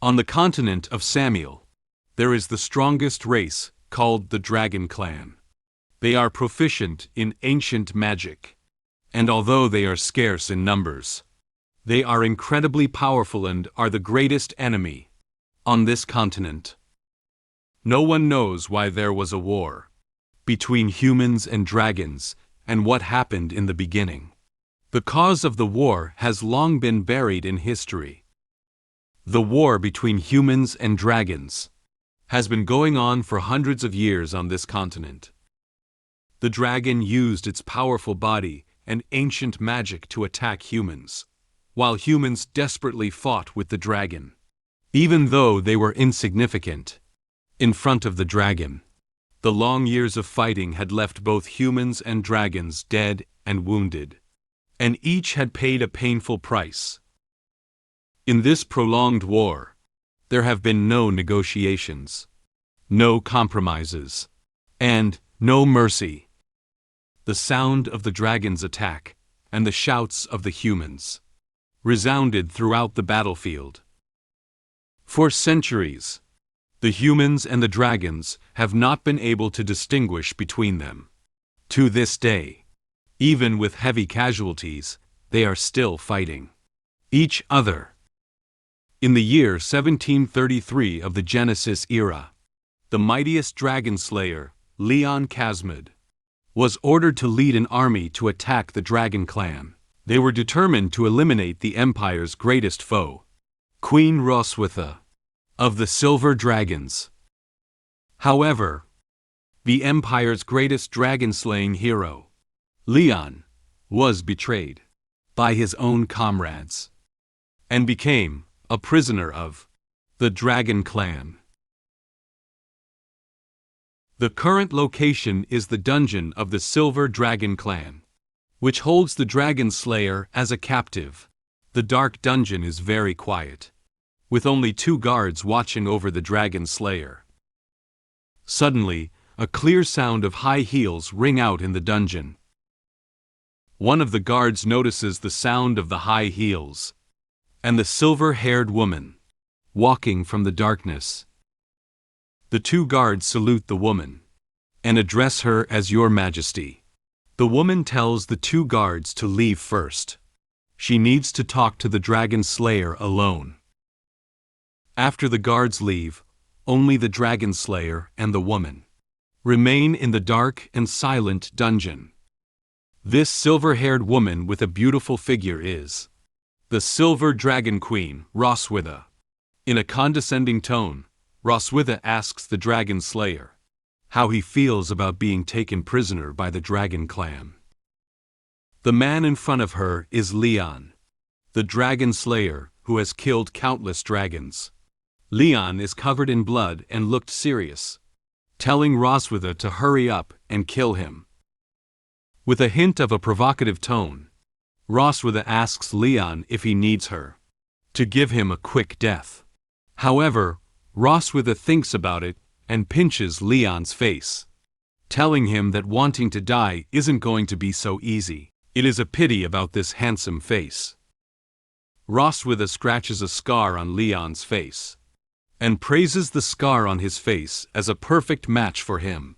On the continent of Samuel, there is the strongest race, called the Dragon Clan. They are proficient in ancient magic, and although they are scarce in numbers, they are incredibly powerful and are the greatest enemy on this continent. No one knows why there was a war between humans and dragons and what happened in the beginning. The cause of the war has long been buried in history. The war between humans and dragons has been going on for hundreds of years on this continent. The dragon used its powerful body and ancient magic to attack humans, while humans desperately fought with the dragon. Even though they were insignificant in front of the dragon, the long years of fighting had left both humans and dragons dead and wounded, and each had paid a painful price. In this prolonged war, there have been no negotiations, no compromises, and no mercy. The sound of the dragon's attack and the shouts of the humans resounded throughout the battlefield. For centuries, the humans and the dragons have not been able to distinguish between them. To this day, even with heavy casualties, they are still fighting each other. In the year 1733 of the Genesis era, the mightiest dragon slayer, Leon Casmid, was ordered to lead an army to attack the Dragon Clan. They were determined to eliminate the Empire's greatest foe, Queen Roswitha of the Silver Dragons. However, the Empire's greatest dragon-slaying hero, Leon, was betrayed by his own comrades and became a prisoner of the Dragon Clan. The current location is the dungeon of the Silver Dragon Clan, which holds the Dragon Slayer as a captive. The dark dungeon is very quiet, with only 2 guards watching over the Dragon Slayer. Suddenly, a clear sound of high heels ring out in the dungeon. One of the guards notices the sound of the high heels, and the silver-haired woman, walking from the darkness. The 2 guards salute the woman, and address her as Your Majesty. The woman tells the 2 guards to leave first. She needs to talk to the Dragon Slayer alone. After the guards leave, only the Dragon Slayer and the woman remain in the dark and silent dungeon. This silver-haired woman with a beautiful figure is the Silver Dragon Queen, Roswitha. In a condescending tone, Roswitha asks the Dragon Slayer how he feels about being taken prisoner by the Dragon Clan. The man in front of her is Leon, the Dragon Slayer who has killed countless dragons. Leon is covered in blood and looked serious, telling Roswitha to hurry up and kill him. With a hint of a provocative tone, Roswitha asks Leon if he needs her to give him a quick death. However, Roswitha thinks about it and pinches Leon's face, telling him that wanting to die isn't going to be so easy. It is a pity about this handsome face. Roswitha scratches a scar on Leon's face and praises the scar on his face as a perfect match for him.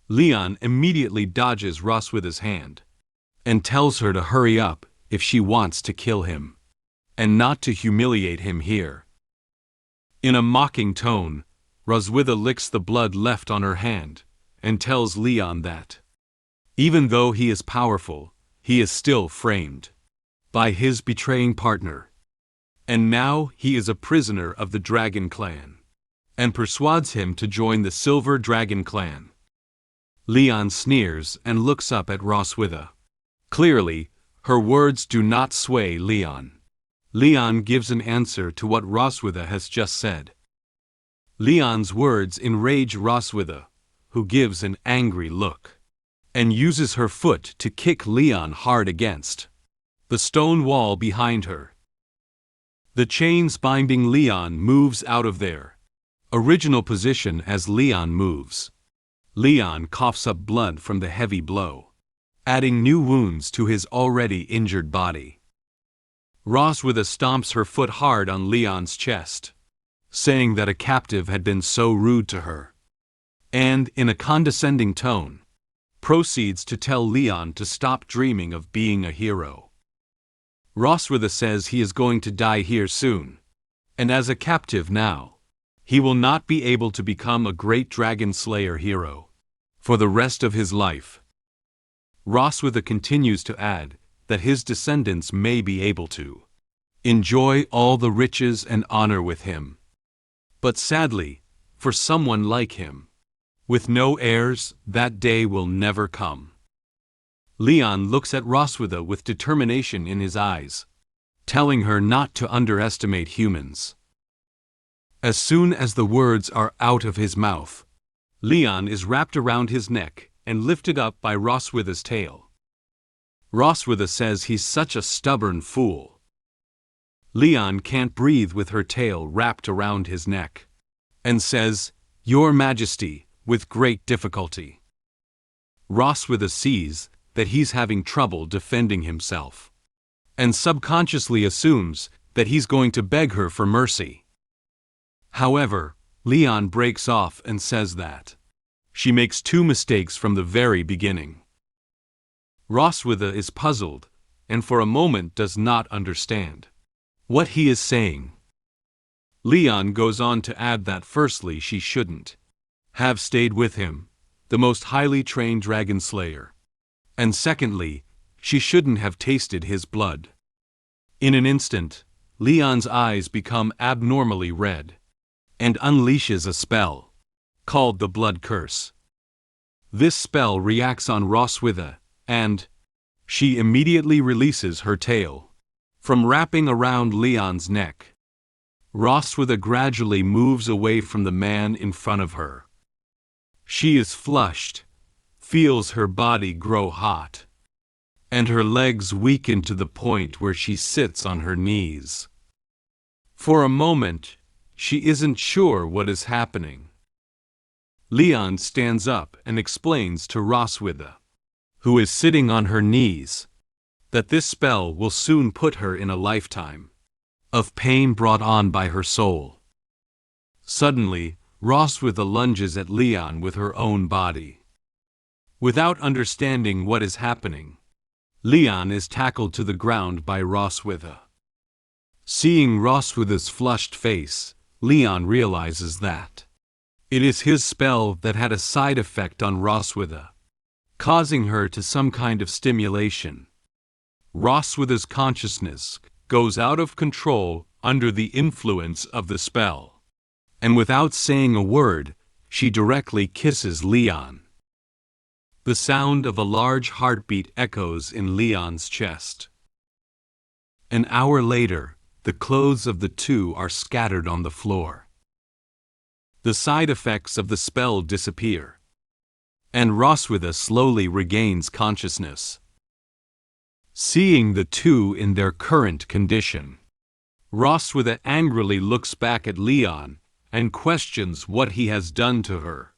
Leon immediately dodges Roswitha's hand and tells her to hurry up if she wants to kill him, and not to humiliate him here. In a mocking tone, Roswitha licks the blood left on her hand and tells Leon that, even though he is powerful, he is still framed by his betraying partner. And now he is a prisoner of the Dragon Clan, and persuades him to join the Silver Dragon Clan. Leon sneers and looks up at Roswitha. Clearly, her words do not sway Leon. Leon gives an answer to what Roswitha has just said. Leon's words enrage Roswitha, who gives an angry look and uses her foot to kick Leon hard against the stone wall behind her. The chains binding Leon moves out of their original position as Leon moves. Leon coughs up blood from the heavy blow, adding new wounds to his already injured body. Roswitha stomps her foot hard on Leon's chest, saying that a captive had been so rude to her, and, in a condescending tone, proceeds to tell Leon to stop dreaming of being a hero. Roswitha says he is going to die here soon, and as a captive now, he will not be able to become a great dragon slayer hero for the rest of his life. Roswitha continues to add that his descendants may be able to enjoy all the riches and honor with him. But sadly, for someone like him, with no heirs, that day will never come. Leon looks at Roswitha with determination in his eyes, telling her not to underestimate humans. As soon as the words are out of his mouth, Leon is wrapped around his neck and lifted up by Roswitha's tail. Roswitha says he's such a stubborn fool. Leon can't breathe with her tail wrapped around his neck, and says, "Your Majesty," with great difficulty. Roswitha sees that he's having trouble defending himself, and subconsciously assumes that he's going to beg her for mercy. However, Leon breaks off and says that she makes two mistakes from the very beginning. Roswitha is puzzled, and for a moment does not understand what he is saying. Leon goes on to add that firstly she shouldn't have stayed with him, the most highly trained dragon slayer, and secondly, she shouldn't have tasted his blood. In an instant, Leon's eyes become abnormally red, and unleashes a spell called the Blood Curse. This spell reacts on Roswitha, and she immediately releases her tail from wrapping around Leon's neck. Roswitha gradually moves away from the man in front of her. She is flushed, feels her body grow hot, and her legs weaken to the point where she sits on her knees. For a moment, she isn't sure what is happening. Leon stands up and explains to Roswitha, who is sitting on her knees, that this spell will soon put her in a lifetime of pain brought on by her soul. Suddenly, Roswitha lunges at Leon with her own body. Without understanding what is happening, Leon is tackled to the ground by Roswitha. Seeing Roswitha's flushed face, Leon realizes that it is his spell that had a side effect on Roswitha, causing her to some kind of stimulation. Roswitha's consciousness goes out of control under the influence of the spell, and without saying a word, she directly kisses Leon. The sound of a large heartbeat echoes in Leon's chest. An hour later, the clothes of the two are scattered on the floor. The side effects of the spell disappear, and Roswitha slowly regains consciousness. Seeing the two in their current condition, Roswitha angrily looks back at Leon and questions what he has done to her.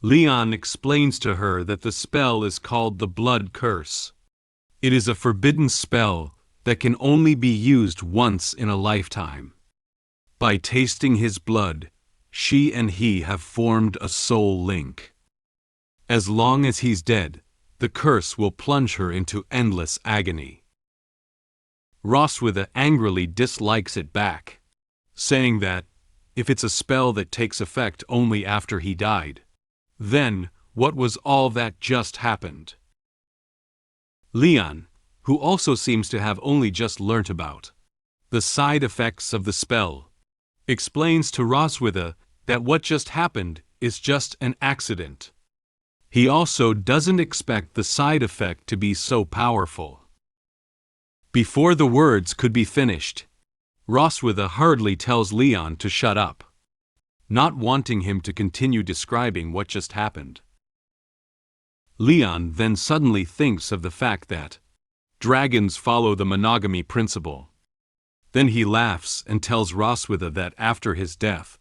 Leon explains to her that the spell is called the Blood Curse. It is a forbidden spell that can only be used once in a lifetime. By tasting his blood, she and he have formed a soul link. As long as he's dead, the curse will plunge her into endless agony. Roswitha angrily dislikes it back, saying that, if it's a spell that takes effect only after he died, then what was all that just happened? Leon, who also seems to have only just learnt about the side effects of the spell, explains to Roswitha that what just happened is just an accident. He also doesn't expect the side effect to be so powerful. Before the words could be finished, Roswitha hurriedly tells Leon to shut up, not wanting him to continue describing what just happened. Leon then suddenly thinks of the fact that dragons follow the monogamy principle. Then he laughs and tells Roswitha that after his death,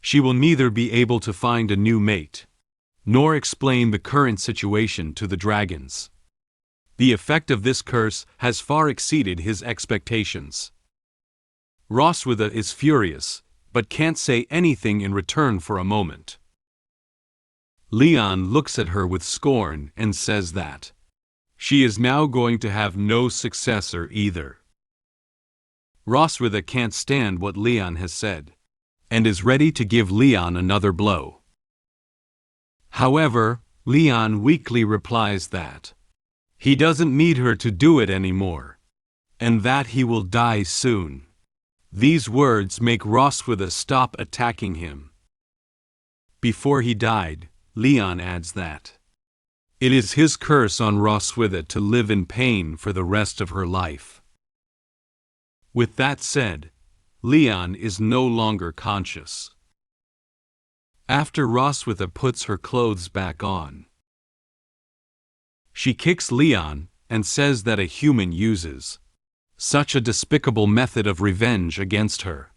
she will neither be able to find a new mate, nor explain the current situation to the dragons. The effect of this curse has far exceeded his expectations. Roswitha is furious, but can't say anything in return for a moment. Leon looks at her with scorn and says that she is now going to have no successor either. Roswitha can't stand what Leon has said, and is ready to give Leon another blow. However, Leon weakly replies that he doesn't need her to do it anymore, and that he will die soon. These words make Roswitha stop attacking him. Before he died, Leon adds that it is his curse on Roswitha to live in pain for the rest of her life. With that said, Leon is no longer conscious. After Roswitha puts her clothes back on, she kicks Leon and says that a human uses such a despicable method of revenge against her,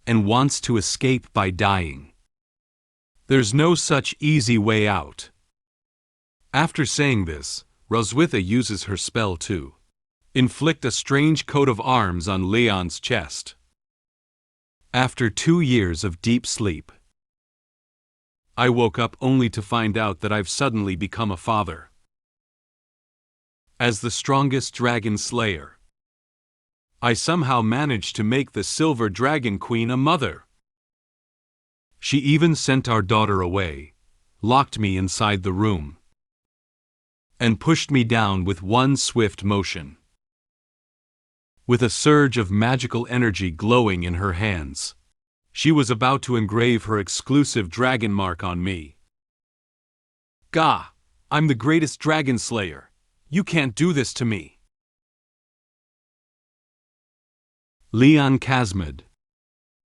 and wants to escape by dying. There's no such easy way out. After saying this, Roswitha uses her spell to inflict a strange coat of arms on Leon's chest. After 2 years of deep sleep, I woke up only to find out that I've suddenly become a father. As the strongest dragon slayer, I somehow managed to make the Silver Dragon Queen a mother. She even sent our daughter away, locked me inside the room, and pushed me down with one swift motion. With a surge of magical energy glowing in her hands, she was about to engrave her exclusive dragon mark on me. Gah! I'm the greatest dragon slayer. You can't do this to me. Leon Kazmad.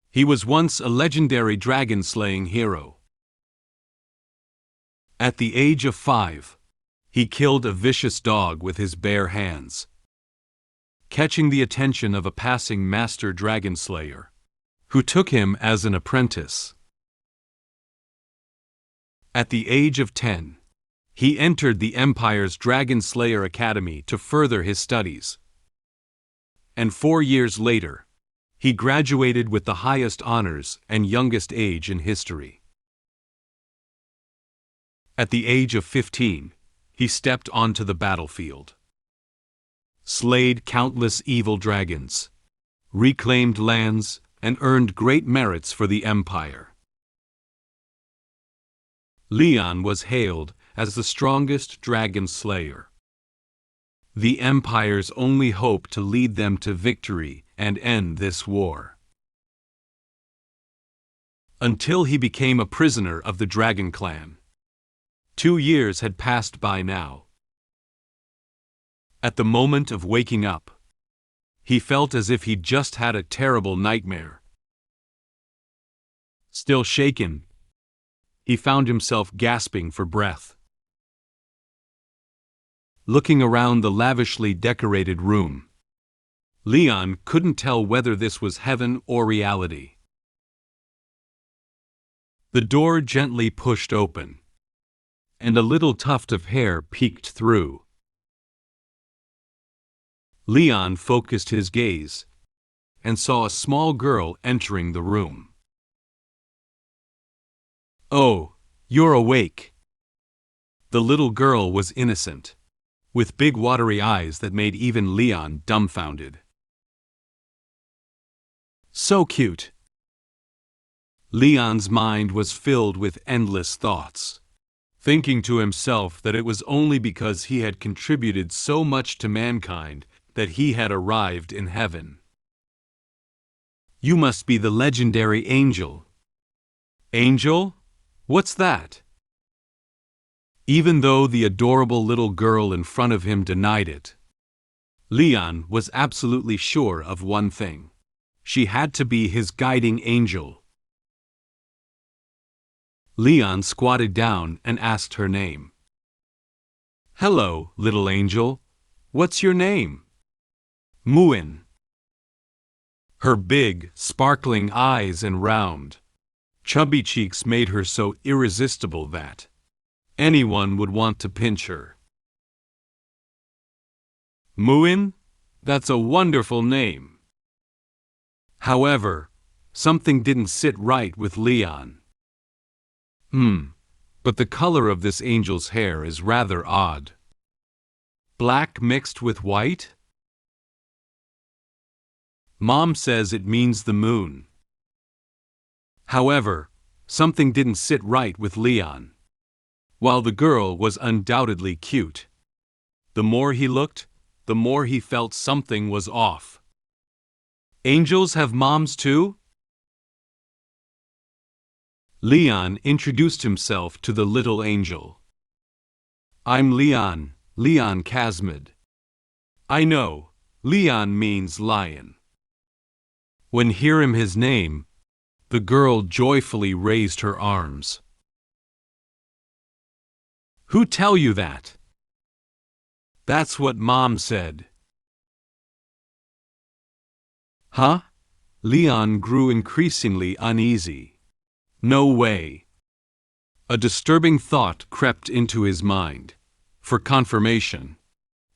He was once a legendary dragon-slaying hero. At the age of 5, he killed a vicious dog with his bare hands, catching the attention of a passing master dragon slayer, who took him as an apprentice. At the age of 10, he entered the Empire's Dragon Slayer Academy to further his studies. And 4 years later, he graduated with the highest honors and youngest age in history. At the age of 15, he stepped onto the battlefield, slayed countless evil dragons, reclaimed lands, and earned great merits for the Empire. Leon was hailed as the strongest dragon slayer, the Empire's only hope to lead them to victory and end this war. Until he became a prisoner of the Dragon Clan. 2 years had passed by now. At the moment of waking up, he felt as if he'd just had a terrible nightmare. Still shaken, he found himself gasping for breath. Looking around the lavishly decorated room, Leon couldn't tell whether this was heaven or reality. The door gently pushed open, and a little tuft of hair peeked through. Leon focused his gaze and saw a small girl entering the room. "Oh, you're awake." The little girl was innocent, with big watery eyes that made even Leon dumbfounded. So cute. Leon's mind was filled with endless thoughts, thinking to himself that it was only because he had contributed so much to mankind that he had arrived in heaven. "You must be the legendary Angel." "Angel? What's that?" Even though the adorable little girl in front of him denied it, Leon was absolutely sure of one thing. She had to be his guiding angel. Leon squatted down and asked her name. "Hello, little angel. What's your name?" "Muen." Her big, sparkling eyes and round, chubby cheeks made her so irresistible that anyone would want to pinch her. Muen? That's a wonderful name. However, something didn't sit right with Leon. But the color of this angel's hair is rather odd. Black mixed with white? Mom says it means the moon. However, something didn't sit right with Leon. While the girl was undoubtedly cute, the more he looked, the more he felt something was off. Angels have moms too? Leon introduced himself to the little angel. I'm Leon Casmid. I know, Leon means lion. When hearing his name, the girl joyfully raised her arms. Who tell you that? That's what Mom said. Huh? Leon grew increasingly uneasy. No way. A disturbing thought crept into his mind. For confirmation,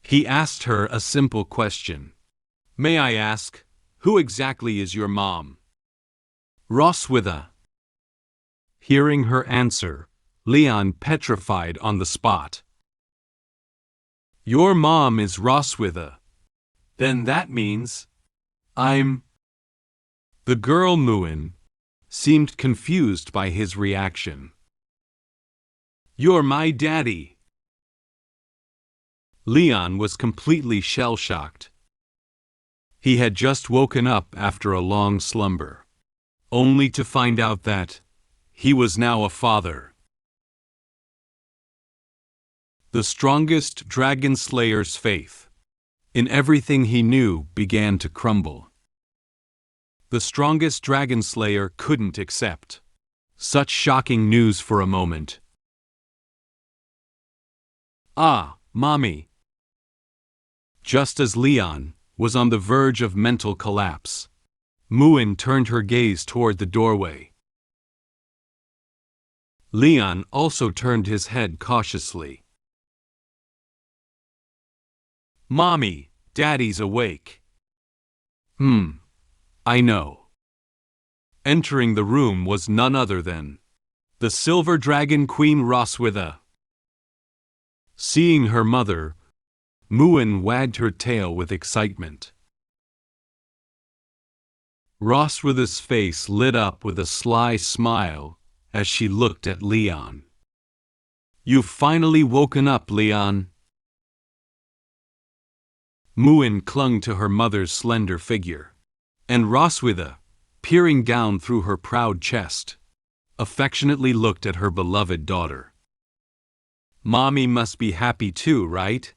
he asked her a simple question. May I ask, who exactly is your mom? Roswitha. Hearing her answer, Leon petrified on the spot. Your mom is Roswitha. Then that means I'm... The girl Muen seemed confused by his reaction. You're my daddy. Leon was completely shell-shocked. He had just woken up after a long slumber, only to find out that he was now a father. The strongest dragon slayer's faith in everything he knew began to crumble. The strongest dragon slayer couldn't accept such shocking news for a moment. Ah, Mommy! Just as Leon was on the verge of mental collapse, Muen turned her gaze toward the doorway. Leon also turned his head cautiously. Mommy, Daddy's awake. I know. Entering the room was none other than the Silver Dragon Queen Roswitha. Seeing her mother, Muen wagged her tail with excitement. Roswitha's face lit up with a sly smile as she looked at Leon. You've finally woken up, Leon. Muen clung to her mother's slender figure, and Roswitha, peering down through her proud chest, affectionately looked at her beloved daughter. Mommy must be happy too, right?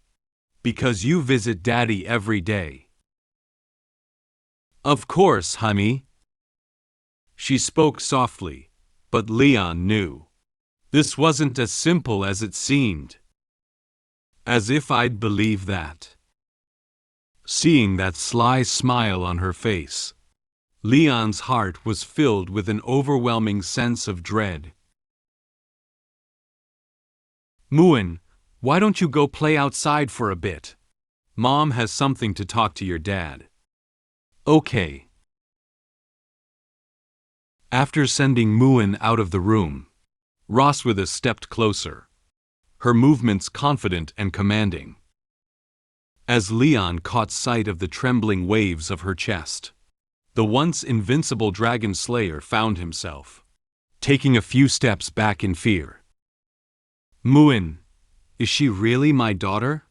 Because you visit Daddy every day. Of course, honey. She spoke softly, but Leon knew this wasn't as simple as it seemed. As if I'd believe that. Seeing that sly smile on her face, Leon's heart was filled with an overwhelming sense of dread. Muen, why don't you go play outside for a bit? Mom has something to talk to your dad. Okay. After sending Muen out of the room, Roswitha stepped closer, her movements confident and commanding. As Leon caught sight of the trembling waves of her chest, the once invincible dragon slayer found himself taking a few steps back in fear. Muen, is she really my daughter?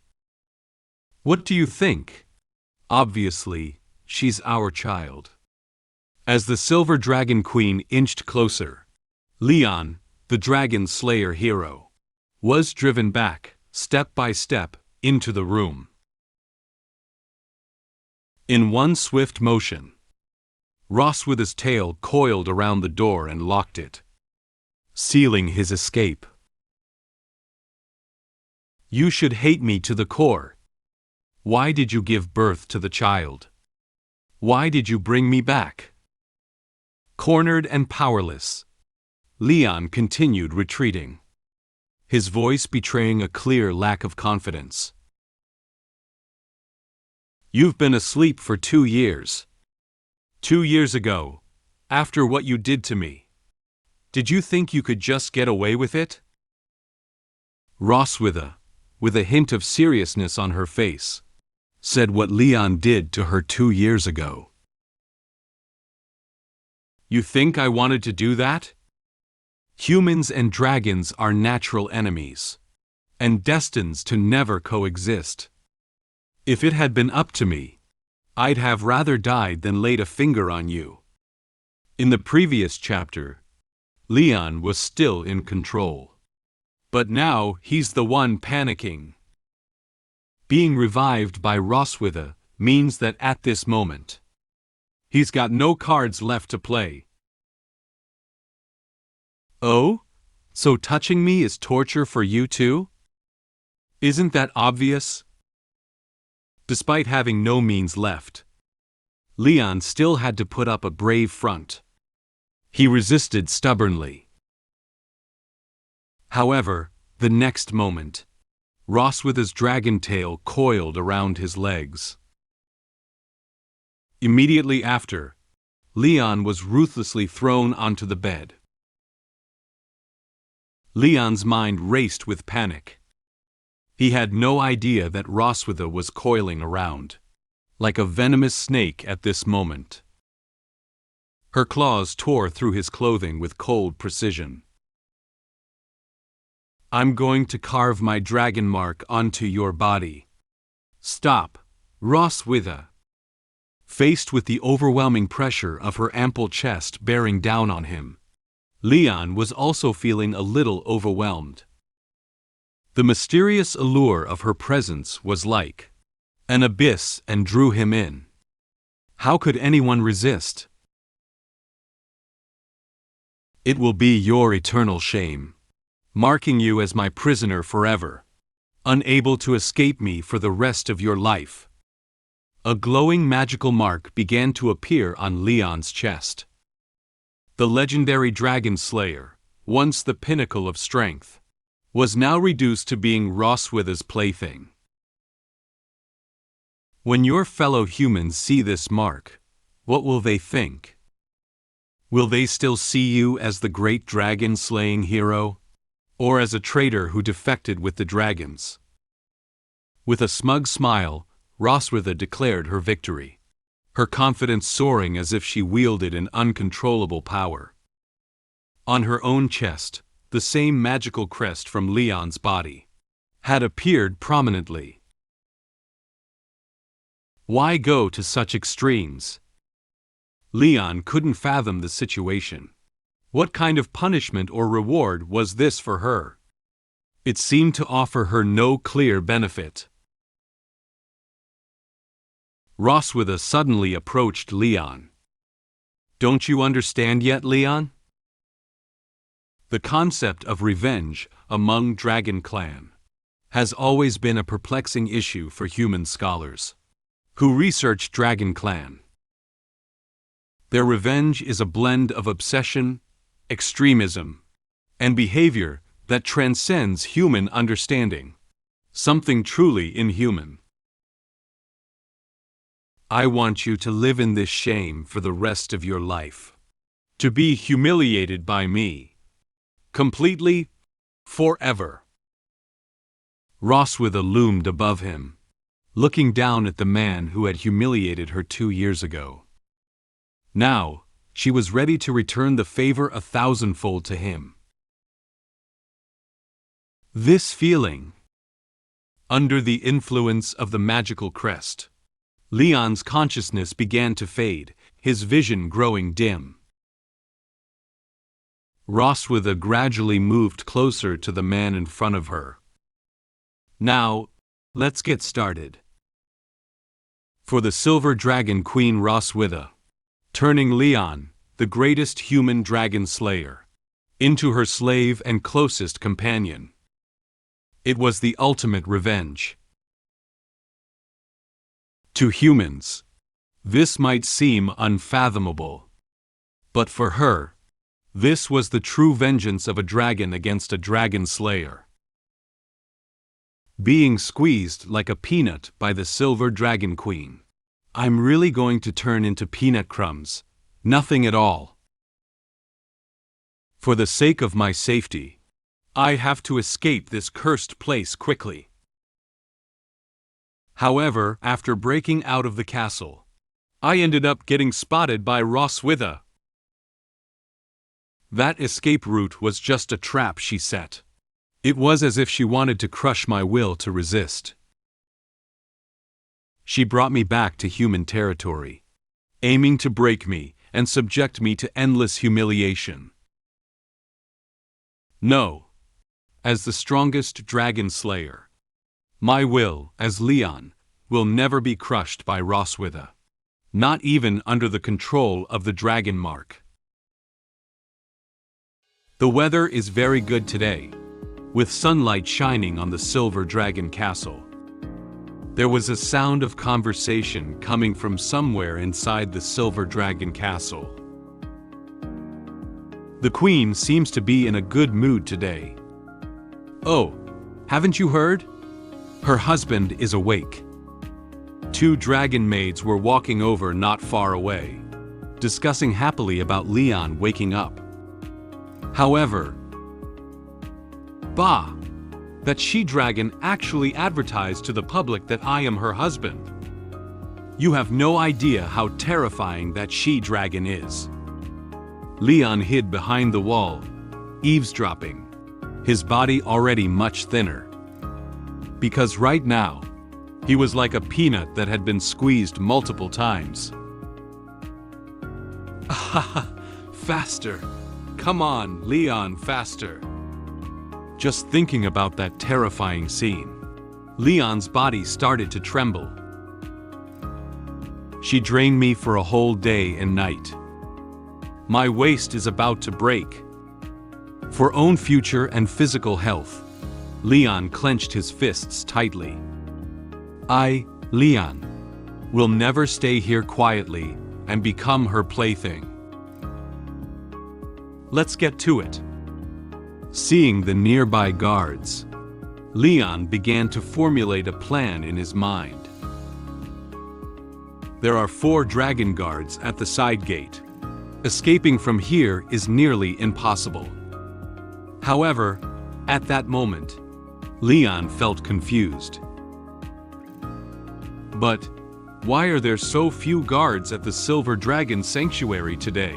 What do you think? Obviously, she's our child. As the Silver Dragon Queen inched closer, Leon, the dragon slayer hero, was driven back, step by step, into the room. In one swift motion, Roswitha's tail coiled around the door and locked it, sealing his escape. You should hate me to the core. Why did you give birth to the child? Why did you bring me back? Cornered and powerless, Leon continued retreating, his voice betraying a clear lack of confidence. You've been asleep for 2 years. 2 years ago, after what you did to me. Did you think you could just get away with it? Roswitha, with a hint of seriousness on her face, said what Leon did to her 2 years ago. You think I wanted to do that? Humans and dragons are natural enemies, and destined to never coexist. If it had been up to me, I'd have rather died than laid a finger on you. In the previous chapter, Leon was still in control. But now he's the one panicking. Being revived by Roswitha means that at this moment, he's got no cards left to play. Oh? So touching me is torture for you too? Isn't that obvious? Despite having no means left, Leon still had to put up a brave front. He resisted stubbornly. However, the next moment, Roswitha's dragon tail coiled around his legs. Immediately after, Leon was ruthlessly thrown onto the bed. Leon's mind raced with panic. He had no idea that Roswitha was coiling around, like a venomous snake at this moment. Her claws tore through his clothing with cold precision. I'm going to carve my dragon mark onto your body. Stop, Roswitha. Faced with the overwhelming pressure of her ample chest bearing down on him, Leon was also feeling a little overwhelmed. The mysterious allure of her presence was like an abyss and drew him in. How could anyone resist? It will be your eternal shame, marking you as my prisoner forever, unable to escape me for the rest of your life. A glowing magical mark began to appear on Leon's chest. The legendary dragon slayer, once the pinnacle of strength, was now reduced to being Roswitha's plaything. When your fellow humans see this mark, what will they think? Will they still see you as the great dragon-slaying hero, or as a traitor who defected with the dragons? With a smug smile, Roswitha declared her victory, her confidence soaring as if she wielded an uncontrollable power. On her own chest, the same magical crest from Leon's body had appeared prominently. Why go to such extremes? Leon couldn't fathom the situation. What kind of punishment or reward was this for her? It seemed to offer her no clear benefit. Roswitha suddenly approached Leon. Don't you understand yet, Leon? The concept of revenge among Dragon Clan has always been a perplexing issue for human scholars who research Dragon Clan. Their revenge is a blend of obsession, extremism, and behavior that transcends human understanding, something truly inhuman. I want you to live in this shame for the rest of your life, to be humiliated by me. Completely, forever. Roswitha loomed above him, looking down at the man who had humiliated her 2 years ago. Now, she was ready to return the favor 1,000-fold to him. This feeling, under the influence of the magical crest, Leon's consciousness began to fade, his vision growing dim. Roswitha gradually moved closer to the man in front of her. Now, let's get started. For the Silver Dragon Queen Roswitha, turning Leon, the greatest human dragon slayer, into her slave and closest companion. It was the ultimate revenge. To humans, this might seem unfathomable, but for her, this was the true vengeance of a dragon against a dragon slayer. Being squeezed like a peanut by the Silver Dragon Queen, I'm really going to turn into peanut crumbs. Nothing at all. For the sake of my safety, I have to escape this cursed place quickly. However, after breaking out of the castle, I ended up getting spotted by Roswitha. That escape route was just a trap she set. It was as if she wanted to crush my will to resist. She brought me back to human territory, aiming to break me and subject me to endless humiliation. No, as the strongest dragon slayer, my will, as Leon, will never be crushed by Roswitha, not even under the control of the dragon mark. The weather is very good today, with sunlight shining on the silver dragon castle. There was a sound of conversation coming from somewhere inside the silver dragon castle. The queen seems to be in a good mood today. Oh, haven't you heard? Her husband is awake. 2 dragon maids were walking over not far away, discussing happily about Leon waking up. However, bah! That she-dragon actually advertised to the public that I am her husband. You have no idea how terrifying that she-dragon is. Leon hid behind the wall, eavesdropping, his body already much thinner. Because right now, he was like a peanut that had been squeezed multiple times. Ah, faster! Come on, Leon, faster! Just thinking about that terrifying scene, Leon's body started to tremble. She drained me for a whole day and night. My waist is about to break. For own future and physical health, Leon clenched his fists tightly. I, Leon, will never stay here quietly and become her plaything. Let's get to it. Seeing the nearby guards, Leon began to formulate a plan in his mind. There are 4 dragon guards at the side gate. Escaping from here is nearly impossible. However, at that moment, Leon felt confused. But why are there so few guards at the Silver Dragon Sanctuary today?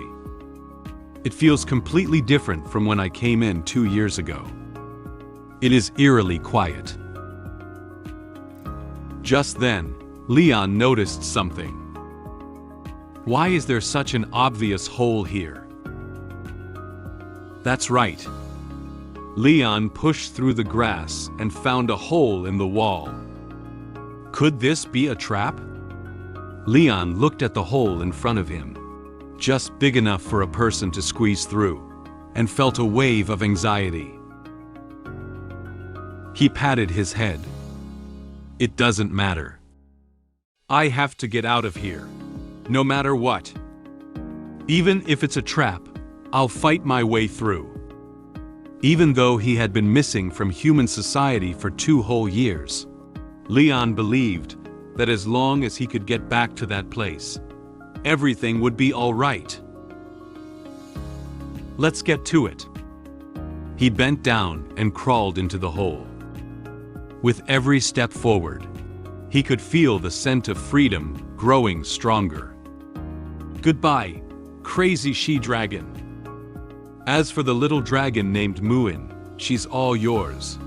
It feels completely different from when I came in 2 years ago. It is eerily quiet. Just then, Leon noticed something. Why is there such an obvious hole here? That's right. Leon pushed through the grass and found a hole in the wall. Could this be a trap? Leon looked at the hole in front of him, just big enough for a person to squeeze through, and felt a wave of anxiety. He patted his head. It doesn't matter. I have to get out of here, no matter what. Even if it's a trap, I'll fight my way through. Even though he had been missing from human society for 2 whole years, Leon believed that as long as he could get back to that place, everything would be all right. Let's get to it. He bent down and crawled into the hole. With every step forward, he could feel the scent of freedom growing stronger. Goodbye, crazy she-dragon. As for the little dragon named Muen, she's all yours.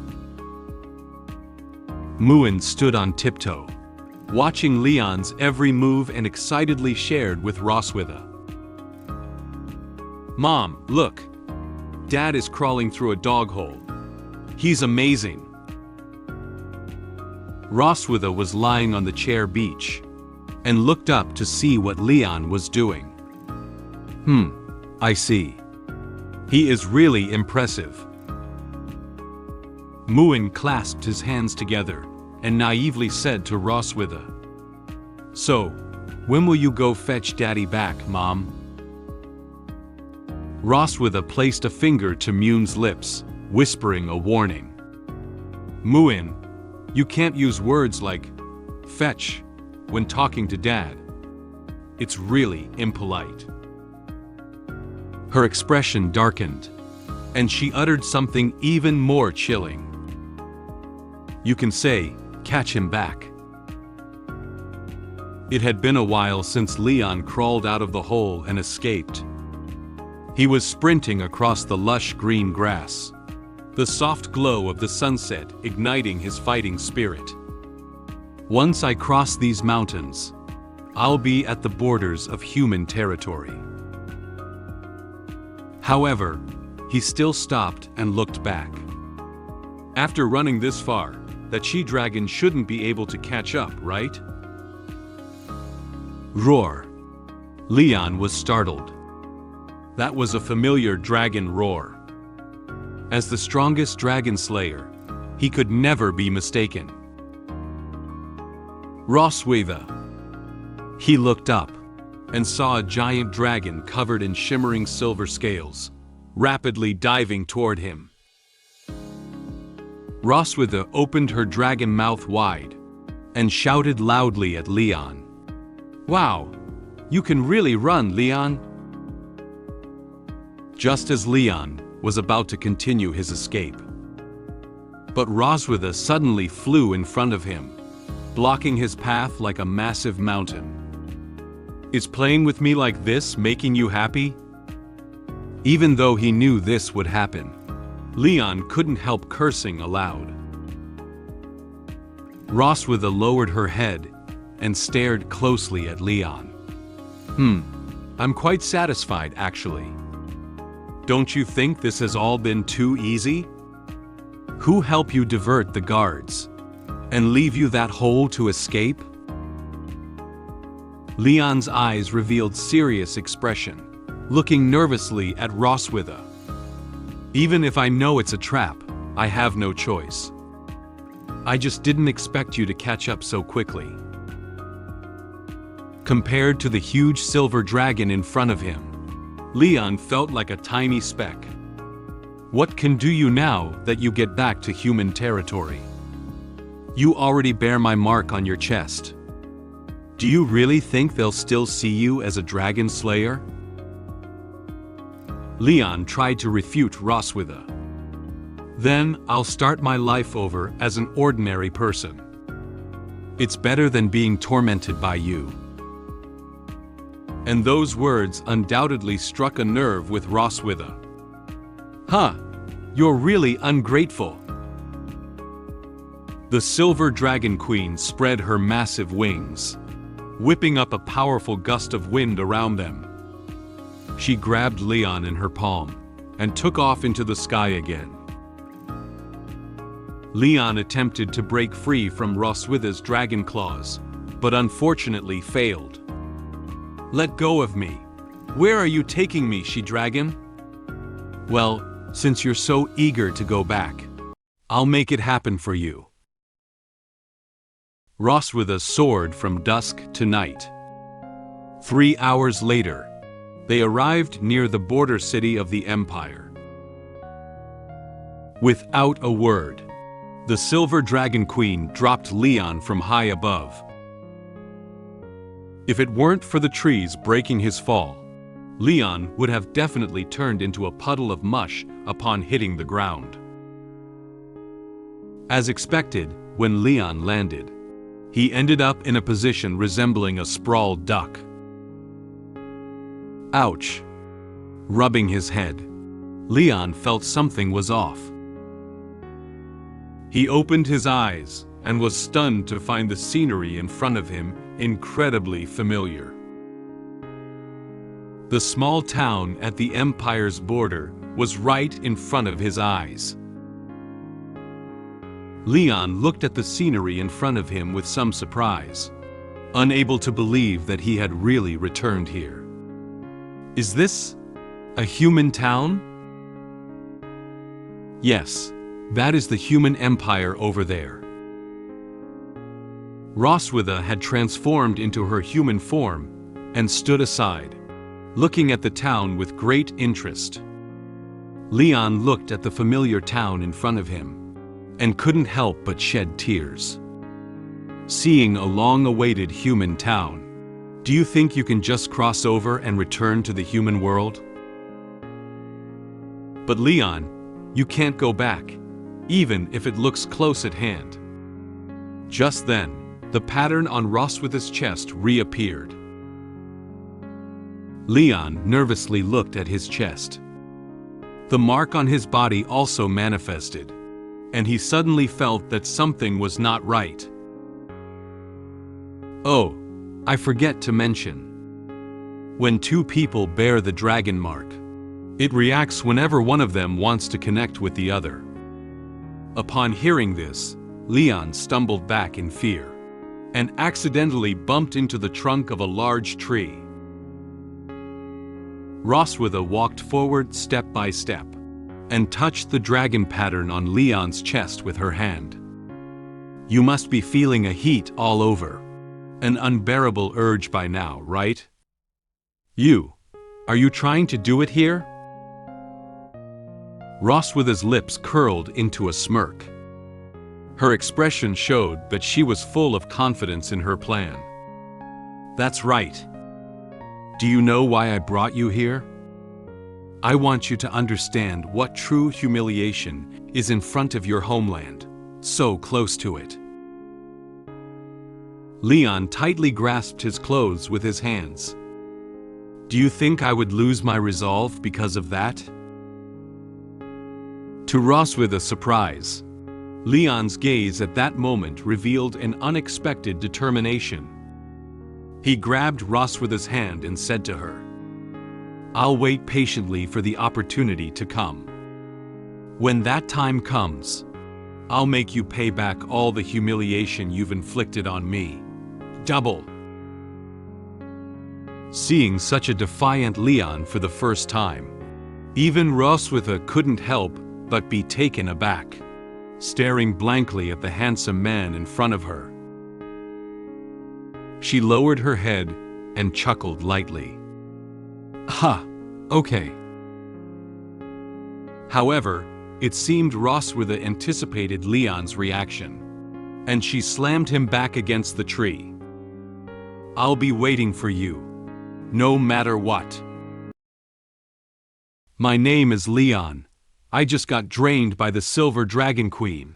Muen stood on tiptoe, watching Leon's every move and excitedly shared with Roswitha. Mom, look. Dad is crawling through a dog hole. He's amazing. Roswitha was lying on the chair beach and looked up to see what Leon was doing. I see. He is really impressive. Muen clasped his hands together and naively said to Roswitha, "So, when will you go fetch Daddy back, Mom?" Roswitha placed a finger to Muen's lips, whispering a warning. Muen, you can't use words like fetch when talking to Dad. It's really impolite." Her expression darkened, and she uttered something even more chilling. "You can say, 'Catch him back.'" It had been a while since Leon crawled out of the hole and escaped. He was sprinting across the lush green grass, the soft glow of the sunset igniting his fighting spirit. "Once I cross these mountains, I'll be at the borders of human territory." However, he still stopped and looked back. After running this far, that she-dragon shouldn't be able to catch up, right? Roar. Leon was startled. That was a familiar dragon roar. As the strongest dragon slayer, he could never be mistaken. Roswitha. He looked up and saw a giant dragon covered in shimmering silver scales, rapidly diving toward him. Roswitha opened her dragon mouth wide and shouted loudly at Leon. "Wow, you can really run, Leon!" Just as Leon was about to continue his escape. But Roswitha suddenly flew in front of him, blocking his path like a massive mountain. "Is playing with me like this making you happy?" Even though he knew this would happen, Leon couldn't help cursing aloud. Roswitha lowered her head and stared closely at Leon. I'm quite satisfied, actually. Don't you think this has all been too easy? Who helped you divert the guards and leave you that hole to escape?" Leon's eyes revealed serious expression, looking nervously at Roswitha. "Even if I know it's a trap, I have no choice. I just didn't expect you to catch up so quickly." Compared to the huge silver dragon in front of him, Leon felt like a tiny speck. What can do you now that you get back to human territory? You already bear my mark on your chest. Do you really think they'll still see you as a dragon slayer? Leon tried to refute Roswitha. "Then I'll start my life over as an ordinary person. It's better than being tormented by you." And those words undoubtedly struck a nerve with Roswitha. "Huh, you're really ungrateful." The silver dragon queen spread her massive wings, whipping up a powerful gust of wind around them. She grabbed Leon in her palm and took off into the sky again. Leon attempted to break free from Roswitha's dragon claws, but unfortunately failed. "Let go of me. Where are you taking me, she-dragon?" "Well, since you're so eager to go back, I'll make it happen for you." Roswitha soared from dusk to night. 3 hours later, they arrived near the border city of the Empire. Without a word, the Silver Dragon Queen dropped Leon from high above. If it weren't for the trees breaking his fall, Leon would have definitely turned into a puddle of mush upon hitting the ground. As expected, when Leon landed, he ended up in a position resembling a sprawled duck. Ouch! Rubbing his head, Leon felt something was off. He opened his eyes and was stunned to find the scenery in front of him incredibly familiar. The small town at the Empire's border was right in front of his eyes. Leon looked at the scenery in front of him with some surprise, unable to believe that he had really returned here. Is this a human town? Yes, that is the human empire over there. Roswitha had transformed into her human form and stood aside, looking at the town with great interest. Leon looked at the familiar town in front of him and couldn't help but shed tears. Seeing a long-awaited human town, Do you think you can just cross over and return to the human world? But Leon, you can't go back, even if it looks close at hand. Just then, the pattern on Roswitha's chest reappeared. Leon nervously looked at his chest. The mark on his body also manifested, and he suddenly felt that something was not right. Oh, I forget to mention. When two people bear the dragon mark, it reacts whenever one of them wants to connect with the other. Upon hearing this, Leon stumbled back in fear and accidentally bumped into the trunk of a large tree. Roswitha walked forward step by step and touched the dragon pattern on Leon's chest with her hand. You must be feeling a heat all over. An unbearable urge by now, right? Are you trying to do it here? Roswitha's lips curled into a smirk. Her expression showed that she was full of confidence in her plan. That's right. Do you know why I brought you here? I want you to understand what true humiliation is in front of your homeland, so close to it. Leon tightly grasped his clothes with his hands. Do you think I would lose my resolve because of that? To Roswitha's surprise, Leon's gaze at that moment revealed an unexpected determination. He grabbed Roswitha's hand and said to her, I'll wait patiently for the opportunity to come. When that time comes, I'll make you pay back all the humiliation you've inflicted on me. Double. Seeing such a defiant Leon for the first time, even Roswitha couldn't help but be taken aback, staring blankly at the handsome man in front of her. She lowered her head and chuckled lightly. Ha, okay. However, it seemed Roswitha anticipated Leon's reaction, and she slammed him back against the tree. I'll be waiting for you, no matter what. My name is Leon. I just got drained by the Silver Dragon Queen.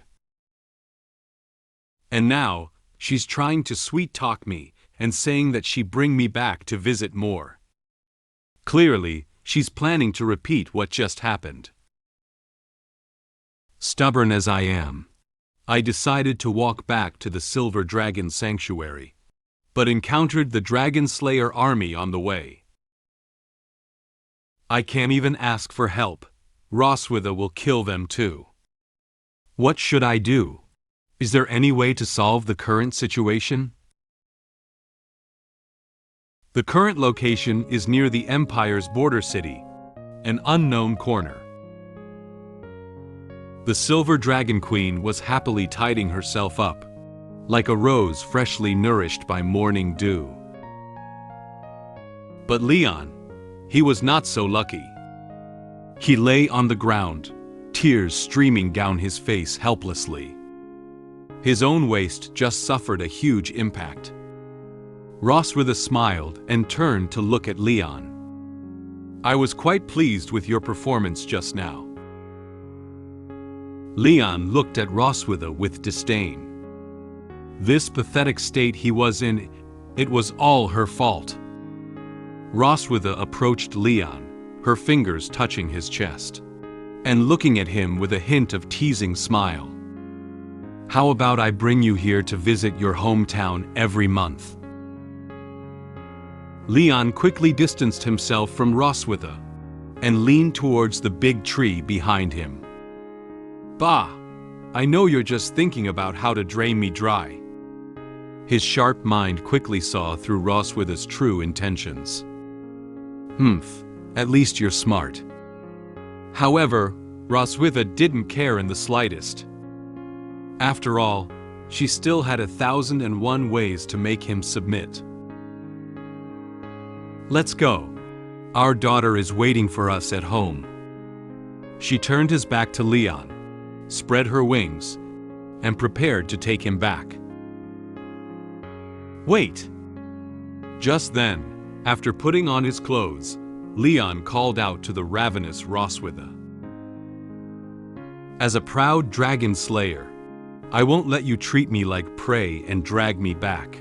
And now, she's trying to sweet-talk me and saying that she'd bring me back to visit more. Clearly, she's planning to repeat what just happened. Stubborn as I am, I decided to walk back to the Silver Dragon Sanctuary, but encountered the Dragon Slayer army on the way. I can't even ask for help. Roswitha will kill them too. What should I do? Is there any way to solve the current situation? The current location is near the Empire's border city, an unknown corner. The Silver Dragon Queen was happily tidying herself up, like a rose freshly nourished by morning dew. But Leon, he was not so lucky. He lay on the ground, tears streaming down his face helplessly. His own waist just suffered a huge impact. Roswitha smiled and turned to look at Leon. I was quite pleased with your performance just now. Leon looked at Roswitha with disdain. This pathetic state he was in, it was all her fault. Roswitha approached Leon, her fingers touching his chest, and looking at him with a hint of teasing smile. How about I bring you here to visit your hometown every month? Leon quickly distanced himself from Roswitha and leaned towards the big tree behind him. Bah! I know you're just thinking about how to drain me dry. His sharp mind quickly saw through Roswitha's true intentions. At least you're smart. However, Roswitha didn't care in the slightest. After all, she still had 1,001 ways to make him submit. Let's go. Our daughter is waiting for us at home. She turned his back to Leon, spread her wings, and prepared to take him back. Wait! Just then, after putting on his clothes, Leon called out to the ravenous Roswitha. As a proud dragon slayer, I won't let you treat me like prey and drag me back.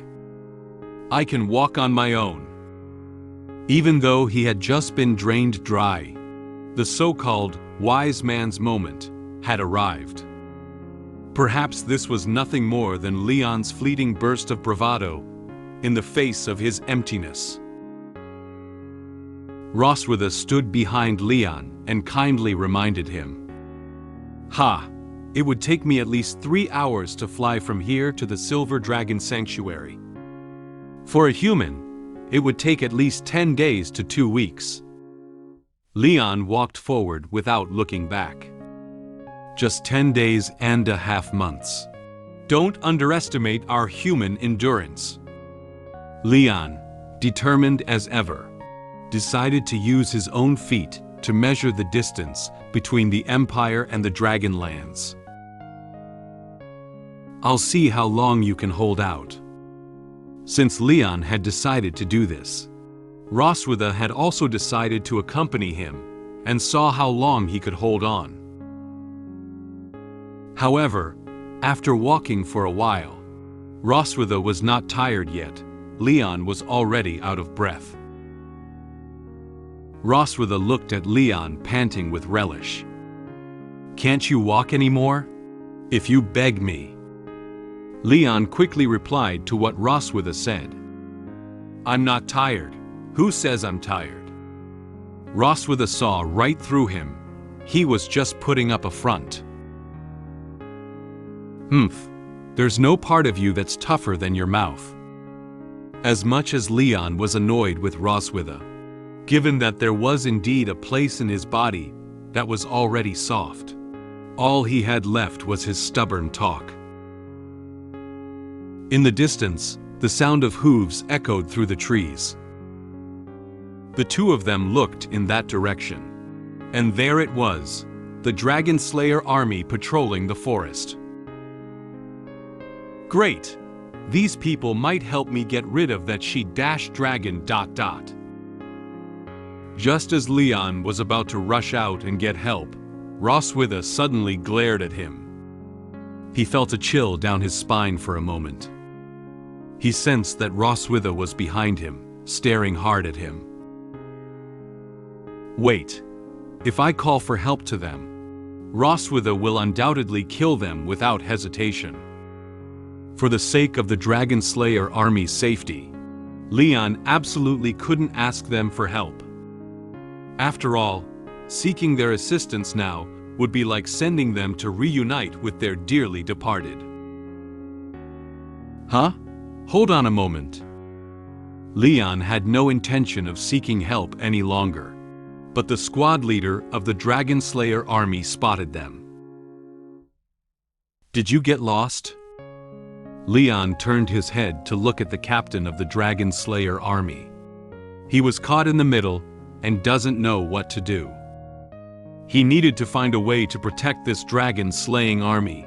I can walk on my own. Even though he had just been drained dry, the so-called wise man's moment had arrived. Perhaps this was nothing more than Leon's fleeting burst of bravado in the face of his emptiness. Roswitha stood behind Leon and kindly reminded him, "Ha! It would take me at least 3 hours to fly from here to the Silver Dragon Sanctuary. For a human, it would take at least 10 days to 2 weeks." Leon walked forward without looking back. Just 10 days and a half months. Don't underestimate our human endurance. Leon, determined as ever, decided to use his own feet to measure the distance between the Empire and the Dragonlands. "I'll see how long you can hold out." Since Leon had decided to do this, Roswitha had also decided to accompany him and saw how long he could hold on. However, after walking for a while, Roswitha was not tired yet. Leon was already out of breath. Roswitha looked at Leon, panting with relish. "Can't you walk anymore? If you beg me." Leon quickly replied to what Roswitha said. "I'm not tired. Who says I'm tired?" Roswitha saw right through him. He was just putting up a front. There's no part of you that's tougher than your mouth." As much as Leon was annoyed with Roswitha, given that there was indeed a place in his body that was already soft, all he had left was his stubborn talk. In the distance, the sound of hooves echoed through the trees. The two of them looked in that direction, and there it was, the Dragon Slayer army patrolling the forest. "Great! These people might help me get rid of that she-dragon ... Just as Leon was about to rush out and get help, Roswitha suddenly glared at him. He felt a chill down his spine for a moment. He sensed that Roswitha was behind him, staring hard at him. "Wait. If I call for help to them, Roswitha will undoubtedly kill them without hesitation. For the sake of the Dragon Slayer army's safety, Leon absolutely couldn't ask them for help. After all, seeking their assistance now would be like sending them to reunite with their dearly departed." "Huh? Hold on a moment." Leon had no intention of seeking help any longer, but the squad leader of the Dragon Slayer army spotted them. "Did you get lost?" Leon turned his head to look at the captain of the Dragon Slayer army. He was caught in the middle and doesn't know what to do. He needed to find a way to protect this dragon-slaying army.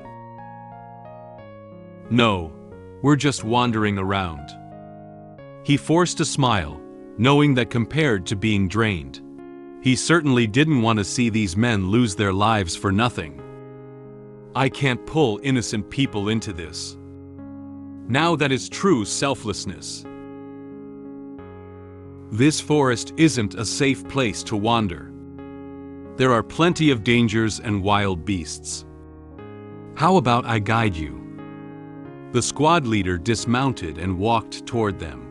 "No, we're just wandering around." He forced a smile, knowing that compared to being drained, he certainly didn't want to see these men lose their lives for nothing. "I can't pull innocent people into this. Now that is true selflessness. This forest isn't a safe place to wander. There are plenty of dangers and wild beasts. How about I guide you?" The squad leader dismounted and walked toward them.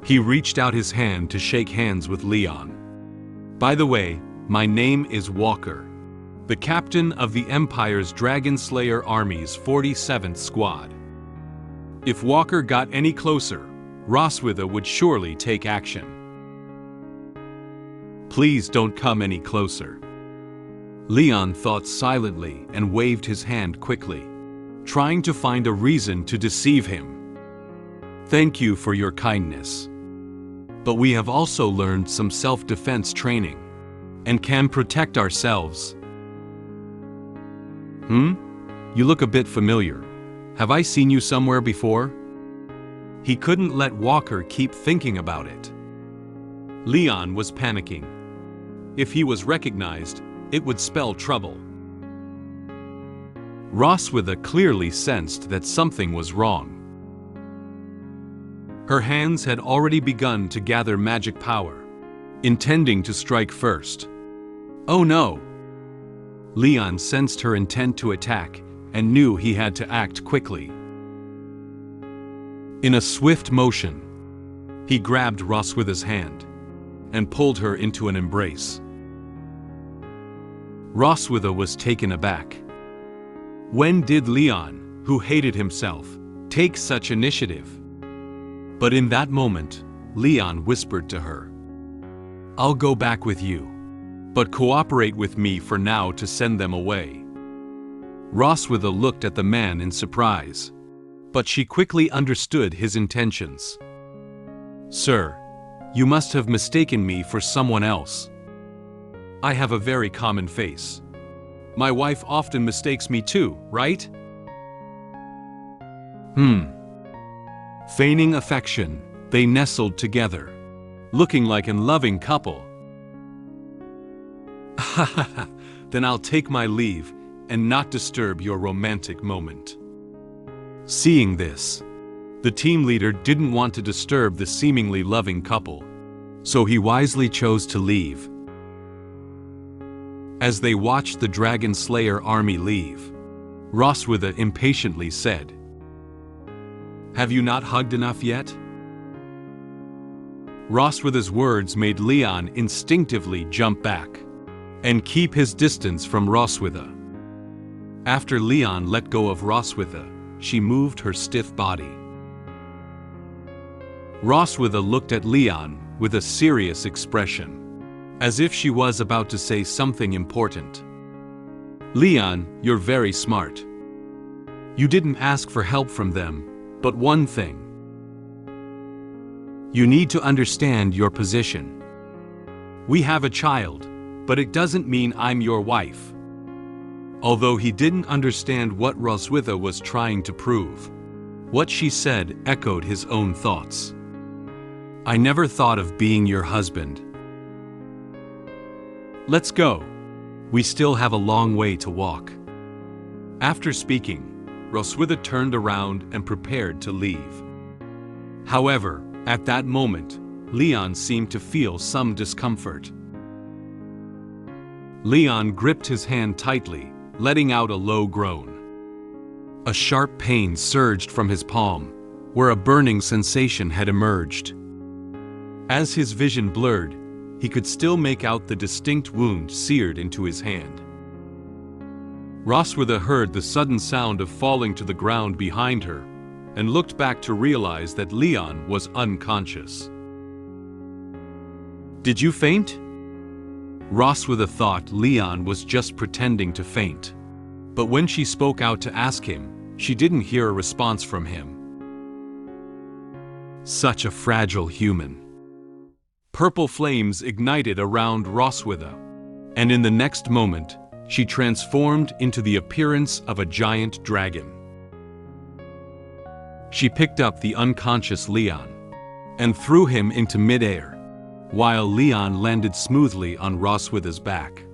He reached out his hand to shake hands with Leon. "By the way, my name is Walker, the captain of the Empire's Dragon Slayer Army's 47th Squad. If Walker got any closer, Roswitha would surely take action. Please don't come any closer." Leon thought silently and waved his hand quickly, trying to find a reason to deceive him. "Thank you for your kindness. But we have also learned some self-defense training and can protect ourselves." "You look a bit familiar. Have I seen you somewhere before?" He couldn't let Walker keep thinking about it. Leon was panicking. If he was recognized, it would spell trouble. Roswitha clearly sensed that something was wrong. Her hands had already begun to gather magic power, intending to strike first. Oh no! Leon sensed her intent to attack and knew he had to act quickly. In a swift motion, he grabbed Roswitha's hand and pulled her into an embrace. Roswitha was taken aback. When did Leon, who hated himself, take such initiative? But in that moment, Leon whispered to her, "I'll go back with you, but cooperate with me for now to send them away." Roswitha looked at the man in surprise, but she quickly understood his intentions. "Sir, you must have mistaken me for someone else. I have a very common face. My wife often mistakes me too, right?" Feigning affection, they nestled together, looking like a loving couple. "Then I'll take my leave and not disturb your romantic moment." Seeing this, the team leader didn't want to disturb the seemingly loving couple, so he wisely chose to leave. As they watched the Dragon Slayer army leave, Roswitha impatiently said, "Have you not hugged enough yet?" Roswitha's words made Leon instinctively jump back and keep his distance from Roswitha. After Leon let go of Roswitha, she moved her stiff body. Roswitha looked at Leon with a serious expression, as if she was about to say something important. "Leon, you're very smart. You didn't ask for help from them, but one thing. You need to understand your position. We have a child, but it doesn't mean I'm your wife." Although he didn't understand what Roswitha was trying to prove, what she said echoed his own thoughts. "I never thought of being your husband. Let's go. We still have a long way to walk." After speaking, Roswitha turned around and prepared to leave. However, at that moment, Leon seemed to feel some discomfort. Leon gripped his hand tightly, letting out a low groan. A sharp pain surged from his palm, where a burning sensation had emerged. As his vision blurred, he could still make out the distinct wound seared into his hand. Roswitha heard the sudden sound of falling to the ground behind her, and looked back to realize that Leon was unconscious. "Did you faint?" Roswitha thought Leon was just pretending to faint, but when she spoke out to ask him, she didn't hear a response from him. Such a fragile human. Purple flames ignited around Roswitha, and in the next moment, she transformed into the appearance of a giant dragon. She picked up the unconscious Leon and threw him into midair, while Leon landed smoothly on Roswitha's back.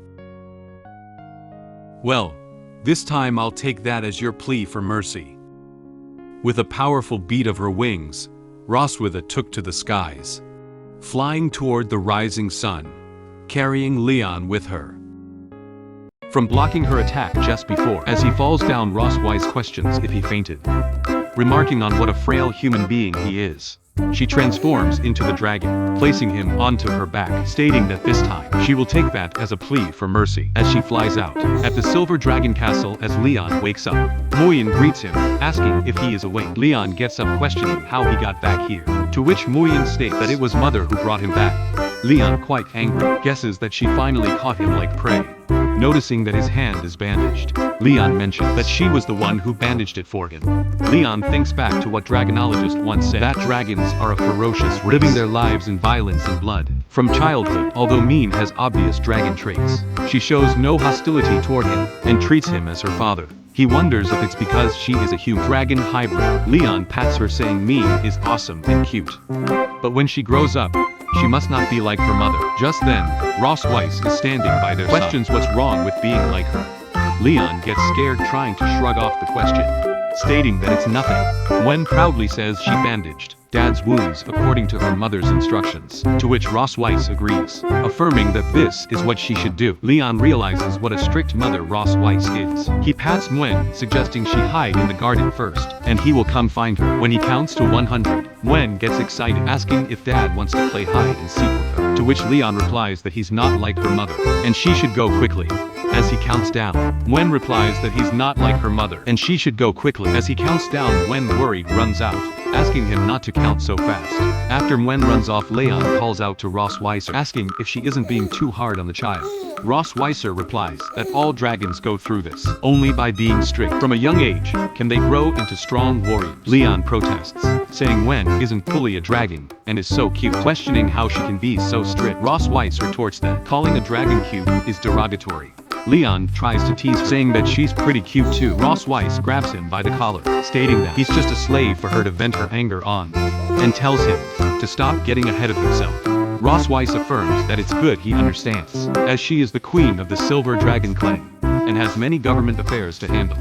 "Well, this time I'll take that as your plea for mercy." With a powerful beat of her wings, Roswitha took to the skies, flying toward the rising sun, carrying Leon with her. From blocking her attack just before, as he falls down, Roswitha questions if he fainted, remarking on what a frail human being he is. She transforms into the dragon, placing him onto her back, stating that this time, she will take that as a plea for mercy. As she flies out, at the Silver Dragon Castle as Leon wakes up, Muen greets him, asking if he is awake. Leon gets up questioning how he got back here, to which Muen states that it was Mother who brought him back. Leon, quite angry, guesses that she finally caught him like prey. Noticing that his hand is bandaged, Leon mentions that she was the one who bandaged it for him. Leon thinks back to what dragonologist once said, that dragons are a ferocious race, living their lives in violence and blood. From childhood, although Muen has obvious dragon traits, she shows no hostility toward him, and treats him as her father. He wonders if it's because she is a human dragon hybrid. Leon pats her saying Muen is awesome and cute. But when she grows up, she must not be like her mother. Just then, Roswitha is standing by their side. Questions what's wrong with being like her. Leon gets scared trying to shrug off the question, stating that it's nothing. Muen proudly says she bandaged Dad's wounds according to her mother's instructions, to which Roswitha agrees, affirming that this is what she should do. Leon realizes what a strict mother Roswitha is. He pats Muen, suggesting she hide in the garden first, and he will come find her. When he counts to 100, Muen gets excited, asking if Dad wants to play hide and seek with her, to which Leon replies that he's not like her mother, and she should go quickly. As he counts down, Muen replies that he's not like her mother, and she should go quickly. As he counts down, Muen worried runs out, asking him not to count so fast. After Muen runs off, Leon calls out to Roswitha, asking if she isn't being too hard on the child. Roswitha replies that all dragons go through this, only by being strict. From a young age, can they grow into strong warriors. Leon protests, saying Muen isn't fully a dragon, and is so cute, questioning how she can be so strict. Roswitha retorts that calling a dragon cute is derogatory. Leon tries to tease her, saying that she's pretty cute too. Roswitha grabs him by the collar, stating that he's just a slave for her to vent her anger on, and tells him to stop getting ahead of himself. Roswitha affirms that it's good he understands, as she is the queen of the Silver Dragon clan, and has many government affairs to handle.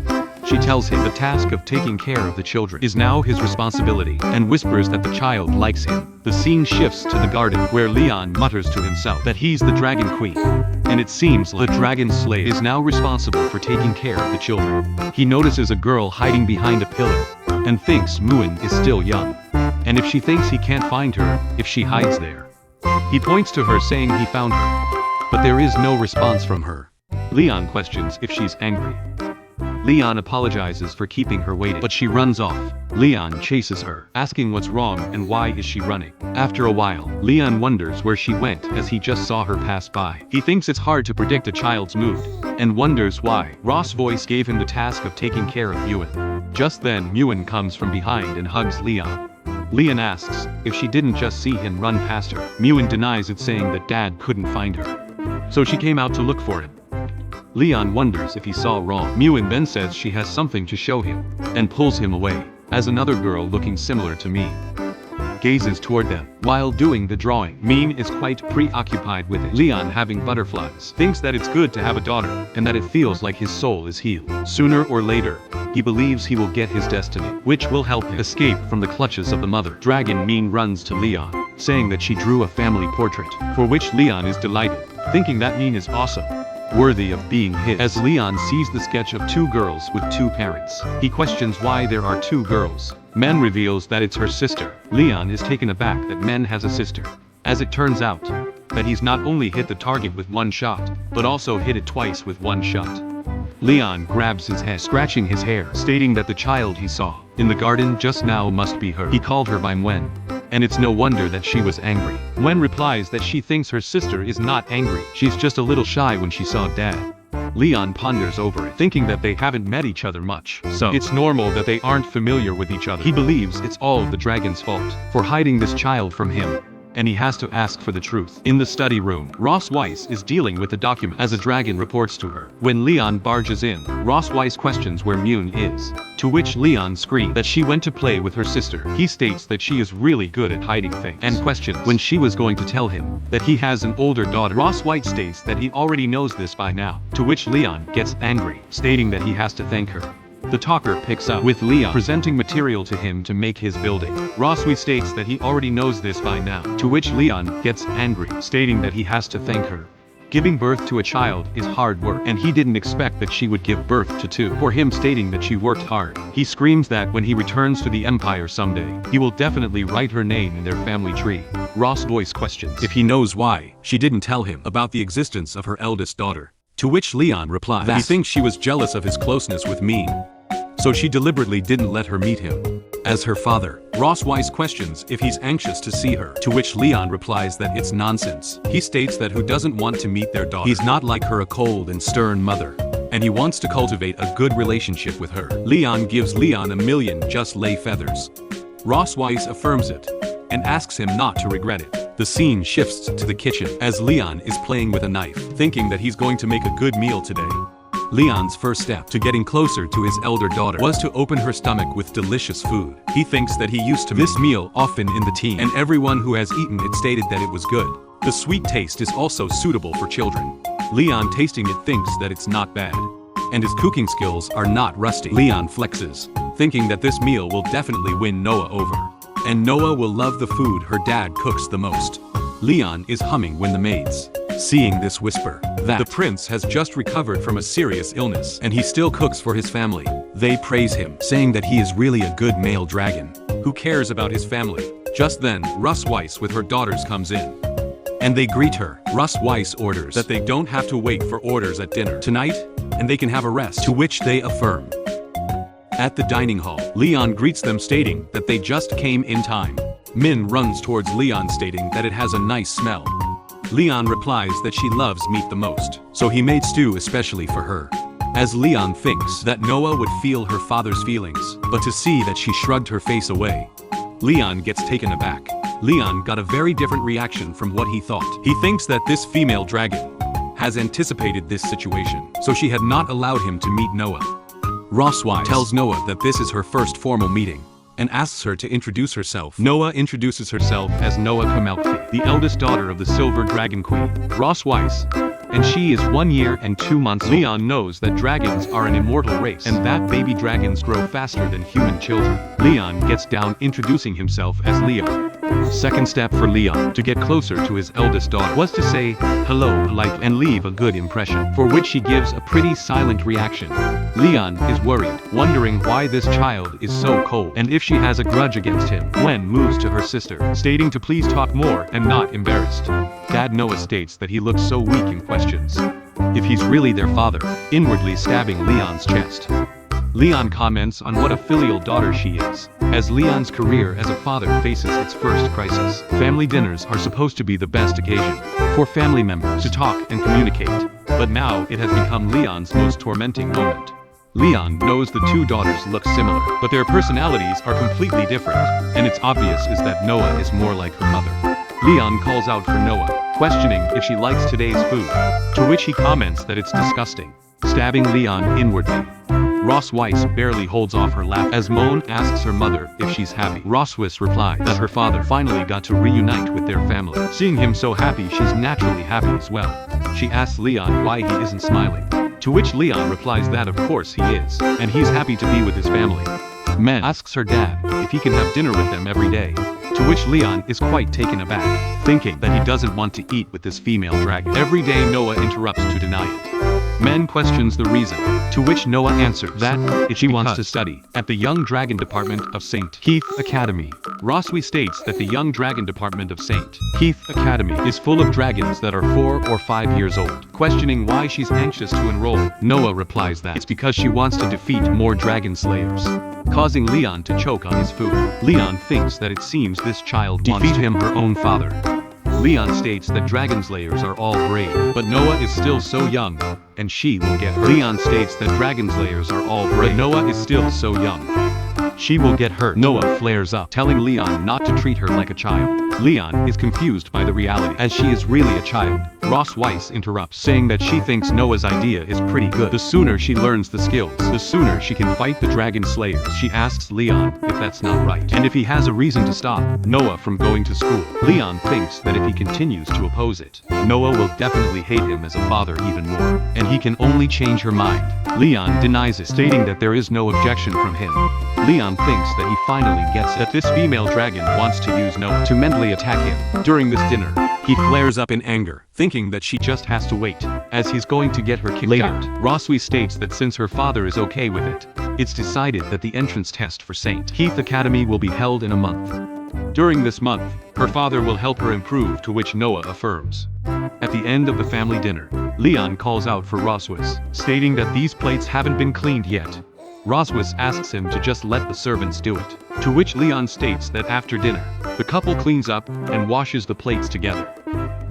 She tells him the task of taking care of the children is now his responsibility, and whispers that the child likes him. The scene shifts to the garden, where Leon mutters to himself that he's the dragon queen, and it seems like the dragon slayer is now responsible for taking care of the children. He notices a girl hiding behind a pillar, and thinks Muen is still young, and if she thinks he can't find her, if she hides there. He points to her saying he found her, but there is no response from her. Leon questions if she's angry. Leon apologizes for keeping her waiting, but she runs off. Leon chases her, asking what's wrong and why is she running. After a while, Leon wonders where she went, as he just saw her pass by. He thinks it's hard to predict a child's mood, and wonders why. Roswitha gave him the task of taking care of Muen. Just then, Muen comes from behind and hugs Leon. Leon asks if she didn't just see him run past her. Muen denies it, saying that Dad couldn't find her, so she came out to look for him. Leon wonders if he saw wrong. Muen then says she has something to show him, and pulls him away, as another girl looking similar to Muen gazes toward them. While doing the drawing, Muen is quite preoccupied with it. Leon, having butterflies, thinks that it's good to have a daughter, and that it feels like his soul is healed. Sooner or later, he believes he will get his destiny, which will help him escape from the clutches of the mother dragon. Muen runs to Leon, saying that she drew a family portrait, for which Leon is delighted, thinking that Muen is awesome, worthy of being his. As Leon sees the sketch of two girls with two parents, he questions why there are two girls. Muen reveals that it's her sister. Leon is taken aback that Muen has a sister, as it turns out that he's not only hit the target with one shot, but also hit it twice with one shot. Leon grabs his head, scratching his hair, stating that the child he saw in the garden just now must be her. He called her by Muen, and it's no wonder that she was angry. Muen replies that she thinks her sister is not angry, she's just a little shy when she saw Dad. Leon ponders over it, thinking that they haven't met each other much, so it's normal that they aren't familiar with each other. He believes it's all the dragon's fault for hiding this child from him, and he has to ask for the truth. In the study room, Roswitha is dealing with the document, as a dragon reports to her. When Leon barges in, Roswitha questions where Muen is, to which Leon screams that she went to play with her sister. He states that she is really good at hiding things, and questions when she was going to tell him that he has an older daughter. Roswitha states that he already knows this by now, to which Leon gets angry, stating that he has to thank her. The talker picks up with Leon presenting material to him to make his building. Roswitha states that he already knows this by now, to which Leon gets angry, stating that he has to thank her. Giving birth to a child is hard work, and he didn't expect that she would give birth to two, for him stating that she worked hard. He screams that when he returns to the Empire someday, he will definitely write her name in their family tree. Roswitha questions if he knows why she didn't tell him about the existence of her eldest daughter, to which Leon replies that he thinks she was jealous of his closeness with Muen, so she deliberately didn't let her meet him. as her father. Roswitha questions if he's anxious to see her, to which Leon replies that it's nonsense. He states that who doesn't want to meet their daughter. He's not like her, a cold and stern mother, and he wants to cultivate a good relationship with her. Leon gives Leon $1 million, just lay feathers. Roswitha affirms it and asks him not to regret it. The scene shifts to the kitchen as Leon is playing with a knife, thinking that he's going to make a good meal today. Leon's first step to getting closer to his elder daughter was to open her stomach with delicious food. He thinks that he used to this meal often in the teen, and everyone who has eaten it stated that it was good. The sweet taste is also suitable for children. Leon, tasting it, thinks that it's not bad, and his cooking skills are not rusty. Leon flexes, thinking that this meal will definitely win Noah over, and Noah will love the food her dad cooks the most. Leon is humming when the maids, seeing this, whisper that the prince has just recovered from a serious illness and he still cooks for his family. They praise him, saying that he is really a good male dragon who cares about his family. Just then, Roswitha with her daughters comes in, and they greet her. Roswitha orders that they don't have to wait for orders at dinner tonight, and they can have a rest, to which they affirm. At the dining hall, Leon greets them, stating that they just came in time. Min runs towards Leon, stating that it has a nice smell. Leon replies that she loves meat the most, so he made stew especially for her. As Leon thinks that Noah would feel her father's feelings, but to see that she shrugged her face away, Leon gets taken aback. Leon got a very different reaction from what he thought. He thinks that this female dragon has anticipated this situation, so she had not allowed him to meet Noah. Roswitha tells Noah that this is her first formal meeting, and asks her to introduce herself. Noah introduces herself as Noah Kamalki, the eldest daughter of the Silver Dragon Queen, Roswitha, and she is 1 year and 2 months old. Leon knows that dragons are an immortal race, and that baby dragons grow faster than human children. Leon gets down, introducing himself as Leon. Second step for Leon to get closer to his eldest daughter was to say hello politely and leave a good impression, for which she gives a pretty silent reaction. Leon is worried, wondering why this child is so cold and if she has a grudge against him. Muen moves to her sister, stating to please talk more and not embarrassed. Dad Noah states that he looks so weak and questions if he's really their father, inwardly stabbing Leon's chest. Leon comments on what a filial daughter she is, as Leon's career as a father faces its first crisis. Family dinners are supposed to be the best occasion for family members to talk and communicate, but now it has become Leon's most tormenting moment. Leon knows the two daughters look similar, but their personalities are completely different, and it's obvious is that Noah is more like her mother. Leon calls out for Noah, questioning if she likes today's food, to which he comments that it's disgusting, stabbing Leon inwardly. Roswitha barely holds off her laugh as Muen asks her mother if she's happy. Roswitha replies that her father finally got to reunite with their family. Seeing him so happy, she's naturally happy as well. She asks Leon why he isn't smiling, to which Leon replies that of course he is, and he's happy to be with his family. Muen asks her dad if he can have dinner with them every day, to which Leon is quite taken aback, thinking that he doesn't want to eat with this female dragon. Every day Noah interrupts to deny it. Muen questions the reason, to which Noah answers that she wants to study at the Young Dragon Department of St. Heath Academy. Roswitha states that the Young Dragon Department of St. Heath Academy is full of dragons that are 4 or 5 years old. Questioning why she's anxious to enroll, Noah replies that it's because she wants to defeat more dragon slayers, causing Leon to choke on his food. Leon thinks that it seems this child wants to defeat her own father. Leon states that dragon slayers are all brave, but Noah is still so young, and she will get hurt. Leon states that dragon slayers are all brave, but Noah is still so young, she will get hurt. Noah flares up, telling Leon not to treat her like a child. Leon is confused by the reality, as she is really a child. Roswitha interrupts, saying that she thinks Noah's idea is pretty good. The sooner she learns the skills, the sooner she can fight the dragon slayers. She asks Leon if that's not right, and if he has a reason to stop Noah from going to school. Leon thinks that if he continues to oppose it, Noah will definitely hate him as a father even more, and he can only change her mind. Leon denies it, stating that there is no objection from him. Leon thinks that he finally gets it, that this female dragon wants to use Noah to mentally attack him. During this dinner, he flares up in anger, thinking that she just has to wait, as he's going to get her kicked out. Roswitha states that since her father is okay with it, it's decided that the entrance test for St. Heath Academy will be held in a month. During this month, her father will help her improve, to which Noah affirms. At the end of the family dinner, Leon calls out for Roswitha, stating that these plates haven't been cleaned yet. Roswitha asks him to just let the servants do it, to which Leon states that after dinner, the couple cleans up and washes the plates together.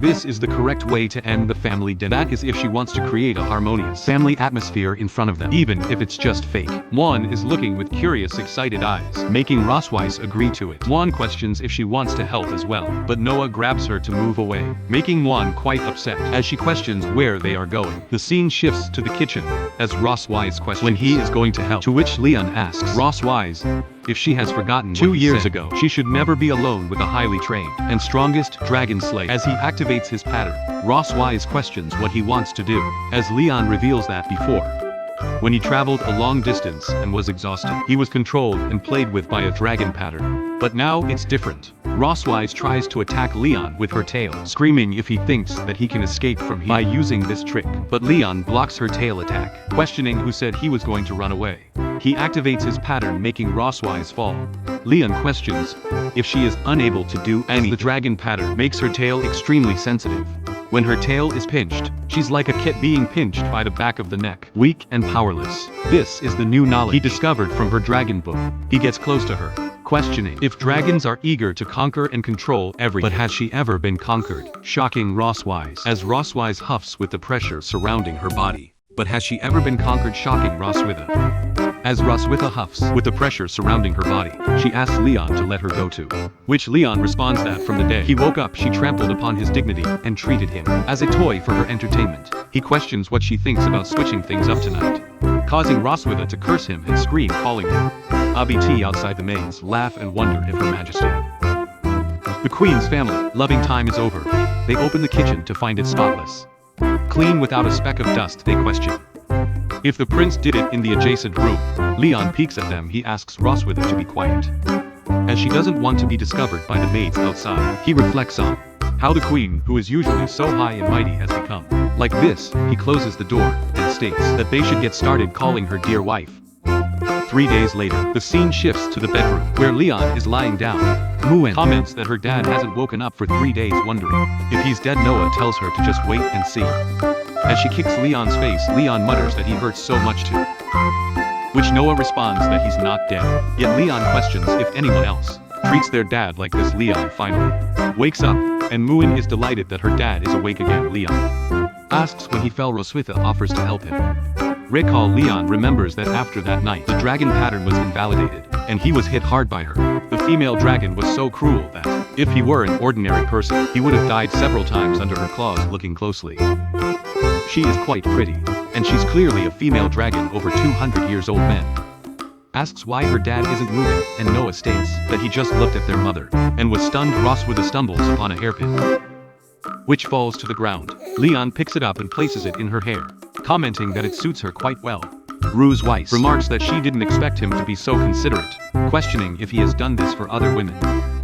This is the correct way to end the family dinner. That is if she wants to create a harmonious family atmosphere in front of them, even if it's just fake. Muen is looking with curious, excited eyes, making Roswitha agree to it. Muen questions if she wants to help as well, but Noah grabs her to move away, making Muen quite upset as she questions where they are going. The scene shifts to the kitchen, as Roswitha questions when he is going to help, to which Leon asks Roswitha if she has forgotten 2 years ago she should never be alone with a highly trained and strongest dragon slayer. As he activates his pattern, Roswitha questions what he wants to do, as Leon reveals that before, when he traveled a long distance and was exhausted, he was controlled and played with by a dragon pattern. But now it's different. Roswitha tries to attack Leon with her tail, screaming if he thinks that he can escape from here by using this trick. But Leon blocks her tail attack, questioning who said he was going to run away. He activates his pattern, making Roswitha fall. Leon questions if she is unable to do anything. The dragon pattern makes her tail extremely sensitive. When her tail is pinched, she's like a cat being pinched by the back of the neck, weak and powerless. This is the new knowledge he discovered from her dragon book. He gets close to her, questioning if dragons are eager to conquer and control everything. But has she ever been conquered? Shocking Roswitha, as Roswitha huffs with the pressure surrounding her body. But has she ever been conquered? Shocking Roswitha. As Roswitha huffs with the pressure surrounding her body, she asks Leon to let her go to which Leon responds that from the day he woke up she trampled upon his dignity and treated him as a toy for her entertainment. He questions what she thinks about switching things up tonight, causing Roswitha to curse him and scream, calling him ABT. Outside, the maids laugh and wonder if Her Majesty, the Queen's family, loving time is over. They open the kitchen to find it spotless, clean without a speck of dust. They question if the prince did it in the adjacent room. Leon peeks at them. He asks Roswitha to be quiet, as she doesn't want to be discovered by the maids outside. He reflects on how the queen, who is usually so high and mighty, has become like this. He closes the door and states that they should get started calling her dear wife. 3 days later, the scene shifts to the bedroom, where Leon is lying down. Muen comments that her dad hasn't woken up for 3 days, wondering if he's dead. Noah tells her to just wait and see. As she kicks Leon's face, Leon mutters that he hurts so much too, which Noah responds that he's not dead. Yet Leon questions if anyone else treats their dad like this. Leon finally wakes up, and Muen is delighted that her dad is awake again. Leon asks when he fell. Roswitha offers to help him. Recall Leon remembers that after that night, the dragon pattern was invalidated, and he was hit hard by her. The female dragon was so cruel that, if he were an ordinary person, he would have died several times under her claws. Looking closely, she is quite pretty, and she's clearly a female dragon over 200 years old. Men asks why her dad isn't moving, and Noah states that he just looked at their mother and was stunned. Roswitha stumbles upon a hairpin, which falls to the ground. Leon picks it up and places it in her hair, commenting that it suits her quite well. Roswitha remarks that she didn't expect him to be so considerate, questioning if he has done this for other women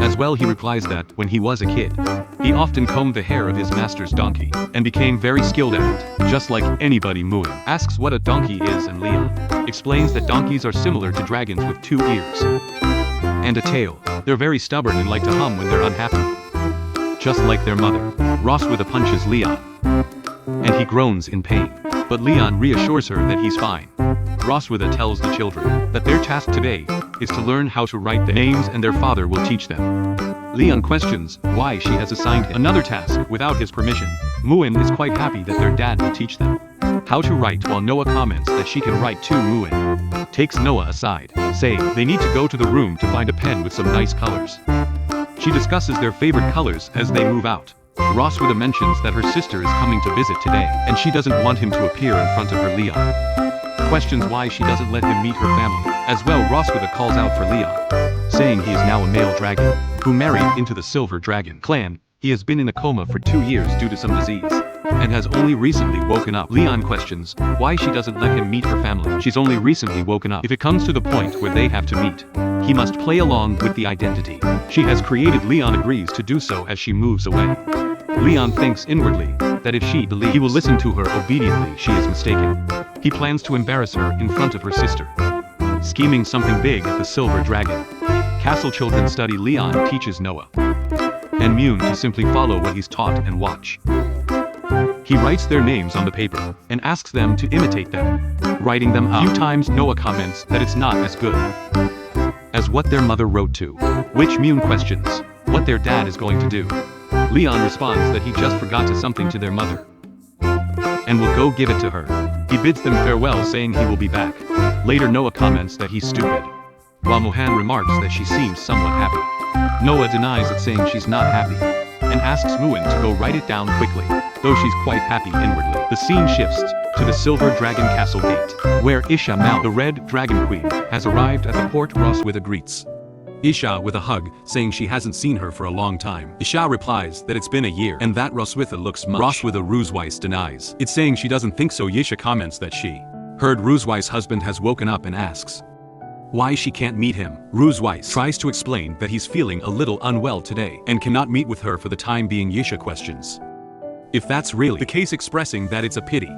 as well. He replies that, when he was a kid, he often combed the hair of his master's donkey, and became very skilled at it, just like anybody. Muen asks what a donkey is, and Leon explains that donkeys are similar to dragons with 2 ears and a tail. They're very stubborn and like to hum when they're unhappy, just like their mother. Roswitha punches Leon, and he groans in pain, but Leon reassures her that he's fine. Roswitha tells the children that their task today is to learn how to write their names, and their father will teach them. Leon questions why she has assigned him another task without his permission. Muen is quite happy that their dad will teach them how to write, while Noah comments that she can write too. Muen takes Noah aside, saying they need to go to the room to find a pen with some nice colors. She discusses their favorite colors as they move out. Roswitha mentions that her sister is coming to visit today, and she doesn't want him to appear in front of her. Leon questions why she doesn't let him meet her family. As well, Roswitha calls out for Leon, saying he is now a male dragon who married into the Silver Dragon clan. He has been in a coma for 2 years due to some disease, and has only recently woken up. Leon questions why she doesn't let him meet her family. She's only recently woken up. If it comes to the point where they have to meet, he must play along with the identity she has created. Leon agrees to do so as she moves away. Leon thinks inwardly that if she believes he will listen to her obediently, she is mistaken. He plans to embarrass her in front of her sister, scheming something big at the Silver Dragon Castle. Children study. Leon teaches Noah and Muen to simply follow what he's taught and watch. He writes their names on the paper and asks them to imitate them. writing them up. A few times Noah comments that it's not as good as what their mother wrote to, which Muen questions what their dad is going to do. Leon responds that he just forgot to something to their mother and will go give it to her. He bids them farewell, saying he will be back. Later Noah comments that he's stupid, while Muen remarks that she seems somewhat happy. Noah denies it, saying she's not happy, and asks Muen to go write it down quickly, though she's quite happy inwardly. The scene shifts to the Silver Dragon Castle gate, where Isha Mal, the Red Dragon Queen, has arrived at the port. Roswitha greets Isha with a hug, saying she hasn't seen her for a long time. Isha replies that it's been a year and that Roswitha looks much. Roswitha denies it, saying she doesn't think so. Isha comments that she heard Roswitha's husband has woken up and asks why she can't meet him. Roswitha tries to explain that he's feeling a little unwell today and cannot meet with her for the time being. Isha questions if that's really the case, expressing that it's a pity,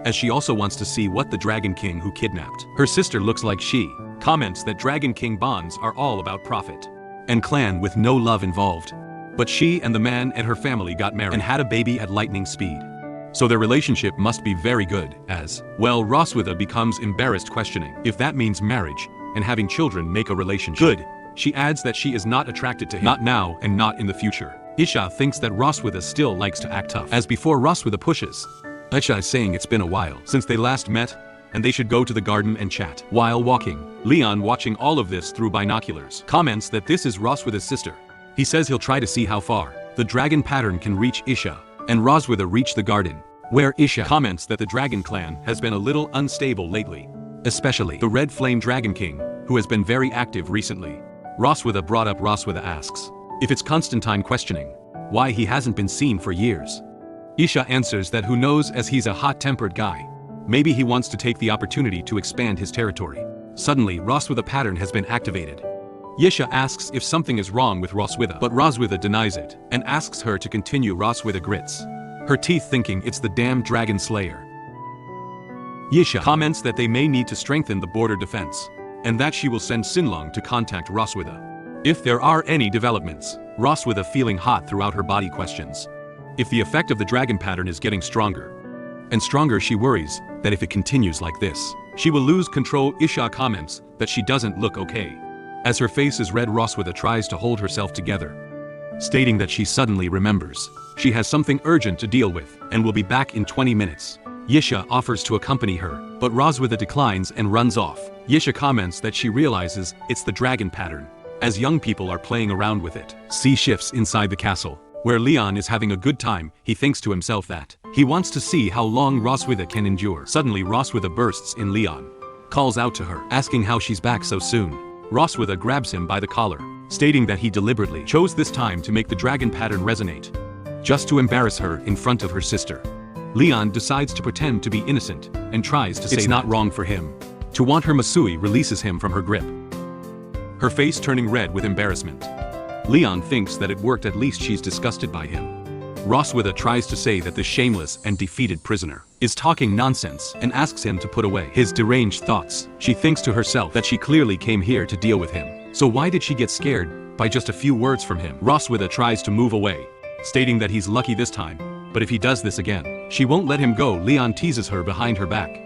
as she also wants to see what the Dragon King who kidnapped her sister looks like. She comments that Dragon King bonds are all about profit and clan with no love involved. But she and the man and her family got married and had a baby at lightning speed, so their relationship must be very good. As well, Roswitha becomes embarrassed, questioning if that means marriage and having children make a relationship good. She adds that she is not attracted to him, not now and not in the future. Isha thinks that Roswitha still likes to act tough. As before, Roswitha pushes Isha, is saying it's been a while since they last met and they should go to the garden and chat. While walking, Leon, watching all of this through binoculars, comments that this is Roswitha's sister. He says he'll try to see how far the dragon pattern can reach Isha, and Roswitha reach the garden, where Isha comments that the dragon clan has been a little unstable lately, especially the Red Flame Dragon King, who has been very active recently. Roswitha brought up. Roswitha asks if it's Constantine, questioning why he hasn't been seen for years. Isha answers that who knows, as he's a hot-tempered guy. Maybe he wants to take the opportunity to expand his territory. Suddenly, Roswitha pattern has been activated. Isha asks if something is wrong with Roswitha, but Roswitha denies it and asks her to continue. Roswitha grits her teeth, thinking it's the damn dragon slayer. Isha comments that they may need to strengthen the border defense, and that she will send Sinlong to contact Roswitha if there are any developments. Roswitha, feeling hot throughout her body, questions if the effect of the dragon pattern is getting stronger and stronger. She worries that if it continues like this, she will lose control. Isha comments that she doesn't look okay. As her face is red, Roswitha tries to hold herself together, stating that she suddenly remembers she has something urgent to deal with and will be back in 20 minutes. Isha offers to accompany her, but Roswitha declines and runs off. Isha comments that she realizes it's the dragon pattern, as young people are playing around with it. Scene shifts inside the castle, where Leon is having a good time. He thinks to himself that he wants to see how long Roswitha can endure. Suddenly, Roswitha bursts in. Leon calls out to her, asking how she's back so soon. Roswitha grabs him by the collar, stating that he deliberately chose this time to make the dragon pattern resonate, just to embarrass her in front of her sister. Leon decides to pretend to be innocent and tries to say it's not wrong for him to want her. Masui releases him from her grip, her face turning red with embarrassment. Leon thinks that it worked, at least she's disgusted by him. Roswitha tries to say that the shameless and defeated prisoner is talking nonsense and asks him to put away his deranged thoughts. She thinks to herself that she clearly came here to deal with him, so why did she get scared by just a few words from him? Roswitha tries to move away, stating that he's lucky this time, but if he does this again, she won't let him go. Leon teases her behind her back.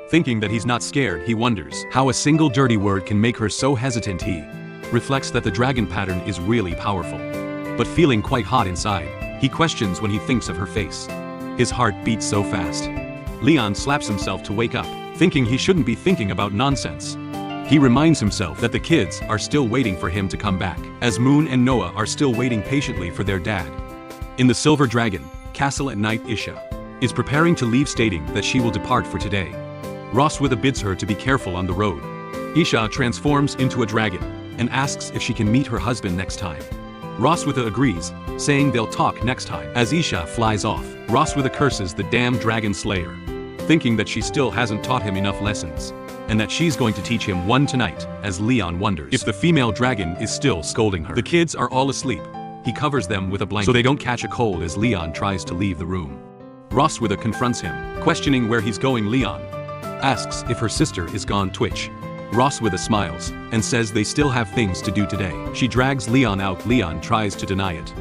Thinking that he's not scared, he wonders how a single dirty word can make her so hesitant. He reflects that the dragon pattern is really powerful, but feeling quite hot inside, he questions when he thinks of her face. His heart beats so fast. Leon slaps himself to wake up, thinking he shouldn't be thinking about nonsense. He reminds himself that the kids are still waiting for him to come back, as Muen and Noah are still waiting patiently for their dad. In the Silver Dragon Castle at night, Isha is preparing to leave, stating that she will depart for today. Roswitha bids her to be careful on the road. Isha transforms into a dragon and asks if she can meet her husband next time. Roswitha agrees, saying they'll talk next time. As Isha flies off, Roswitha curses the damn dragon slayer, thinking that she still hasn't taught him enough lessons, and that she's going to teach him one tonight. As Leon wonders if the female dragon is still scolding her. The kids are all asleep. He covers them with a blanket so they don't catch a cold as Leon tries to leave the room. Roswitha confronts him, questioning where he's going. Leon asks if her sister is gone. Twitch. Roswitha smiles and says they still have things to do today. She drags Leon out. Leon tries to deny it,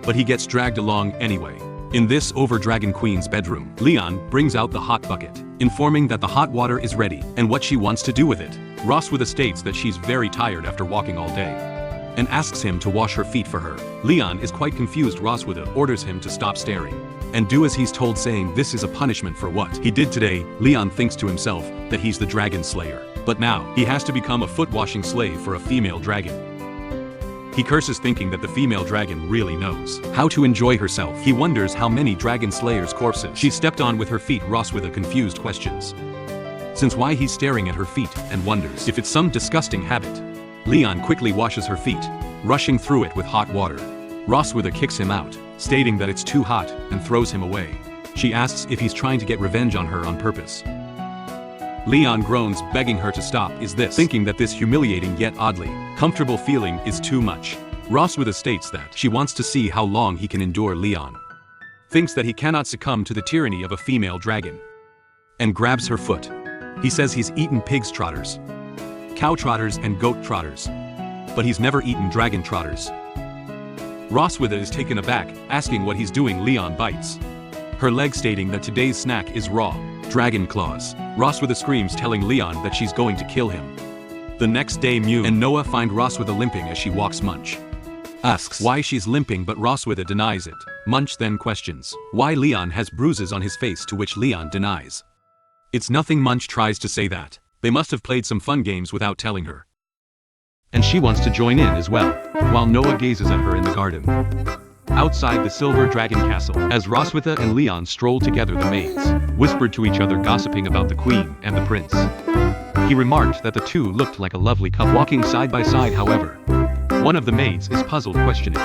but he gets dragged along anyway. In this Over Dragon Queen's bedroom, Leon brings out the hot bucket informing that the hot water is ready and what she wants to do with it. Roswitha states that she's very tired after walking all day and asks him to wash her feet for her. Leon is quite confused. Roswitha orders him to stop staring and do as he's told, saying this is a punishment for what he did today. Leon thinks to himself that he's the dragon slayer, but now he has to become a foot-washing slave for a female dragon. He curses, thinking that the female dragon really knows how to enjoy herself. He wonders how many dragon slayers' corpses she stepped on with her feet. Roswitha confused questions since why he's staring at her feet and wonders if it's some disgusting habit. Leon quickly washes her feet, rushing through it with hot water. Roswitha kicks him out, stating that it's too hot, and throws him away. She asks if he's trying to get revenge on her on purpose. Leon groans, begging her to stop, thinking that this humiliating yet oddly comfortable feeling is too much. Roswitha states that she wants to see how long he can endure. Leon thinks that he cannot succumb to the tyranny of a female dragon and grabs her foot. He says he's eaten pig's trotters, cow trotters and goat trotters, but he's never eaten dragon trotters. Roswitha is taken aback, asking what he's doing. Leon bites her leg, stating that today's snack is raw dragon claws. Roswitha screams, telling Leon that she's going to kill him. The next day, Muen and Noah find Roswitha limping as she walks. Munch asks why she's limping, but Roswitha denies it. Munch then questions why Leon has bruises on his face, to which Leon denies it's nothing. Munch tries to say that they must have played some fun games without telling her, and she wants to join in as well, while Noah gazes at her in the garden outside the Silver Dragon Castle. As Roswitha and Leon stroll together, the maids whispered to each other, gossiping about the queen and the prince. He remarked that the two looked like a lovely couple walking side by side. However, one of the maids is puzzled, questioning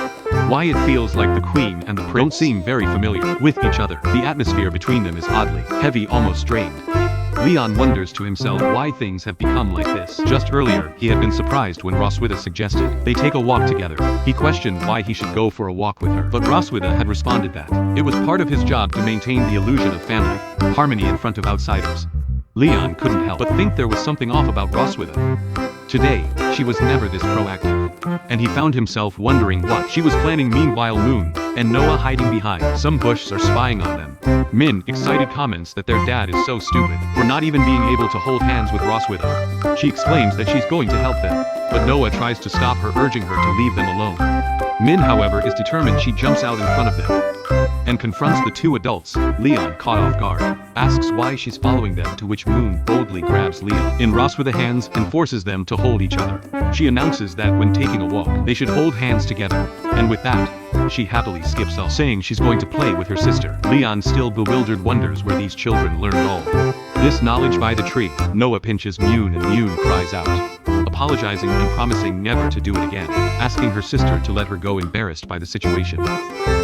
why it feels like the queen and the prince don't seem very familiar with each other. The atmosphere between them is oddly heavy, almost strained. Leon wonders to himself why things have become like this. Just earlier, he had been surprised when Roswitha suggested they take a walk together. He questioned why he should go for a walk with her, but Roswitha had responded that it was part of his job to maintain the illusion of family harmony in front of outsiders. Leon couldn't help but think there was something off about Roswitha. Today, she was never this proactive, and he found himself wondering what she was planning. Meanwhile, Muen and Noah hiding behind some bush are spying on them. Min, excited, comments that their dad is so stupid for not even being able to hold hands with Roswitha. She explains that she's going to help them, but Noah tries to stop her, urging her to leave them alone. Min, however, is determined. She jumps out in front of them and confronts the two adults. Leon, caught off guard, asks why she's following them, to which Muen boldly grabs Leon in Roswitha's hands and forces them to hold each other. She announces that when taking a walk, they should hold hands together, and with that, she happily skips off, saying she's going to play with her sister. Leon, still bewildered, wonders where these children learned all this knowledge. By the tree, Noah pinches Muen and Muen cries out, apologizing and promising never to do it again, asking her sister to let her go, embarrassed by the situation.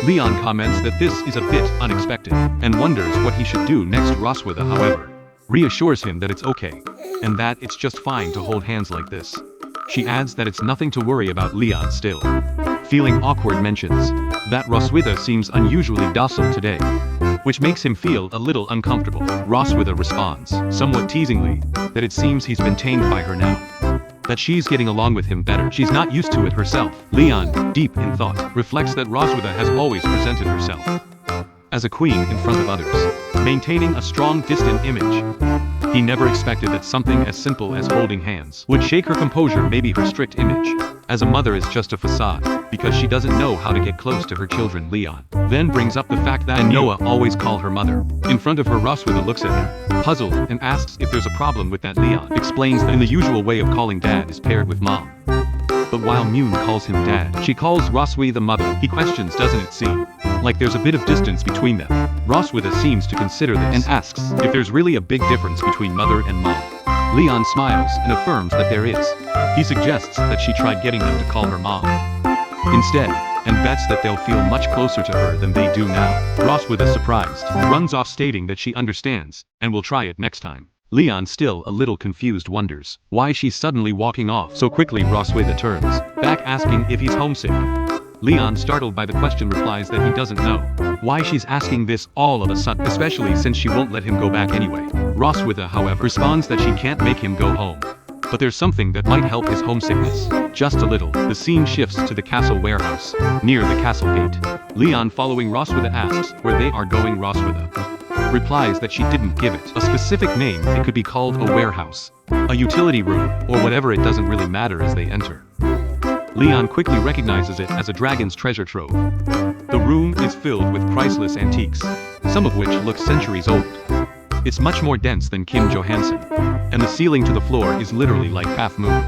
Leon comments that this is a bit unexpected and wonders what he should do next. Roswitha, however, reassures him that it's okay and that it's just fine to hold hands like this. She adds that it's nothing to worry about. Leon, still feeling awkward, mentions that Roswitha seems unusually docile today, which makes him feel a little uncomfortable. Roswitha responds, somewhat teasingly, that it seems he's been tamed by her now, that she's getting along with him better. She's not used to it herself. Leon, deep in thought, reflects that Roswitha has always presented herself as a queen in front of others, maintaining a strong, distant image. He never expected that something as simple as holding hands would shake her composure. Maybe her strict image as a mother is just a facade, because she doesn't know how to get close to her children. Leon then brings up the fact that Noah always call her mother in front of her. Roswitha looks at him, puzzled, and asks if there's a problem with that. Leon explains that in the usual way of calling dad is paired with mom. But while Muen calls him dad, she calls Roswitha mother. He questions, doesn't it seem like there's a bit of distance between them? Roswitha seems to consider this and asks if there's really a big difference between mother and mom. Leon smiles and affirms that there is. He suggests that she try getting them to call her mom instead, and bets that they'll feel much closer to her than they do now. Roswitha, surprised, runs off, stating that she understands and will try it next time. Leon, still a little confused, wonders why she's suddenly walking off so quickly. Roswitha turns back, asking if he's homesick. Leon, startled by the question, replies that he doesn't know why she's asking this all of a sudden, especially since she won't let him go back anyway. Roswitha, however, responds that she can't make him go home, but there's something that might help his homesickness just a little. The scene shifts to the castle warehouse near the castle gate. Leon, following Roswitha, asks where they are going. Roswitha replies that she didn't give it a specific name. It could be called a warehouse, a utility room, or whatever. It doesn't really matter as they enter. Leon quickly recognizes it as a dragon's treasure trove. The room is filled with priceless antiques, some of which look centuries old. It's much more dense than Kim Johansson, and the ceiling to the floor is literally like half moon.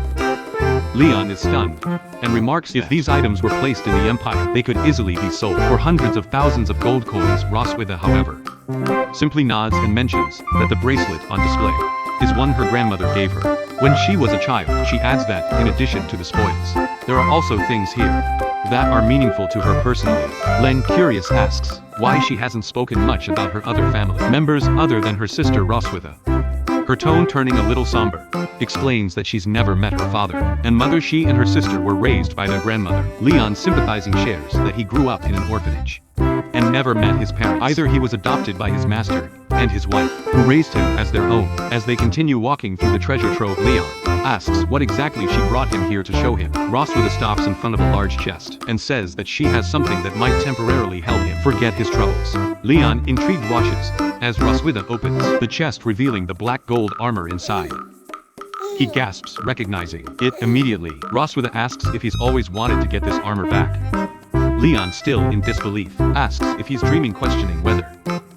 Leon is stunned, and remarks if these items were placed in the Empire, they could easily be sold for hundreds of thousands of gold coins. Roswitha, however, simply nods and mentions that the bracelet on display is one her grandmother gave her when she was a child. She adds that, in addition to the spoils, there are also things here that are meaningful to her personally. Len, curious, asks why she hasn't spoken much about her other family members other than her sister Roswitha. Her tone turning a little somber, explains that she's never met her father and mother. She and her sister were raised by their grandmother. Leon, sympathizing, shares that he grew up in an orphanage and never met his parents either. He was adopted by his master and his wife, who raised him as their own. As they continue walking through the treasure trove, Leon asks what exactly she brought him here to show him. Roswitha stops in front of a large chest and says that she has something that might temporarily help him forget his troubles. Leon, intrigued, watches as Roswitha opens the chest, revealing the black gold armor inside. He gasps, recognizing it immediately. Roswitha asks if he's always wanted to get this armor back. Leon, still in disbelief, asks if he's dreaming, questioning whether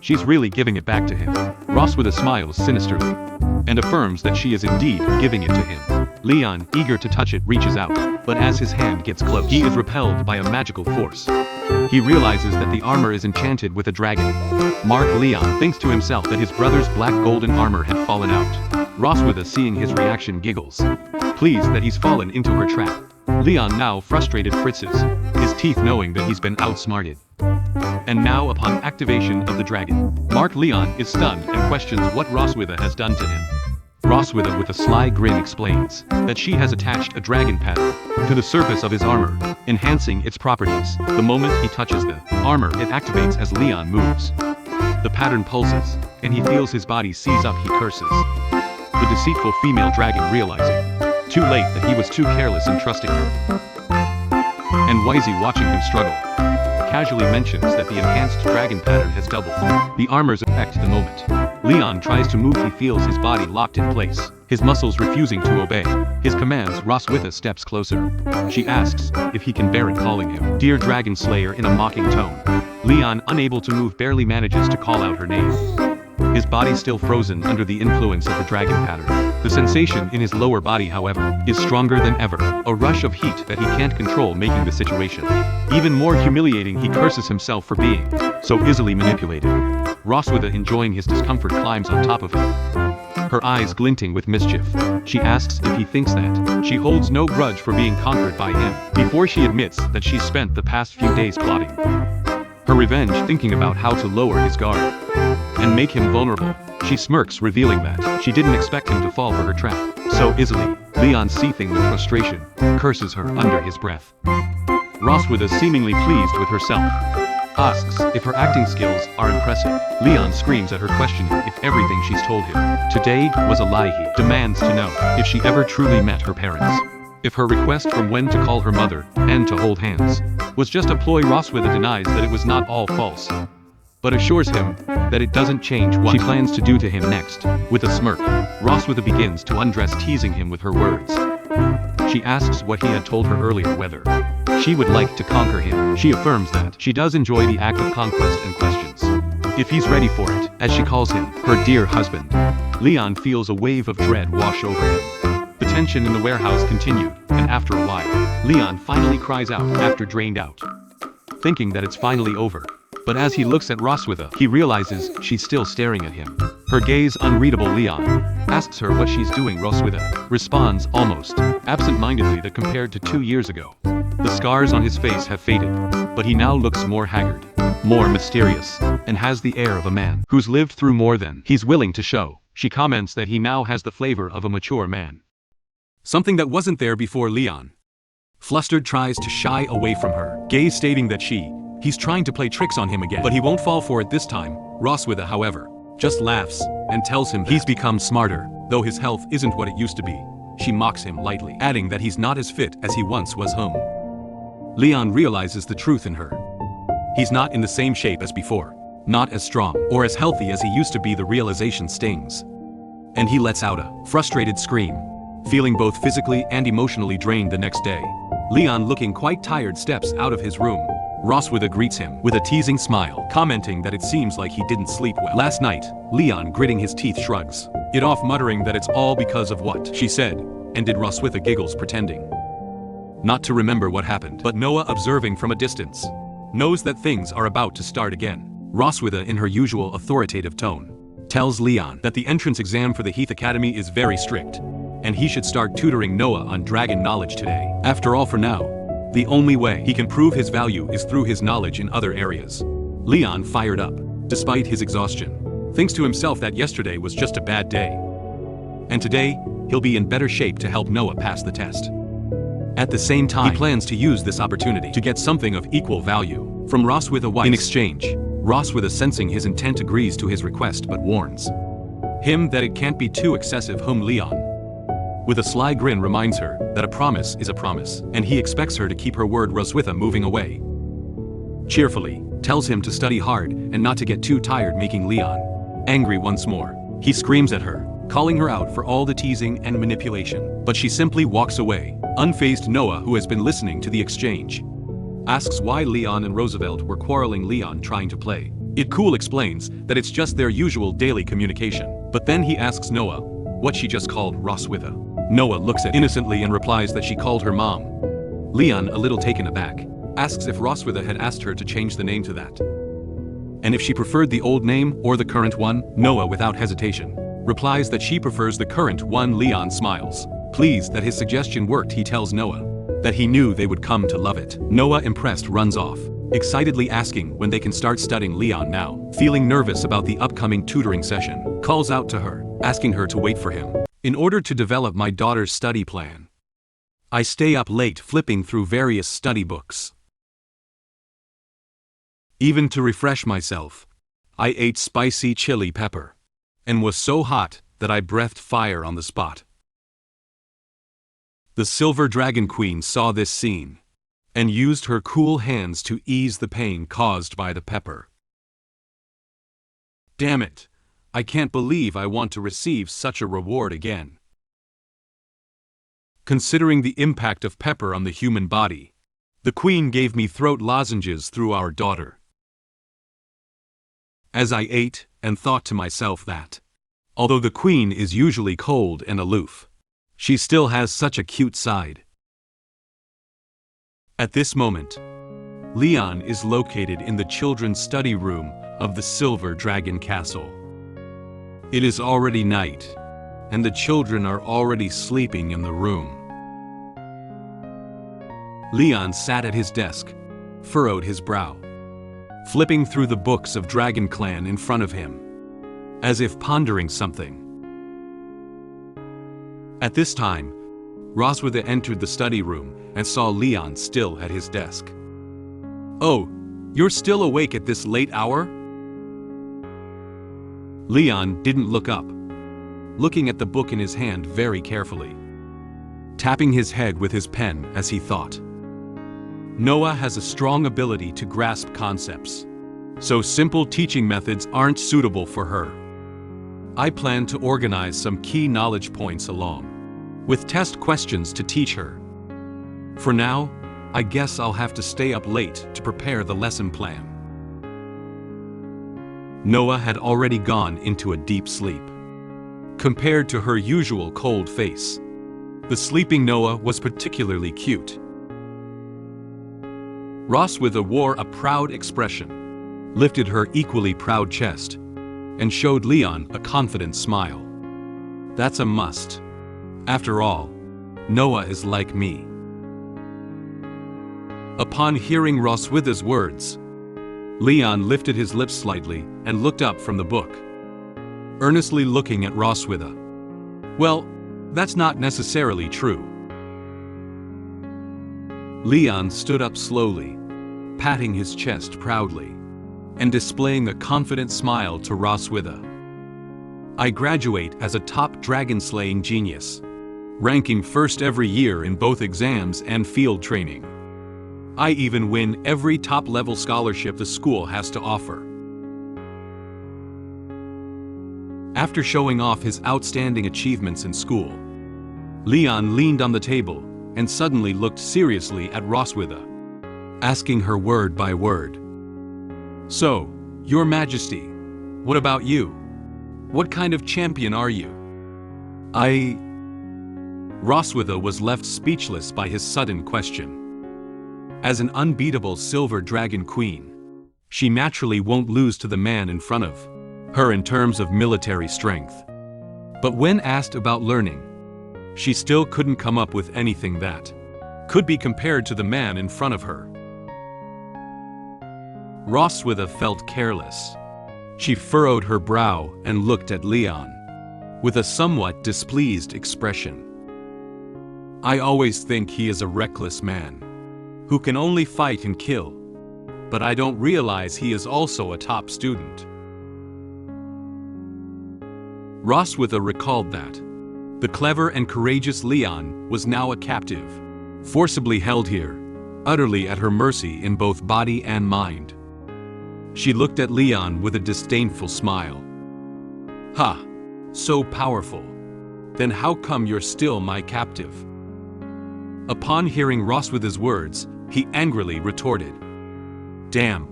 she's really giving it back to him. Roswitha smiles sinisterly and affirms that she is indeed giving it to him. Leon, eager to touch it, reaches out, but as his hand gets close, he is repelled by a magical force. He realizes that the armor is enchanted with a dragon. Leon thinks to himself that his brother's black golden armor had fallen out. Roswitha, seeing his reaction, giggles, pleased that he's fallen into her trap. Leon, now frustrated, fritzes his teeth, knowing that he's been outsmarted. And now, upon activation of the dragon, Leon is stunned and questions what Roswitha has done to him. Roswitha, with a sly grin, explains that she has attached a dragon pattern to the surface of his armor, enhancing its properties. The moment he touches the armor, it activates as Leon moves. The pattern pulses, and he feels his body seize up. He curses the deceitful female dragon, realizing too late that he was too careless in trusting her. And Wisey, watching him struggle, casually mentions that the enhanced dragon pattern has doubled the armor's effect. The moment Leon tries to move, he feels his body locked in place, his muscles refusing to obey his commands. Roswitha steps closer. She asks if he can bear it, calling him Dear Dragon Slayer in a mocking tone. Leon, unable to move, barely manages to call out her name. His body still frozen under the influence of the dragon pattern. The sensation in his lower body, however, is stronger than ever, a rush of heat that he can't control, making the situation even more humiliating. He curses himself for being so easily manipulated. Roswitha, enjoying his discomfort, climbs on top of him, her eyes glinting with mischief. She asks if he thinks that she holds no grudge for being conquered by him, before she admits that she spent the past few days plotting her revenge, thinking about how to lower his guard and make him vulnerable. She smirks, revealing that she didn't expect him to fall for her trap so easily. Leon, seething with frustration, curses her under his breath. Roswitha, seemingly pleased with herself, asks if her acting skills are impressive. Leon screams at her, questioning if everything she's told him today was a lie. He demands to know if she ever truly met her parents, if her request from Muen to call her mother and to hold hands was just a ploy. Roswitha denies that it was not all false, but assures him that it doesn't change what she plans to do to him next. With a smirk, Roswitha begins to undress, teasing him with her words. She asks what he had told her earlier, whether she would like to conquer him. She affirms that she does enjoy the act of conquest and questions if he's ready for it, as she calls him her dear husband. Leon feels a wave of dread wash over him. The tension in the warehouse continued, and after a while, Leon finally cries out after drained out, thinking that it's finally over. But as he looks at Roswitha, he realizes she's still staring at him, her gaze unreadable. Leon asks her what she's doing. Roswitha responds almost absent-mindedly that compared to 2 years ago, the scars on his face have faded, but he now looks more haggard, more mysterious, and has the air of a man who's lived through more than he's willing to show. She comments that he now has the flavor of a mature man, something that wasn't there before. Leon, flustered, tries to shy away from her gaze, stating that he's trying to play tricks on him again, but he won't fall for it this time. Roswitha, however, just laughs and tells him he's become smarter, though his health isn't what it used to be. She mocks him lightly, adding that he's not as fit as he once was. Leon realizes the truth in her. He's not in the same shape as before. not as strong or as healthy as he used to be. The realization stings. And he lets out a frustrated scream, feeling both physically and emotionally drained. The next day, Leon, looking quite tired, steps out of his room. Roswitha greets him with a teasing smile, commenting that it seems like he didn't sleep well last night. Leon, gritting his teeth, shrugs it off, muttering that it's all because of what she said. And did? Roswitha giggles, pretending not to remember what happened. But Noah, observing from a distance, knows that things are about to start again. Roswitha, in her usual authoritative tone, tells Leon that the entrance exam for the Heath Academy is very strict, and he should start tutoring Noah on dragon knowledge today. After all, for now, the only way he can prove his value is through his knowledge in other areas. Leon, fired up, despite his exhaustion, thinks to himself that yesterday was just a bad day, and today, he'll be in better shape to help Noah pass the test. At the same time, he plans to use this opportunity to get something of equal value from Roswitha. In exchange, Roswitha, sensing his intent, agrees to his request but warns him that it can't be too excessive. Leon, with a sly grin, reminds her that a promise is a promise, and he expects her to keep her word. Roswitha, moving away, cheerfully tells him to study hard and not to get too tired, making Leon angry once more. He screams at her, calling her out for all the teasing and manipulation, but she simply walks away. Unfazed, Noah, who has been listening to the exchange, asks why Leon and Roosevelt were quarreling. Leon, trying to play it cool, explains that it's just their usual daily communication. But then he asks Noah what she just called Roswitha. Noah looks at innocently and replies that she called her mom. Leon, a little taken aback, asks if Roswitha had asked her to change the name to that, and if she preferred the old name or the current one. Noah, without hesitation, replies that she prefers the current one. Leon smiles, pleased that his suggestion worked. He tells Noah that he knew they would come to love it. Noah, impressed, runs off, excitedly asking when they can start studying. Leon, now feeling nervous about the upcoming tutoring session, calls out to her, asking her to wait for him. In order to develop my daughter's study plan, I stay up late flipping through various study books. Even to refresh myself, I ate spicy chili pepper, and was so hot that I breathed fire on the spot. The Silver Dragon Queen saw this scene, and used her cool hands to ease the pain caused by the pepper. Damn it, I can't believe I want to receive such a reward again. Considering the impact of pepper on the human body, the Queen gave me throat lozenges through our daughter. As I ate and thought to myself that, although the Queen is usually cold and aloof, she still has such a cute side. At this moment, Leon is located in the children's study room of the Silver Dragon Castle. It is already night, and the children are already sleeping in the room. Leon sat at his desk, furrowed his brow, flipping through the books of Dragon Clan in front of him, as if pondering something. At this time, Roswitha entered the study room and saw Leon still at his desk. "Oh, you're still awake at this late hour?" Leon didn't look up, looking at the book in his hand very carefully, tapping his head with his pen as he thought. Noah has a strong ability to grasp concepts, so simple teaching methods aren't suitable for her. I plan to organize some key knowledge points along with test questions to teach her. For now, I guess I'll have to stay up late to prepare the lesson plan. Noah had already gone into a deep sleep. Compared to her usual cold face, the sleeping Noah was particularly cute. Roswitha wore a proud expression, lifted her equally proud chest, and showed Leon a confident smile. That's a must. After all, Noah is like me. Upon hearing Roswitha's words, Leon lifted his lips slightly and looked up from the book, earnestly looking at Roswitha. Well, that's not necessarily true. Leon stood up slowly, patting his chest proudly, and displaying a confident smile to Roswitha. I graduate as a top dragon-slaying genius, ranking first every year in both exams and field training. I even win every top-level scholarship the school has to offer. After showing off his outstanding achievements in school, Leon leaned on the table and suddenly looked seriously at Roswitha, asking her word by word. "So, Your Majesty, what about you? What kind of champion are you?" Roswitha was left speechless by his sudden question. As an unbeatable silver dragon queen, she naturally won't lose to the man in front of her in terms of military strength. But when asked about learning, she still couldn't come up with anything that could be compared to the man in front of her. Roswitha felt careless. She furrowed her brow and looked at Leon with a somewhat displeased expression. "I always think he is a reckless man who can only fight and kill, but I don't realize he is also a top student." Roswitha recalled that the clever and courageous Leon was now a captive, forcibly held here, utterly at her mercy in both body and mind. She looked at Leon with a disdainful smile. "Ha! So powerful. Then how come you're still my captive?" Upon hearing Roswitha's words, he angrily retorted, "Damn,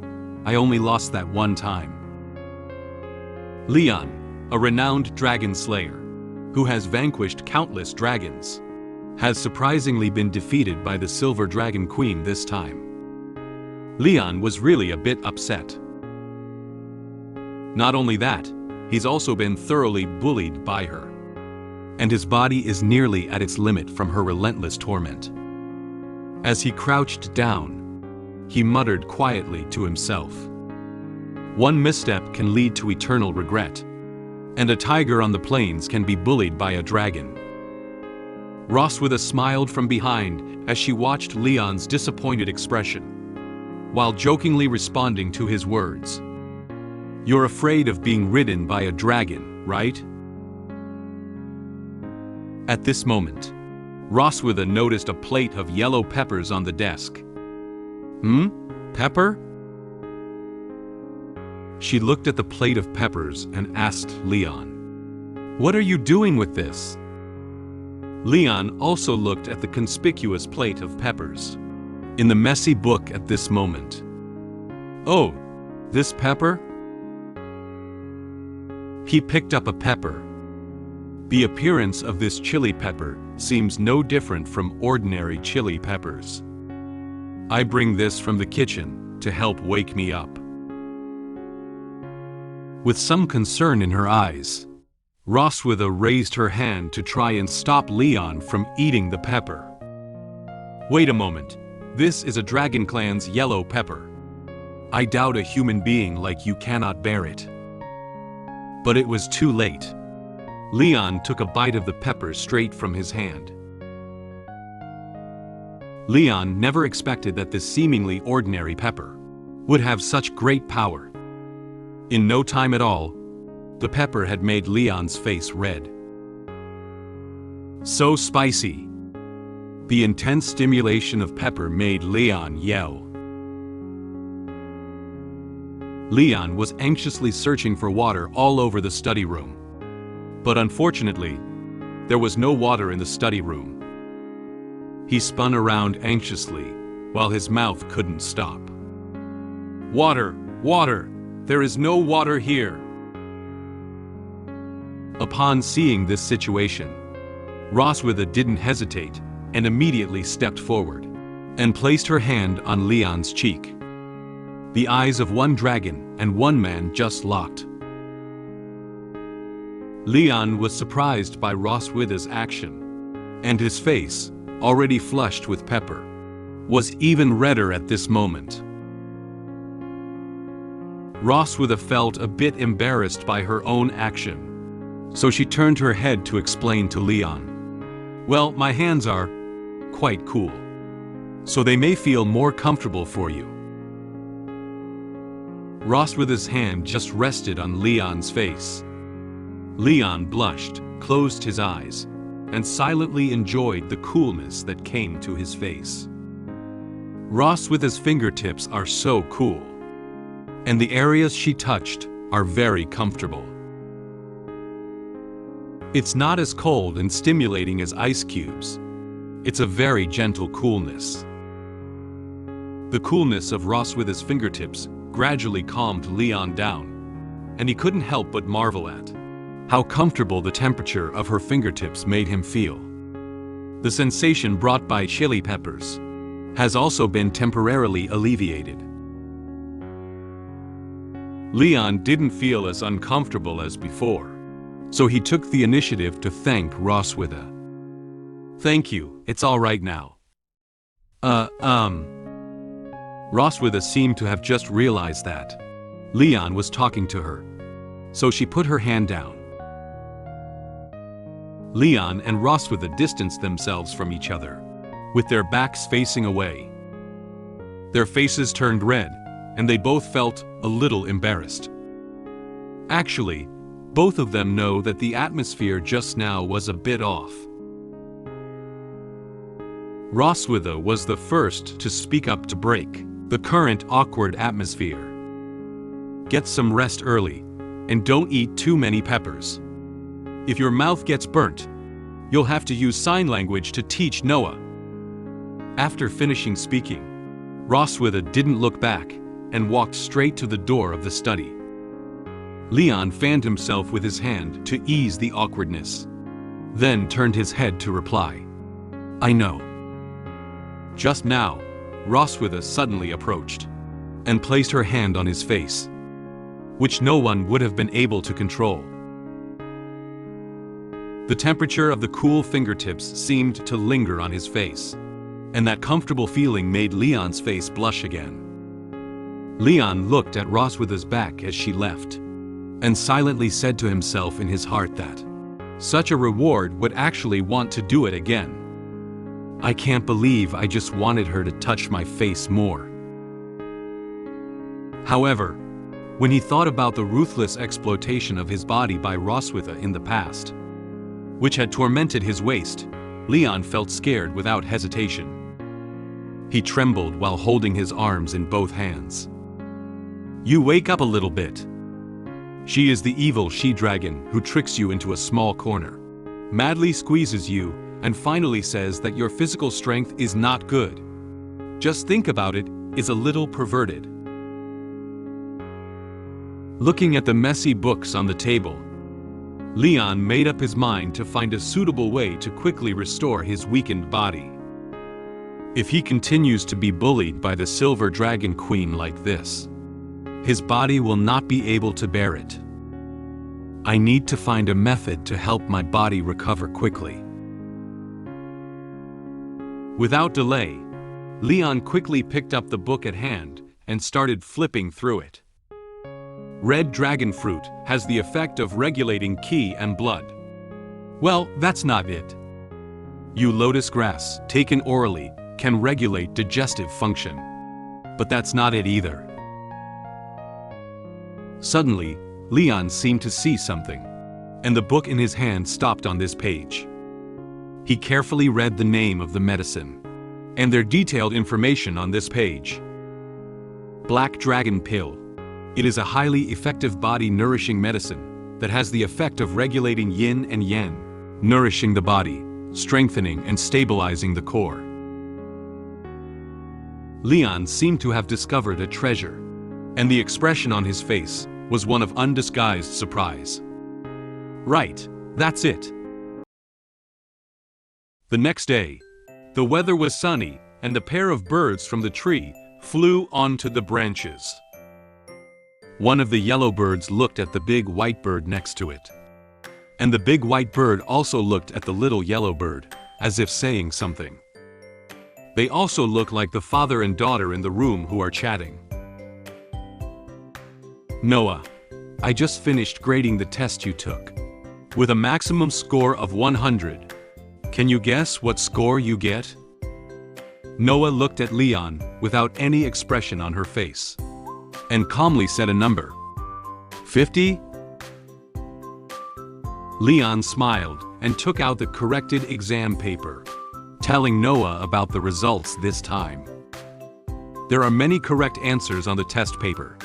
I only lost that one time." Leon, a renowned dragon slayer, who has vanquished countless dragons, has surprisingly been defeated by the Silver Dragon Queen this time. Leon was really a bit upset. Not only that, he's also been thoroughly bullied by her, and his body is nearly at its limit from her relentless torment. As he crouched down, he muttered quietly to himself, "One misstep can lead to eternal regret, and a tiger on the plains can be bullied by a dragon." Roswitha smiled from behind as she watched Leon's disappointed expression, while jokingly responding to his words. "You're afraid of being ridden by a dragon, right?" At this moment, Roswitha noticed a plate of yellow peppers on the desk. Pepper? She looked at the plate of peppers and asked Leon, "What are you doing with this?" Leon also looked at the conspicuous plate of peppers in the messy book at this moment. "Oh, this pepper?" He picked up a pepper. The appearance of this chili pepper seems no different from ordinary chili peppers. "I bring this from the kitchen to help wake me up." With some concern in her eyes, Roswitha raised her hand to try and stop Leon from eating the pepper. "Wait a moment, this is a Dragon Clan's yellow pepper. I doubt a human being like you cannot bear it." But it was too late. Leon took a bite of the pepper straight from his hand. Leon never expected that this seemingly ordinary pepper would have such great power. In no time at all, the pepper had made Leon's face red. So spicy! The intense stimulation of pepper made Leon yell. Leon was anxiously searching for water all over the study room. But unfortunately, there was no water in the study room. He spun around anxiously, while his mouth couldn't stop. "Water! Water! There is no water here!" Upon seeing this situation, Roswitha didn't hesitate and immediately stepped forward and placed her hand on Leon's cheek. The eyes of one dragon and one man just locked. Leon was surprised by Roswitha's action, and his face, already flushed with pepper, was even redder at this moment. Roswitha felt a bit embarrassed by her own action, so she turned her head to explain to Leon, "Well, my hands are quite cool, so they may feel more comfortable for you." Roswitha's hand just rested on Leon's face. Leon blushed, closed his eyes, and silently enjoyed the coolness that came to his face. Roswitha's fingertips are so cool, and the areas she touched are very comfortable. It's not as cold and stimulating as ice cubes. It's a very gentle coolness. The coolness of Roswitha's fingertips gradually calmed Leon down, and he couldn't help but marvel at how comfortable the temperature of her fingertips made him feel. The sensation brought by chili peppers has also been temporarily alleviated. Leon didn't feel as uncomfortable as before, so he took the initiative to thank Roswitha. "Thank you, it's all right now." Roswitha seemed to have just realized that Leon was talking to her, so she put her hand down. Leon and Roswitha distanced themselves from each other, with their backs facing away. Their faces turned red, and they both felt a little embarrassed. Actually, both of them know that the atmosphere just now was a bit off. Roswitha was the first to speak up to break the current awkward atmosphere. "Get some rest early, and don't eat too many peppers. If your mouth gets burnt, you'll have to use sign language to teach Noah." After finishing speaking, Roswitha didn't look back and walked straight to the door of the study. Leon fanned himself with his hand to ease the awkwardness, then turned his head to reply, "I know." Just now, Roswitha suddenly approached and placed her hand on his face, which no one would have been able to control. The temperature of the cool fingertips seemed to linger on his face, and that comfortable feeling made Leon's face blush again. Leon looked at Roswitha's back as she left, and silently said to himself in his heart that such a reward would actually want to do it again. "I can't believe I just wanted her to touch my face more." However, when he thought about the ruthless exploitation of his body by Roswitha in the past, which had tormented his waist, Leon felt scared without hesitation. He trembled while holding his arms in both hands. "You wake up a little bit. She is the evil she-dragon who tricks you into a small corner, madly squeezes you, and finally says that your physical strength is not good. Just think about it, is a little perverted." Looking at the messy books on the table, Leon made up his mind to find a suitable way to quickly restore his weakened body. If he continues to be bullied by the Silver Dragon Queen like this, his body will not be able to bear it. I need to find a method to help my body recover quickly. Without delay, Leon quickly picked up the book at hand and started flipping through it. Red dragon fruit has the effect of regulating qi and blood. Well, that's not it. You lotus grass, taken orally, can regulate digestive function. But that's not it either. Suddenly, Leon seemed to see something, and the book in his hand stopped on this page. He carefully read the name of the medicine and their detailed information on this page. Black Dragon Pill. It is a highly effective body-nourishing medicine that has the effect of regulating yin and yang, nourishing the body, strengthening and stabilizing the core. Leon seemed to have discovered a treasure, and the expression on his face was one of undisguised surprise. Right, that's it. The next day, the weather was sunny, and a pair of birds from the tree flew onto the branches. One of the yellow birds looked at the big white bird next to it, and the big white bird also looked at the little yellow bird, as if saying something. They also look like the father and daughter in the room who are chatting. "Noah, I just finished grading the test you took, with a maximum score of 100. Can you guess what score you get?" Noah looked at Leon without any expression on her face, and calmly said a number. 50? Leon smiled and took out the corrected exam paper, telling Noah about the results this time. There are many correct answers on the test paper,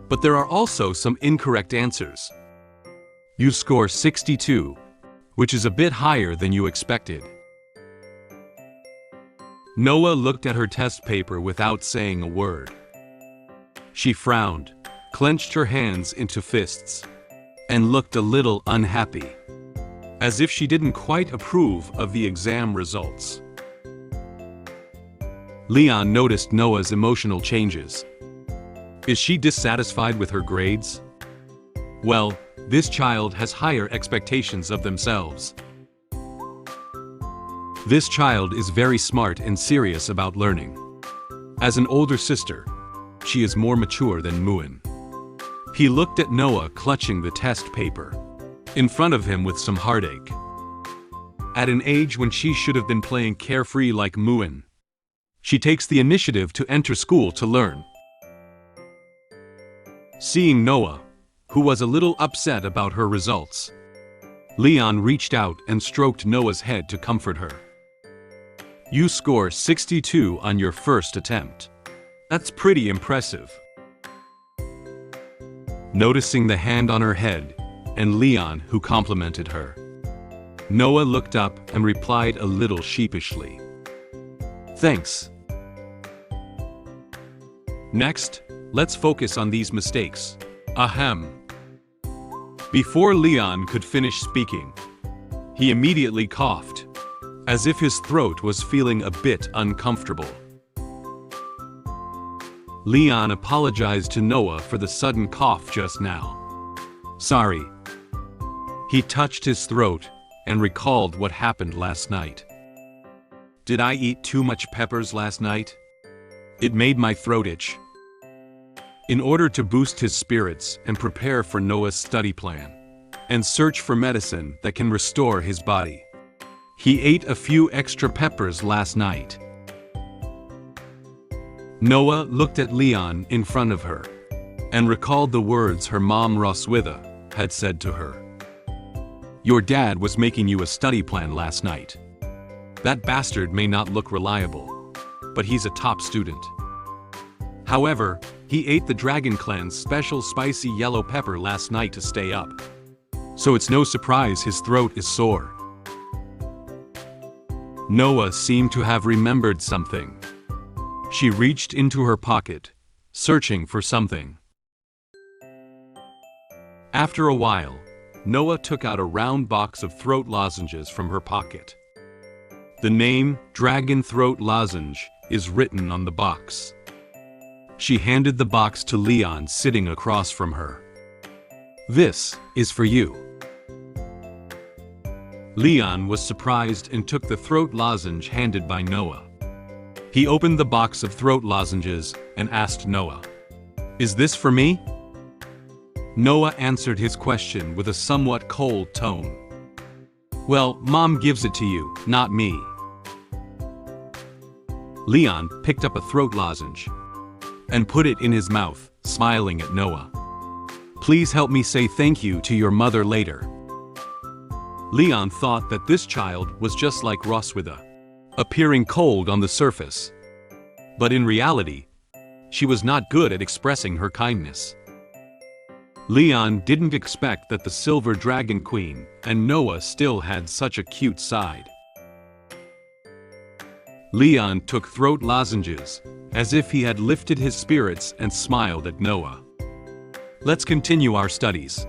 but there are also some incorrect answers. You score 62, which is a bit higher than you expected. Noah looked at her test paper without saying a word. She frowned, clenched her hands into fists, and looked a little unhappy, as if she didn't quite approve of the exam results. Leon noticed Noah's emotional changes. Is she dissatisfied with her grades? Well, this child has higher expectations of themselves. This child is very smart and serious about learning. As an older sister, she is more mature than Muen. He looked at Noah clutching the test paper in front of him with some heartache. At an age when she should have been playing carefree like Muen, she takes the initiative to enter school to learn. Seeing Noah, who was a little upset about her results, Leon reached out and stroked Noah's head to comfort her. You score 62 on your first attempt. That's pretty impressive. Noticing the hand on her head, and Leon who complimented her, Noah looked up and replied a little sheepishly. Thanks. Next, let's focus on these mistakes. Ahem. Before Leon could finish speaking, he immediately coughed, as if his throat was feeling a bit uncomfortable. Leon apologized to Noah for the sudden cough just now. Sorry. He touched his throat and recalled what happened last night. Did I eat too much peppers last night? It made my throat itch. In order to boost his spirits and prepare for Noah's study plan, and search for medicine that can restore his body, he ate a few extra peppers last night. Noah looked at Leon in front of her, and recalled the words her mom Roswitha had said to her. Your dad was making you a study plan last night. That bastard may not look reliable, but he's a top student. However, he ate the Dragon Clan's special spicy yellow pepper last night to stay up. So it's no surprise his throat is sore. Noah seemed to have remembered something. She reached into her pocket, searching for something. After a while, Noah took out a round box of throat lozenges from her pocket. The name Dragon Throat Lozenge is written on the box. She handed the box to Leon sitting across from her. This is for you. Leon was surprised and took the throat lozenge handed by Noah. He opened the box of throat lozenges and asked Noah, Is this for me? Noah answered his question with a somewhat cold tone. Well, Mom gives it to you, not me. Leon picked up a throat lozenge and put it in his mouth, smiling at Noah. Please help me say thank you to your mother later. Leon thought that this child was just like Roswitha, appearing cold on the surface. But in reality, she was not good at expressing her kindness. Leon didn't expect that the Silver Dragon Queen and Noah still had such a cute side. Leon took throat lozenges, as if he had lifted his spirits and smiled at Noah. Let's continue our studies.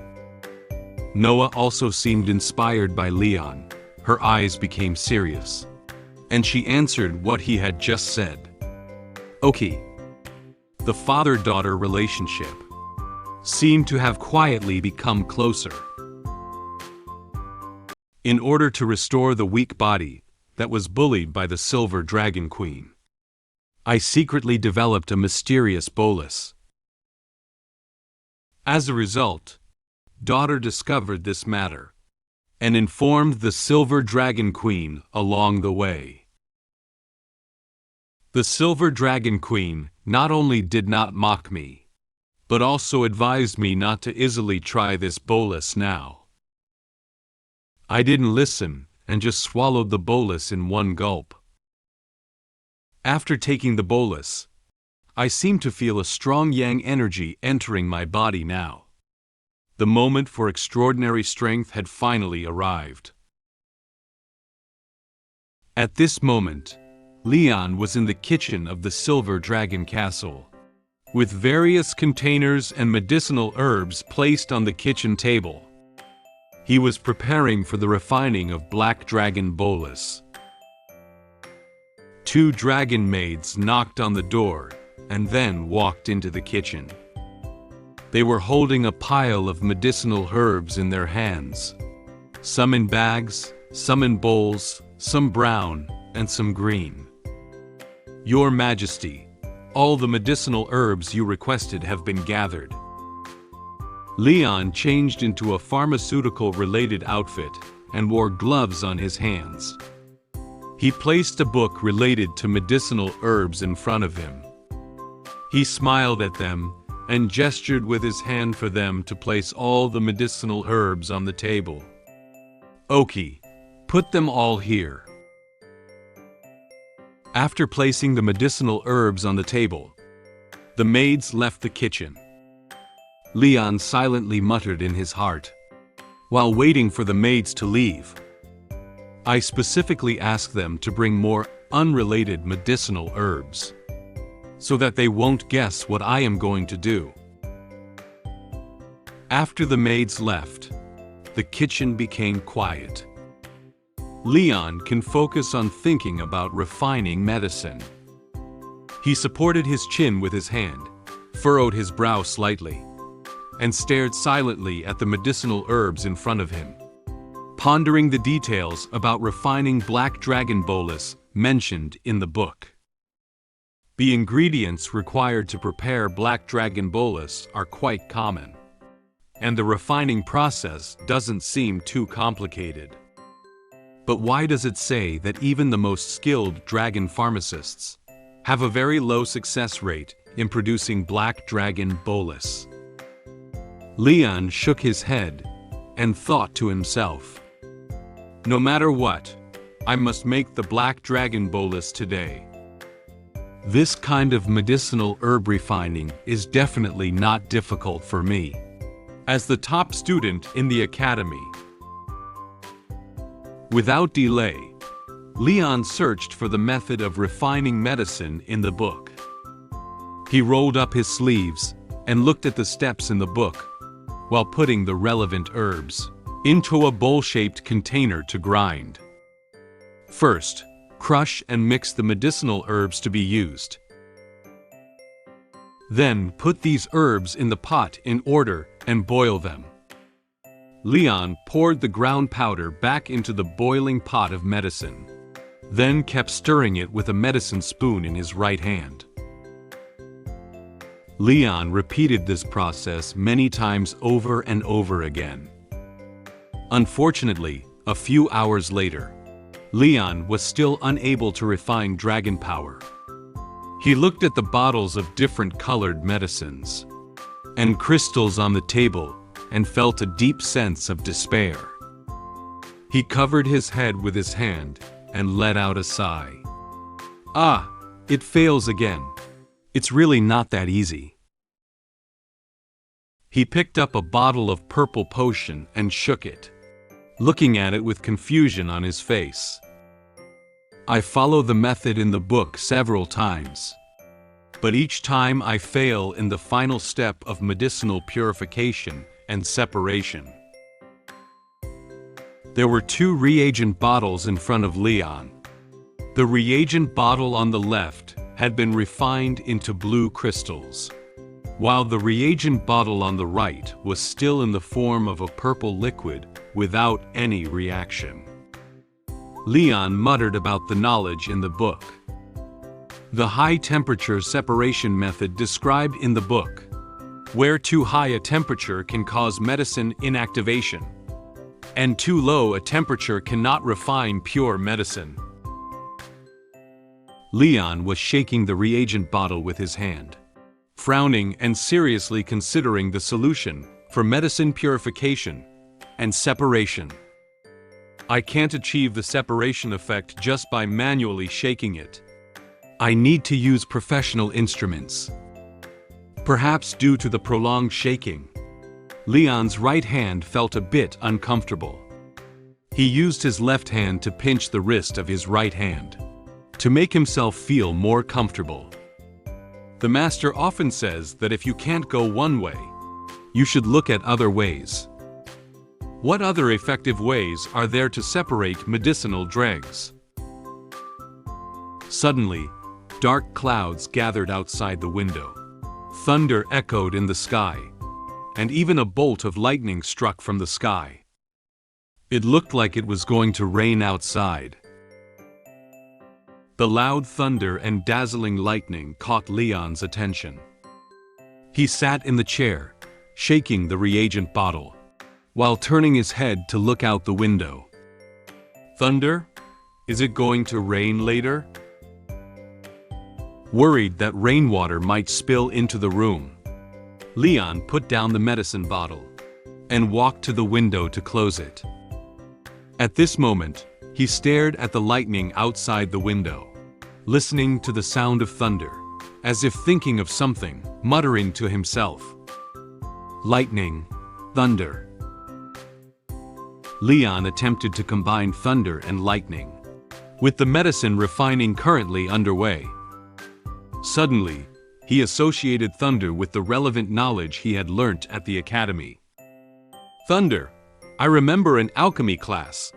Noah also seemed inspired by Leon. Her eyes became serious, and she answered what he had just said. Okay. The father-daughter relationship seemed to have quietly become closer. In order to restore the weak body that was bullied by the Silver Dragon Queen, I secretly developed a mysterious bolus. As a result, daughter discovered this matter and informed the Silver Dragon Queen along the way. The Silver Dragon Queen not only did not mock me, but also advised me not to easily try this bolus now. I didn't listen and just swallowed the bolus in one gulp. After taking the bolus, I seemed to feel a strong yang energy entering my body now. The moment for extraordinary strength had finally arrived. At this moment, Leon was in the kitchen of the Silver Dragon Castle, with various containers and medicinal herbs placed on the kitchen table. He was preparing for the refining of Black Dragon bolus. Two dragon maids knocked on the door and then walked into the kitchen. They were holding a pile of medicinal herbs in their hands, some in bags, some in bowls, some brown, and some green. "Your Majesty, all the medicinal herbs you requested have been gathered." Leon changed into a pharmaceutical-related outfit and wore gloves on his hands. He placed a book related to medicinal herbs in front of him. He smiled at them and gestured with his hand for them to place all the medicinal herbs on the table. "Okay, put them all here." After placing the medicinal herbs on the table, the maids left the kitchen. Leon silently muttered in his heart, while waiting for the maids to leave, "I specifically asked them to bring more unrelated medicinal herbs, so that they won't guess what I am going to do." After the maids left, the kitchen became quiet. Leon can focus on thinking about refining medicine. He supported his chin with his hand, furrowed his brow slightly, and stared silently at the medicinal herbs in front of him, pondering the details about refining Black Dragon bolus mentioned in the book. The ingredients required to prepare Black Dragon bolus are quite common, and the refining process doesn't seem too complicated. But why does it say that even the most skilled dragon pharmacists have a very low success rate in producing Black Dragon bolus? Leon shook his head and thought to himself, "No matter what, I must make the Black Dragon bolus today." This kind of medicinal herb refining is definitely not difficult for me, as the top student in the academy. Without delay, Leon searched for the method of refining medicine in the book. He rolled up his sleeves and looked at the steps in the book, while putting the relevant herbs into a bowl-shaped container to grind. First, crush and mix the medicinal herbs to be used. Then put these herbs in the pot in order and boil them. Leon poured the ground powder back into the boiling pot of medicine, then kept stirring it with a medicine spoon in his right hand. Leon repeated this process many times over and over again. Unfortunately, a few hours later, Leon was still unable to refine dragon power. He looked at the bottles of different colored medicines and crystals on the table and felt a deep sense of despair. He covered his head with his hand and let out a sigh. "Ah, it fails again. It's really not that easy." He picked up a bottle of purple potion and shook it, looking at it with confusion on his face. "I follow the method in the book several times, but each time I fail in the final step of medicinal purification and separation." There were two reagent bottles in front of Leon. The reagent bottle on the left had been refined into blue crystals, while the reagent bottle on the right was still in the form of a purple liquid without any reaction. Leon muttered about the knowledge in the book. The high-temperature separation method described in the book, where too high a temperature can cause medicine inactivation, and too low a temperature cannot refine pure medicine. Leon was shaking the reagent bottle with his hand, frowning and seriously considering the solution for medicine purification and separation. "I can't achieve the separation effect just by manually shaking it. I need to use professional instruments." Perhaps due to the prolonged shaking, Leon's right hand felt a bit uncomfortable. He used his left hand to pinch the wrist of his right hand, to make himself feel more comfortable. The master often says that if you can't go one way, you should look at other ways. What other effective ways are there to separate medicinal dregs? Suddenly, dark clouds gathered outside the window. Thunder echoed in the sky, and even a bolt of lightning struck from the sky. It looked like it was going to rain outside. The loud thunder and dazzling lightning caught Leon's attention. He sat in the chair, shaking the reagent bottle, while turning his head to look out the window. Thunder? Is it going to rain later? Worried that rainwater might spill into the room, Leon put down the medicine bottle and walked to the window to close it. At this moment, he stared at the lightning outside the window, listening to the sound of thunder, as if thinking of something, muttering to himself. Lightning, thunder. Leon attempted to combine thunder and lightning, with the medicine refining currently underway. Suddenly, he associated thunder with the relevant knowledge he had learnt at the academy. Thunder. I remember in alchemy class,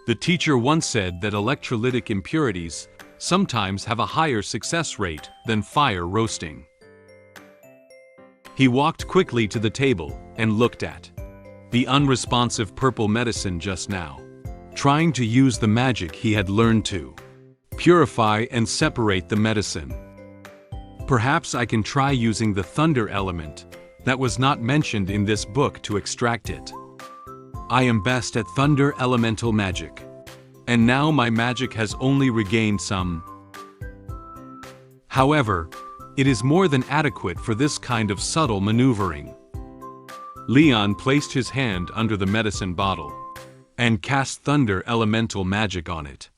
the teacher once said that electrolytic impurities sometimes have a higher success rate than fire roasting. He walked quickly to the table and looked at the unresponsive purple medicine just now, trying to use the magic he had learned to purify and separate the medicine. Perhaps I can try using the thunder element that was not mentioned in this book to extract it. I am best at thunder elemental magic, and now my magic has only regained some. However, it is more than adequate for this kind of subtle maneuvering. Leon placed his hand under the medicine bottle and cast thunder elemental magic on it.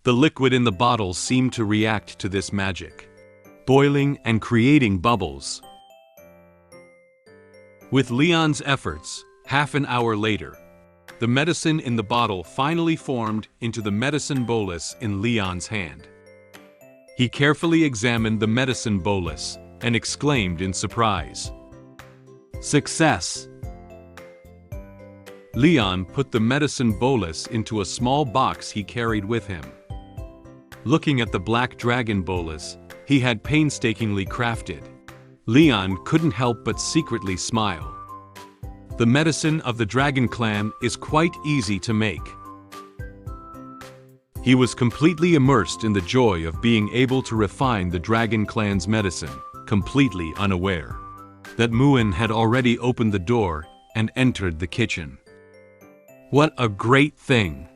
The liquid in the bottle seemed to react to this magic, boiling and creating bubbles. With Leon's efforts, half an hour later, the medicine in the bottle finally formed into the medicine bolus in Leon's hand. He carefully examined the medicine bolus and exclaimed in surprise, "Success!" Leon put the medicine bolus into a small box he carried with him. Looking at the black dragon bolus he had painstakingly crafted, Leon couldn't help but secretly smile. The medicine of the Dragon Clan is quite easy to make. He was completely immersed in the joy of being able to refine the Dragon Clan's medicine, completely unaware that Muen had already opened the door and entered the kitchen. What a great thing!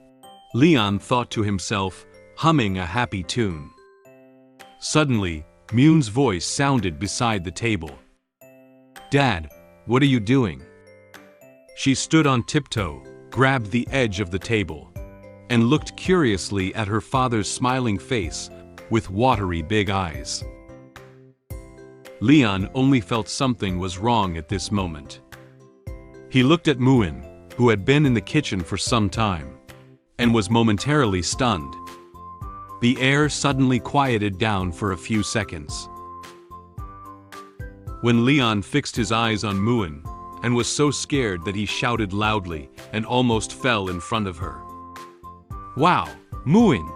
Leon thought to himself, humming a happy tune. Suddenly, Muen's voice sounded beside the table. "Dad, what are you doing?" She stood on tiptoe, grabbed the edge of the table, and looked curiously at her father's smiling face with watery big eyes. Leon only felt something was wrong at this moment. He looked at Muen, who had been in the kitchen for some time, and was momentarily stunned. The air suddenly quieted down for a few seconds. When Leon fixed his eyes on Muen, and was so scared that he shouted loudly and almost fell in front of her. "Wow, Muen!"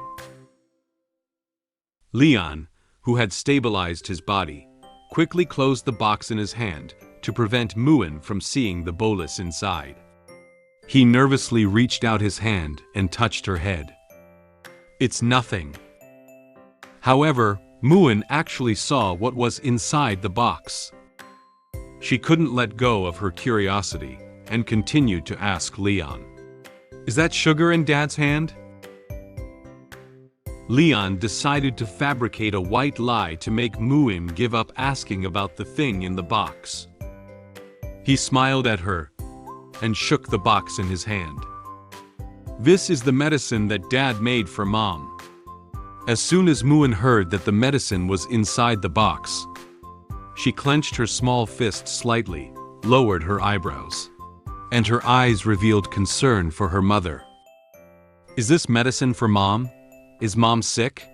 Leon, who had stabilized his body, quickly closed the box in his hand to prevent Muen from seeing the bolus inside. He nervously reached out his hand and touched her head. "It's nothing." However, Muen actually saw what was inside the box. She couldn't let go of her curiosity and continued to ask Leon, "Is that sugar in Dad's hand?" Leon decided to fabricate a white lie to make Muen give up asking about the thing in the box. He smiled at her and shook the box in his hand. "This is the medicine that Dad made for Mom." As soon as Muen heard that the medicine was inside the box, she clenched her small fist slightly, lowered her eyebrows, and her eyes revealed concern for her mother. Is this medicine for Mom? Is Mom sick?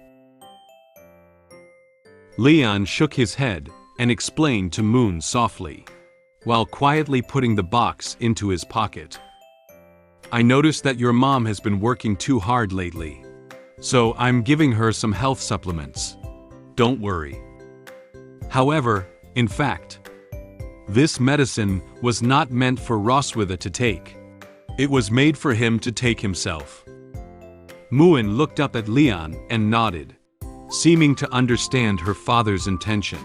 Leon shook his head and explained to Muen softly, while quietly putting the box into his pocket. I noticed that your mom has been working too hard lately, so I'm giving her some health supplements. Don't worry. However, in fact, this medicine was not meant for Roswitha to take. It was made for him to take himself. Muen looked up at Leon and nodded, seeming to understand her father's intention.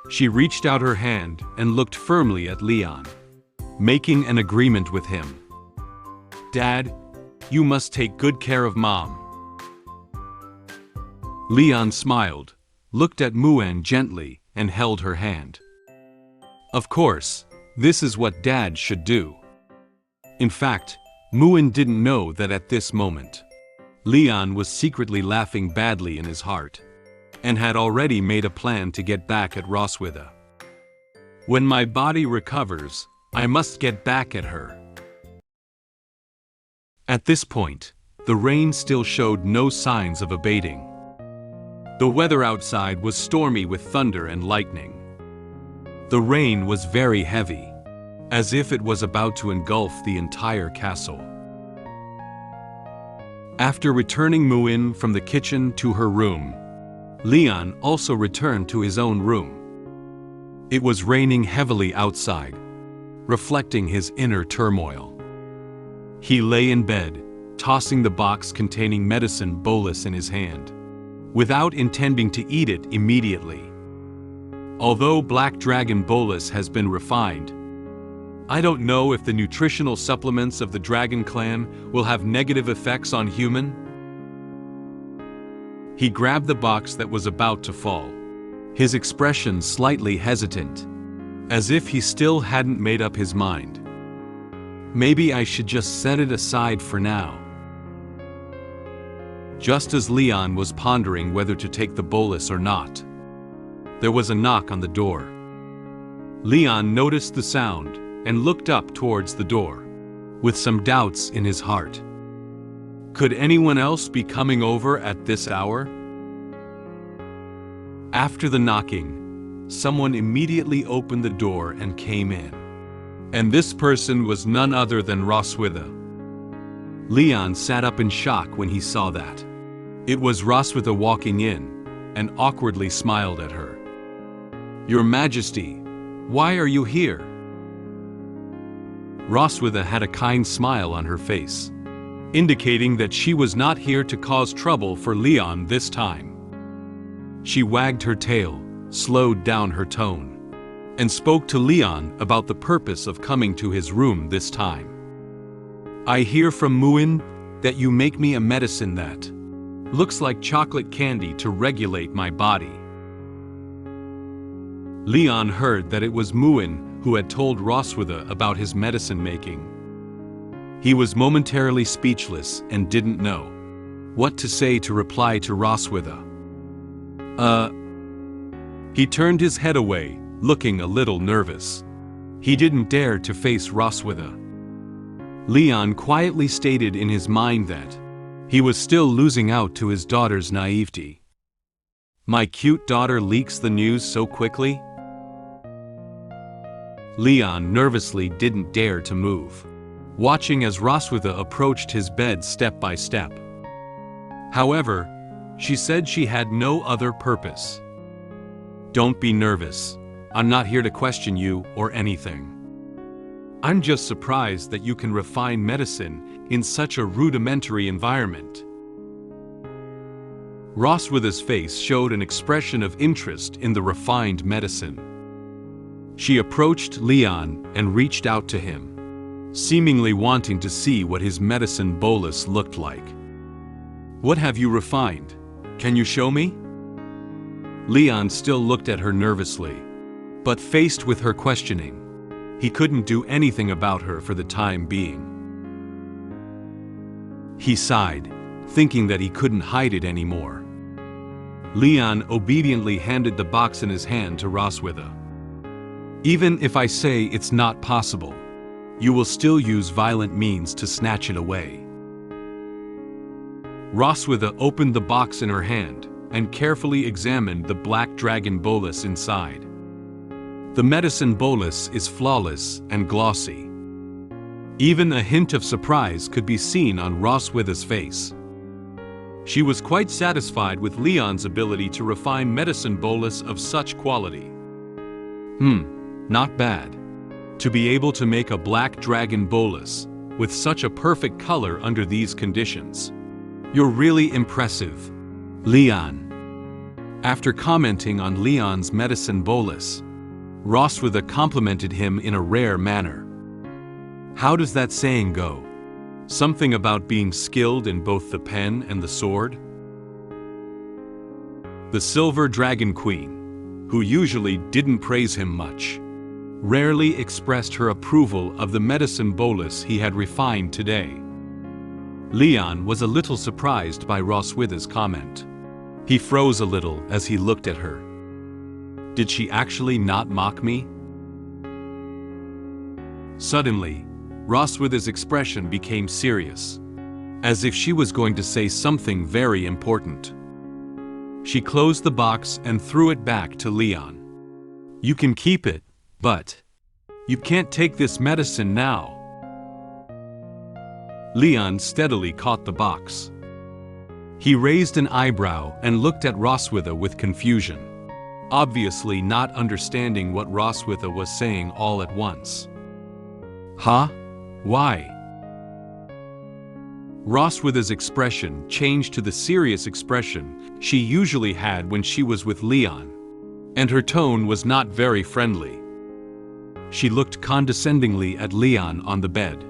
She reached out her hand and looked firmly at Leon, making an agreement with him. Dad, you must take good care of Mom. Leon smiled, looked at Muen gently, and held her hand. Of course, this is what Dad should do. In fact, Muen didn't know that at this moment, Leon was secretly laughing badly in his heart, and had already made a plan to get back at Roswitha. When my body recovers, I must get back at her. At this point, the rain still showed no signs of abating. The weather outside was stormy with thunder and lightning. The rain was very heavy, as if it was about to engulf the entire castle. After returning Muen from the kitchen to her room, Leon also returned to his own room. It was raining heavily outside, reflecting his inner turmoil. He lay in bed, tossing the box containing medicine bolus in his hand, without intending to eat it immediately. Although Black Dragon bolus has been refined, I don't know if the nutritional supplements of the Dragon clan will have negative effects on human. He grabbed the box that was about to fall, his expression slightly hesitant, as if he still hadn't made up his mind. Maybe I should just set it aside for now. Just as Leon was pondering whether to take the bolus or not, there was a knock on the door. Leon noticed the sound and looked up towards the door, with some doubts in his heart. Could anyone else be coming over at this hour? After the knocking, someone immediately opened the door and came in. And this person was none other than Roswitha. Leon sat up in shock when he saw that. It was Roswitha walking in, and awkwardly smiled at her. Your Majesty, why are you here? Roswitha had a kind smile on her face, indicating that she was not here to cause trouble for Leon this time. She wagged her tail, slowed down her tone, and spoke to Leon about the purpose of coming to his room this time. I hear from Muen that you make me a medicine that looks like chocolate candy to regulate my body. Leon heard that it was Muen who had told Roswitha about his medicine making. He was momentarily speechless and didn't know what to say to reply to Roswitha. He turned his head away, looking a little nervous. He didn't dare to face Roswitha. Leon quietly stated in his mind that he was still losing out to his daughter's naivety. My cute daughter leaks the news so quickly? Leon nervously didn't dare to move, watching as Roswitha approached his bed step by step. However, she said she had no other purpose. Don't be nervous. I'm not here to question you or anything. I'm just surprised that you can refine medicine in such a rudimentary environment. Roswitha's face showed an expression of interest in the refined medicine. She approached Leon and reached out to him, seemingly wanting to see what his medicine bolus looked like. What have you refined? Can you show me? Leon still looked at her nervously, but faced with her questioning, he couldn't do anything about her for the time being. He sighed, thinking that he couldn't hide it anymore. Leon obediently handed the box in his hand to Roswitha. Even if I say it's not possible, you will still use violent means to snatch it away. Roswitha opened the box in her hand and carefully examined the black dragon bolus inside. The medicine bolus is flawless and glossy. Even a hint of surprise could be seen on Roswitha's face. She was quite satisfied with Leon's ability to refine medicine bolus of such quality. Not bad. To be able to make a black dragon bolus with such a perfect color under these conditions. You're really impressive, Leon. After commenting on Leon's medicine bolus, Roswitha complimented him in a rare manner. How does that saying go? Something about being skilled in both the pen and the sword? The Silver Dragon Queen, who usually didn't praise him much, rarely expressed her approval of the medicine bolus he had refined today. Leon was a little surprised by Roswitha's comment. He froze a little as he looked at her. Did she actually not mock me? Suddenly, Roswitha's expression became serious, as if she was going to say something very important. She closed the box and threw it back to Leon. You can keep it, but you can't take this medicine now. Leon steadily caught the box. He raised an eyebrow and looked at Roswitha with confusion, obviously not understanding what Roswitha was saying all at once. Huh? Why? Roswitha's expression changed to the serious expression she usually had when she was with Leon, and her tone was not very friendly. She looked condescendingly at Leon on the bed,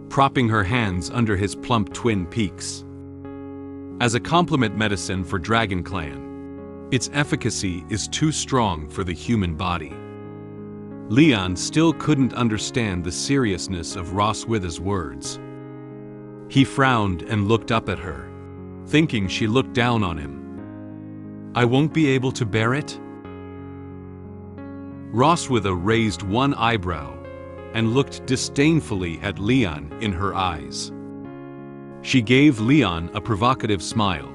propping her hands under his plump twin peaks. As a complement medicine for Dragon Clan, its efficacy is too strong for the human body. Leon still couldn't understand the seriousness of Roswitha's words. He frowned and looked up at her, thinking she looked down on him. I won't be able to bear it? Roswitha raised one eyebrow and looked disdainfully at Leon in her eyes. She gave Leon a provocative smile.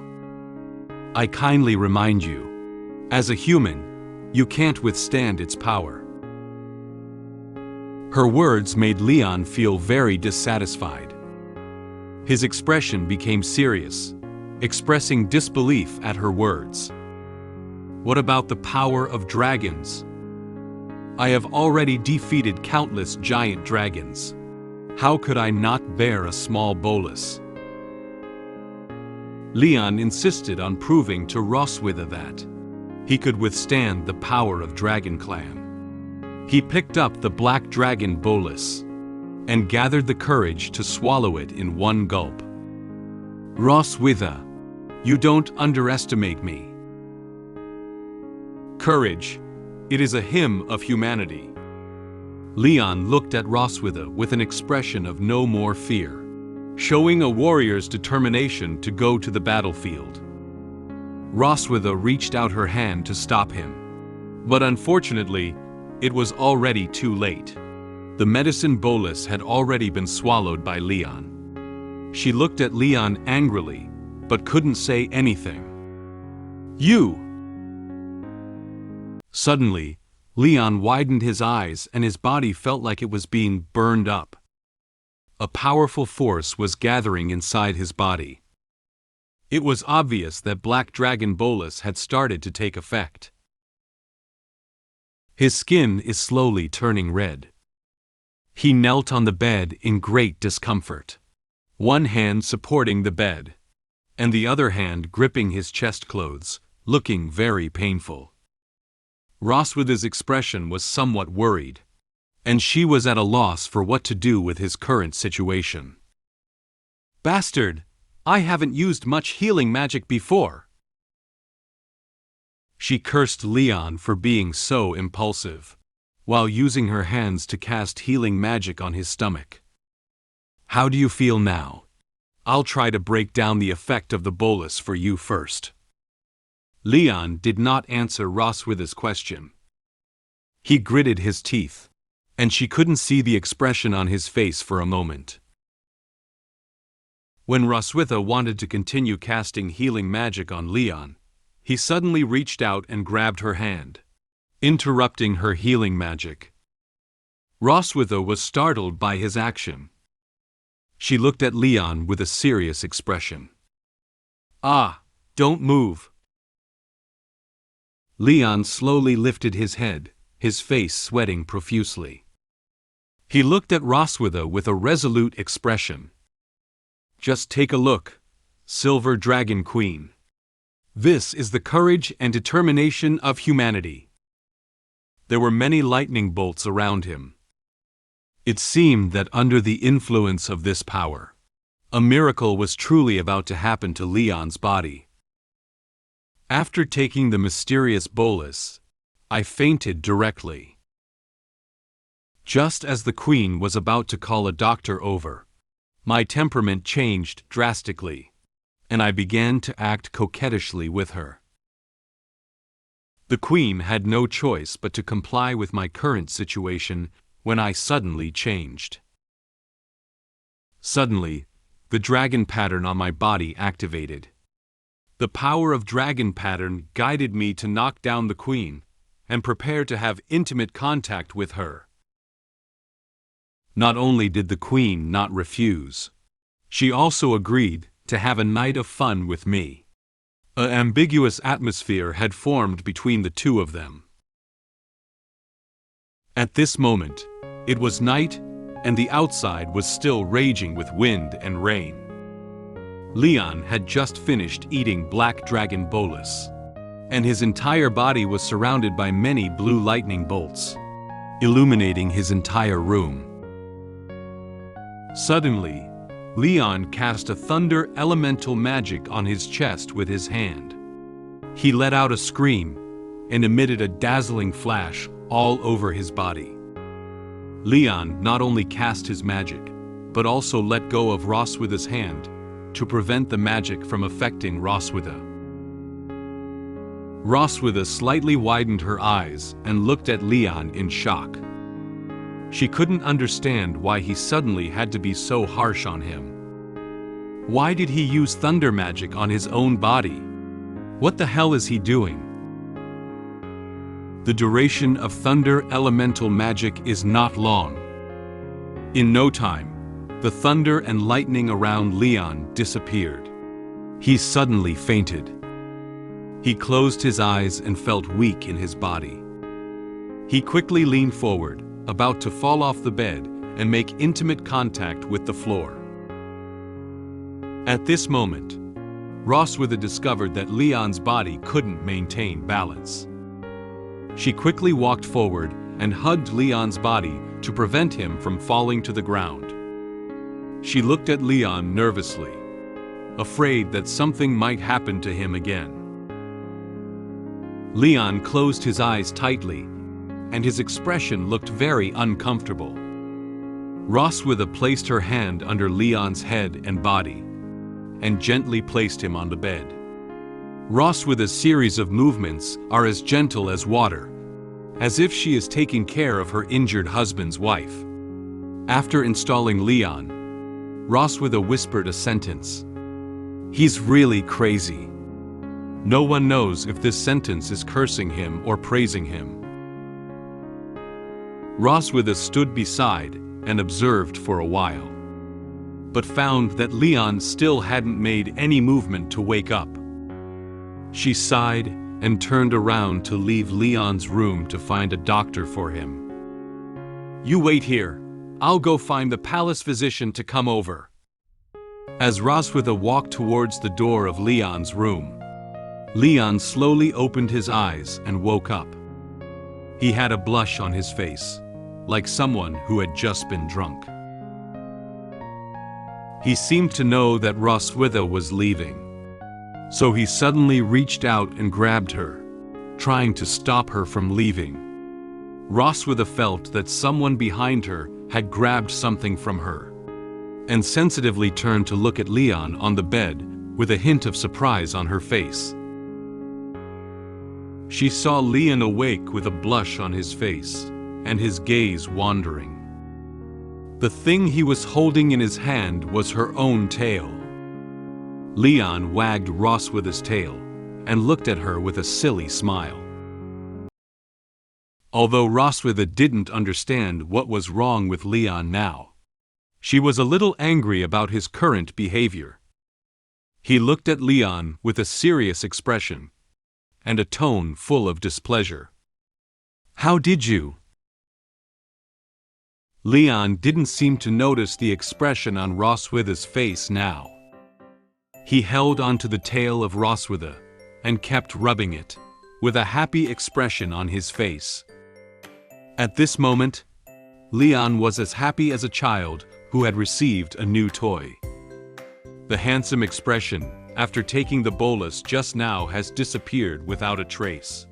I kindly remind you, as a human, you can't withstand its power. Her words made Leon feel very dissatisfied. His expression became serious, expressing disbelief at her words. What about the power of dragons? I have already defeated countless giant dragons. How could I not bear a small bolus? Leon insisted on proving to Roswitha that he could withstand the power of Dragon Clan. He picked up the black dragon bolus and gathered the courage to swallow it in one gulp. Roswitha, you don't underestimate me. Courage, it is a hymn of humanity. Leon looked at Roswitha with an expression of no more fear, showing a warrior's determination to go to the battlefield. Roswitha reached out her hand to stop him, but unfortunately, it was already too late. The medicine bolus had already been swallowed by Leon. She looked at Leon angrily, but couldn't say anything. You! Suddenly, Leon widened his eyes and his body felt like it was being burned up. A powerful force was gathering inside his body. It was obvious that Black Dragon Bolus had started to take effect. His skin is slowly turning red. He knelt on the bed in great discomfort, one hand supporting the bed, and the other hand gripping his chest clothes, looking very painful. Roswitha's expression was somewhat worried, and she was at a loss for what to do with his current situation. Bastard! I haven't used much healing magic before. She cursed Leon for being so impulsive, while using her hands to cast healing magic on his stomach. How do you feel now? I'll try to break down the effect of the bolus for you first. Leon did not answer Roswitha's question. He gritted his teeth, and she couldn't see the expression on his face for a moment. When Roswitha wanted to continue casting healing magic on Leon, he suddenly reached out and grabbed her hand, interrupting her healing magic. Roswitha was startled by his action. She looked at Leon with a serious expression. "Ah, don't move." Leon slowly lifted his head, his face sweating profusely. He looked at Roswitha with a resolute expression. "Just take a look, Silver Dragon Queen. This is the courage and determination of humanity." There were many lightning bolts around him. It seemed that under the influence of this power, a miracle was truly about to happen to Leon's body. After taking the mysterious bolus, I fainted directly. Just as the queen was about to call a doctor over, my temperament changed drastically, and I began to act coquettishly with her. The queen had no choice but to comply with my current situation when I suddenly changed. Suddenly, the dragon pattern on my body activated. The power of dragon pattern guided me to knock down the queen and prepare to have intimate contact with her. Not only did the queen not refuse, she also agreed to have a night of fun with me. An ambiguous atmosphere had formed between the two of them. At this moment, it was night, and the outside was still raging with wind and rain. Leon had just finished eating black dragon bolus, and his entire body was surrounded by many blue lightning bolts, illuminating his entire room. Suddenly, Leon cast a thunder elemental magic on his chest with his hand. He let out a scream and emitted a dazzling flash all over his body. Leon not only cast his magic, but also let go of Roswitha's hand to prevent the magic from affecting Roswitha. Roswitha slightly widened her eyes and looked at Leon in shock. She couldn't understand why he suddenly had to be so harsh on him. Why did he use thunder magic on his own body? What the hell is he doing? The duration of thunder elemental magic is not long. In no time, the thunder and lightning around Leon disappeared. He suddenly fainted. He closed his eyes and felt weak in his body. He quickly leaned forward, about to fall off the bed and make intimate contact with the floor. At this moment, Roswitha discovered that Leon's body couldn't maintain balance. She quickly walked forward and hugged Leon's body to prevent him from falling to the ground. She looked at Leon nervously, afraid that something might happen to him again. Leon closed his eyes tightly, and his expression looked very uncomfortable. Roswitha placed her hand under Leon's head and body, and gently placed him on the bed. Roswitha's series of movements are as gentle as water, as if she is taking care of her injured husband's wife. After installing Leon, Roswitha whispered a sentence. "He's really crazy." No one knows if this sentence is cursing him or praising him. Roswitha stood beside and observed for a while, but found that Leon still hadn't made any movement to wake up. She sighed and turned around to leave Leon's room to find a doctor for him. "You wait here. I'll go find the palace physician to come over." As Roswitha walked towards the door of Leon's room, Leon slowly opened his eyes and woke up. He had a blush on his face, like someone who had just been drunk. He seemed to know that Roswitha was leaving, so he suddenly reached out and grabbed her, trying to stop her from leaving. Roswitha felt that someone behind her had grabbed something from her, and sensitively turned to look at Leon on the bed with a hint of surprise on her face. She saw Leon awake with a blush on his face and his gaze wandering. The thing he was holding in his hand was her own tail. Leon wagged Roswitha's tail and looked at her with a silly smile. Although Roswitha didn't understand what was wrong with Leon now, she was a little angry about his current behavior. He looked at Leon with a serious expression and a tone full of displeasure. "How did you?" Leon didn't seem to notice the expression on Roswitha's face now. He held onto the tail of Roswitha and kept rubbing it, with a happy expression on his face. At this moment, Leon was as happy as a child who had received a new toy. The handsome expression, after taking the bolus just now, has disappeared without a trace.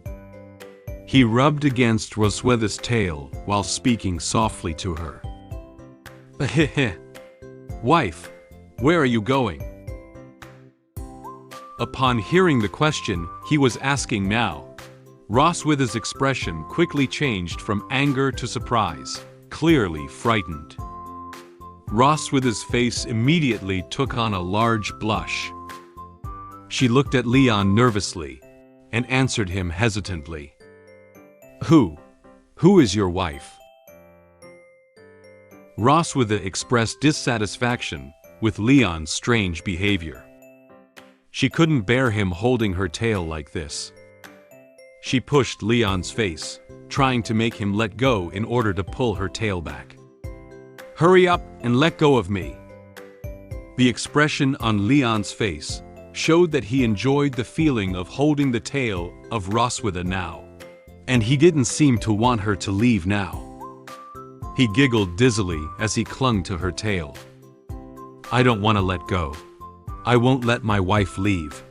He rubbed against Roswitha's tail while speaking softly to her. "Heh. Wife, where are you going?" Upon hearing the question he was asking now, Roswitha's expression quickly changed from anger to surprise, clearly frightened. Roswitha's face immediately took on a large blush. She looked at Leon nervously and answered him hesitantly. Who is your wife?" Roswitha expressed dissatisfaction with Leon's strange behavior. She couldn't bear him holding her tail like this. She pushed Leon's face, trying to make him let go in order to pull her tail back. "Hurry up and let go of me." The expression on Leon's face showed that he enjoyed the feeling of holding the tail of Roswitha now, and he didn't seem to want her to leave now. He giggled dizzily as he clung to her tail. "I don't want to let go. I won't let my wife leave."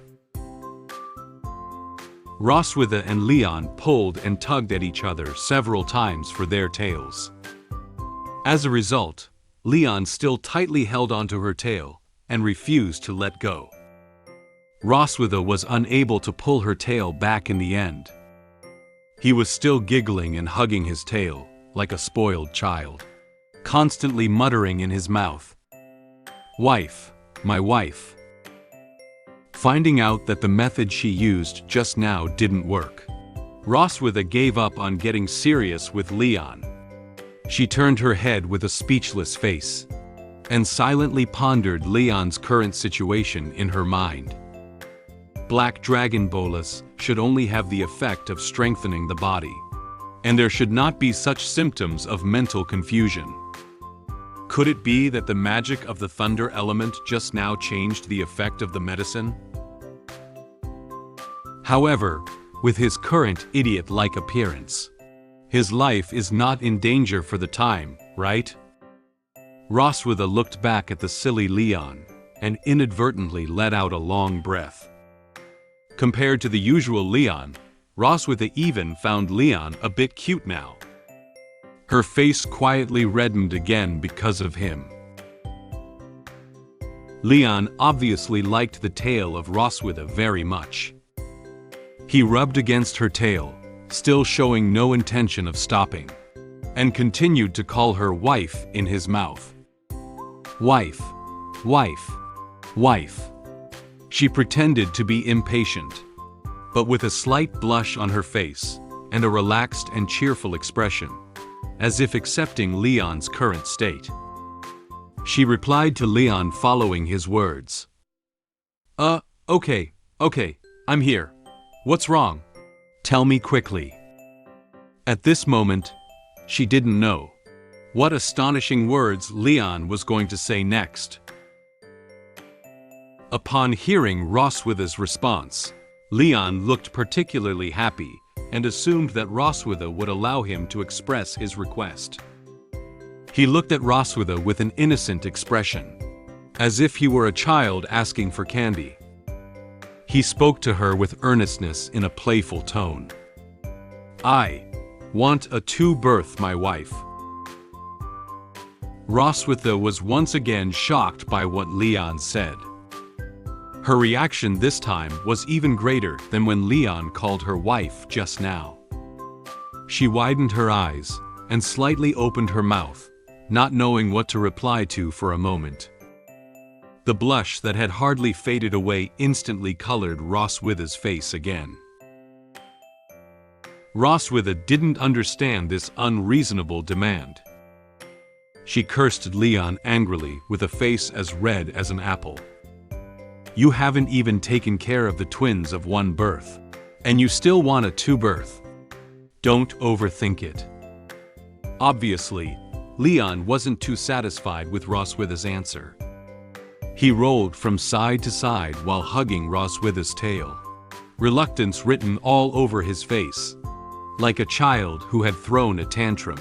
Roswitha and Leon pulled and tugged at each other several times for their tails. As a result, Leon still tightly held onto her tail and refused to let go. Roswitha was unable to pull her tail back in the end. He was still giggling and hugging his tail like a spoiled child, constantly muttering in his mouth, "Wife, my wife." Finding out that the method she used just now didn't work, Roswitha gave up on getting serious with Leon. She turned her head with a speechless face and silently pondered Leon's current situation in her mind. Black Dragon bolus should only have the effect of strengthening the body, and there should not be such symptoms of mental confusion. Could it be that the magic of the thunder element just now changed the effect of the medicine? However, with his current idiot-like appearance, his life is not in danger for the time, right? Roswitha looked back at the silly Leon and inadvertently let out a long breath. Compared to the usual Leon, Roswitha even found Leon a bit cute now. Her face quietly reddened again because of him. Leon obviously liked the tail of Roswitha very much. He rubbed against her tail, still showing no intention of stopping, and continued to call her wife in his mouth. "Wife, wife, wife." She pretended to be impatient, but with a slight blush on her face and a relaxed and cheerful expression, as if accepting Leon's current state. She replied to Leon following his words. Okay, I'm here. What's wrong? Tell me quickly." At this moment, she didn't know what astonishing words Leon was going to say next. Upon hearing Roswitha's response, Leon looked particularly happy and assumed that Roswitha would allow him to express his request. He looked at Roswitha with an innocent expression, as if he were a child asking for candy. He spoke to her with earnestness in a playful tone. "I want a two-birth, my wife." Roswitha was once again shocked by what Leon said. Her reaction this time was even greater than when Leon called her wife just now. She widened her eyes and slightly opened her mouth, not knowing what to reply to for a moment. The blush that had hardly faded away instantly colored Roswitha's face again. Roswitha didn't understand this unreasonable demand. She cursed Leon angrily with a face as red as an apple. You haven't even taken care of the twins of one birth, and you still want a two birth. Don't overthink it. Obviously, Leon wasn't too satisfied with Roswitha's answer. He rolled from side to side while hugging Roswitha's tail, reluctance written all over his face, like a child who had thrown a tantrum.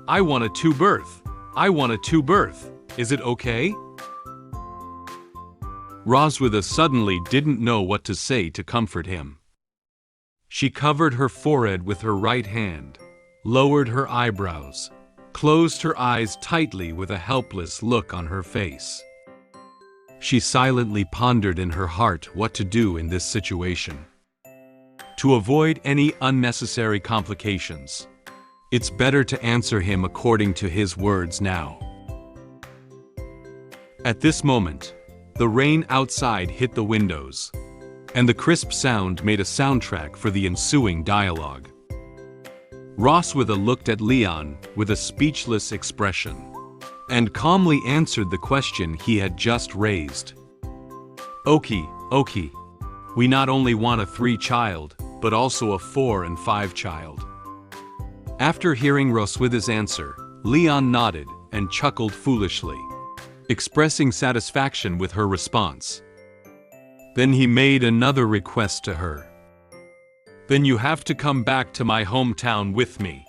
I want a two birth. I want a two birth. Is it okay? Roswitha suddenly didn't know what to say to comfort him. She covered her forehead with her right hand, lowered her eyebrows, closed her eyes tightly with a helpless look on her face. She silently pondered in her heart what to do in this situation. To avoid any unnecessary complications, it's better to answer him according to his words now. At this moment, the rain outside hit the windows, and the crisp sound made a soundtrack for the ensuing dialogue. Roswitha looked at Leon with a speechless expression, and calmly answered the question he had just raised. Okay. We not only want a 3-child, but also a 4 and 5 child. After hearing Roswitha's answer, Leon nodded and chuckled foolishly, expressing satisfaction with her response. Then he made another request to her. Then you have to come back to my hometown with me.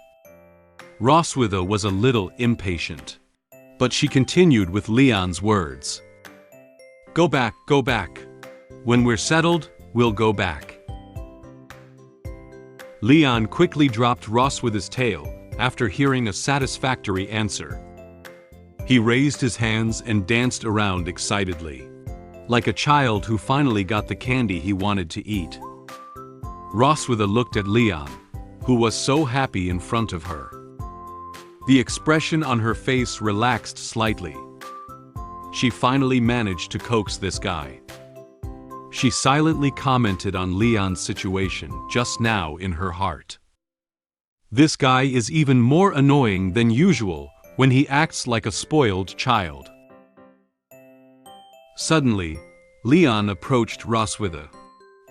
Roswitha was a little impatient, but she continued with Leon's words. Go back. When we're settled, we'll go back. Leon quickly dropped Roswitha's tail after hearing a satisfactory answer. He raised his hands and danced around excitedly, like a child who finally got the candy he wanted to eat. Roswitha looked at Leon, who was so happy in front of her. The expression on her face relaxed slightly. She finally managed to coax this guy. She silently commented on Leon's situation just now in her heart. This guy is even more annoying than usual when he acts like a spoiled child. Suddenly, Leon approached Roswitha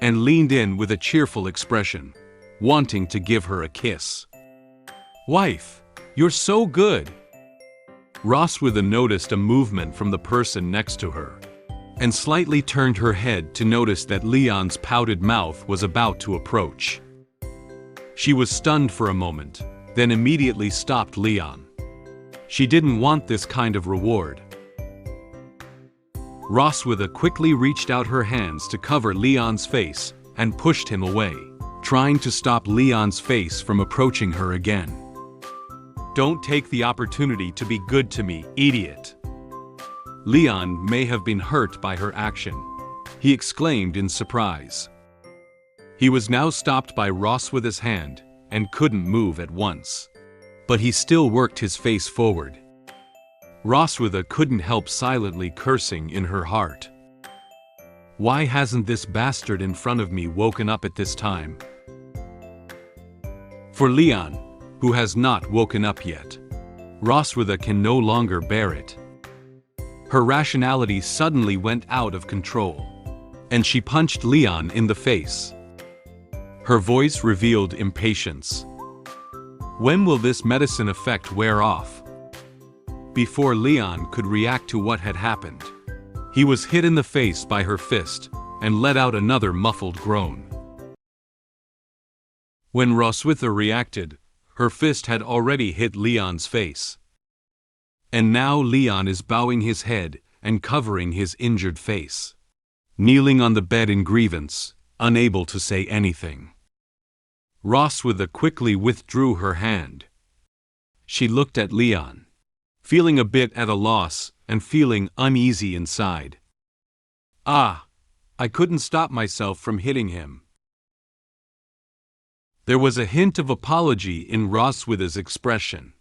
and leaned in with a cheerful expression, wanting to give her a kiss. Wife, you're so good! Roswitha noticed a movement from the person next to her, and slightly turned her head to notice that Leon's pouted mouth was about to approach. She was stunned for a moment, then immediately stopped Leon. She didn't want this kind of reward. Roswitha quickly reached out her hands to cover Leon's face and pushed him away, trying to stop Leon's face from approaching her again. Don't take the opportunity to be good to me, idiot! Leon may have been hurt by her action, he exclaimed in surprise. He was now stopped by Roswitha's hand and couldn't move at once, but he still worked his face forward. Roswitha couldn't help silently cursing in her heart. Why hasn't this bastard in front of me woken up at this time? For Leon, who has not woken up yet, Roswitha can no longer bear it. Her rationality suddenly went out of control, and she punched Leon in the face. Her voice revealed impatience. When will this medicine effect wear off? Before Leon could react to what had happened, he was hit in the face by her fist and let out another muffled groan. When Roswitha reacted, her fist had already hit Leon's face. And now Leon is bowing his head and covering his injured face, kneeling on the bed in grievance, unable to say anything. Roswitha quickly withdrew her hand. She looked at Leon, feeling a bit at a loss and feeling uneasy inside. I couldn't stop myself from hitting him. There was a hint of apology in Roswitha's expression.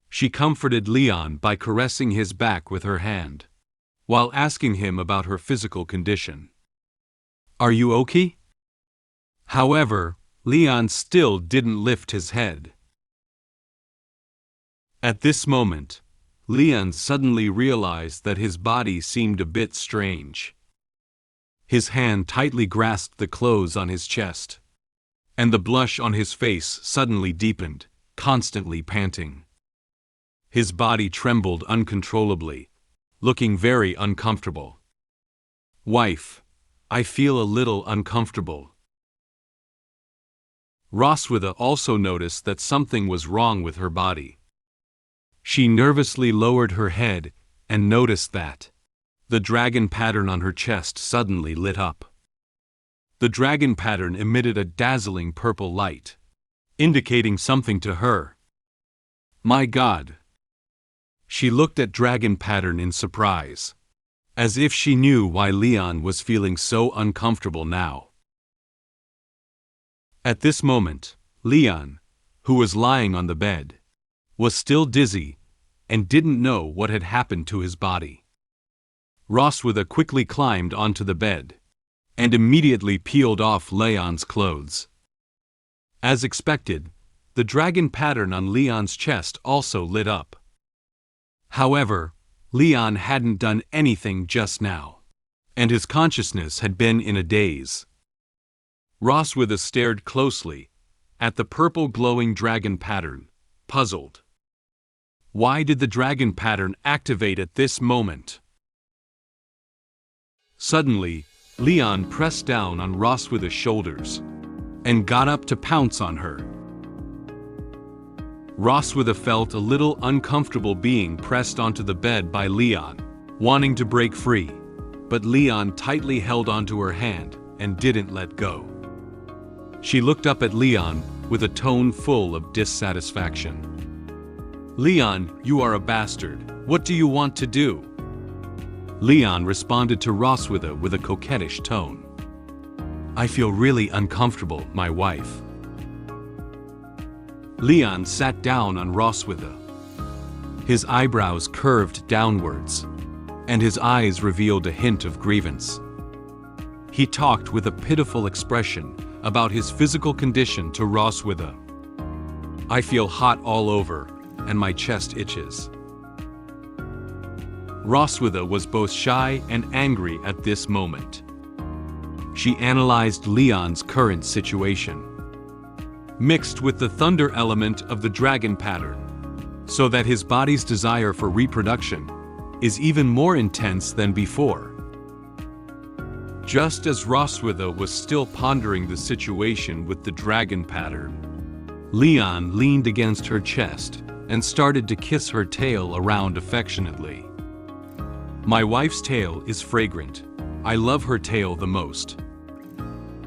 She comforted Leon by caressing his back with her hand, while asking him about her physical condition. "Are you okay?" However, Leon still didn't lift his head. At this moment, Leon suddenly realized that his body seemed a bit strange. His hand tightly grasped the clothes on his chest, and the blush on his face suddenly deepened, constantly panting. His body trembled uncontrollably, looking very uncomfortable. "Wife, I feel a little uncomfortable." Roswitha also noticed that something was wrong with her body. She nervously lowered her head and noticed that the dragon pattern on her chest suddenly lit up. The dragon pattern emitted a dazzling purple light, indicating something to her. "My God!" She looked at dragon pattern in surprise, as if she knew why Leon was feeling so uncomfortable now. At this moment, Leon, who was lying on the bed, was still dizzy and didn't know what had happened to his body. Roswitha quickly climbed onto the bed and immediately peeled off Leon's clothes. As expected, the dragon pattern on Leon's chest also lit up. However, Leon hadn't done anything just now, and his consciousness had been in a daze. Roswitha stared closely at the purple glowing dragon pattern, puzzled. Why did the dragon pattern activate at this moment? Suddenly, Leon pressed down on Roswitha's shoulders and got up to pounce on her. Roswitha felt a little uncomfortable being pressed onto the bed by Leon, wanting to break free, but Leon tightly held onto her hand and didn't let go. She looked up at Leon with a tone full of dissatisfaction. "Leon, you are a bastard. What do you want to do?" Leon responded to Roswitha with a coquettish tone. "I feel really uncomfortable, my wife." Leon sat down on Roswitha. His eyebrows curved downwards, and his eyes revealed a hint of grievance. He talked with a pitiful expression about his physical condition to Roswitha. "I feel hot all over, and my chest itches." Roswitha was both shy and angry at this moment. She analyzed Leon's current situation, mixed with the thunder element of the dragon pattern, so that his body's desire for reproduction is even more intense than before. Just as Roswitha was still pondering the situation with the dragon pattern, Leon leaned against her chest and started to kiss her tail around affectionately. "My wife's tail is fragrant. I love her tail the most."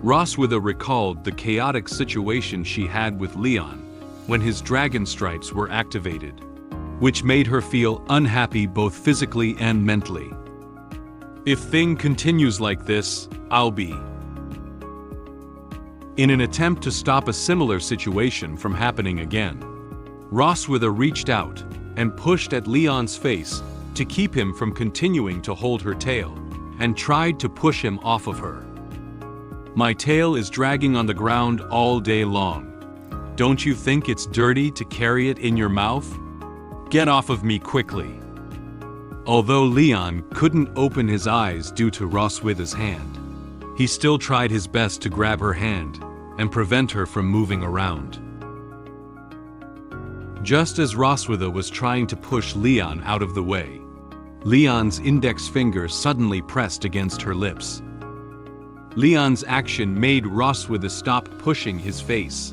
Roswitha recalled the chaotic situation she had with Leon when his dragon stripes were activated, which made her feel unhappy both physically and mentally. "If thing continues like this, I'll be." In an attempt to stop a similar situation from happening again, Roswitha reached out and pushed at Leon's face to keep him from continuing to hold her tail, and tried to push him off of her. "My tail is dragging on the ground all day long. Don't you think it's dirty to carry it in your mouth? Get off of me quickly." Although Leon couldn't open his eyes due to Roswitha's hand, he still tried his best to grab her hand and prevent her from moving around. Just as Roswitha was trying to push Leon out of the way, Leon's index finger suddenly pressed against her lips. Leon's action made Roswitha stop pushing his face.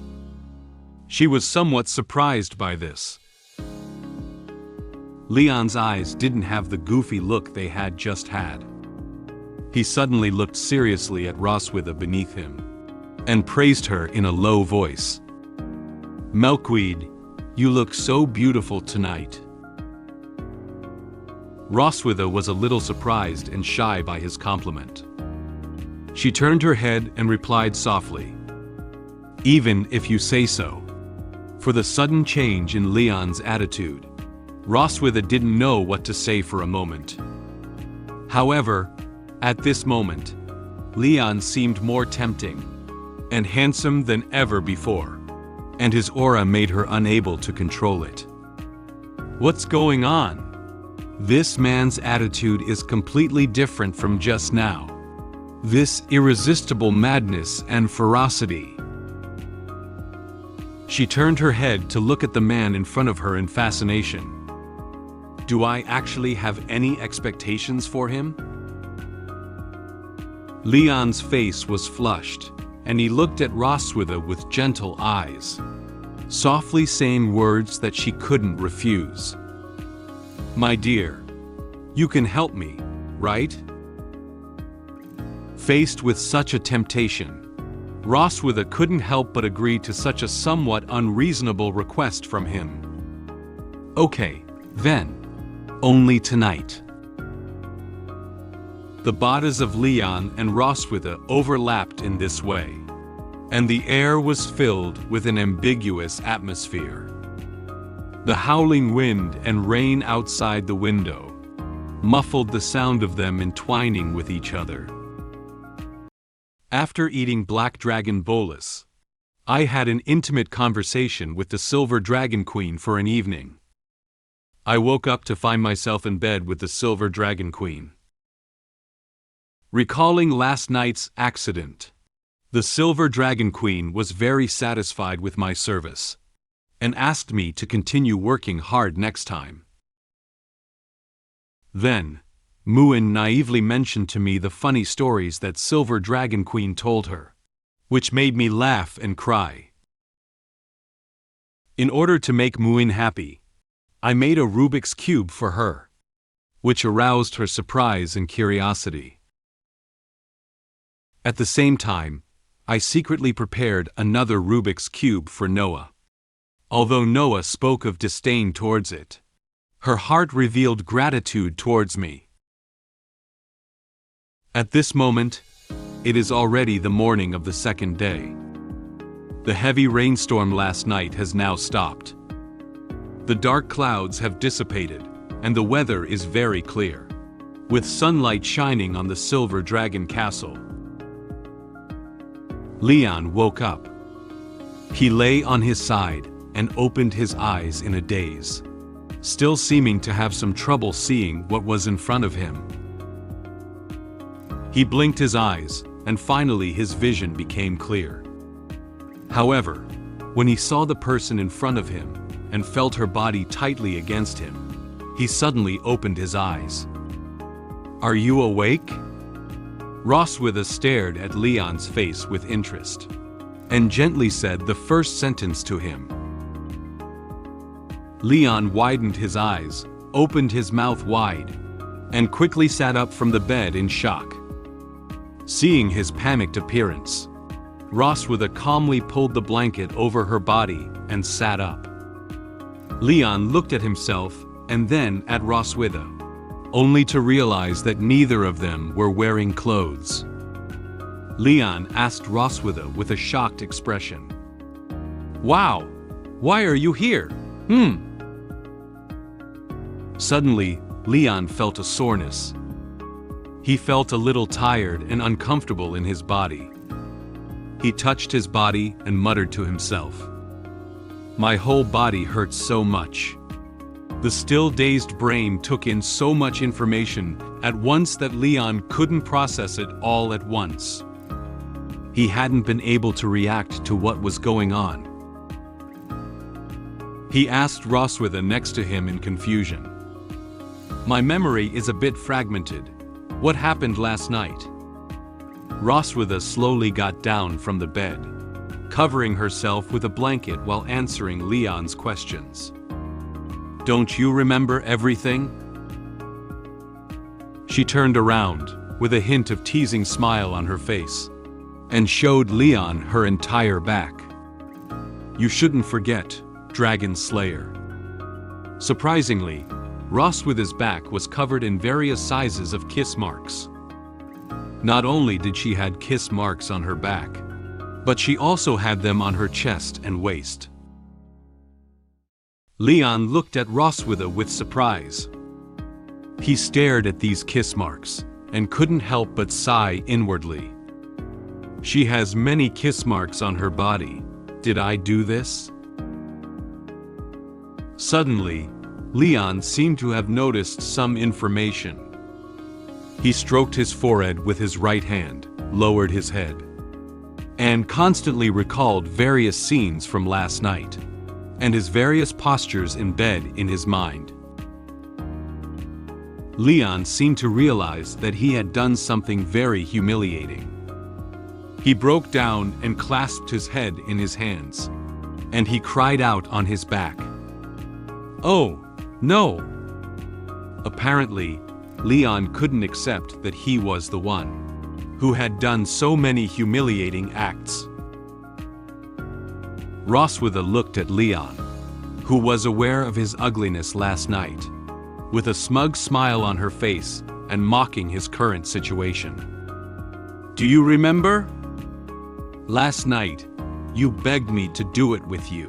She was somewhat surprised by this. Leon's eyes didn't have the goofy look they had just had. He suddenly looked seriously at Roswitha beneath him, and praised her in a low voice. "Milkweed, you look so beautiful tonight." Roswitha was a little surprised and shy by his compliment. She turned her head and replied softly, Even if you say so. For the sudden change in Leon's attitude, Roswitha didn't know what to say for a moment. However, at this moment, Leon seemed more tempting and handsome than ever before, and his aura made her unable to control it. What's going on? This man's attitude is completely different from just now. This irresistible madness and ferocity. She turned her head to look at the man in front of her in fascination. Do I actually have any expectations for him? Leon's face was flushed, and he looked at Roswitha with gentle eyes, softly saying words that she couldn't refuse. My dear, you can help me, right? Faced with such a temptation, Roswitha couldn't help but agree to such a somewhat unreasonable request from him. Okay, then. Only tonight. The bodies of Leon and Roswitha overlapped in this way, and the air was filled with an ambiguous atmosphere. The howling wind and rain outside the window muffled the sound of them entwining with each other. After eating Black Dragon Bolus, I had an intimate conversation with the Silver Dragon Queen for an evening. I woke up to find myself in bed with the Silver Dragon Queen. Recalling last night's accident, the Silver Dragon Queen was very satisfied with my service and asked me to continue working hard next time. Then, Muen naively mentioned to me the funny stories that Silver Dragon Queen told her, which made me laugh and cry. In order to make Muen happy, I made a Rubik's Cube for her, which aroused her surprise and curiosity. At the same time, I secretly prepared another Rubik's Cube for Noah. Although Noah spoke of disdain towards it, her heart revealed gratitude towards me. At this moment, it is already the morning of the second day. The heavy rainstorm last night has now stopped. The dark clouds have dissipated, and the weather is very clear, with sunlight shining on the Silver Dragon Castle. Leon woke up. He lay on his side and opened his eyes in a daze, still seeming to have some trouble seeing what was in front of him. He blinked his eyes, and finally his vision became clear. However, when he saw the person in front of him and felt her body tightly against him, he suddenly opened his eyes. Are you awake? Roswitha stared at Leon's face with interest, and gently said the first sentence to him. Leon widened his eyes, opened his mouth wide, and quickly sat up from the bed in shock. Seeing his panicked appearance, Roswitha calmly pulled the blanket over her body and sat up. Leon looked at himself and then at Roswitha, only to realize that neither of them were wearing clothes. Leon asked Roswitha with a shocked expression. Wow, why are you here? Suddenly, Leon felt a soreness. He felt a little tired and uncomfortable in his body. He touched his body and muttered to himself. My whole body hurts so much. The still dazed brain took in so much information at once that Leon couldn't process it all at once. He hadn't been able to react to what was going on. He asked Roswitha next to him in confusion. My memory is a bit fragmented. What happened last night? Roswitha slowly got down from the bed, covering herself with a blanket while answering Leon's questions. Don't you remember everything? She turned around, with a hint of teasing smile on her face, and showed Leon her entire back. You shouldn't forget, Dragon Slayer. Surprisingly, Roswitha's back was covered in various sizes of kiss marks. Not only did she have kiss marks on her back, but she also had them on her chest and waist. Leon looked at Roswitha with surprise. He stared at these kiss marks and couldn't help but sigh inwardly. She has many kiss marks on her body. Did I do this? Suddenly, Leon seemed to have noticed some information. He stroked his forehead with his right hand, lowered his head, and constantly recalled various scenes from last night, and his various postures in bed in his mind. Leon seemed to realize that he had done something very humiliating. He broke down and clasped his head in his hands, and he cried out on his back, "Oh, no!" Apparently, Leon couldn't accept that he was the one who had done so many humiliating acts. Roswitha looked at Leon, who was aware of his ugliness last night, with a smug smile on her face and mocking his current situation. "Do you remember? Last night, you begged me to do it with you.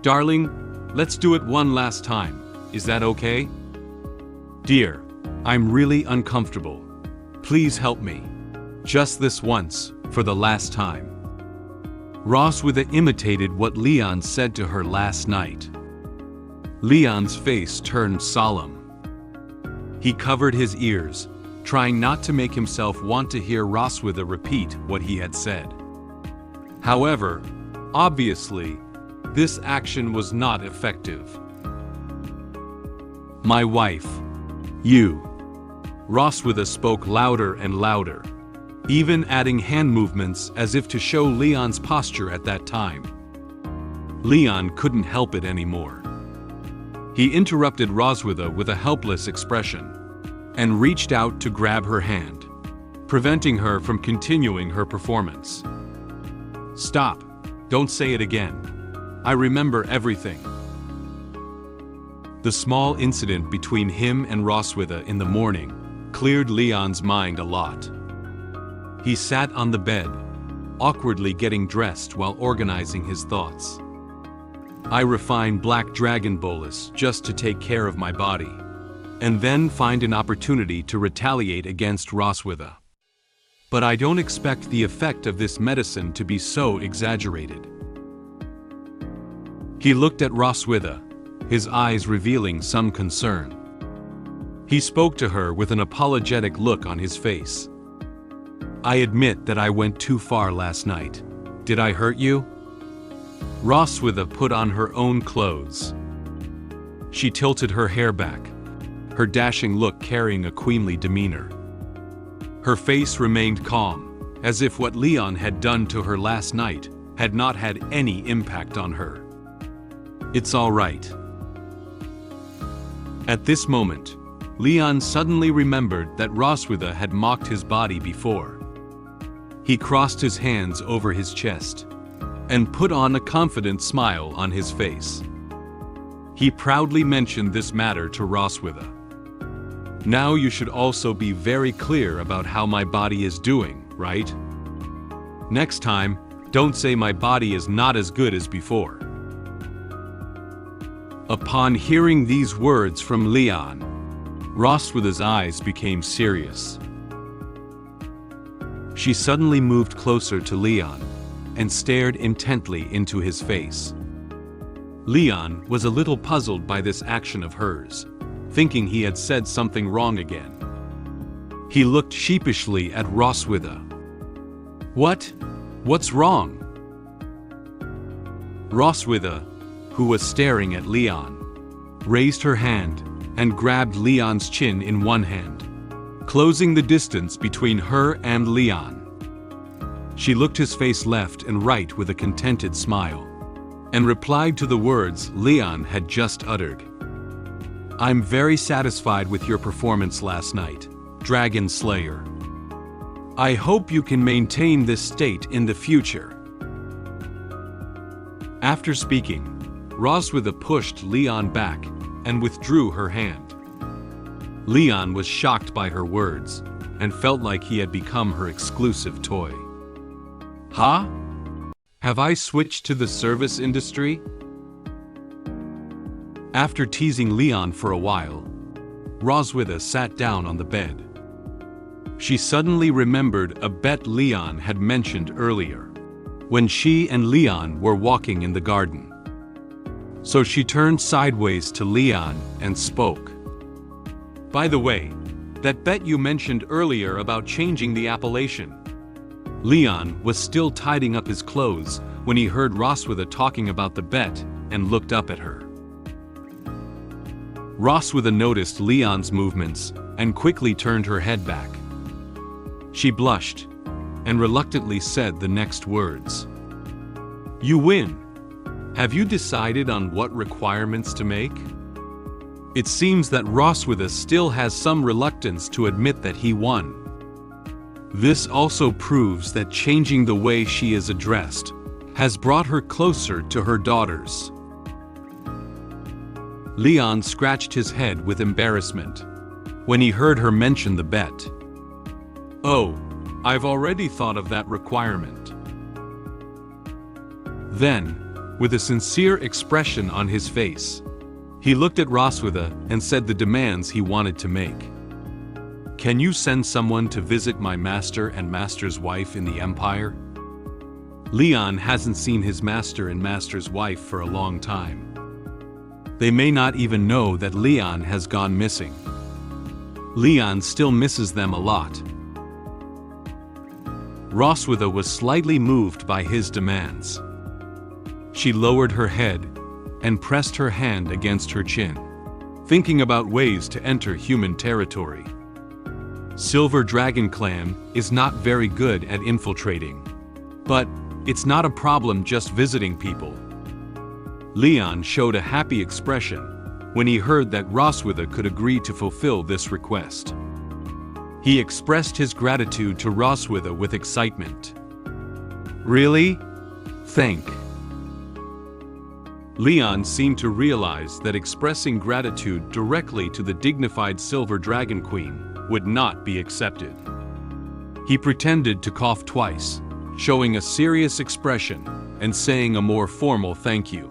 Darling, let's do it one last time. Is that okay? Dear, I'm really uncomfortable. Please help me. Just this once, for the last time." Roswitha imitated what Leon said to her last night. Leon's face turned solemn. He covered his ears, trying not to make himself want to hear Roswitha repeat what he had said. However, obviously, this action was not effective. "My wife. You." Roswitha spoke louder and louder, even adding hand movements as if to show Leon's posture at that time. Leon couldn't help it anymore. He interrupted Roswitha with a helpless expression and reached out to grab her hand, preventing her from continuing her performance. "Stop. Don't say it again. I remember everything." The small incident between him and Roswitha in the morning cleared Leon's mind a lot. He sat on the bed, awkwardly getting dressed while organizing his thoughts. "I refine black dragon bolus just to take care of my body, and then find an opportunity to retaliate against Roswitha. But I don't expect the effect of this medicine to be so exaggerated." He looked at Roswitha, his eyes revealing some concern. He spoke to her with an apologetic look on his face. "I admit that I went too far last night. Did I hurt you?" Roswitha put on her own clothes. She tilted her hair back, her dashing look carrying a queenly demeanor. Her face remained calm, as if what Leon had done to her last night had not had any impact on her. "It's all right." At this moment, Leon suddenly remembered that Roswitha had mocked his body before. He crossed his hands over his chest and put on a confident smile on his face. He proudly mentioned this matter to Roswitha. "Now you should also be very clear about how my body is doing, right? Next time, don't say my body is not as good as before." Upon hearing these words from Leon, Roswitha's eyes became serious. She suddenly moved closer to Leon and stared intently into his face. Leon was a little puzzled by this action of hers, thinking he had said something wrong again. He looked sheepishly at Roswitha. What's wrong?" Roswitha, who was staring at Leon, raised her hand and grabbed Leon's chin in one hand, closing the distance between her and Leon. She looked his face left and right with a contented smile, and replied to the words Leon had just uttered. "I'm very satisfied with your performance last night, Dragon Slayer. I hope you can maintain this state in the future." After speaking, Roswitha pushed Leon back and withdrew her hand. Leon was shocked by her words and felt like he had become her exclusive toy. Huh? Have I switched to the service industry? After teasing Leon for a while, Roswitha sat down on the bed. She suddenly remembered a bet Leon had mentioned earlier, when she and Leon were walking in the garden. So she turned sideways to Leon and spoke. By the way, that bet you mentioned earlier about changing the appellation. Leon was still tidying up his clothes when he heard Roswitha talking about the bet and looked up at her. Roswitha noticed Leon's movements and quickly turned her head back. She blushed and reluctantly said the next words. You win. Have you decided on what requirements to make? It seems that Roswitha still has some reluctance to admit that he won. This also proves that changing the way she is addressed has brought her closer to her daughters. Leon scratched his head with embarrassment when he heard her mention the bet. Oh, I've already thought of that requirement. Then, with a sincere expression on his face, he looked at Roswitha and said the demands he wanted to make. Can you send someone to visit my master and master's wife in the Empire? Leon hasn't seen his master and master's wife for a long time. They may not even know that Leon has gone missing. Leon still misses them a lot. Roswitha was slightly moved by his demands. She lowered her head and pressed her hand against her chin, thinking about ways to enter human territory. Silver Dragon Clan is not very good at infiltrating, but it's not a problem just visiting people. Leon showed a happy expression when he heard that Roswitha could agree to fulfill this request. He expressed his gratitude to Roswitha with excitement. Really? Thank. Leon seemed to realize that expressing gratitude directly to the dignified Silver Dragon Queen would not be accepted. He pretended to cough twice, showing a serious expression and saying a more formal thank you.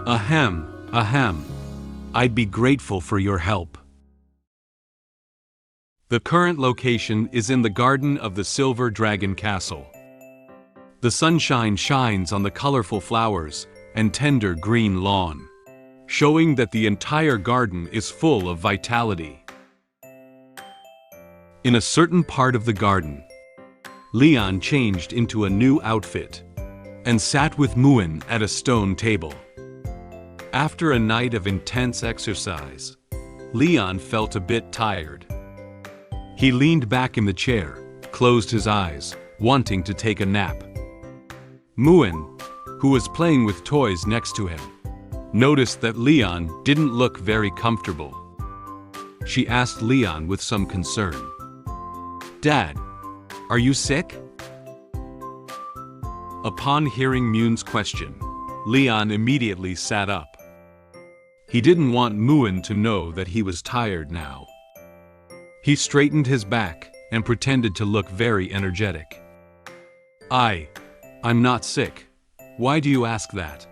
Ahem, ahem. I'd be grateful for your help. The current location is in the garden of the Silver Dragon Castle. The sunshine shines on the colorful flowers and tender green lawn, showing that the entire garden is full of vitality. In a certain part of the garden, Leon changed into a new outfit and sat with Muen at a stone table. After a night of intense exercise, Leon felt a bit tired. He leaned back in the chair, closed his eyes, wanting to take a nap. Muen, who was playing with toys next to him, noticed that Leon didn't look very comfortable. She asked Leon with some concern. Dad, are you sick? Upon hearing Muen's question, Leon immediately sat up. He didn't want Muen to know that he was tired now. He straightened his back and pretended to look very energetic. I'm not sick. Why do you ask that?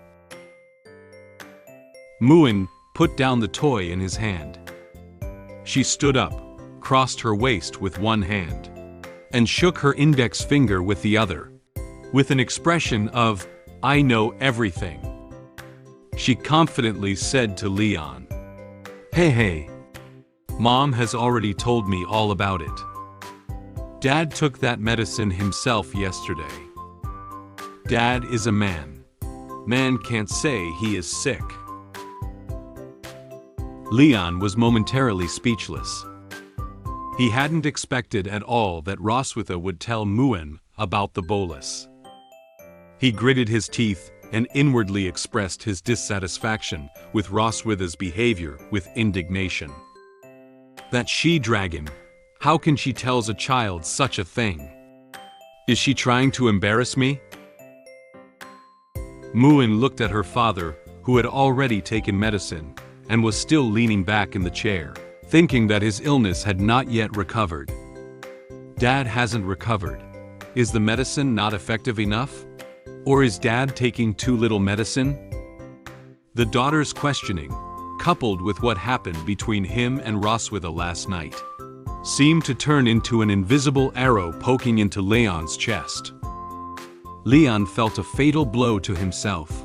Muen put down the toy in his hand. She stood up, crossed her waist with one hand, and shook her index finger with the other, with an expression of, I know everything. She confidently said to Leon, Hey, Mom has already told me all about it. Dad took that medicine himself yesterday. Dad is a man. Man can't say he is sick. Leon was momentarily speechless. He hadn't expected at all that Roswitha would tell Muen about the bolus. He gritted his teeth and inwardly expressed his dissatisfaction with Roswitha's behavior with indignation. That she-dragon, how can she tell a child such a thing? Is she trying to embarrass me? Muen looked at her father, who had already taken medicine and was still leaning back in the chair, thinking that his illness had not yet recovered. Dad hasn't recovered. Is the medicine not effective enough? Or is Dad taking too little medicine? The daughter's questioning, coupled with what happened between him and Roswitha last night, seemed to turn into an invisible arrow poking into Leon's chest. Leon felt a fatal blow to himself.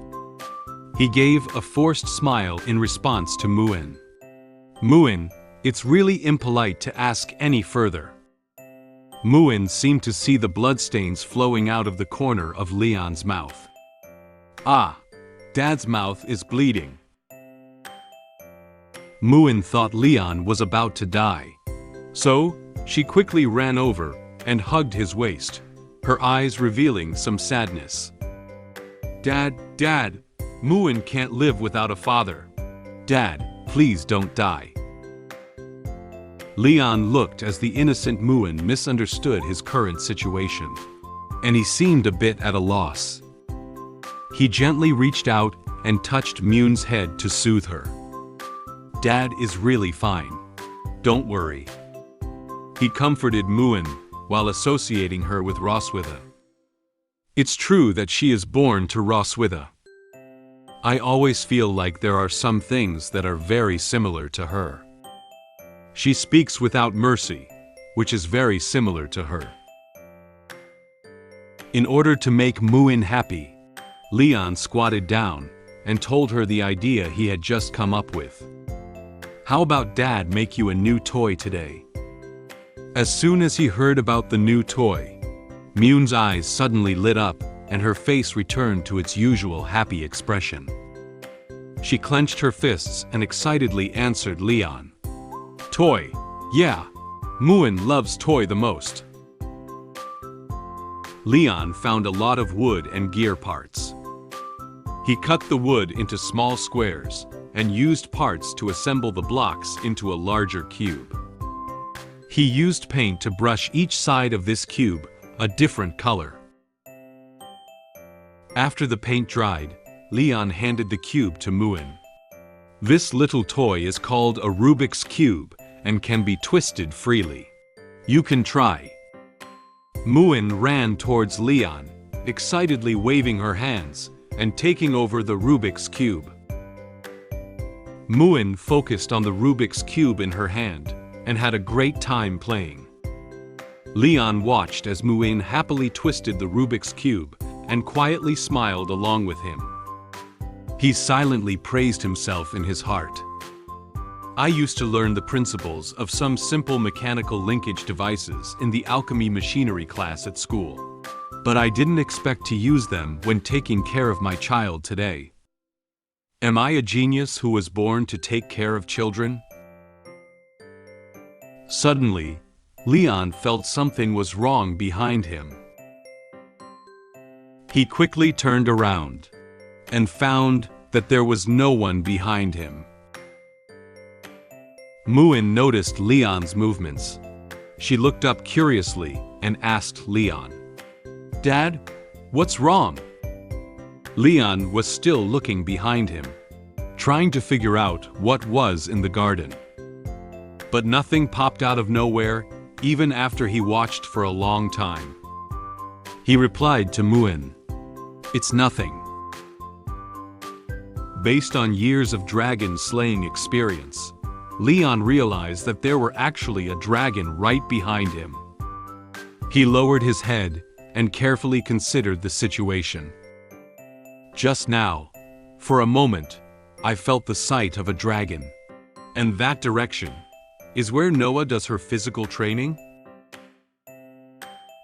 He gave a forced smile in response to Muen. Muen, it's really impolite to ask any further. Muen seemed to see the bloodstains flowing out of the corner of Leon's mouth. Ah, Dad's mouth is bleeding. Muen thought Leon was about to die. So, she quickly ran over and hugged his waist, her eyes revealing some sadness. Dad, Muen can't live without a father. Dad, please don't die. Leon looked as the innocent Muen misunderstood his current situation, and he seemed a bit at a loss. He gently reached out and touched Muen's head to soothe her. Dad is really fine. Don't worry. He comforted Muen while associating her with Roswitha. It's true that she is born to Roswitha. I always feel like there are some things that are very similar to her. She speaks without mercy, which is very similar to her. In order to make Muen happy, Leon squatted down and told her the idea he had just come up with. How about Dad make you a new toy today? As soon as he heard about the new toy, Muen's eyes suddenly lit up and her face returned to its usual happy expression. She clenched her fists and excitedly answered Leon. Toy, yeah, Muen loves toy the most. Leon found a lot of wood and gear parts. He cut the wood into small squares and used parts to assemble the blocks into a larger cube. He used paint to brush each side of this cube a different color. After the paint dried, Leon handed the cube to Muen. This little toy is called a Rubik's Cube and can be twisted freely. You can try. Muen ran towards Leon, excitedly waving her hands and taking over the Rubik's Cube. Muen focused on the Rubik's Cube in her hand and had a great time playing. Leon watched as Muen happily twisted the Rubik's Cube and quietly smiled along with him. He silently praised himself in his heart. I used to learn the principles of some simple mechanical linkage devices in the alchemy machinery class at school, but I didn't expect to use them when taking care of my child today. Am I a genius who was born to take care of children? Suddenly, Leon felt something was wrong behind him. He quickly turned around and found that there was no one behind him. Muen noticed Leon's movements. She looked up curiously and asked Leon, Dad, what's wrong? Leon was still looking behind him, trying to figure out what was in the garden. But nothing popped out of nowhere, even after he watched for a long time. He replied to Muen, It's nothing. Based on years of dragon slaying experience, Leon realized that there were actually a dragon right behind him. He lowered his head and carefully considered the situation. Just now, for a moment, I felt the sight of a dragon. And that direction is where Noah does her physical training?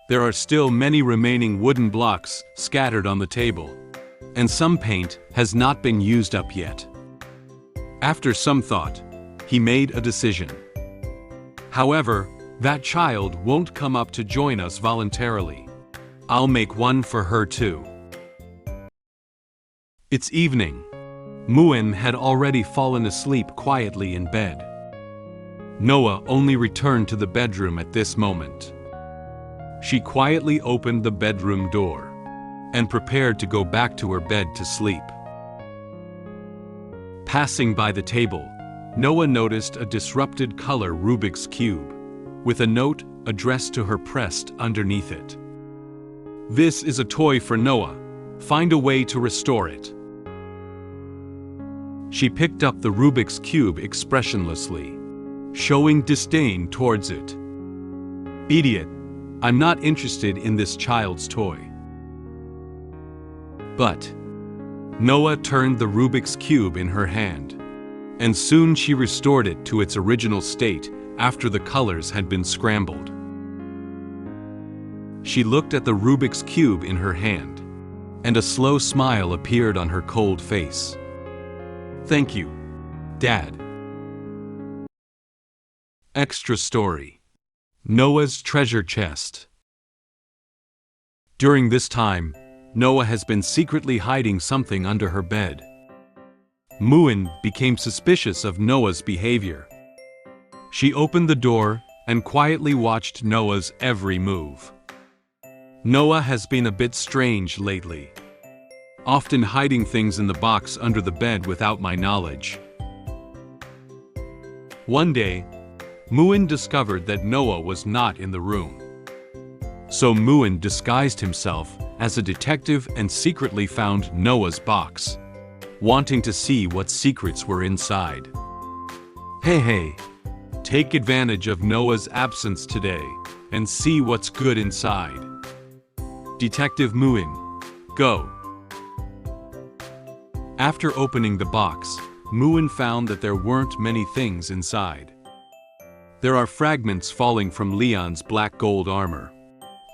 There are still many remaining wooden blocks scattered on the table, and some paint has not been used up yet. After some thought, he made a decision. However, that child won't come up to join us voluntarily. I'll make one for her too. It's evening. Muen had already fallen asleep quietly in bed. Noah only returned to the bedroom at this moment. She quietly opened the bedroom door and prepared to go back to her bed to sleep. Passing by the table, Noah noticed a disrupted color Rubik's Cube, with a note addressed to her pressed underneath it. This is a toy for Noah. Find a way to restore it. She picked up the Rubik's Cube expressionlessly, showing disdain towards it. Idiot, I'm not interested in this child's toy. But Noah turned the Rubik's Cube in her hand, and soon she restored it to its original state after the colors had been scrambled. She looked at the Rubik's Cube in her hand, and a slow smile appeared on her cold face. Thank you, Dad. Extra story. Noah's treasure chest. During this time, Noah has been secretly hiding something under her bed. Muen became suspicious of Noah's behavior. She opened the door and quietly watched Noah's every move. Noah has been a bit strange lately, often hiding things in the box under the bed without my knowledge. One day, Muen discovered that Noah was not in the room. So Muen disguised himself as a detective and secretly found Noah's box, wanting to see what secrets were inside. Hey, take advantage of Noah's absence today and see what's good inside. Detective Muen, go. After opening the box, Muen found that there weren't many things inside. There are fragments falling from Leon's black gold armor,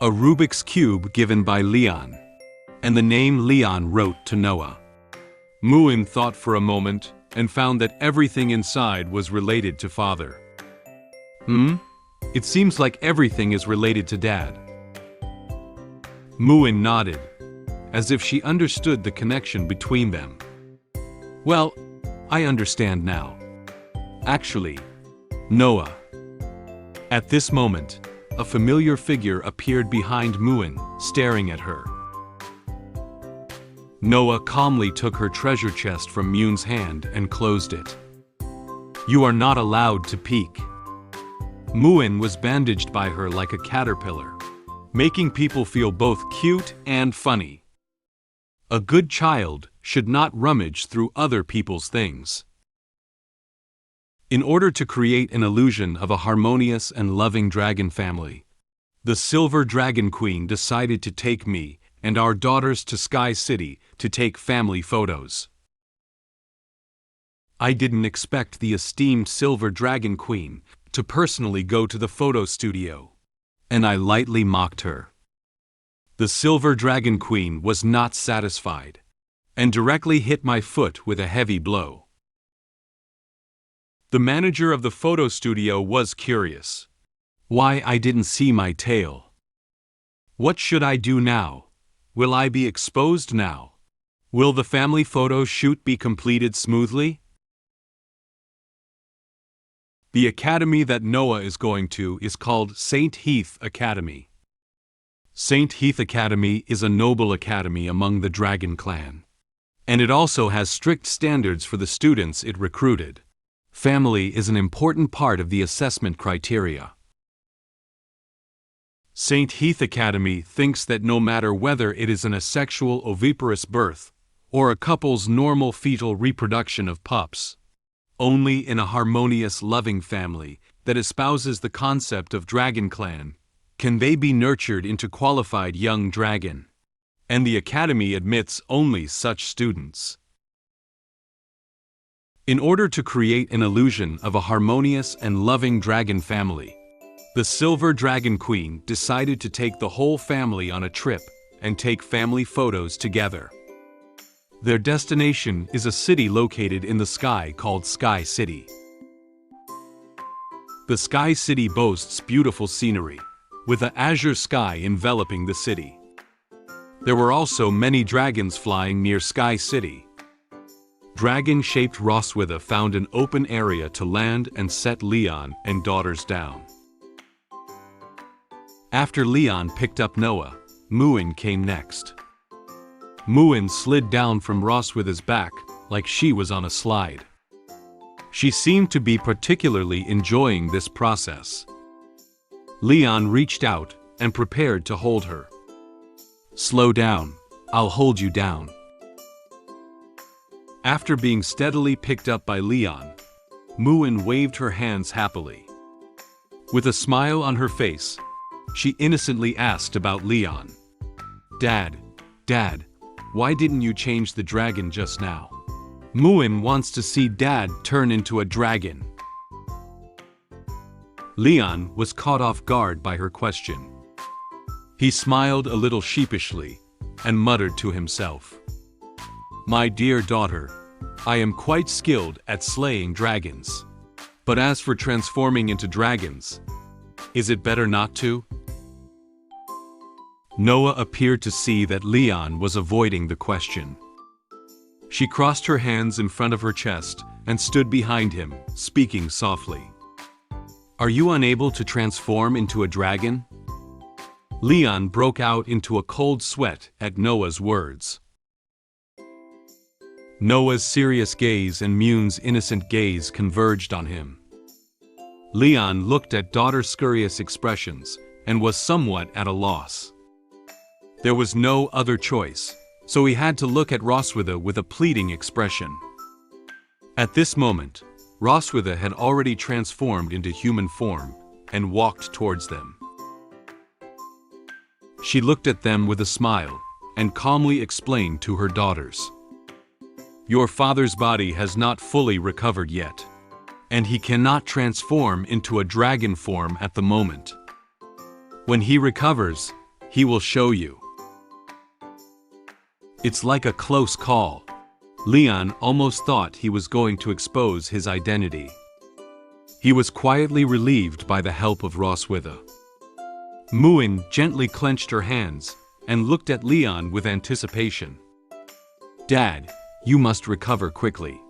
a Rubik's Cube given by Leon, and the name Leon wrote to Noah. Muen thought for a moment and found that everything inside was related to Father. It seems like everything is related to Dad. Muen nodded, as if she understood the connection between them. Well, I understand now. Actually, Noah. At this moment, a familiar figure appeared behind Muen, staring at her. Noah calmly took her treasure chest from Muen's hand and closed it. You are not allowed to peek. Muen was bandaged by her like a caterpillar, making people feel both cute and funny. A good child should not rummage through other people's things. In order to create an illusion of a harmonious and loving dragon family, the Silver Dragon Queen decided to take me and our daughters to Sky City to take family photos. I didn't expect the esteemed Silver Dragon Queen to personally go to the photo studio, and I lightly mocked her. The Silver Dragon Queen was not satisfied, and directly hit my foot with a heavy blow. The manager of the photo studio was curious why I didn't see my tail. What should I do now? Will I be exposed now? Will the family photo shoot be completed smoothly? The academy that Noah is going to is called St. Heath Academy. St. Heath Academy is a noble academy among the Dragon clan, and it also has strict standards for the students it recruited. Family is an important part of the assessment criteria. St. Heath Academy thinks that no matter whether it is an asexual oviparous birth or a couple's normal fetal reproduction of pups, only in a harmonious, loving family that espouses the concept of Dragon Clan can they be nurtured into qualified young dragon, and the Academy admits only such students. In order to create an illusion of a harmonious and loving dragon family, the Silver Dragon Queen decided to take the whole family on a trip and take family photos together. Their destination is a city located in the sky called Sky City. The Sky City boasts beautiful scenery, with an azure sky enveloping the city. There were also many dragons flying near Sky City. Dragon-shaped Roswitha found an open area to land and set Leon and daughters down. After Leon picked up Noah, Muen came next. Muen slid down from Roswitha's back like she was on a slide. She seemed to be particularly enjoying this process. Leon reached out and prepared to hold her. Slow down, I'll hold you down. After being steadily picked up by Leon, Muen waved her hands happily. With a smile on her face, she innocently asked about Leon. Dad, why didn't you change the dragon just now? Muen wants to see Dad turn into a dragon. Leon was caught off guard by her question. He smiled a little sheepishly and muttered to himself. My dear daughter, I am quite skilled at slaying dragons. But as for transforming into dragons, is it better not to? Noah appeared to see that Leon was avoiding the question. She crossed her hands in front of her chest and stood behind him, speaking softly. Are you unable to transform into a dragon? Leon broke out into a cold sweat at Noah's words. Noah's serious gaze and Muen's innocent gaze converged on him. Leon looked at daughter's curious expressions and was somewhat at a loss. There was no other choice, so he had to look at Roswitha with a pleading expression. At this moment, Roswitha had already transformed into human form and walked towards them. She looked at them with a smile and calmly explained to her daughters. Your father's body has not fully recovered yet, and he cannot transform into a dragon form at the moment. When he recovers, he will show you. It's like a close call. Leon almost thought he was going to expose his identity. He was quietly relieved by the help of Roswitha. Muen gently clenched her hands and looked at Leon with anticipation. Dad, you must recover quickly.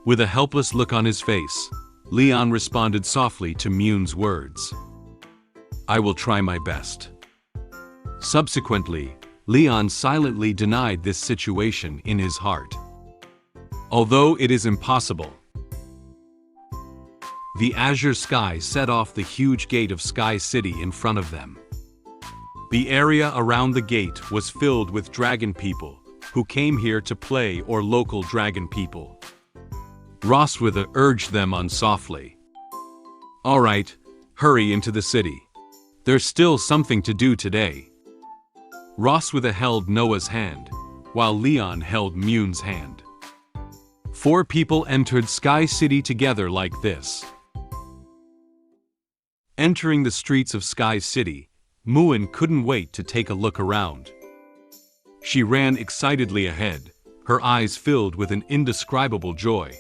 With a helpless look on his face, Leon responded softly to Muen's words. I will try my best. Subsequently, Leon silently denied this situation in his heart. Although it is impossible. The azure sky set off the huge gate of Sky City in front of them. The area around the gate was filled with dragon people who came here to play or local dragon people. Roswitha urged them on softly. All right, hurry into the city. There's still something to do today. Roswitha held Noah's hand, while Leon held Muen's hand. 4 people entered Sky City together like this. Entering the streets of Sky City, Muen couldn't wait to take a look around. She ran excitedly ahead, her eyes filled with an indescribable joy.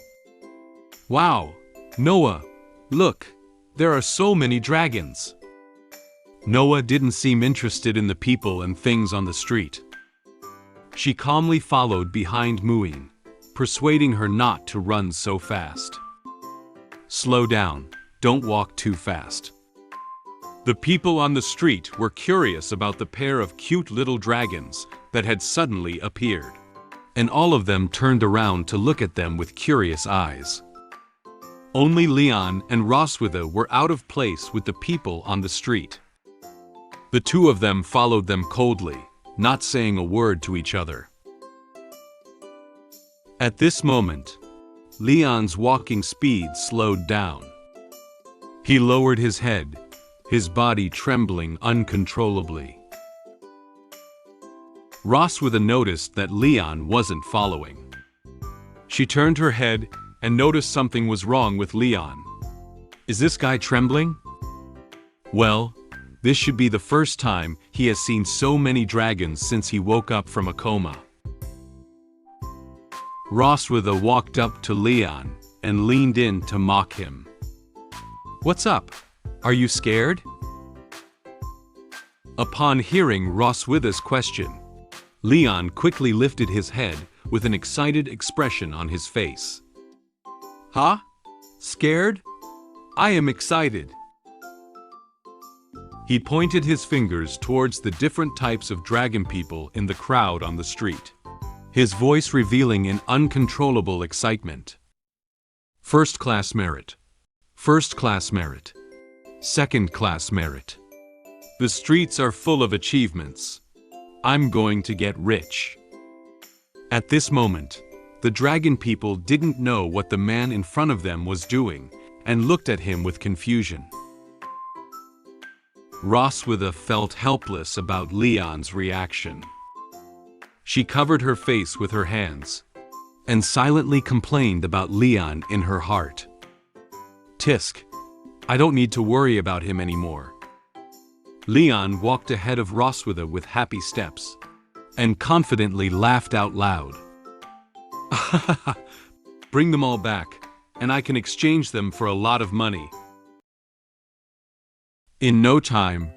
Wow, Noah, look, there are so many dragons. Noah didn't seem interested in the people and things on the street. She calmly followed behind Muen, persuading her not to run so fast. Slow down, don't walk too fast. The people on the street were curious about the pair of cute little dragons that had suddenly appeared, and all of them turned around to look at them with curious eyes. Only Leon and Roswitha were out of place with the people on the street. The 2 of them followed them coldly, not saying a word to each other. At this moment, Leon's walking speed slowed down. He lowered his head, his body trembling uncontrollably. Roswitha noticed that Leon wasn't following. She turned her head and noticed something was wrong with Leon. Is this guy trembling? Well, this should be the first time he has seen so many dragons since he woke up from a coma. Roswitha walked up to Leon and leaned in to mock him. What's up? Are you scared? Upon hearing Roswitha's question, Leon quickly lifted his head with an excited expression on his face. Huh? Scared? I am excited. He pointed his fingers towards the different types of dragon people in the crowd on the street, his voice revealing an uncontrollable excitement. First class merit. First class merit. Second class merit. The streets are full of achievements. I'm going to get rich. At this moment, the dragon people didn't know what the man in front of them was doing and looked at him with confusion. Roswitha felt helpless about Leon's reaction. She covered her face with her hands and silently complained about Leon in her heart. Tisk, I don't need to worry about him anymore. Leon walked ahead of Roswitha with happy steps and confidently laughed out loud. Bring them all back, and I can exchange them for a lot of money. In no time,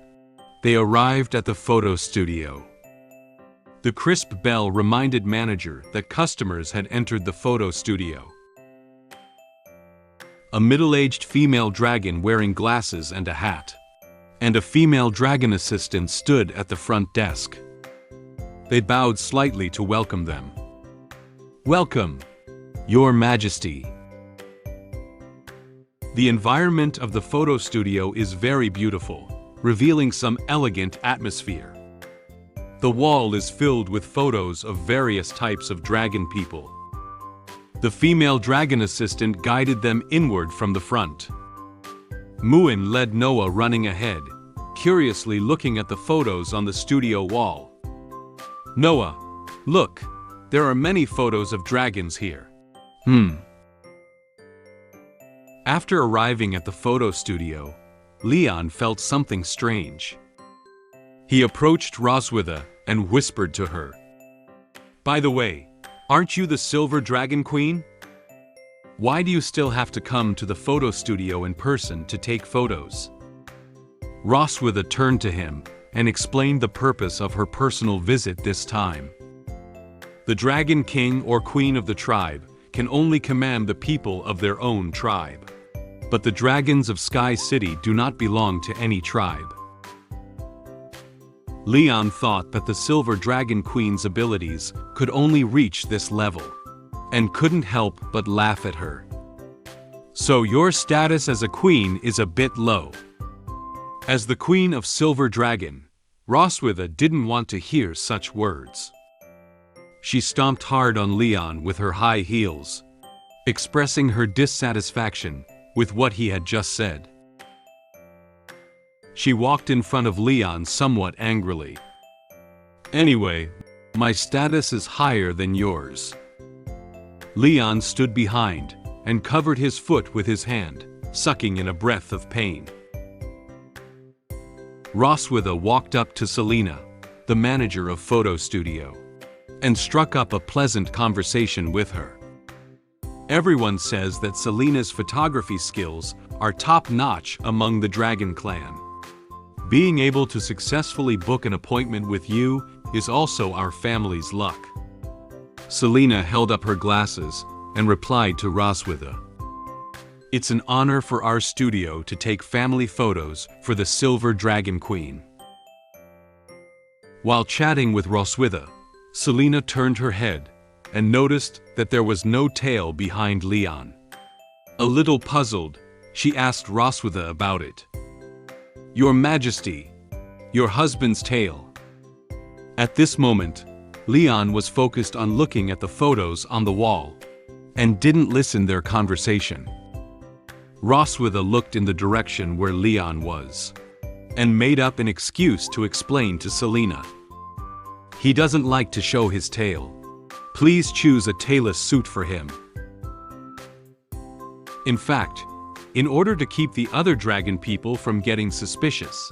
they arrived at the photo studio. The crisp bell reminded manager that customers had entered the photo studio. A middle-aged female dragon wearing glasses and a hat, and a female dragon assistant stood at the front desk. They bowed slightly to welcome them. Welcome, Your Majesty. The environment of the photo studio is very beautiful, revealing some elegant atmosphere. The wall is filled with photos of various types of dragon people. The female dragon assistant guided them inward from the front. Muen led Noah running ahead, curiously looking at the photos on the studio wall. Noah, look, there are many photos of dragons here. After arriving at the photo studio, Leon felt something strange. He approached Roswitha and whispered to her. By the way, aren't you the Silver Dragon Queen? Why do you still have to come to the photo studio in person to take photos? Roswitha turned to him and explained the purpose of her personal visit this time. The Dragon King or Queen of the tribe can only command the people of their own tribe. But the dragons of Sky City do not belong to any tribe. Leon thought that the Silver Dragon Queen's abilities could only reach this level, and couldn't help but laugh at her. So your status as a queen is a bit low. As the Queen of Silver Dragon, Roswitha didn't want to hear such words. She stomped hard on Leon with her high heels, expressing her dissatisfaction with what he had just said. She walked in front of Leon somewhat angrily. Anyway, my status is higher than yours. Leon stood behind and covered his foot with his hand, sucking in a breath of pain. Roswitha walked up to Selena, the manager of photo studio, and struck up a pleasant conversation with her. Everyone says that Selena's photography skills are top-notch among the Dragon Clan. Being able to successfully book an appointment with you is also our family's luck. Selena held up her glasses and replied to Roswitha. It's an honor for our studio to take family photos for the Silver Dragon Queen. While chatting with Roswitha, Selena turned her head and noticed that there was no tail behind Leon. A little puzzled, she asked Roswitha about it. Your Majesty, your husband's tail. At this moment, Leon was focused on looking at the photos on the wall and didn't listen their conversation. Roswitha looked in the direction where Leon was and made up an excuse to explain to Selena. He doesn't like to show his tail. Please choose a tailless suit for him. In fact, in order to keep the other dragon people from getting suspicious,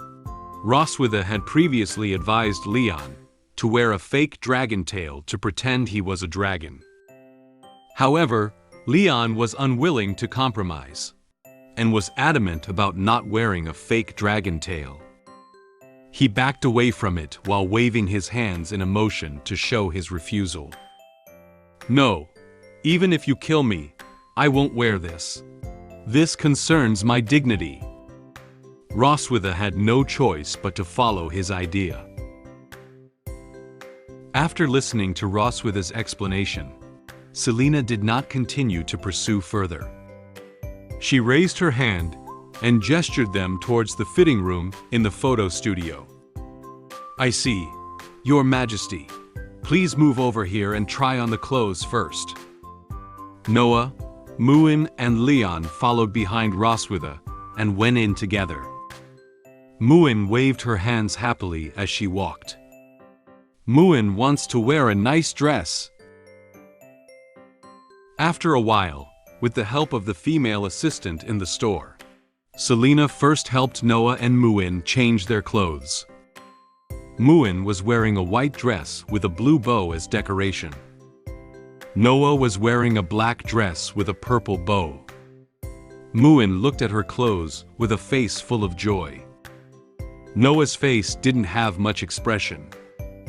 Roswitha had previously advised Leon to wear a fake dragon tail to pretend he was a dragon. However, Leon was unwilling to compromise and was adamant about not wearing a fake dragon tail. He backed away from it while waving his hands in a motion to show his refusal. No, even if you kill me, I won't wear this. This concerns my dignity. Roswitha had no choice but to follow his idea. After listening to Roswitha's explanation, Selena did not continue to pursue further. She raised her hand and gestured them towards the fitting room in the photo studio. I see. Your Majesty, please move over here and try on the clothes first. Noah, Muen and Leon followed behind Roswitha and went in together. Muen waved her hands happily as she walked. Muen wants to wear a nice dress. After a while, with the help of the female assistant in the store, Selena first helped Noah and Muen change their clothes. Muen was wearing a white dress with a blue bow as decoration. Noah was wearing a black dress with a purple bow. Muen looked at her clothes with a face full of joy. Noah's face didn't have much expression,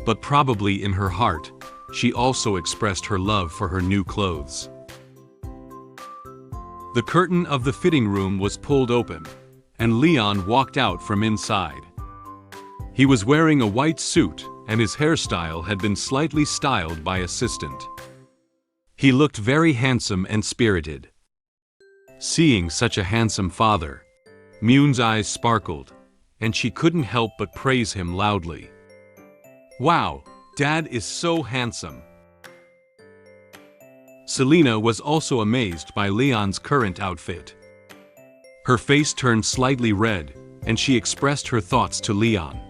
but probably in her heart, she also expressed her love for her new clothes. The curtain of the fitting room was pulled open, and Leon walked out from inside. He was wearing a white suit, and his hairstyle had been slightly styled by assistant. He looked very handsome and spirited. Seeing such a handsome father, Muen's eyes sparkled, and she couldn't help but praise him loudly. Wow, Dad is so handsome. Selena was also amazed by Leon's current outfit. Her face turned slightly red, and she expressed her thoughts to Leon.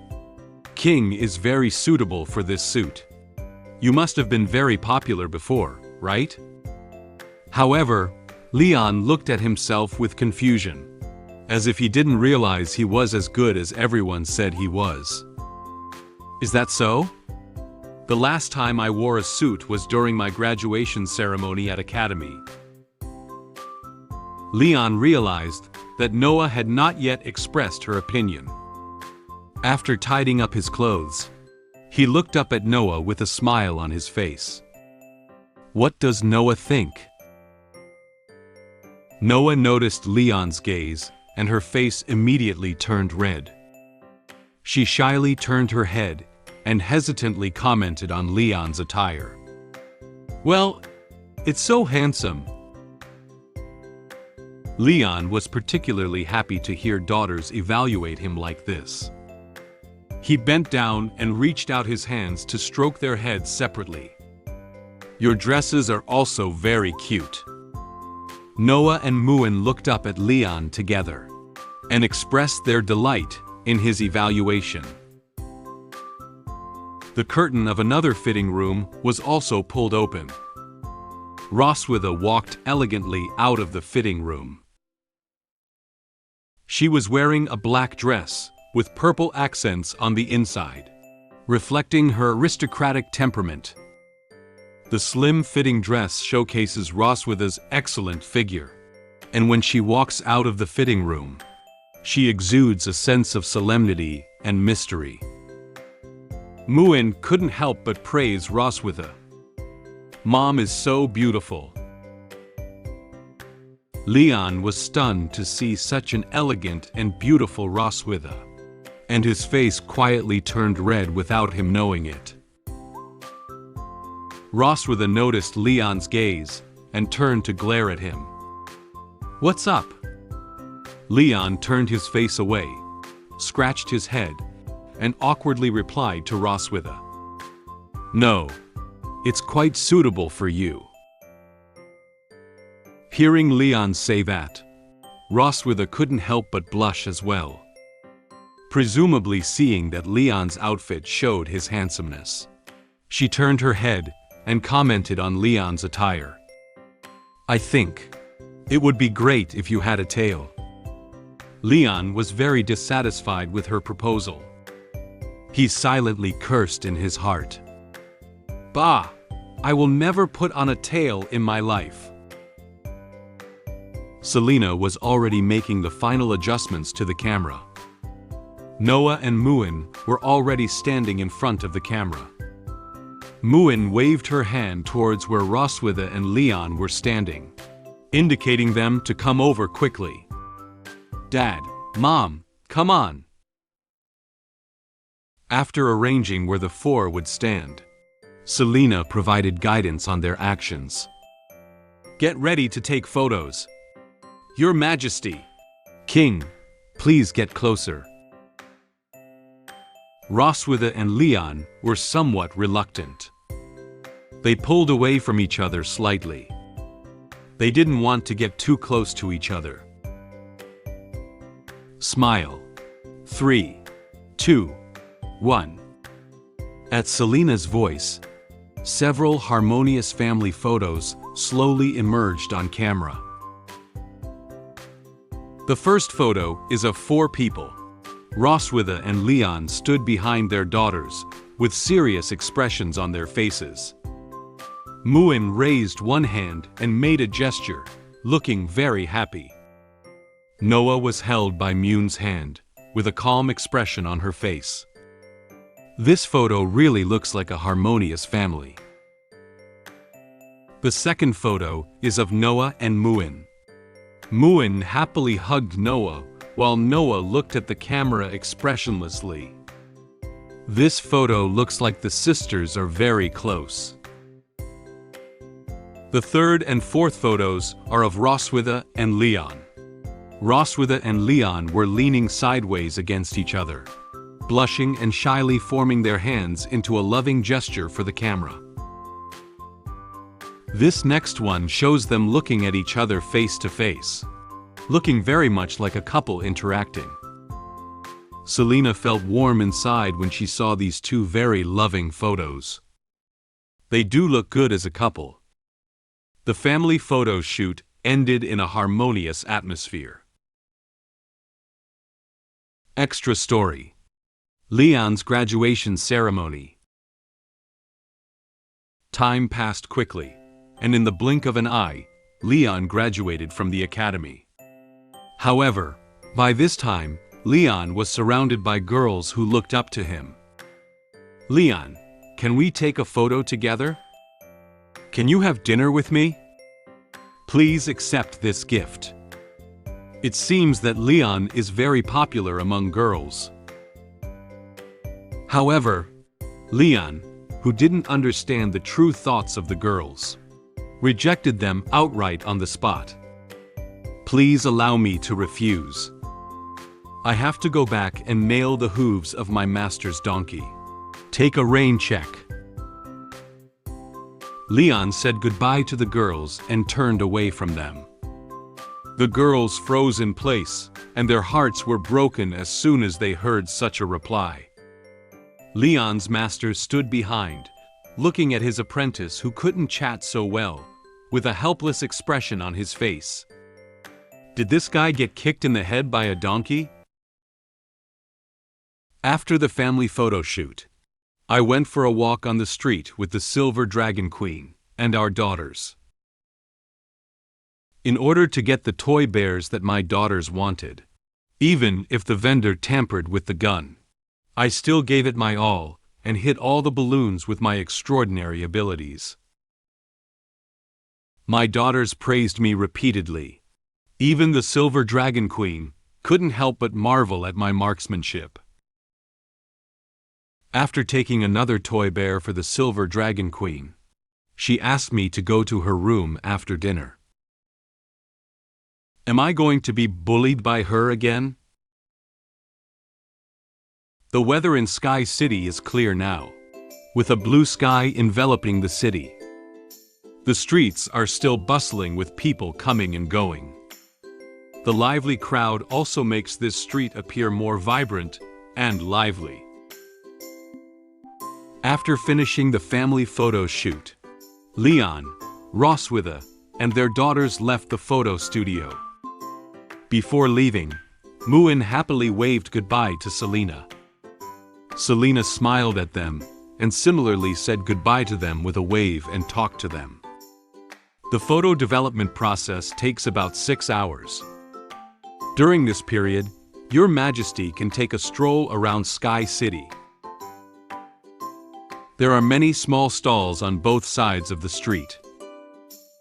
King is very suitable for this suit. You must have been very popular before, right? However, Leon looked at himself with confusion, as if he didn't realize he was as good as everyone said he was. Is that so? The last time I wore a suit was during my graduation ceremony at Academy. Leon realized that Noah had not yet expressed her opinion. After tidying up his clothes, he looked up at Noah with a smile on his face. What does Noah think? Noah noticed Leon's gaze, and her face immediately turned red. She shyly turned her head and hesitantly commented on Leon's attire. Well, it's so handsome. Leon was particularly happy to hear daughters evaluate him like this. He bent down and reached out his hands to stroke their heads separately. Your dresses are also very cute. Noah and Muen looked up at Leon together and expressed their delight in his evaluation. The curtain of another fitting room was also pulled open. Roswitha walked elegantly out of the fitting room. She was wearing a black dress with purple accents on the inside, reflecting her aristocratic temperament. The slim-fitting dress showcases Roswitha's excellent figure, and when she walks out of the fitting room, she exudes a sense of solemnity and mystery. Muen couldn't help but praise Roswitha. Mom is so beautiful. Leon was stunned to see such an elegant and beautiful Roswitha, and his face quietly turned red without him knowing it. Roswitha noticed Leon's gaze and turned to glare at him. What's up? Leon turned his face away, scratched his head, and awkwardly replied to Roswitha. No, it's quite suitable for you. Hearing Leon say that, Roswitha couldn't help but blush as well, presumably seeing that Leon's outfit showed his handsomeness. She turned her head and commented on Leon's attire. I think it would be great if you had a tail. Leon was very dissatisfied with her proposal. He silently cursed in his heart. Bah! I will never put on a tail in my life. Selena was already making the final adjustments to the camera. Noah and Muen were already standing in front of the camera. Muen waved her hand towards where Roswitha and Leon were standing, indicating them to come over quickly. Dad, Mom, come on. After arranging where the four would stand, Selena provided guidance on their actions. Get ready to take photos. Your Majesty. King, please get closer. Roswitha and Leon were somewhat reluctant. They pulled away from each other slightly. They didn't want to get too close to each other. Smile. 3, 2, 1. At Selena's voice, several harmonious family photos slowly emerged on camera. The first photo is of 4 people. Roswitha and Leon stood behind their daughters, with serious expressions on their faces. Muen raised one hand and made a gesture, looking very happy. Noah was held by Muen's hand, with a calm expression on her face. This photo really looks like a harmonious family. The second photo is of Noah and Muen. Muen happily hugged Noah, while Noah looked at the camera expressionlessly. This photo looks like the sisters are very close. The third and fourth photos are of Roswitha and Leon. Roswitha and Leon were leaning sideways against each other, blushing and shyly forming their hands into a loving gesture for the camera. This next one shows them looking at each other face to face, looking very much like a couple interacting. Selena felt warm inside when she saw these 2 very loving photos. They do look good as a couple. The family photo shoot ended in a harmonious atmosphere. Extra story. Leon's graduation ceremony. Time passed quickly, and in the blink of an eye, Leon graduated from the academy. However, by this time, Leon was surrounded by girls who looked up to him. "Leon, can we take a photo together? Can you have dinner with me? Please accept this gift." It seems that Leon is very popular among girls. However, Leon, who didn't understand the true thoughts of the girls, rejected them outright on the spot. "Please allow me to refuse. I have to go back and nail the hooves of my master's donkey. Take a rain check." Leon said goodbye to the girls and turned away from them. The girls froze in place, and their hearts were broken as soon as they heard such a reply. Leon's master stood behind, looking at his apprentice who couldn't chat so well, with a helpless expression on his face. Did this guy get kicked in the head by a donkey? After the family photo shoot, I went for a walk on the street with the Silver Dragon Queen and our daughters. In order to get the toy bears that my daughters wanted, even if the vendor tampered with the gun, I still gave it my all and hit all the balloons with my extraordinary abilities. My daughters praised me repeatedly. Even the Silver Dragon Queen couldn't help but marvel at my marksmanship. After taking another toy bear for the Silver Dragon Queen, she asked me to go to her room after dinner. Am I going to be bullied by her again? The weather in Sky City is clear now, with a blue sky enveloping the city. The streets are still bustling with people coming and going. The lively crowd also makes this street appear more vibrant and lively. After finishing the family photo shoot, Leon, Roswitha, and their daughters left the photo studio. Before leaving, Muen happily waved goodbye to Selena. Selena smiled at them and similarly said goodbye to them with a wave and talked to them. The photo development process takes about 6 hours. During this period, Your Majesty can take a stroll around Sky City. There are many small stalls on both sides of the street.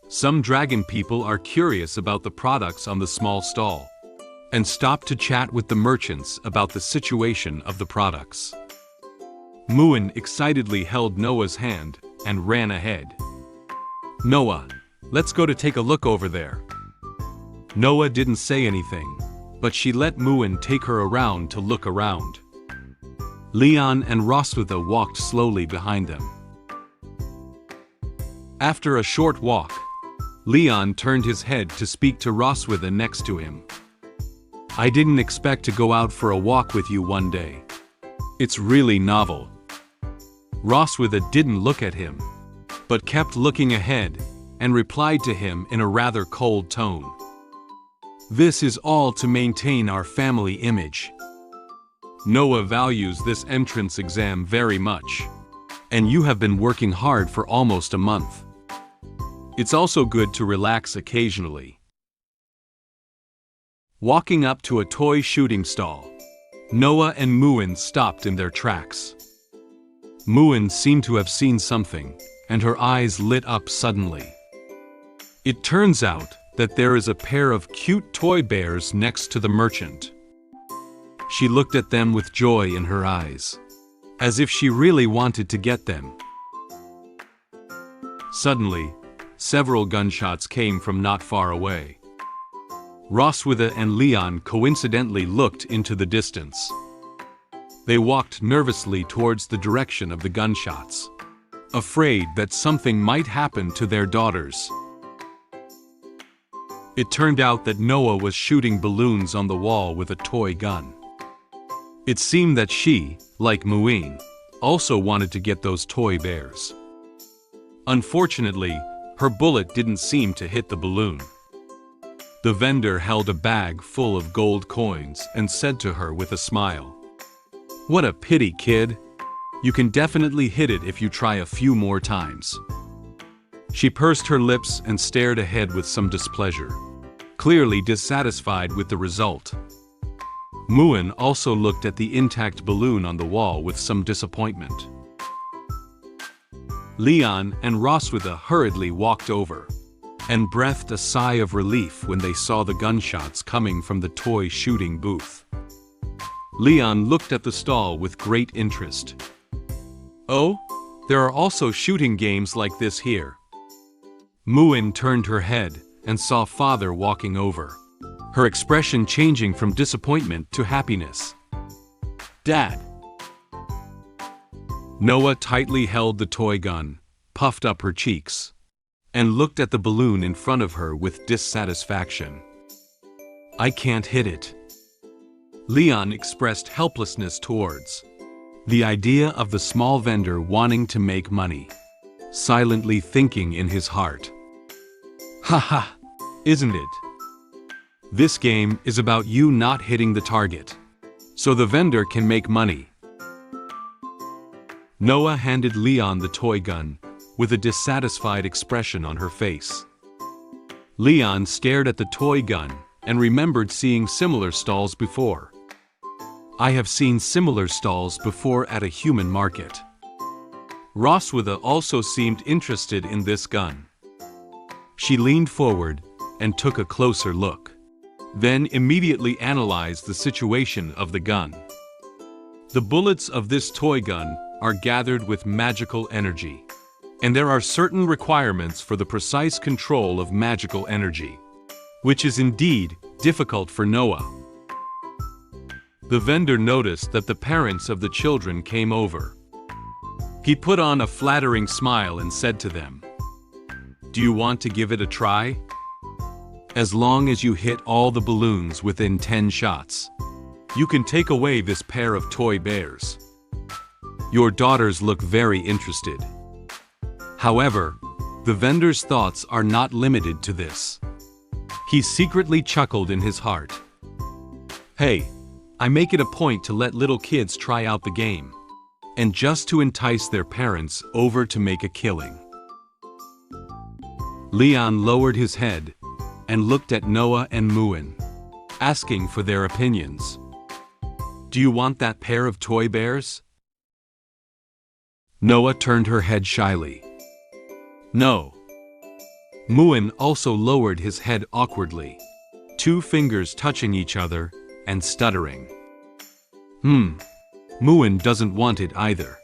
Some dragon people are curious about the products on the small stall and stop to chat with the merchants about the situation of the products. Muen excitedly held Noah's hand and ran ahead. "Noah, let's go to take a look over there." Noah didn't say anything, but she let Muen take her around to look around. Leon and Roswitha walked slowly behind them. After a short walk, Leon turned his head to speak to Roswitha next to him. "I didn't expect to go out for a walk with you one day. It's really novel." Roswitha didn't look at him, but kept looking ahead and replied to him in a rather cold tone. "This is all to maintain our family image. Noah values this entrance exam very much, and you have been working hard for almost a month. It's also good to relax occasionally." Walking up to a toy shooting stall, Noah and Muen stopped in their tracks. Muen seemed to have seen something, and her eyes lit up suddenly. It turns out that there is a pair of cute toy bears next to the merchant. She looked at them with joy in her eyes, as if she really wanted to get them. Suddenly, several gunshots came from not far away. Roswitha and Leon coincidentally looked into the distance. They walked nervously towards the direction of the gunshots, afraid that something might happen to their daughters. It turned out that Noah was shooting balloons on the wall with a toy gun. It seemed that she, like Muen, also wanted to get those toy bears. Unfortunately, her bullet didn't seem to hit the balloon. The vendor held a bag full of gold coins and said to her with a smile, "What a pity, kid. You can definitely hit it if you try a few more times." She pursed her lips and stared ahead with some displeasure, clearly dissatisfied with the result. Muen also looked at the intact balloon on the wall with some disappointment. Leon and Roswitha hurriedly walked over, and breathed a sigh of relief when they saw the gunshots coming from the toy shooting booth. Leon looked at the stall with great interest. "Oh, there are also shooting games like this here." Muen turned her head and saw father walking over, her expression changing from disappointment to happiness. "Dad." Noah tightly held the toy gun, puffed up her cheeks, and looked at the balloon in front of her with dissatisfaction. "I can't hit it." Leon expressed helplessness towards the idea of the small vendor wanting to make money, silently thinking in his heart, "Haha, isn't it? This game is about you not hitting the target, so the vendor can make money." Noah handed Leon the toy gun, with a dissatisfied expression on her face. Leon stared at the toy gun and remembered seeing similar stalls before. "I have seen similar stalls before at a human market." Roswitha also seemed interested in this gun. She leaned forward and took a closer look, then immediately analyzed the situation of the gun. The bullets of this toy gun are gathered with magical energy, and there are certain requirements for the precise control of magical energy, which is indeed difficult for Noah. The vendor noticed that the parents of the children came over. He put on a flattering smile and said to them, "Do you want to give it a try? As long as you hit all the balloons within 10 shots, you can take away this pair of toy bears." Your daughters look very interested. However, the vendor's thoughts are not limited to this. He secretly chuckled in his heart. "Hey, I make it a point to let little kids try out the game, and just to entice their parents over to make a killing." Leon lowered his head and looked at Noah and Muen, asking for their opinions. "Do you want that pair of toy bears?" Noah turned her head shyly. "No." Muen also lowered his head awkwardly, 2 fingers touching each other and stuttering. Muen doesn't want it either.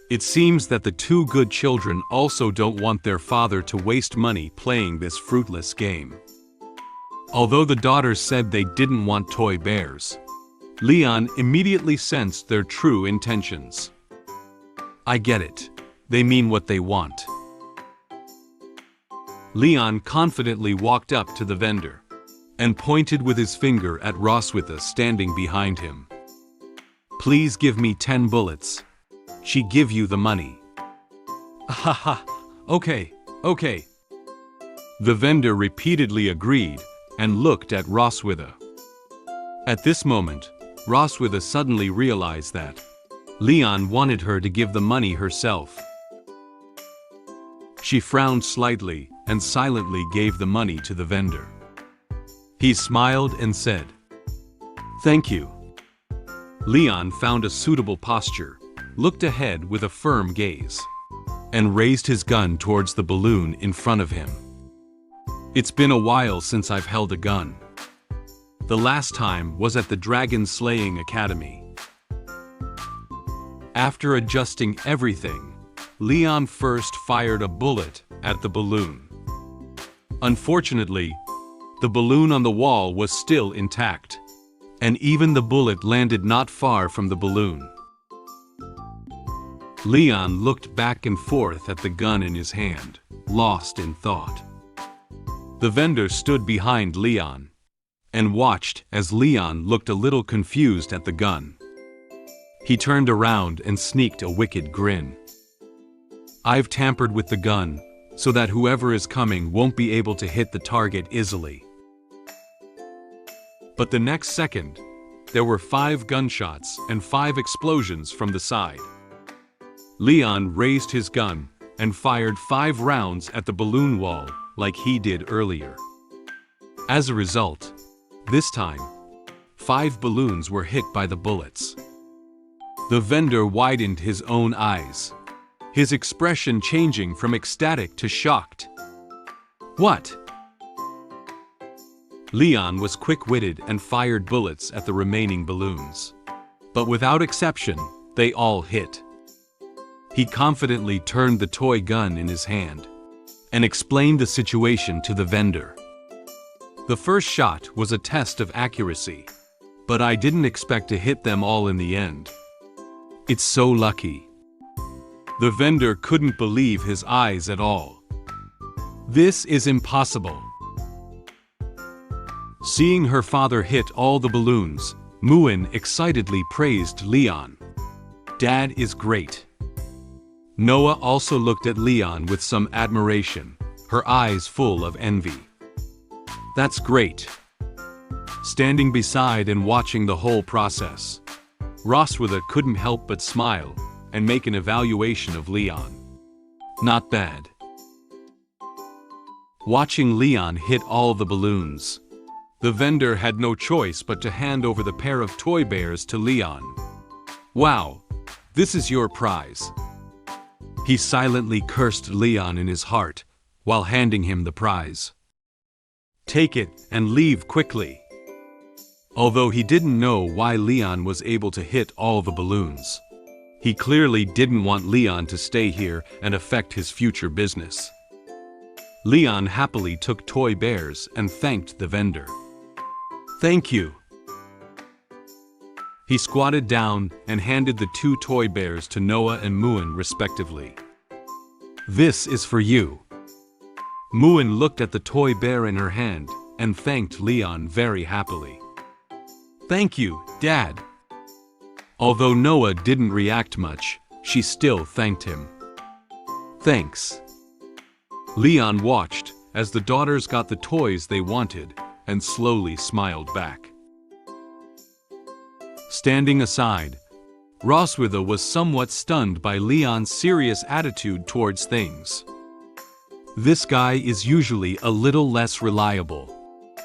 It seems that the 2 good children also don't want their father to waste money playing this fruitless game. Although the daughters said they didn't want toy bears, Leon immediately sensed their true intentions. I get it. They mean what they want. Leon confidently walked up to the vendor and pointed with his finger at Roswitha standing behind him. Please give me 10 bullets. She give you the money. Haha, okay. The vendor repeatedly agreed and looked at Roswitha. At this moment, Roswitha suddenly realized that Leon wanted her to give the money herself. She frowned slightly and silently gave the money to the vendor. He smiled and said, "Thank you." Leon found a suitable posture, looked ahead with a firm gaze, and raised his gun towards the balloon in front of him. It's been a while since I've held a gun. The last time was at the Dragon Slaying Academy. After adjusting everything, Leon first fired a bullet at the balloon. Unfortunately, the balloon on the wall was still intact, and even the bullet landed not far from the balloon. Leon looked back and forth at the gun in his hand, lost in thought. The vendor stood behind Leon and watched as Leon looked a little confused at the gun. He turned around and sneaked a wicked grin. I've tampered with the gun so that whoever is coming won't be able to hit the target easily. But the next second, there were 5 gunshots and 5 explosions from the side. Leon raised his gun and fired 5 rounds at the balloon wall like he did earlier. As a result, this time, 5 balloons were hit by the bullets. The vendor widened his own eyes, his expression changing from ecstatic to shocked. What? Leon was quick-witted and fired bullets at the remaining balloons. But without exception, they all hit. He confidently turned the toy gun in his hand and explained the situation to the vendor. The first shot was a test of accuracy, but I didn't expect to hit them all in the end. It's so lucky. The vendor couldn't believe his eyes at all. This is impossible. Seeing her father hit all the balloons, Muen excitedly praised Leon. Dad is great. Noah also looked at Leon with some admiration, her eyes full of envy. That's great. Standing beside and watching the whole process, Roswitha couldn't help but smile and make an evaluation of Leon. Not bad. Watching Leon hit all the balloons, the vendor had no choice but to hand over the pair of toy bears to Leon. Wow, this is your prize. He silently cursed Leon in his heart while handing him the prize. Take it and leave quickly. Although he didn't know why Leon was able to hit all the balloons, he clearly didn't want Leon to stay here and affect his future business. Leon happily took toy bears and thanked the vendor. Thank you. He squatted down and handed the 2 toy bears to Noah and Muen respectively. This is for you. Muen looked at the toy bear in her hand and thanked Leon very happily. Thank you, Dad. Although Noah didn't react much, she still thanked him. Thanks. Leon watched as the daughters got the toys they wanted and slowly smiled back. Standing aside, Roswitha was somewhat stunned by Leon's serious attitude towards things. This guy is usually a little less reliable,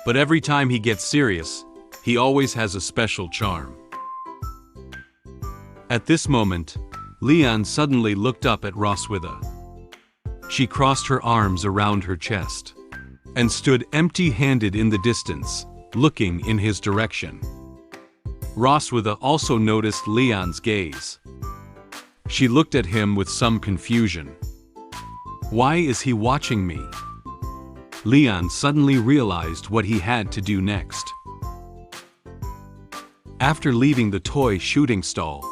but every time he gets serious, he always has a special charm. At this moment, Leon suddenly looked up at Roswitha. She crossed her arms around her chest and stood empty-handed in the distance, looking in his direction. Roswitha also noticed Leon's gaze. She looked at him with some confusion. Why is he watching me? Leon suddenly realized what he had to do next. After leaving the toy shooting stall,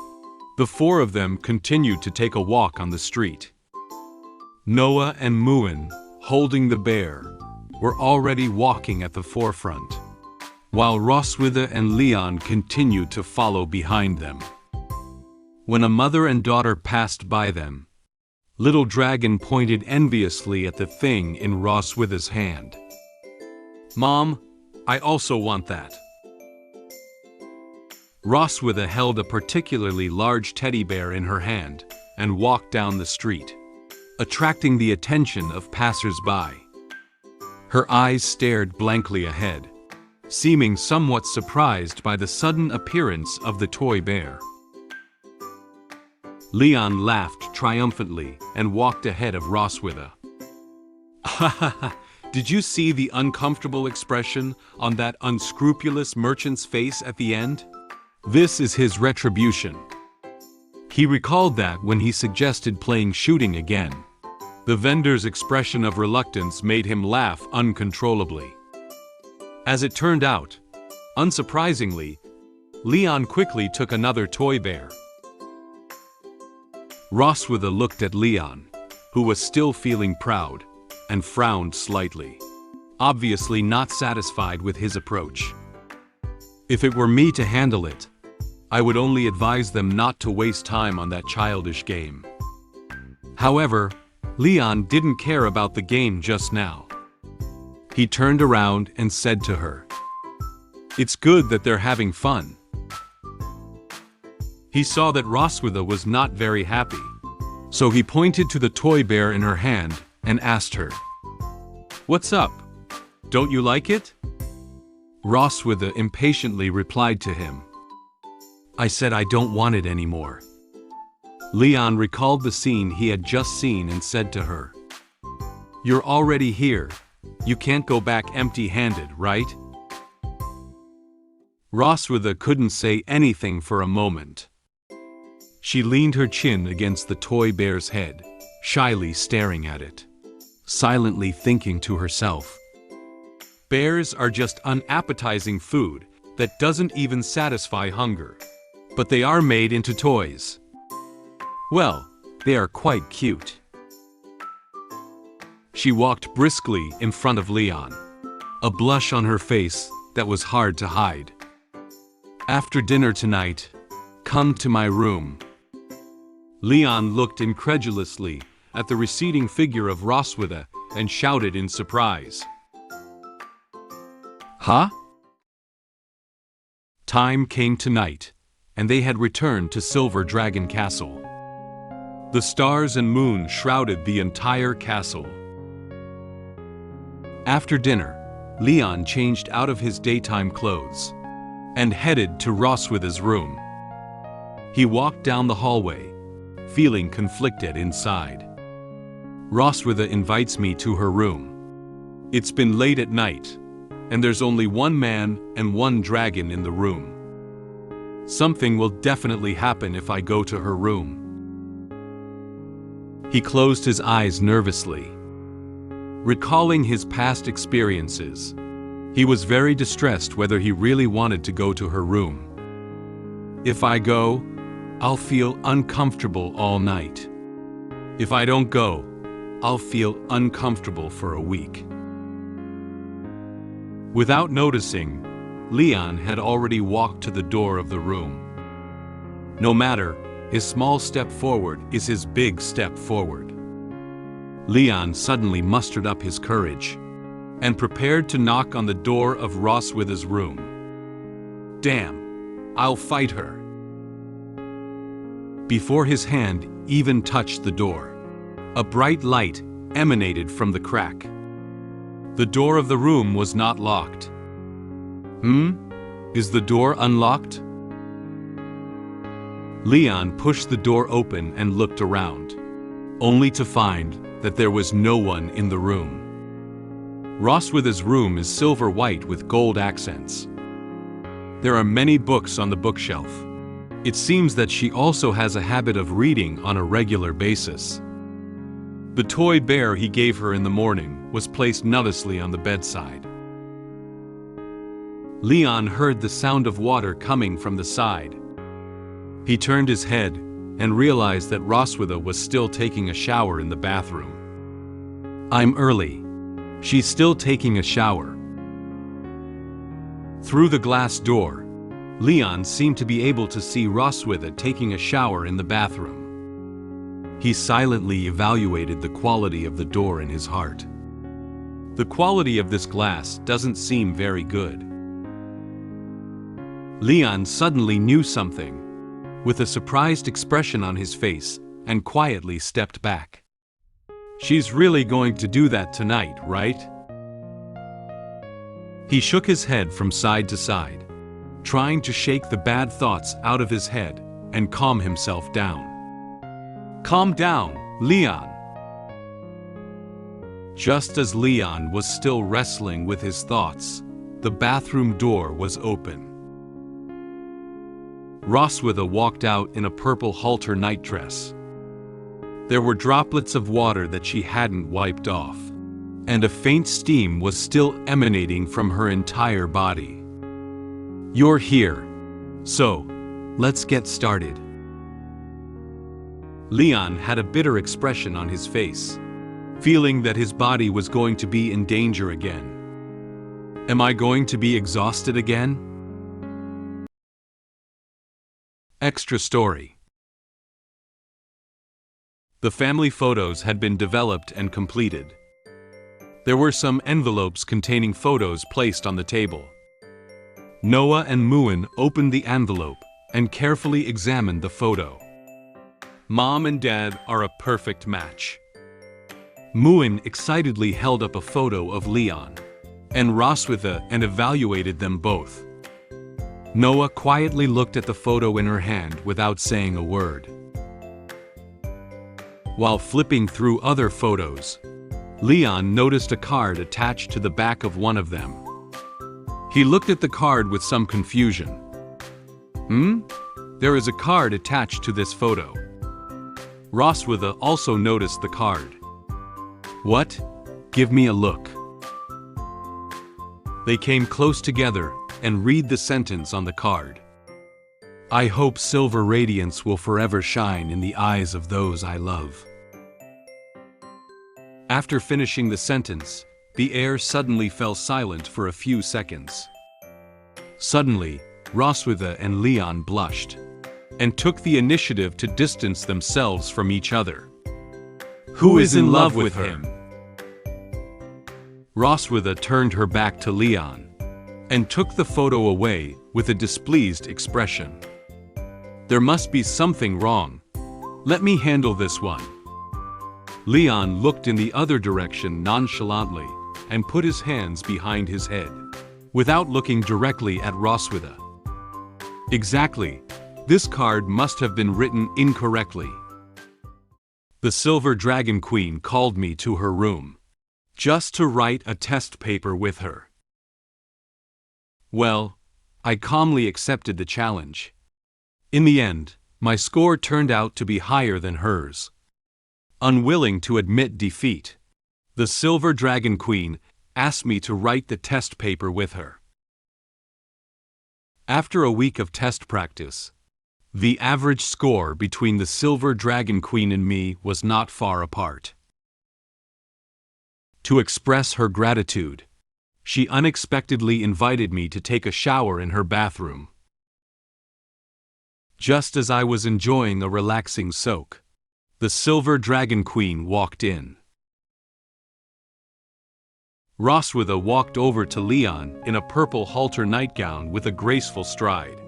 the four of them continued to take a walk on the street. Noah and Muen, holding the bear, were already walking at the forefront, while Roswitha and Leon continued to follow behind them. When a mother and daughter passed by them, Little Dragon pointed enviously at the thing in Roswitha's hand. "Mom, I also want that." Roswitha held a particularly large teddy bear in her hand and walked down the street, attracting the attention of passers-by. Her eyes stared blankly ahead, seeming somewhat surprised by the sudden appearance of the toy bear. Leon laughed triumphantly and walked ahead of Roswitha. "Ha ha ha! Did you see the uncomfortable expression on that unscrupulous merchant's face at the end? This is his retribution." He recalled that when he suggested playing shooting again. The vendor's expression of reluctance made him laugh uncontrollably. As it turned out, unsurprisingly, Leon quickly took another toy bear. Roswitha looked at Leon, who was still feeling proud, and frowned slightly, obviously not satisfied with his approach. "If it were me to handle it, I would only advise them not to waste time on that childish game." However, Leon didn't care about the game just now. He turned around and said to her, "It's good that they're having fun." He saw that Roswitha was not very happy, so he pointed to the toy bear in her hand and asked her, "What's up? Don't you like it?" Roswitha impatiently replied to him, "I said I don't want it anymore." Leon recalled the scene he had just seen and said to her, "You're already here. You can't go back empty-handed, right?" Roswitha couldn't say anything for a moment. She leaned her chin against the toy bear's head, shyly staring at it, silently thinking to herself, "Bears are just unappetizing food that doesn't even satisfy hunger. But they are made into toys. Well, they are quite cute." She walked briskly in front of Leon, a blush on her face that was hard to hide. "After dinner tonight, come to my room." Leon looked incredulously at the receding figure of Roswitha and shouted in surprise, "Huh?" Time came tonight, and they had returned to Silver Dragon Castle. The stars and moon shrouded the entire castle. After dinner, Leon changed out of his daytime clothes and headed to Roswitha's room. He walked down the hallway, feeling conflicted inside. "Roswitha invites me to her room. It's been late at night, and there's only one man and one dragon in the room. Something will definitely happen if I go to her room." He closed his eyes nervously. Recalling his past experiences, he was very distressed whether he really wanted to go to her room. "If I go, I'll feel uncomfortable all night. If I don't go, I'll feel uncomfortable for a week." Without noticing, Leon had already walked to the door of the room. No matter, his small step forward is his big step forward. Leon suddenly mustered up his courage and prepared to knock on the door of Roswitha's room. "Damn, I'll fight her." Before his hand even touched the door, a bright light emanated from the crack. The door of the room was not locked. Is the door unlocked?" Leon pushed the door open and looked around, only to find that there was no one in the room. Roswitha's room is silver white with gold accents. There are many books on the bookshelf. It seems that she also has a habit of reading on a regular basis. The toy bear he gave her in the morning was placed nervously on the bedside. Leon heard the sound of water coming from the side. He turned his head and realized that Roswitha was still taking a shower in the bathroom. "I'm early. She's still taking a shower." Through the glass door, Leon seemed to be able to see Roswitha taking a shower in the bathroom. He silently evaluated the quality of the door in his heart. The quality of this glass doesn't seem very good. Leon suddenly knew something, with a surprised expression on his face, and quietly stepped back. "She's really going to do that tonight, right?" He shook his head from side to side, trying to shake the bad thoughts out of his head and calm himself down. "Calm down, Leon." Just as Leon was still wrestling with his thoughts, the bathroom door was open. Roswitha walked out in a purple halter nightdress. There were droplets of water that she hadn't wiped off, and a faint steam was still emanating from her entire body. "You're here. So, let's get started." Leon had a bitter expression on his face, feeling that his body was going to be in danger again. "Am I going to be exhausted again?" Extra story. The family photos had been developed and completed. There were some envelopes containing photos placed on the table. Noah and Muen opened the envelope and carefully examined the photo. Mom and Dad are a perfect match. Muen excitedly held up a photo of Leon and Roswitha and evaluated them both. Noah quietly looked at the photo in her hand without saying a word. While flipping through other photos, Leon noticed a card attached to the back of one of them. He looked at the card with some confusion. There is a card attached to this photo." Roswitha also noticed the card. "What? Give me a look." They came close together and read the sentence on the card. "I hope silver radiance will forever shine in the eyes of those I love." After finishing the sentence, the air suddenly fell silent for a few seconds. Suddenly, Roswitha and Leon blushed and took the initiative to distance themselves from each other. "Who is in love with him?" Roswitha turned her back to Leon and took the photo away with a displeased expression. "There must be something wrong. Let me handle this one." Leon looked in the other direction nonchalantly and put his hands behind his head, without looking directly at Roswitha. "Exactly. This card must have been written incorrectly. The Silver Dragon Queen called me to her room, just to write a test paper with her. Well, I calmly accepted the challenge. In the end, my score turned out to be higher than hers. Unwilling to admit defeat, the Silver Dragon Queen asked me to write the test paper with her. After a week of test practice, the average score between the Silver Dragon Queen and me was not far apart. To express her gratitude, she unexpectedly invited me to take a shower in her bathroom. Just as I was enjoying a relaxing soak, the Silver Dragon Queen walked in. Roswitha walked over to Leon in a purple halter nightgown with a graceful stride.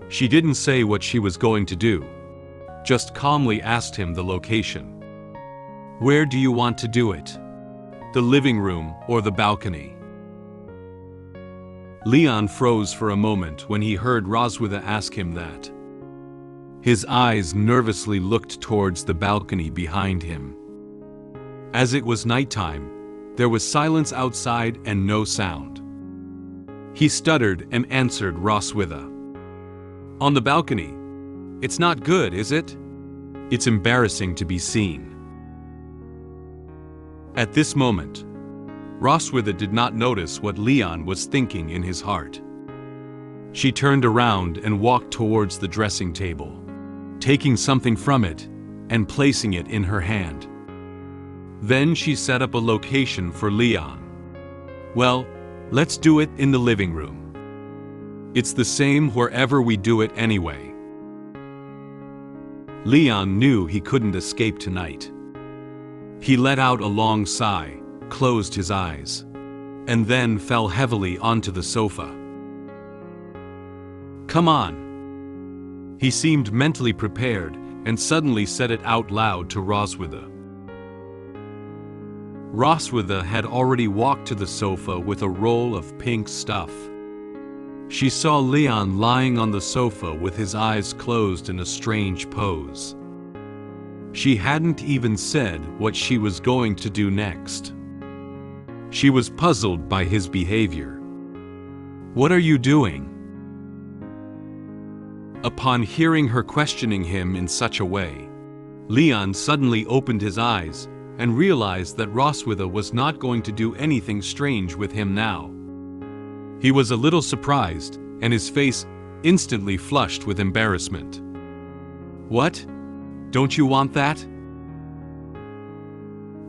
She didn't say what she was going to do, just calmly asked him the location. "Where do you want to do it? The living room or the balcony?" Leon froze for a moment when he heard Roswitha ask him that. His eyes nervously looked towards the balcony behind him. As it was nighttime, there was silence outside and no sound. He stuttered and answered Roswitha. "On the balcony. It's not good, is it? It's embarrassing to be seen." At this moment, Roswitha did not notice what Leon was thinking in his heart. She turned around and walked towards the dressing table, taking something from it and placing it in her hand. Then she set up a location for Leon. Well, let's do it in the living room. It's the same wherever we do it anyway. Leon knew he couldn't escape tonight. He let out a long sigh, closed his eyes, and then fell heavily onto the sofa. Come on. He seemed mentally prepared and suddenly said it out loud to Roswitha. Roswitha had already walked to the sofa with a roll of pink stuff. She saw Leon lying on the sofa with his eyes closed in a strange pose. She hadn't even said what she was going to do next. She was puzzled by his behavior. What are you doing? Upon hearing her questioning him in such a way, Leon suddenly opened his eyes and realized that Roswitha was not going to do anything strange with him now. He was a little surprised, and his face instantly flushed with embarrassment. What? Don't you want that?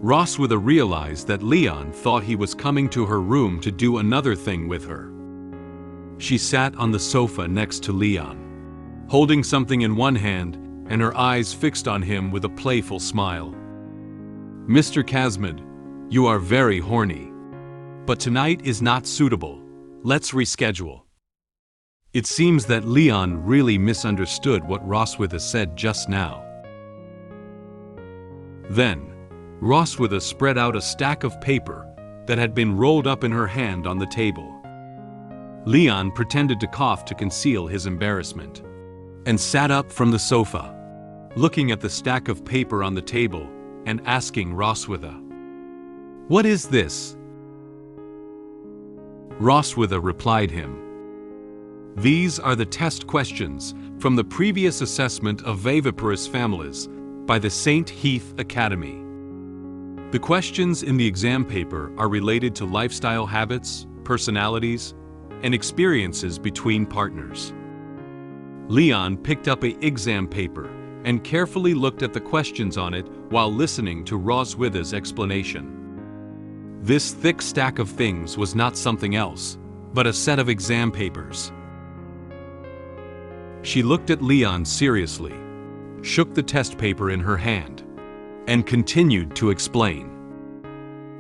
Roswitha realized that Leon thought he was coming to her room to do another thing with her. She sat on the sofa next to Leon, holding something in one hand and her eyes fixed on him with a playful smile. Mr. Casmid, you are very horny. But tonight is not suitable. Let's reschedule. It seems that Leon really misunderstood what Roswitha said just now. Then, Roswitha spread out a stack of paper that had been rolled up in her hand on the table. Leon pretended to cough to conceal his embarrassment and sat up from the sofa, looking at the stack of paper on the table and asking Roswitha, "What is this?" Roswitha replied him, "These are the test questions from the previous assessment of viviparous families by the St. Heath Academy. The questions in the exam paper are related to lifestyle habits, personalities, and experiences between partners." Leon picked up an exam paper and carefully looked at the questions on it while listening to Roswitha's explanation. This thick stack of things was not something else, but a set of exam papers. She looked at Leon seriously, shook the test paper in her hand, and continued to explain.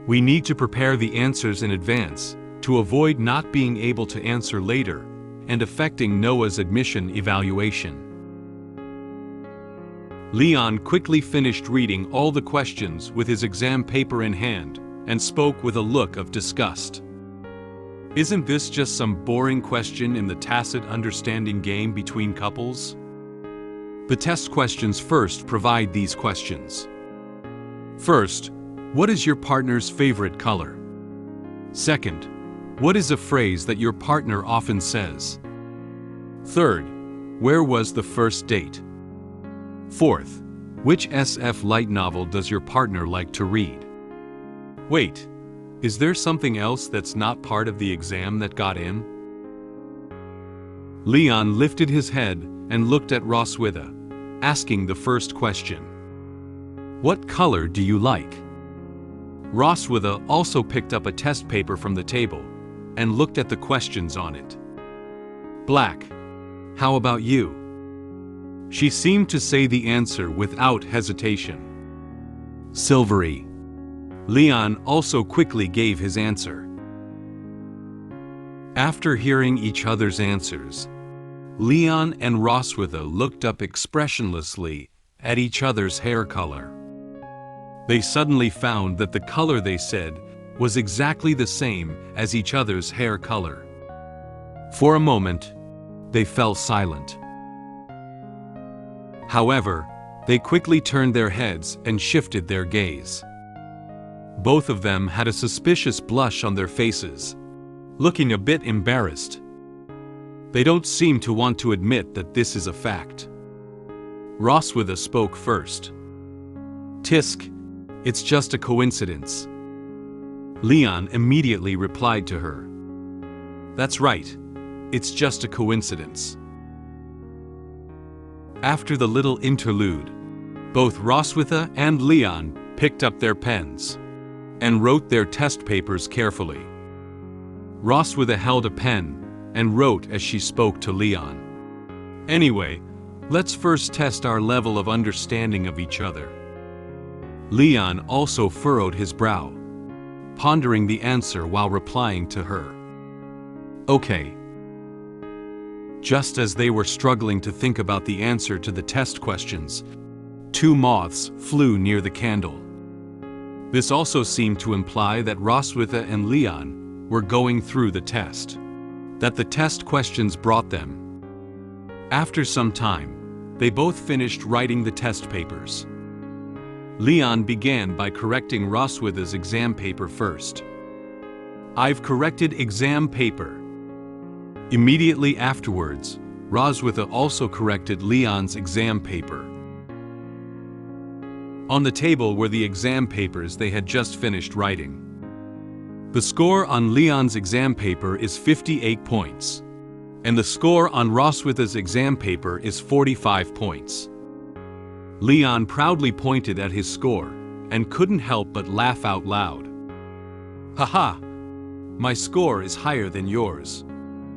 We need to prepare the answers in advance to avoid not being able to answer later and affecting Noah's admission evaluation. Leon quickly finished reading all the questions with his exam paper in hand and spoke with a look of disgust. Isn't this just some boring question in the tacit understanding game between couples? The test questions first provide these questions. First, what is your partner's favorite color? Second, what is a phrase that your partner often says? Third, where was the first date? Fourth, which SF light novel does your partner like to read? Wait, is there something else that's not part of the exam that got in? Leon lifted his head and looked at Roswitha, asking the first question. What color do you like? Roswitha also picked up a test paper from the table and looked at the questions on it. Black. How about you? She seemed to say the answer without hesitation. Silvery. Leon also quickly gave his answer. After hearing each other's answers, Leon and Roswitha looked up expressionlessly at each other's hair color. They suddenly found that the color they said was exactly the same as each other's hair color. For a moment, they fell silent. However, they quickly turned their heads and shifted their gaze. Both of them had a suspicious blush on their faces, looking a bit embarrassed. They don't seem to want to admit that this is a fact. Roswitha spoke first. Tisk, it's just a coincidence. Leon immediately replied to her. That's right. It's just a coincidence. After the little interlude, both Roswitha and Leon picked up their pens and wrote their test papers carefully. Roswitha held a pen and wrote as she spoke to Leon. Anyway, let's first test our level of understanding of each other. Leon also furrowed his brow, pondering the answer while replying to her. Okay. Just as they were struggling to think about the answer to the test questions, 2 moths flew near the candle. This also seemed to imply that Roswitha and Leon were going through the test, that the test questions brought them. After some time, they both finished writing the test papers. Leon began by correcting Roswitha's exam paper first. I've corrected exam paper. Immediately afterwards, Roswitha also corrected Leon's exam paper. On the table were the exam papers they had just finished writing. The score on Leon's exam paper is 58 points, and the score on Roswitha's exam paper is 45 points. Leon proudly pointed at his score and couldn't help but laugh out loud. Haha! My score is higher than yours.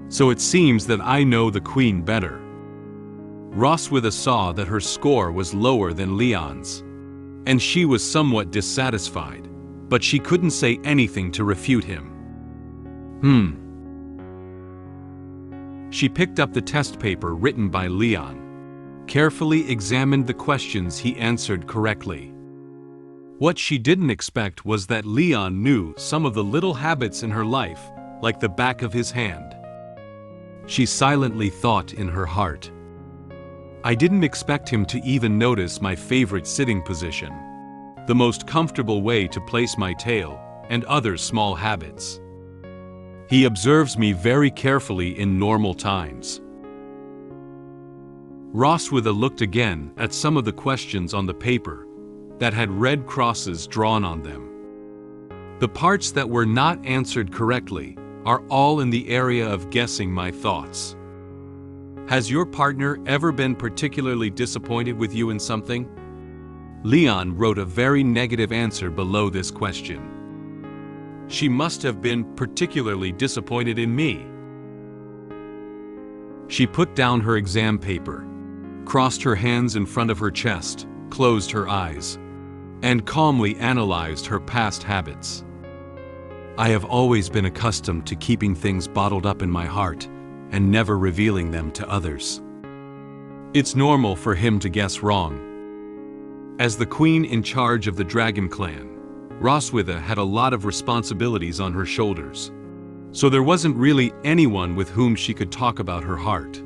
So it seems that I know the queen better. Roswitha saw that her score was lower than Leon's, and she was somewhat dissatisfied, but she couldn't say anything to refute him. She picked up the test paper written by Leon, carefully examined the questions he answered correctly. What she didn't expect was that Leon knew some of the little habits in her life like the back of his hand. She silently thought in her heart, I didn't expect him to even notice my favorite sitting position, the most comfortable way to place my tail, and other small habits. He observes me very carefully in normal times. Roswitha looked again at some of the questions on the paper that had red crosses drawn on them. The parts that were not answered correctly are all in the area of guessing my thoughts. Has your partner ever been particularly disappointed with you in something? Leon wrote a very negative answer below this question. She must have been particularly disappointed in me. She put down her exam paper, crossed her hands in front of her chest, closed her eyes, and calmly analyzed her past habits. I have always been accustomed to keeping things bottled up in my heart and never revealing them to others. It's normal for him to guess wrong. As the queen in charge of the Dragon clan, Roswitha had a lot of responsibilities on her shoulders, so there wasn't really anyone with whom she could talk about her heart.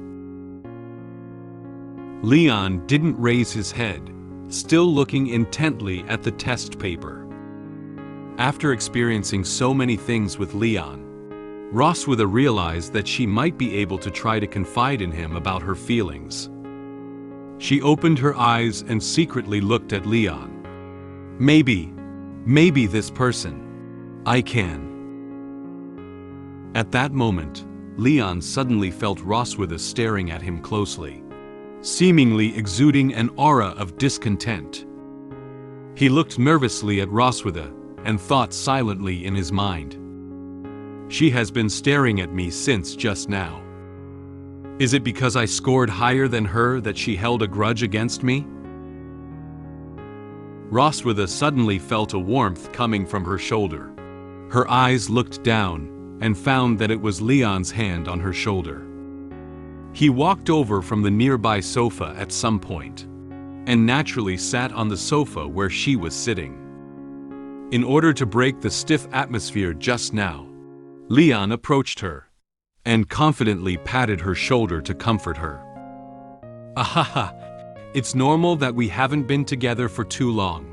Leon didn't raise his head, still looking intently at the test paper. After experiencing so many things with Leon, Roswitha realized that she might be able to try to confide in him about her feelings. She opened her eyes and secretly looked at Leon. Maybe this person. I can. At that moment, Leon suddenly felt Roswitha staring at him closely, seemingly exuding an aura of discontent. He looked nervously at Roswitha and thought silently in his mind. She has been staring at me since just now. Is it because I scored higher than her that she held a grudge against me? Roswitha suddenly felt a warmth coming from her shoulder. Her eyes looked down and found that it was Leon's hand on her shoulder. He walked over from the nearby sofa at some point, and naturally sat on the sofa where she was sitting. In order to break the stiff atmosphere just now, Leon approached her and confidently patted her shoulder to comfort her. Ahaha, it's normal that we haven't been together for too long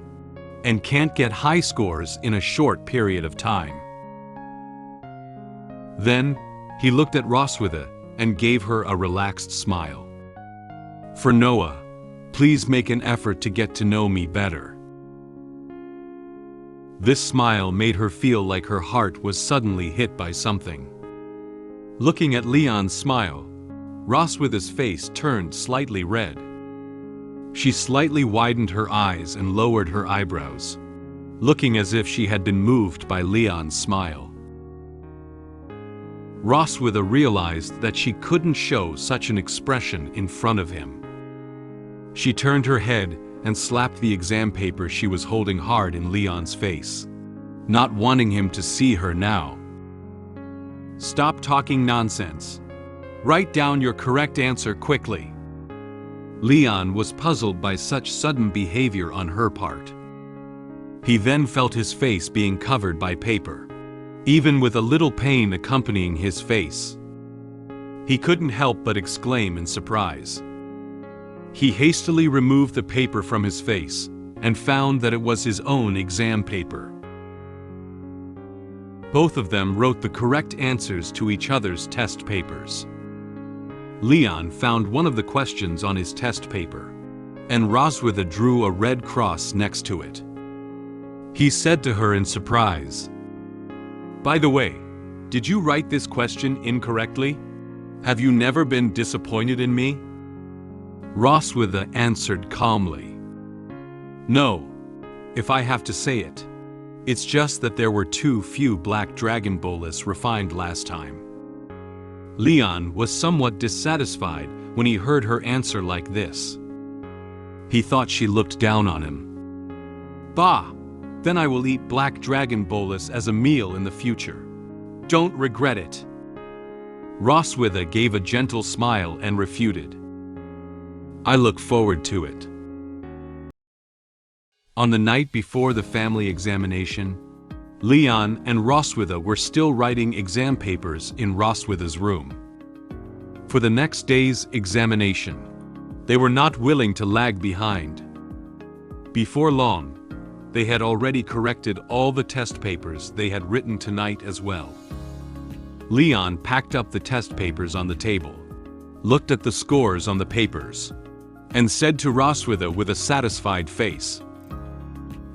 and can't get high scores in a short period of time. Then, he looked at Roswitha and gave her a relaxed smile. For Noah, please make an effort to get to know me better. This smile made her feel like her heart was suddenly hit by something. Looking at Leon's smile, Roswitha's face turned slightly red. She slightly widened her eyes and lowered her eyebrows, looking as if she had been moved by Leon's smile. Roswitha realized that she couldn't show such an expression in front of him. She turned her head and slapped the exam paper she was holding hard in Leon's face, not wanting him to see her now. "Stop talking nonsense. Write down your correct answer quickly." Leon was puzzled by such sudden behavior on her part. He then felt his face being covered by paper, even with a little pain accompanying his face. He couldn't help but exclaim in surprise. He hastily removed the paper from his face and found that it was his own exam paper. Both of them wrote the correct answers to each other's test papers. Leon found one of the questions on his test paper, and Roswitha drew a red cross next to it. He said to her in surprise, "By the way, did you write this question incorrectly? Have you never been disappointed in me?" Roswitha answered calmly, "No, if I have to say it. It's just that there were too few black dragon bolas refined last time." Leon was somewhat dissatisfied when he heard her answer like this. He thought she looked down on him. "Bah! Then I will eat black dragon bolas as a meal in the future. Don't regret it." Roswitha gave a gentle smile and refuted, "I look forward to it." On the night before the family examination, Leon and Roswitha were still writing exam papers in Roswitha's room. For the next day's examination, they were not willing to lag behind. Before long, they had already corrected all the test papers they had written tonight as well. Leon packed up the test papers on the table, looked at the scores on the papers, and said to Roswitha with a satisfied face,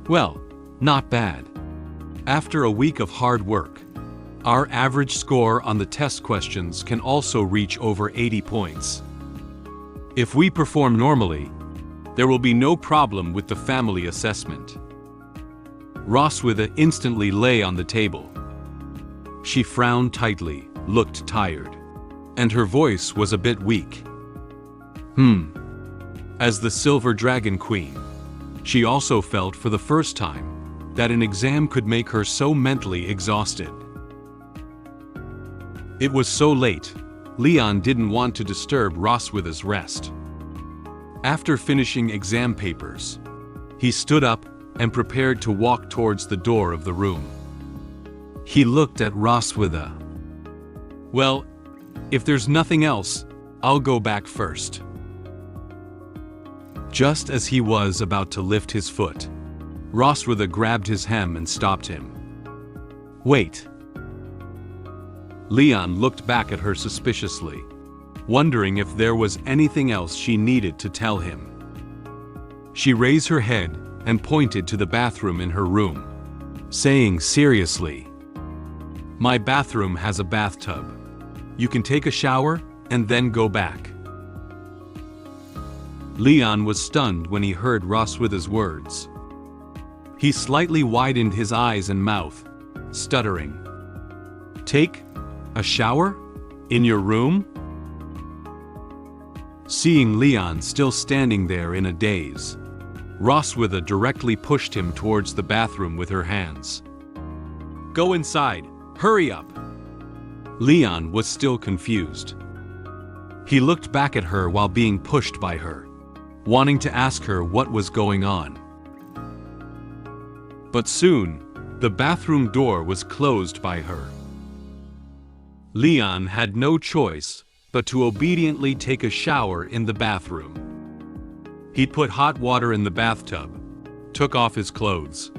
"Well, not bad. After a week of hard work, our average score on the test questions can also reach over 80 points. If we perform normally, there will be no problem with the family assessment." Roswitha instantly lay on the table. She frowned tightly, looked tired, and her voice was a bit weak. As the Silver Dragon Queen, she also felt for the first time that an exam could make her so mentally exhausted. It was so late, Leon didn't want to disturb Roswitha's rest. After finishing exam papers, he stood up and prepared to walk towards the door of the room. He looked at Roswitha. "Well, if there's nothing else, I'll go back first." Just as he was about to lift his foot, Roswitha grabbed his hem and stopped him. "Wait." Leon looked back at her suspiciously, wondering if there was anything else she needed to tell him. She raised her head and pointed to the bathroom in her room, saying seriously, "My bathroom has a bathtub. You can take a shower and then go back." Leon was stunned when he heard Roswitha's words. He slightly widened his eyes and mouth, stuttering, "Take a shower? In your room?" Seeing Leon still standing there in a daze, Roswitha directly pushed him towards the bathroom with her hands. "Go inside, hurry up!" Leon was still confused. He looked back at her while being pushed by her, wanting to ask her what was going on. But soon, the bathroom door was closed by her. Leon had no choice but to obediently take a shower in the bathroom. He put hot water in the bathtub, took off his clothes,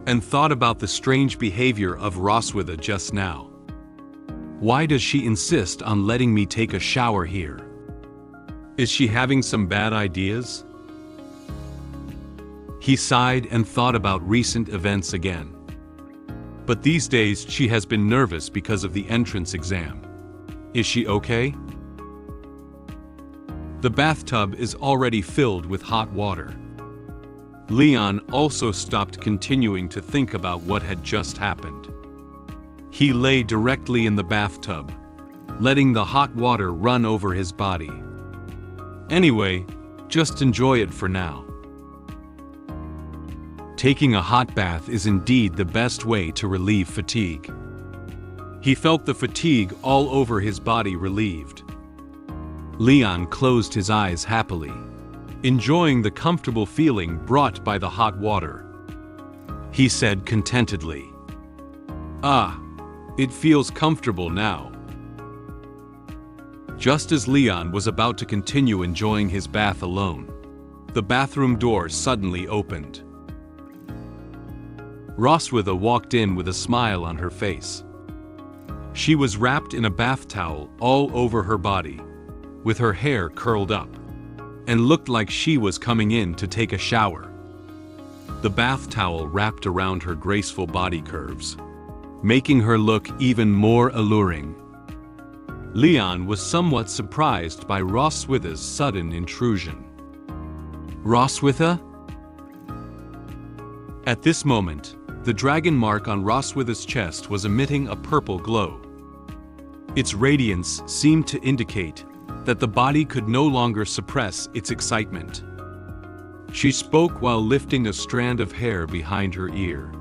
and thought about the strange behavior of Roswitha just now. Why does she insist on letting me take a shower here? Is she having some bad ideas? He sighed and thought about recent events again. But these days she has been nervous because of the entrance exam. Is she okay? The bathtub is already filled with hot water. Leon also stopped continuing to think about what had just happened. He lay directly in the bathtub, letting the hot water run over his body. Anyway, just enjoy it for now. Taking a hot bath is indeed the best way to relieve fatigue. He felt the fatigue all over his body relieved. Leon closed his eyes happily, enjoying the comfortable feeling brought by the hot water. He said contentedly, "Ah, it feels comfortable now." Just as Leon was about to continue enjoying his bath alone, the bathroom door suddenly opened. Roswitha walked in with a smile on her face. She was wrapped in a bath towel all over her body, with her hair curled up, and looked like she was coming in to take a shower. The bath towel wrapped around her graceful body curves, making her look even more alluring. Leon was somewhat surprised by Roswitha's sudden intrusion. "Roswitha?" At this moment, the dragon mark on Roswitha's chest was emitting a purple glow. Its radiance seemed to indicate that the body could no longer suppress its excitement. She spoke while lifting a strand of hair behind her ear.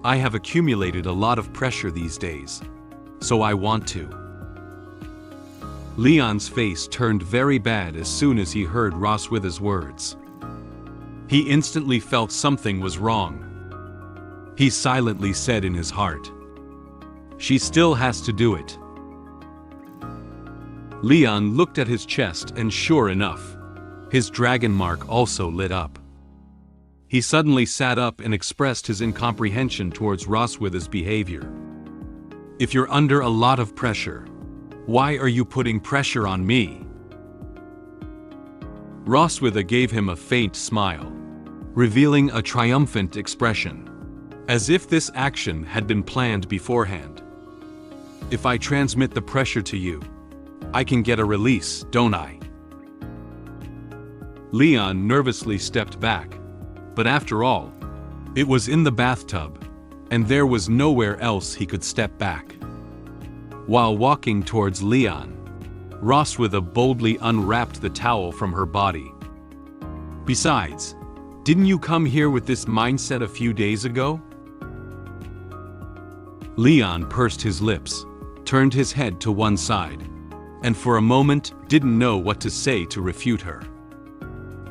"I have accumulated a lot of pressure these days, so I want to." Leon's face turned very bad as soon as he heard Roswitha's words. He instantly felt something was wrong. He silently said in his heart, "She still has to do it." Leon looked at his chest and sure enough, his dragon mark also lit up. He suddenly sat up and expressed his incomprehension towards Roswitha's behavior. "If you're under a lot of pressure, why are you putting pressure on me?" Roswitha gave him a faint smile, revealing a triumphant expression, as if this action had been planned beforehand. "If I transmit the pressure to you, I can get a release, don't I?" Leon nervously stepped back, but after all, it was in the bathtub, and there was nowhere else he could step back. While walking towards Leon, Roswitha boldly unwrapped the towel from her body. "Besides, didn't you come here with this mindset a few days ago?" Leon pursed his lips, turned his head to one side, and for a moment didn't know what to say to refute her.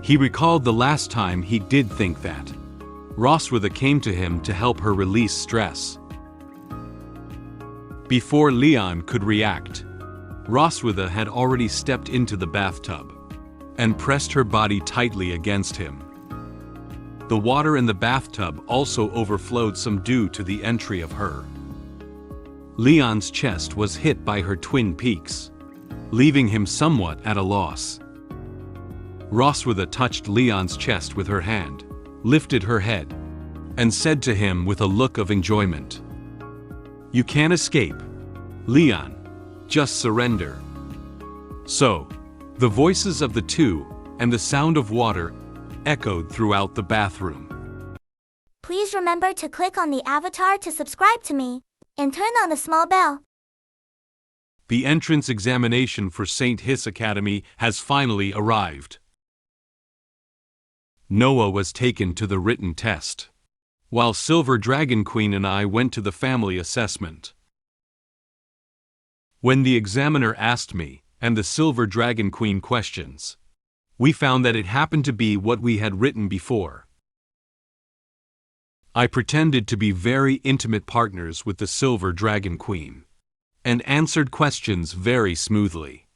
He recalled the last time he did think that. Roswitha came to him to help her release stress. Before Leon could react, Roswitha had already stepped into the bathtub and pressed her body tightly against him. The water in the bathtub also overflowed some due to the entry of her. Leon's chest was hit by her twin peaks, leaving him somewhat at a loss. Roswitha touched Leon's chest with her hand, lifted her head, and said to him with a look of enjoyment, "You can't escape, Leon. Just surrender." So, the voices of the two and the sound of water echoed throughout the bathroom. Please remember to click on the avatar to subscribe to me, and turn on the small bell. The entrance examination for St. Heath's Academy has finally arrived. Noah was taken to the written test, while Silver Dragon Queen and I went to the family assessment. When the examiner asked me and the Silver Dragon Queen questions, we found that it happened to be what we had written before. I pretended to be very intimate partners with the Silver Dragon Queen, and answered questions very smoothly.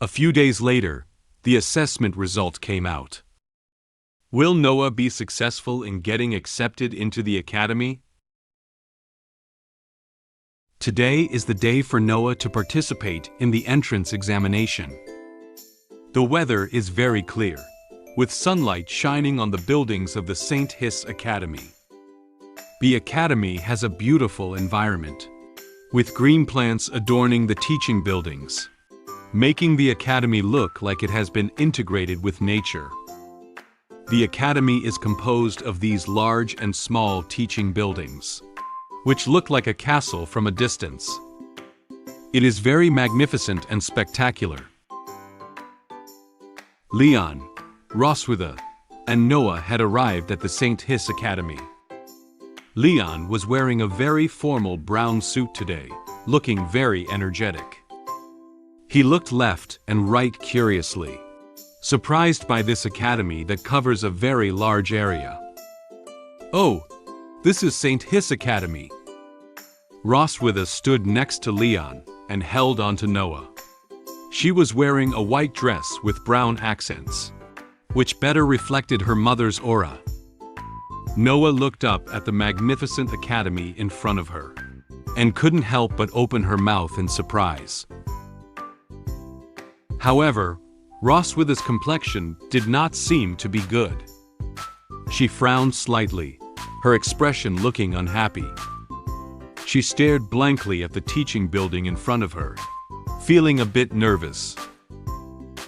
A few days later, the assessment result came out. Will Noah be successful in getting accepted into the academy? Today is the day for Noah to participate in the entrance examination. The weather is very clear, with sunlight shining on the buildings of the St. Heath's Academy. The academy has a beautiful environment, with green plants adorning the teaching buildings, making the academy look like it has been integrated with nature. The academy is composed of these large and small teaching buildings, which look like a castle from a distance. It is very magnificent and spectacular. Leon, Roswitha, and Noah had arrived at the St. Heath Academy. Leon was wearing a very formal brown suit today, looking very energetic. He looked left and right curiously, surprised by this academy that covers a very large area. "Oh, this is St. Heath Academy." Roswitha stood next to Leon and held onto Noah. She was wearing a white dress with brown accents, which better reflected her mother's aura. Noah looked up at the magnificent academy in front of her, and couldn't help but open her mouth in surprise. However, Roswitha's complexion did not seem to be good. She frowned slightly, her expression looking unhappy. She stared blankly at the teaching building in front of her, feeling a bit nervous.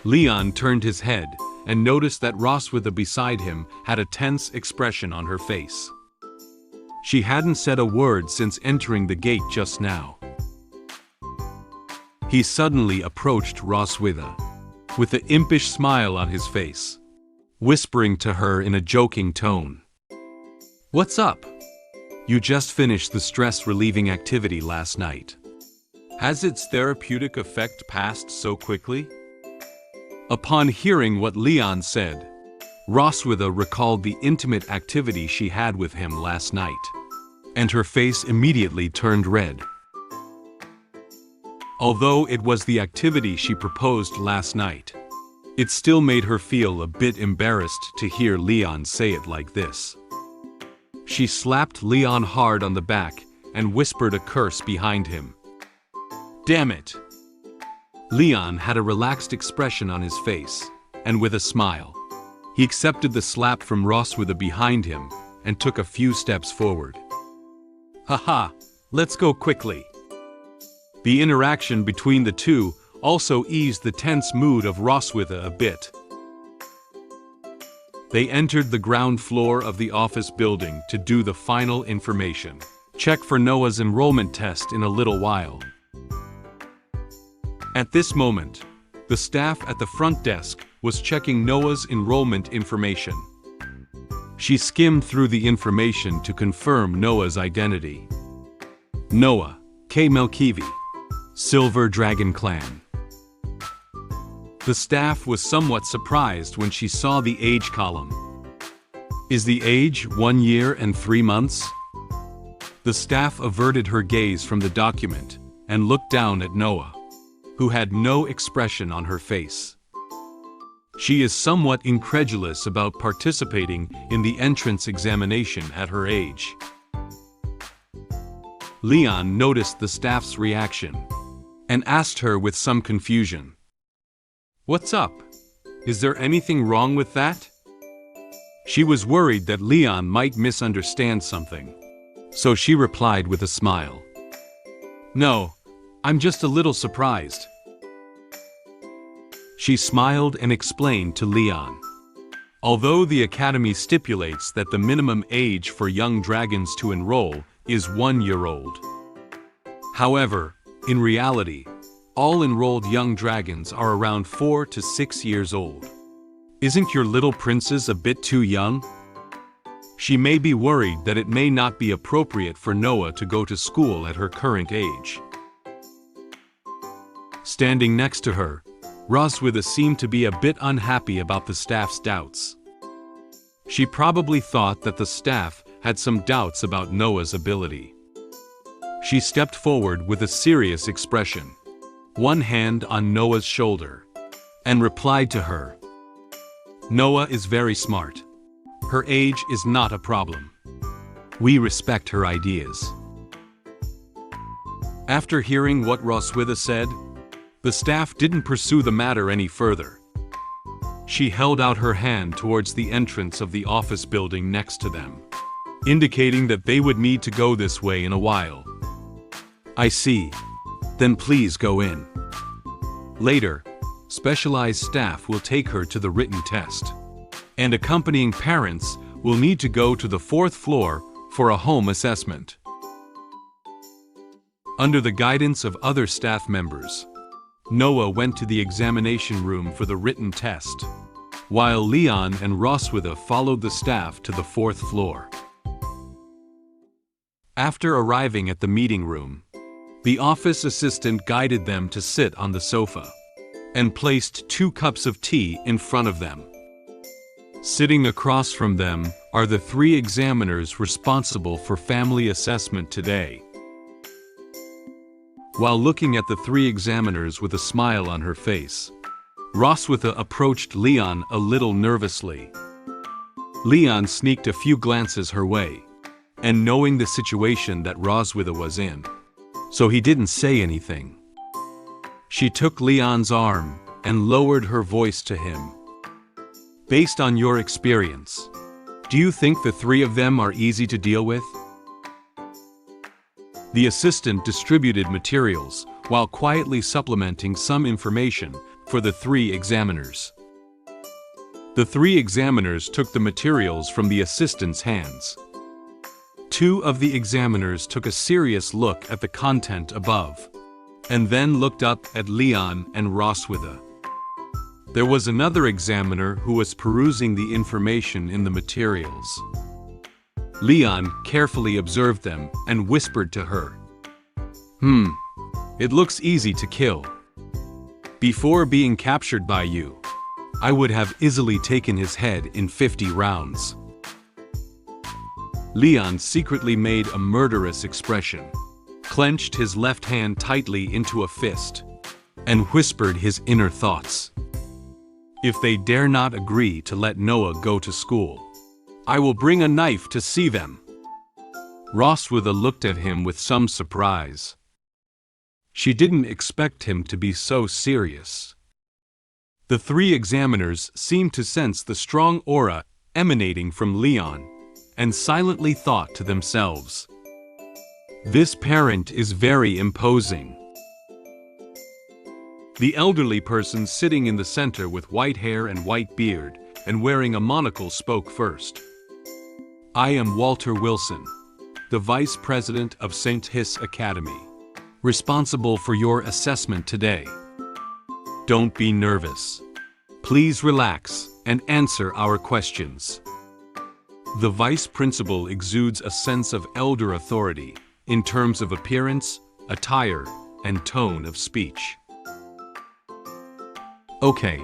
Leon turned his head and noticed that Roswitha beside him had a tense expression on her face. She hadn't said a word since entering the gate just now. He suddenly approached Roswitha, with an impish smile on his face, whispering to her in a joking tone. "What's up? You just finished the stress-relieving activity last night. Has its therapeutic effect passed so quickly?" Upon hearing what Leon said, Roswitha recalled the intimate activity she had with him last night, and her face immediately turned red. Although it was the activity she proposed last night, it still made her feel a bit embarrassed to hear Leon say it like this. She slapped Leon hard on the back and whispered a curse behind him. "Damn it!" Leon had a relaxed expression on his face, and with a smile, he accepted the slap from Roswitha behind him and took a few steps forward. "Haha, let's go quickly." The interaction between the two also eased the tense mood of Roswitha a bit. They entered the ground floor of the office building to do the final information check for Noah's enrollment test in a little while. At this moment, the staff at the front desk was checking Noah's enrollment information. She skimmed through the information to confirm Noah's identity. Noah K. Melkivi, Silver Dragon Clan. The staff was somewhat surprised when she saw the age column. Is the age 1 year and 3 months? The staff averted her gaze from the document and looked down at Noah, who had no expression on her face. She is somewhat incredulous about participating in the entrance examination at her age. Leon noticed the staff's reaction and asked her with some confusion, "What's up? Is there anything wrong with that?" She was worried that Leon might misunderstand something, so she replied with a smile, "No, I'm just a little surprised." She smiled and explained to Leon. Although the academy stipulates that the minimum age for young dragons to enroll is 1 year old. However, in reality, all enrolled young dragons are around 4 to 6 years old. Isn't your little princess a bit too young? She may be worried that it may not be appropriate for Noah to go to school at her current age. Standing next to her, Roswitha seemed to be a bit unhappy about the staff's doubts. She probably thought that the staff had some doubts about Noah's ability. She stepped forward with a serious expression, one hand on Noah's shoulder, and replied to her. "Noah is very smart. Her age is not a problem. We respect her ideas." After hearing what Roswitha said, the staff didn't pursue the matter any further. She held out her hand towards the entrance of the office building next to them, indicating that they would need to go this way in a while. I see. Then please go in. Later, specialized staff will take her to the written test, and accompanying parents will need to go to the 4th floor for a home assessment. Under the guidance of other staff members, Noah went to the examination room for the written test, while Leon and Roswitha followed the staff to the 4th floor. After arriving at the meeting room, the office assistant guided them to sit on the sofa and placed 2 cups of tea in front of them. Sitting across from them are the 3 examiners responsible for family assessment today. While looking at the 3 examiners with a smile on her face, Roswitha approached Leon a little nervously. Leon sneaked a few glances her way, and knowing the situation that Roswitha was in, so he didn't say anything. She took Leon's arm and lowered her voice to him. Based on your experience, do you think the 3 of them are easy to deal with? The assistant distributed materials while quietly supplementing some information for the 3 examiners. The 3 examiners took the materials from the assistant's hands. 2 of the examiners took a serious look at the content above, and then looked up at Leon and Roswitha. There was another examiner who was perusing the information in the materials. Leon carefully observed them and whispered to her, It looks easy to kill. Before being captured by you, I would have easily taken his head in 50 rounds. Leon secretly made a murderous expression, clenched his left hand tightly into a fist, and whispered his inner thoughts. If they dare not agree to let Noah go to school, I will bring a knife to see them. Roswitha looked at him with some surprise. She didn't expect him to be so serious. The 3 examiners seemed to sense the strong aura emanating from Leon, and silently thought to themselves, "This parent is very imposing." The elderly person sitting in the center with white hair and white beard and wearing a monocle spoke first. "I am Walter Wilson, the Vice President of St. Heath's Academy, responsible for your assessment today. Don't be nervous. Please relax and answer our questions." The vice principal exudes a sense of elder authority in terms of appearance, attire, and tone of speech. Okay.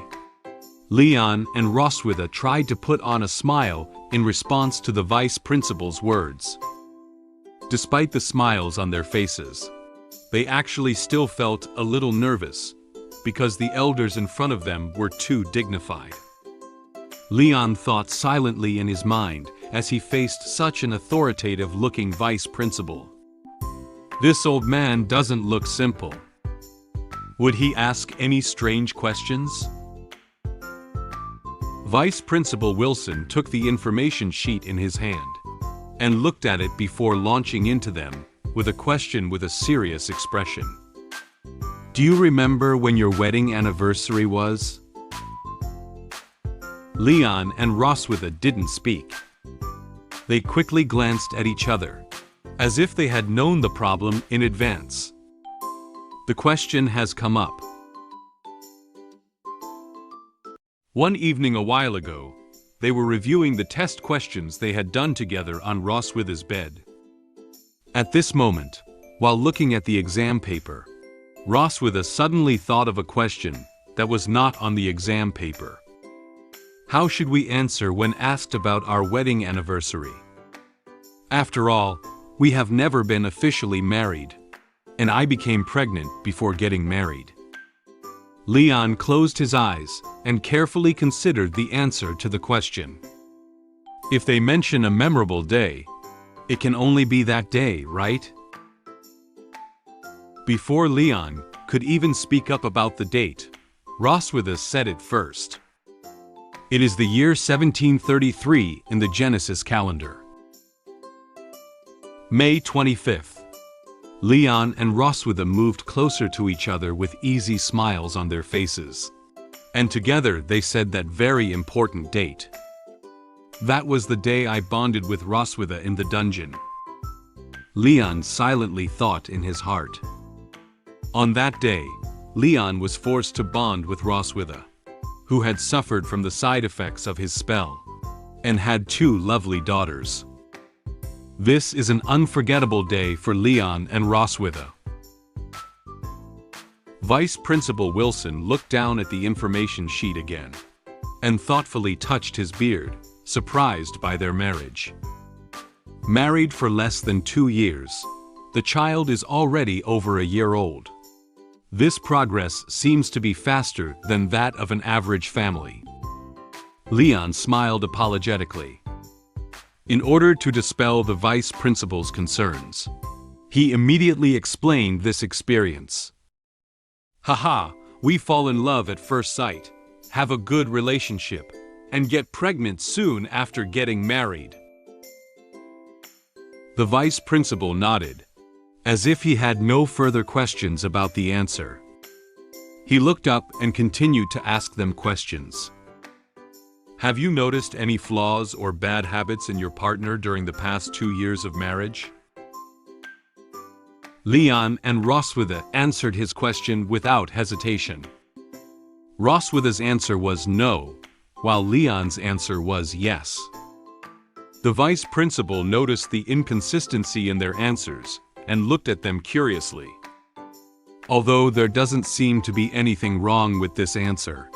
Leon and Roswitha tried to put on a smile in response to the vice principal's words. Despite the smiles on their faces, they actually still felt a little nervous because the elders in front of them were too dignified. Leon thought silently in his mind as he faced such an authoritative-looking vice principal. This old man doesn't look simple. Would he ask any strange questions? Vice Principal Wilson took the information sheet in his hand and looked at it before launching into them with a question with a serious expression. "Do you remember when your wedding anniversary was?" Leon and Roswitha didn't speak. They quickly glanced at each other, as if they had known the problem in advance. The question has come up. One evening a while ago, they were reviewing the test questions they had done together on Roswitha's bed. At this moment, while looking at the exam paper, Roswitha suddenly thought of a question that was not on the exam paper. How should we answer when asked about our wedding anniversary? After all, we have never been officially married, and I became pregnant before getting married. Leon closed his eyes and carefully considered the answer to the question. If they mention a memorable day, it can only be that day, right? Before Leon could even speak up about the date, Roswitha said it first. It is the year 1733 in the Genesis calendar. May 25th. Leon and Roswitha moved closer to each other with easy smiles on their faces. And together they said that very important date. That was the day I bonded with Roswitha in the dungeon. Leon silently thought in his heart. On that day, Leon was forced to bond with Roswitha, who had suffered from the side effects of his spell, and had 2 lovely daughters. This is an unforgettable day for Leon and Roswitha. Vice Principal Wilson looked down at the information sheet again, and thoughtfully touched his beard, surprised by their marriage. Married for less than 2 years, the child is already over a year old. This progress seems to be faster than that of an average family. Leon smiled apologetically. In order to dispel the vice principal's concerns, he immediately explained this experience. Haha, we fall in love at first sight, have a good relationship, and get pregnant soon after getting married. The vice principal nodded, as if he had no further questions about the answer. He looked up and continued to ask them questions. Have you noticed any flaws or bad habits in your partner during the past 2 years of marriage? Leon and Roswitha answered his question without hesitation. Roswitha's answer was no, while Leon's answer was yes. The vice principal noticed the inconsistency in their answers and looked at them curiously. Although there doesn't seem to be anything wrong with this answer.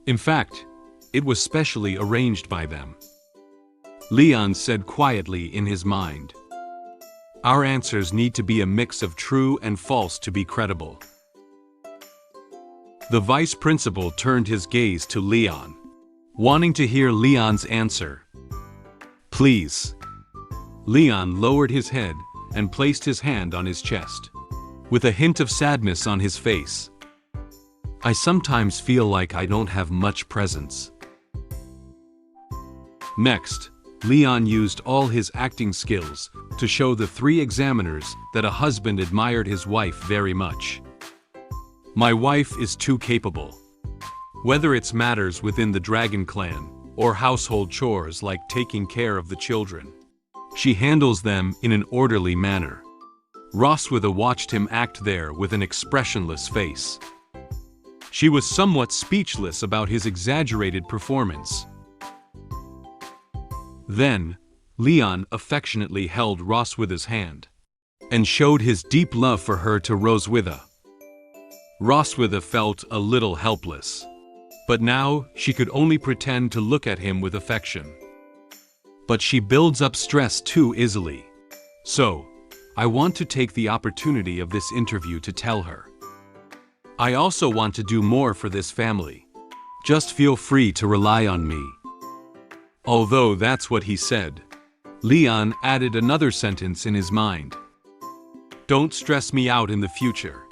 In fact, it was specially arranged by them. Leon said quietly in his mind, "Our answers need to be a mix of true and false to be credible." The vice principal turned his gaze to Leon, wanting to hear Leon's answer. "Please." Leon lowered his head and placed his hand on his chest, with a hint of sadness on his face. "I sometimes feel like I don't have much presence." Next, Leon used all his acting skills to show the 3 examiners that a husband admired his wife very much. "My wife is too capable. Whether it's matters within the Dragon clan, or household chores like taking care of the children, she handles them in an orderly manner." Roswitha watched him act there with an expressionless face. She was somewhat speechless about his exaggerated performance. Then, Leon affectionately held Roswitha's hand, and showed his deep love for her to Roswitha. Roswitha felt a little helpless, but now she could only pretend to look at him with affection. But she builds up stress too easily. So, I want to take the opportunity of this interview to tell her. I also want to do more for this family. Just feel free to rely on me. Although that's what he said, Leon added another sentence in his mind. Don't stress me out in the future.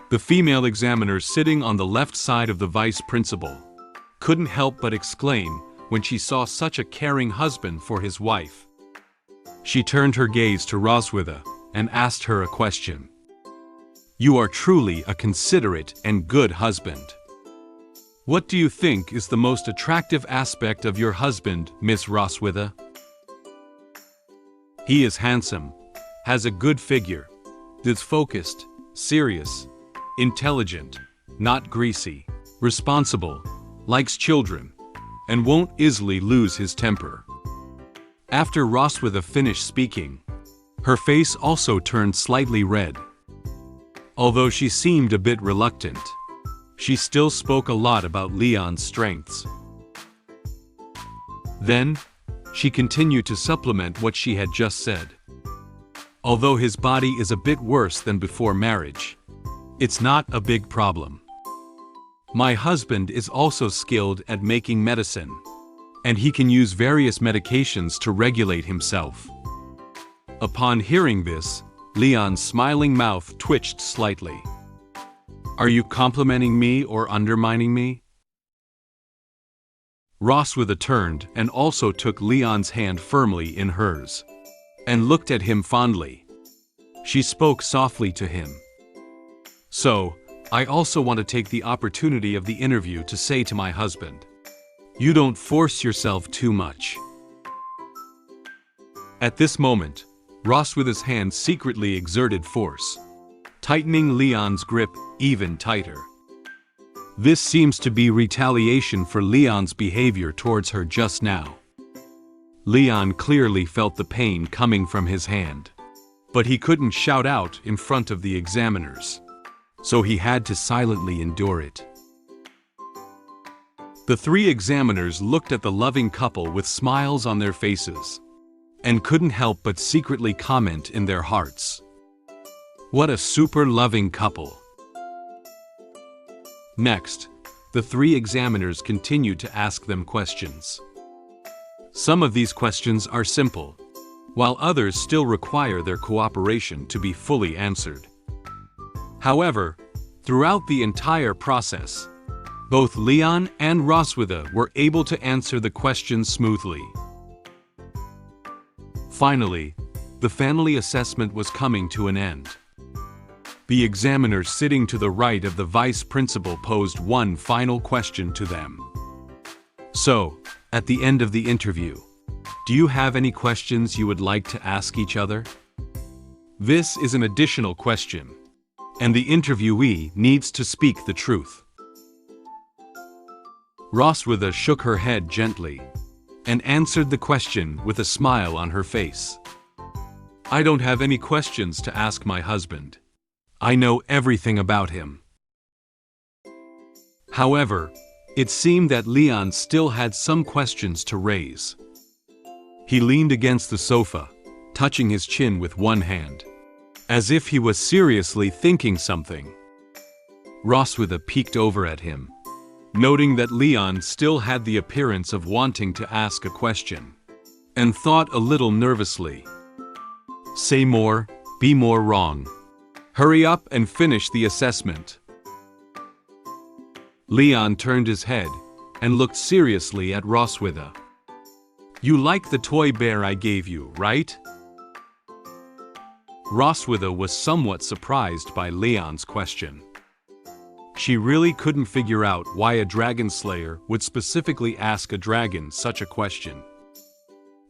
The female examiner sitting on the left side of the vice principal couldn't help but exclaim when she saw such a caring husband for his wife. She turned her gaze to Roswitha and asked her a question. "You are truly a considerate and good husband. What do you think is the most attractive aspect of your husband, Miss Roswitha?" "He is handsome, has a good figure, is focused, serious, intelligent, not greasy, responsible, likes children, and won't easily lose his temper." After Roswitha finished speaking, her face also turned slightly red. Although she seemed a bit reluctant, she still spoke a lot about Leon's strengths. Then, she continued to supplement what she had just said. "Although his body is a bit worse than before marriage, it's not a big problem. My husband is also skilled at making medicine, and he can use various medications to regulate himself." Upon hearing this, Leon's smiling mouth twitched slightly. "Are you complimenting me or undermining me?" Roswitha turned and also took Leon's hand firmly in hers. and looked at him fondly. She spoke softly to him. So, I also want to take the opportunity of the interview to say to my husband, you don't force yourself too much. At this moment, Roswitha's hand secretly exerted force, tightening Leon's grip even tighter. This seems to be retaliation for Leon's behavior towards her just now. Leon clearly felt the pain coming from his hand, but he couldn't shout out in front of the examiners, so he had to silently endure it. The three examiners looked at the loving couple with smiles on their faces, and couldn't help but secretly comment in their hearts, what a super loving couple. Next, the three examiners continued to ask them questions. Some of these questions are simple, while others still require their cooperation to be fully answered. However, throughout the entire process, both Leon and Roswitha were able to answer the questions smoothly. Finally, the family assessment was coming to an end. The examiner sitting to the right of the vice principal posed one final question to them. So, at the end of the interview, do you have any questions you would like to ask each other? This is an additional question, and the interviewee needs to speak the truth. Roswitha shook her head gently and answered the question with a smile on her face. I don't have any questions to ask my husband. I know everything about him. However, it seemed that Leon still had some questions to raise. He leaned against the sofa, touching his chin with one hand, as if he was seriously thinking something. Roswitha peeked over at him, noting that Leon still had the appearance of wanting to ask a question, and thought a little nervously. Say more, be more wrong. Hurry up and finish the assessment. Leon turned his head and looked seriously at Roswitha. You like the toy bear I gave you, right? Roswitha was somewhat surprised by Leon's question. She really couldn't figure out why a dragon slayer would specifically ask a dragon such a question.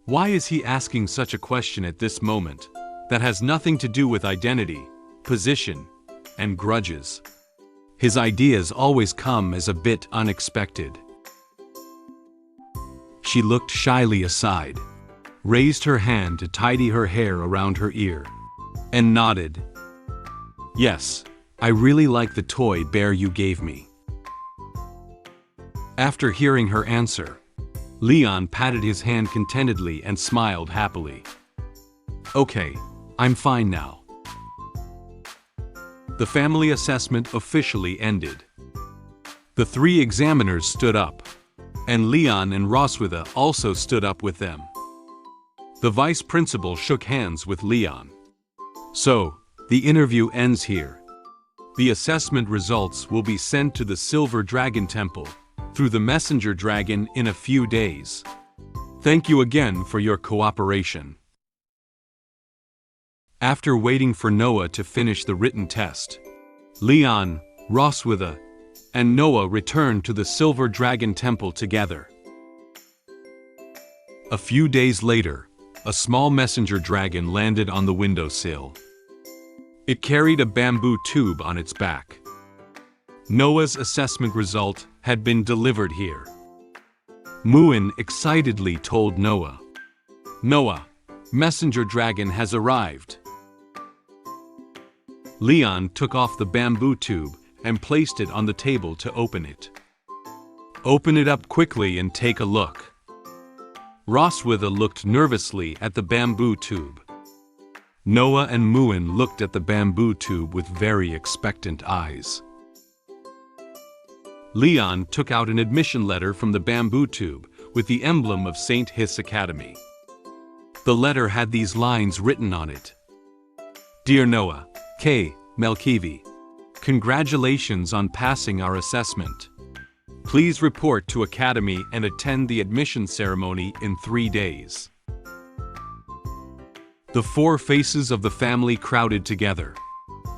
Why is he asking such a question at this moment that has nothing to do with identity, position, and grudges? His ideas always come as a bit unexpected. She looked shyly aside, raised her hand to tidy her hair around her ear, and nodded. Yes, I really like the toy bear you gave me. After hearing her answer, Leon patted his hand contentedly and smiled happily. Okay, I'm fine now. The family assessment officially ended. The three examiners stood up, and Leon and Roswitha also stood up with them. The vice principal shook hands with Leon. So, the interview ends here. The assessment results will be sent to the Silver Dragon Temple through the messenger dragon in a few days. Thank you again for your cooperation. After waiting for Noah to finish the written test, Leon, Roswitha, and Noah returned to the Silver Dragon Temple together. A few days later, a small messenger dragon landed on the windowsill. It carried a bamboo tube on its back. Noah's assessment result had been delivered here. Muen excitedly told Noah, "Noah, messenger dragon has arrived." Leon took off the bamboo tube and placed it on the table to open it. Open it up quickly and take a look. Roswitha looked nervously at the bamboo tube. Noah and Muen looked at the bamboo tube with very expectant eyes. Leon took out an admission letter from the bamboo tube with the emblem of St. Heath's Academy. The letter had these lines written on it. Dear Noah, K. Melkivi, congratulations on passing our assessment. Please report to Academy and attend the admission ceremony in 3 days. The four faces of the family crowded together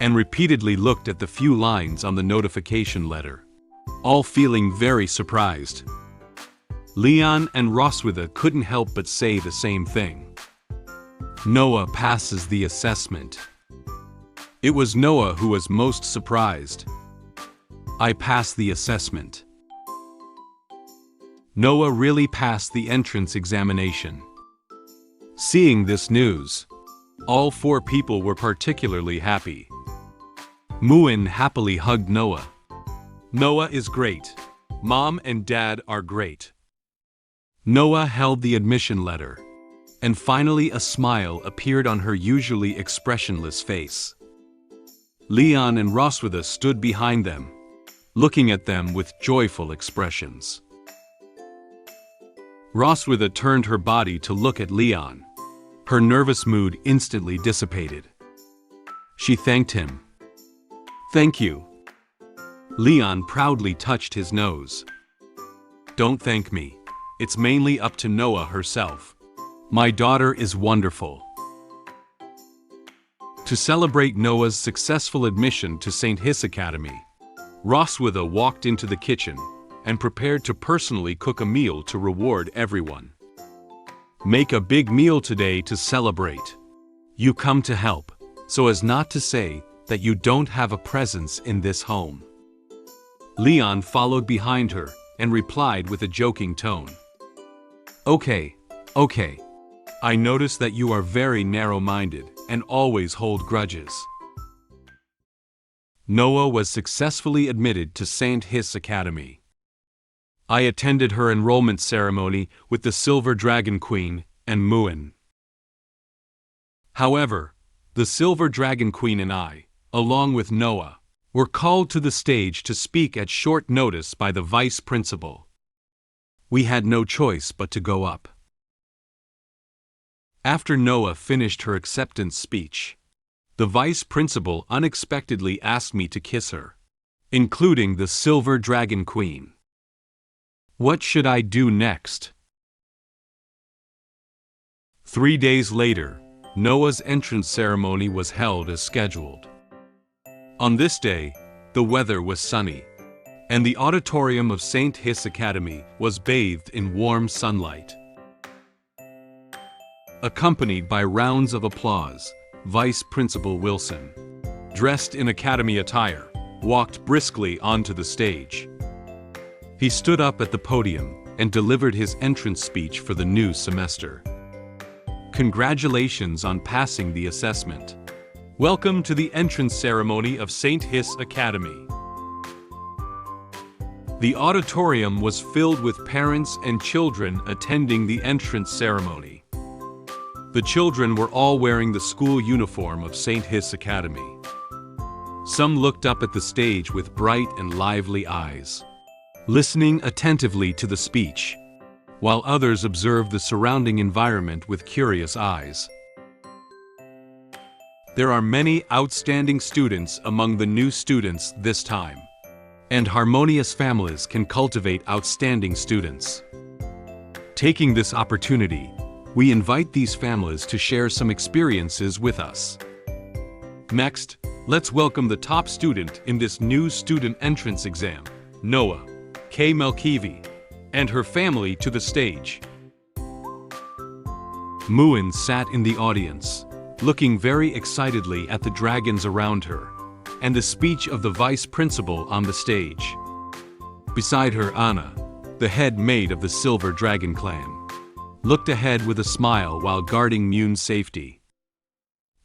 and repeatedly looked at the few lines on the notification letter, all feeling very surprised. Leon and Roswitha couldn't help but say the same thing. Noah passes the assessment. It was Noah who was most surprised. I passed the assessment. Noah really passed the entrance examination. Seeing this news, all four people were particularly happy. Muen happily hugged Noah. Noah is great. Mom and Dad are great. Noah held the admission letter, and finally a smile appeared on her usually expressionless face. Leon and Roswitha stood behind them, looking at them with joyful expressions. Roswitha turned her body to look at Leon. Her nervous mood instantly dissipated. She thanked him. Thank you. Leon proudly touched his nose. Don't thank me. It's mainly up to Noah herself. My daughter is wonderful. To celebrate Noah's successful admission to St. Heath's Academy, Roswitha walked into the kitchen and prepared to personally cook a meal to reward everyone. Make a big meal today to celebrate. You come to help, so as not to say that you don't have a presence in this home. Leon followed behind her and replied with a joking tone. Okay. I notice that you are very narrow-minded and always hold grudges. Noah was successfully admitted to St. Heath's Academy. I attended her enrollment ceremony with the Silver Dragon Queen and Muen. However, the Silver Dragon Queen and I, along with Noah, were called to the stage to speak at short notice by the vice principal. We had no choice but to go up. After Noah finished her acceptance speech, the vice principal unexpectedly asked me to kiss her, including the Silver Dragon Queen. What should I do next? 3 days later, Noah's entrance ceremony was held as scheduled. On this day, the weather was sunny, and the auditorium of St. Heath's Academy was bathed in warm sunlight. Accompanied by rounds of applause, Vice Principal Wilson, dressed in academy attire, walked briskly onto the stage. He stood up at the podium and delivered his entrance speech for the new semester. Congratulations on passing the assessment. Welcome to the entrance ceremony of St. Heath's Academy. The auditorium was filled with parents and children attending the entrance ceremony. The children were all wearing the school uniform of St. Heath's Academy. Some looked up at the stage with bright and lively eyes, listening attentively to the speech, while others observed the surrounding environment with curious eyes. There are many outstanding students among the new students this time, and harmonious families can cultivate outstanding students. Taking this opportunity, we invite these families to share some experiences with us. Next, let's welcome the top student in this new student entrance exam, Noah K. Melkivi, and her family to the stage. Muen sat in the audience, looking very excitedly at the dragons around her, and the speech of the vice principal on the stage. Beside her, Anna, the head maid of the Silver Dragon clan, looked ahead with a smile while guarding Muen's safety.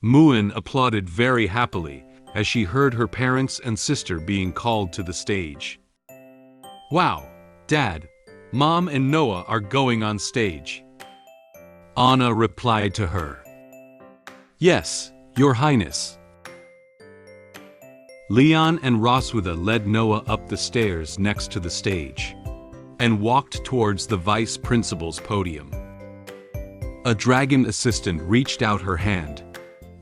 Muen applauded very happily as she heard her parents and sister being called to the stage. Wow, Dad, Mom and Noah are going on stage. Anna replied to her. Yes, Your Highness. Leon and Roswitha led Noah up the stairs next to the stage and walked towards the vice principal's podium. A dragon assistant reached out her hand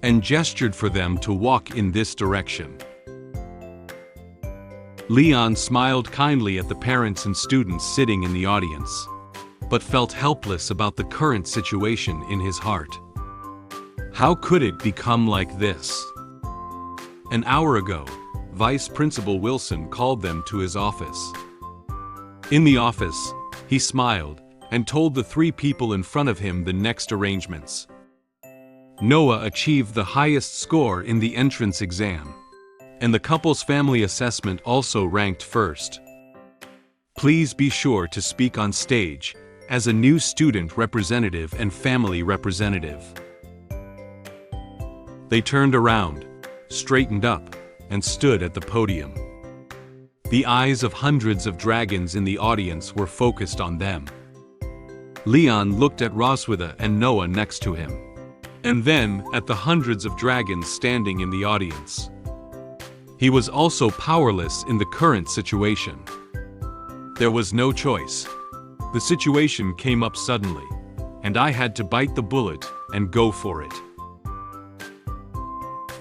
and gestured for them to walk in this direction. Leon smiled kindly at the parents and students sitting in the audience, but felt helpless about the current situation in his heart. How could it become like this? An hour ago, Vice Principal Wilson called them to his office. In the office, he smiled and told the three people in front of him the next arrangements. Noah achieved the highest score in the entrance exam, and the couple's family assessment also ranked first. Please be sure to speak on stage as a new student representative and family representative. They turned around, straightened up, and stood at the podium. The eyes of hundreds of dragons in the audience were focused on them. Leon looked at Roswitha and Noah next to him, and then at the hundreds of dragons standing in the audience. He was also powerless in the current situation. There was no choice. The situation came up suddenly, and I had to bite the bullet and go for it.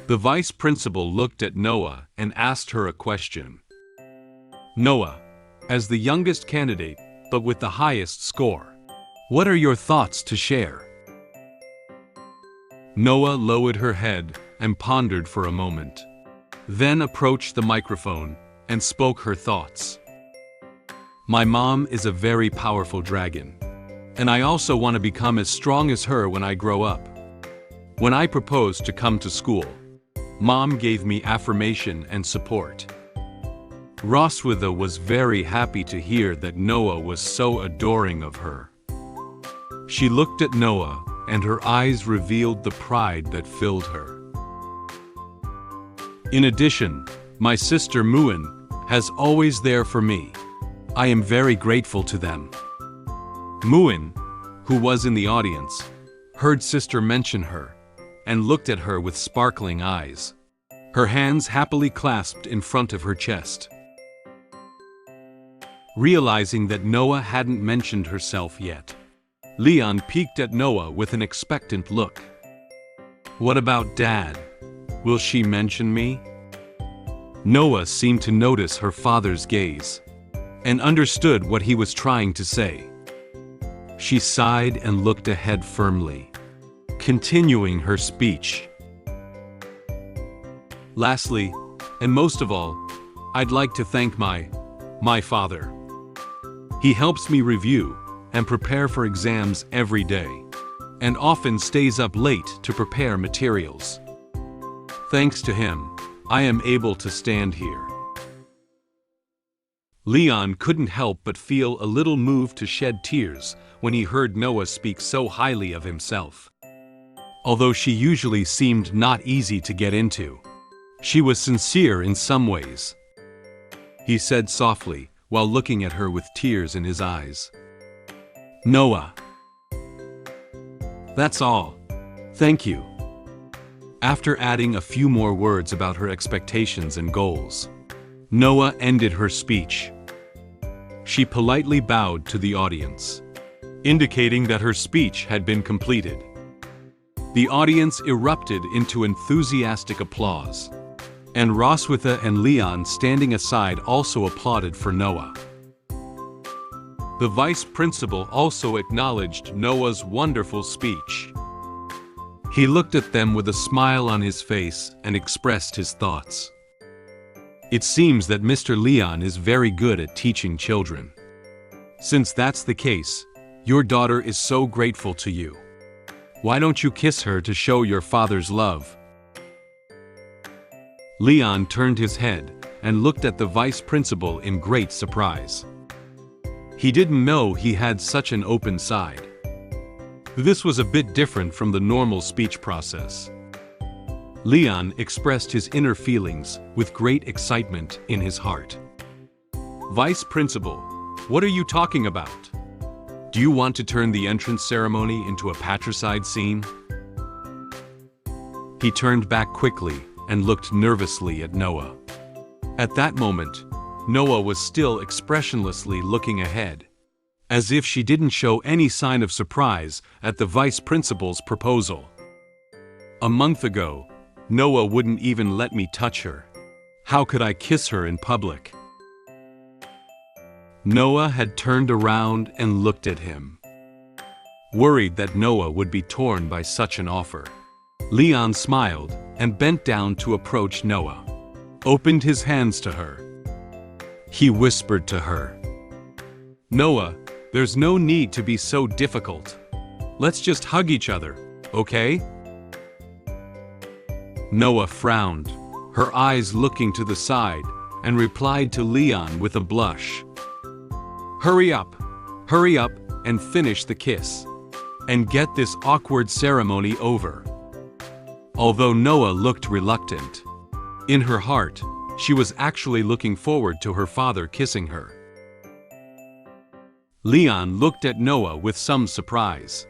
The vice principal looked at Noah and asked her a question. Noah, as the youngest candidate, but with the highest score, what are your thoughts to share? Noah lowered her head and pondered for a moment, then approached the microphone and spoke her thoughts. My mom is a very powerful dragon, and I also want to become as strong as her when I grow up. When I proposed to come to school, Mom gave me affirmation and support. Roswitha was very happy to hear that Noah was so adoring of her. She looked at Noah, and her eyes revealed the pride that filled her. In addition, my sister Muen has always there for me. I am very grateful to them. Muen, who was in the audience, heard sister mention her, and looked at her with sparkling eyes, her hands happily clasped in front of her chest. Realizing that Noah hadn't mentioned herself yet, Leon peeked at Noah with an expectant look. What about Dad? Will she mention me? Noah seemed to notice her father's gaze, and understood what he was trying to say. She sighed and looked ahead firmly, continuing her speech. Lastly, and most of all, I'd like to thank my father. He helps me review and prepare for exams every day, and often stays up late to prepare materials. Thanks to him, I am able to stand here. Leon couldn't help but feel a little moved to shed tears when he heard Noah speak so highly of himself. Although she usually seemed not easy to get into, she was sincere in some ways. He said softly, while looking at her with tears in his eyes. Noah. That's all. Thank you. After adding a few more words about her expectations and goals, Noah ended her speech. She politely bowed to the audience, indicating that her speech had been completed. The audience erupted into enthusiastic applause, and Roswitha and Leon standing aside also applauded for Noah. The vice principal also acknowledged Noah's wonderful speech. He looked at them with a smile on his face and expressed his thoughts. It seems that Mr. Leon is very good at teaching children. Since that's the case, your daughter is so grateful to you. Why don't you kiss her to show your father's love? Leon turned his head and looked at the vice principal in great surprise. He didn't know he had such an open side. This was a bit different from the normal speech process. Leon expressed his inner feelings with great excitement in his heart. Vice Principal, what are you talking about? Do you want to turn the entrance ceremony into a patricide scene? He turned back quickly and looked nervously at Noah. At that moment, Noah was still expressionlessly looking ahead, as if she didn't show any sign of surprise at the vice principal's proposal. A month ago, Noah wouldn't even let me touch her. How could I kiss her in public? Noah had turned around and looked at him, worried that Noah would be torn by such an offer. Leon smiled and bent down to approach Noah. Opened his hands to her. He whispered to her, "Noah, there's no need to be so difficult. Let's just hug each other, okay?" Noah frowned, her eyes looking to the side, and replied to Leon with a blush. Hurry up and finish the kiss. And get this awkward ceremony over." Although Noah looked reluctant, in her heart, she was actually looking forward to her father kissing her. Leon looked at Noah with some surprise.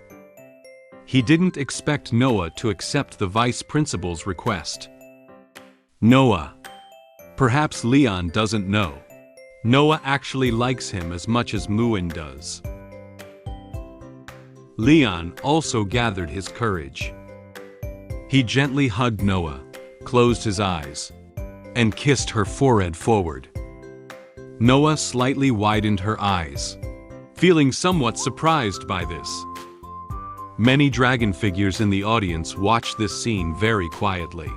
He didn't expect Noah to accept the vice principal's request. Noah. Perhaps Leon doesn't know. Noah actually likes him as much as Muen does. Leon also gathered his courage. He gently hugged Noah, closed his eyes, and kissed her forehead forward. Noah slightly widened her eyes, feeling somewhat surprised by this. Many dragon figures in the audience watched this scene very quietly.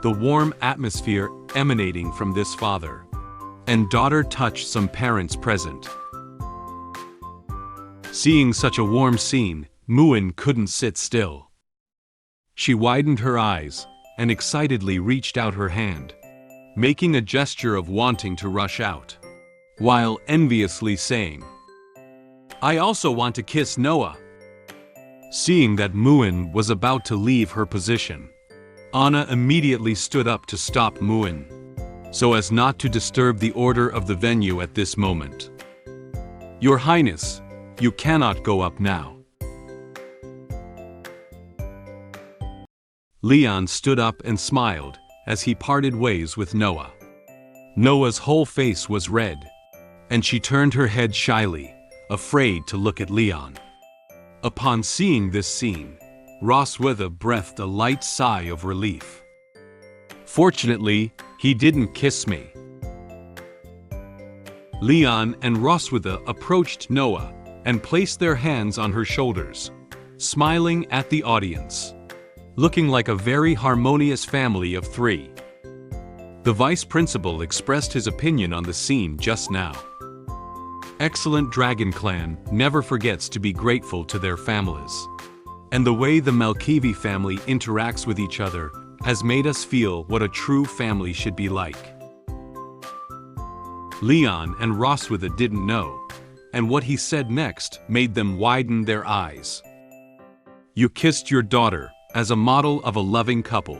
The warm atmosphere emanating from this father and daughter touched some parents present. Seeing such a warm scene, Muen couldn't sit still. She widened her eyes and excitedly reached out her hand, making a gesture of wanting to rush out, while enviously saying, "I also want to kiss Noah." Seeing that Muen was about to leave her position, Anna immediately stood up to stop Muen, so as not to disturb the order of the venue at this moment. "Your Highness, you cannot go up now." Leon stood up and smiled as he parted ways with Noah. Noah's whole face was red, and she turned her head shyly, afraid to look at Leon. Upon seeing this scene, Roswitha breathed a light sigh of relief. "Fortunately, he didn't kiss me." Leon and Roswitha approached Noah and placed their hands on her shoulders, smiling at the audience, looking like a very harmonious family of three. The vice principal expressed his opinion on the scene just now. Excellent Dragon Clan never forgets to be grateful to their families. And the way the Malkivi family interacts with each other has made us feel what a true family should be like. Leon and Roswitha didn't know, and what he said next made them widen their eyes. "You kissed your daughter as a model of a loving couple.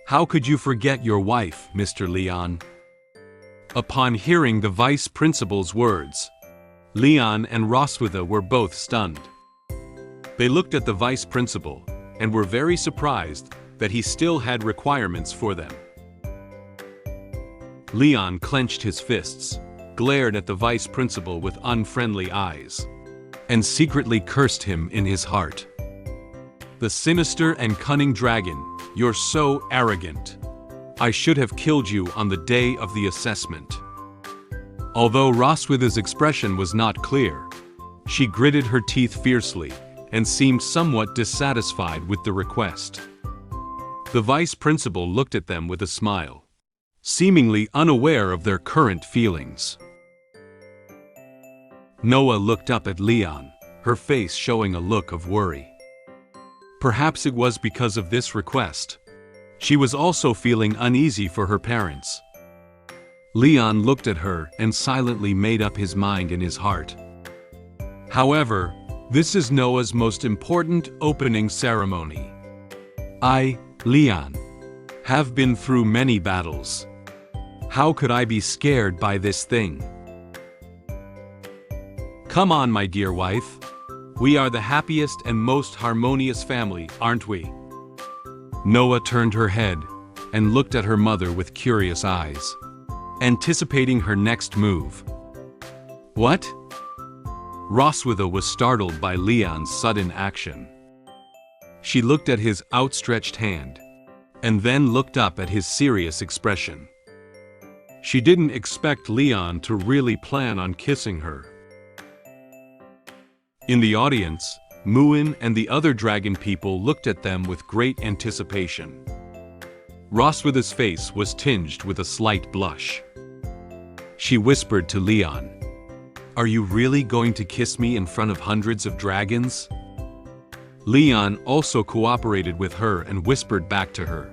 How could you forget your wife, Mr. Leon?" Upon hearing the vice principal's words, Leon and Roswitha were both stunned. They looked at the vice principal and were very surprised that he still had requirements for them. Leon clenched his fists, glared at the vice principal with unfriendly eyes, and secretly cursed him in his heart. "The sinister and cunning dragon, you're so arrogant. I should have killed you on the day of the assessment." Although Roswitha's expression was not clear, she gritted her teeth fiercely and seemed somewhat dissatisfied with the request. The vice principal looked at them with a smile, seemingly unaware of their current feelings. Noah looked up at Leon, her face showing a look of worry. Perhaps it was because of this request. She was also feeling uneasy for her parents. Leon looked at her and silently made up his mind in his heart. However, this is Noah's most important opening ceremony. I, Leon, have been through many battles. How could I be scared by this thing? Come on, my dear wife. We are the happiest and most harmonious family, aren't we? Noah turned her head and looked at her mother with curious eyes, anticipating her next move. What? Roswitha was startled by Leon's sudden action. She looked at his outstretched hand, and then looked up at his serious expression. She didn't expect Leon to really plan on kissing her. In the audience, Muen and the other dragon people looked at them with great anticipation. Roswitha's face was tinged with a slight blush. She whispered to Leon, "Are you really going to kiss me in front of hundreds of dragons?" Leon also cooperated with her and whispered back to her,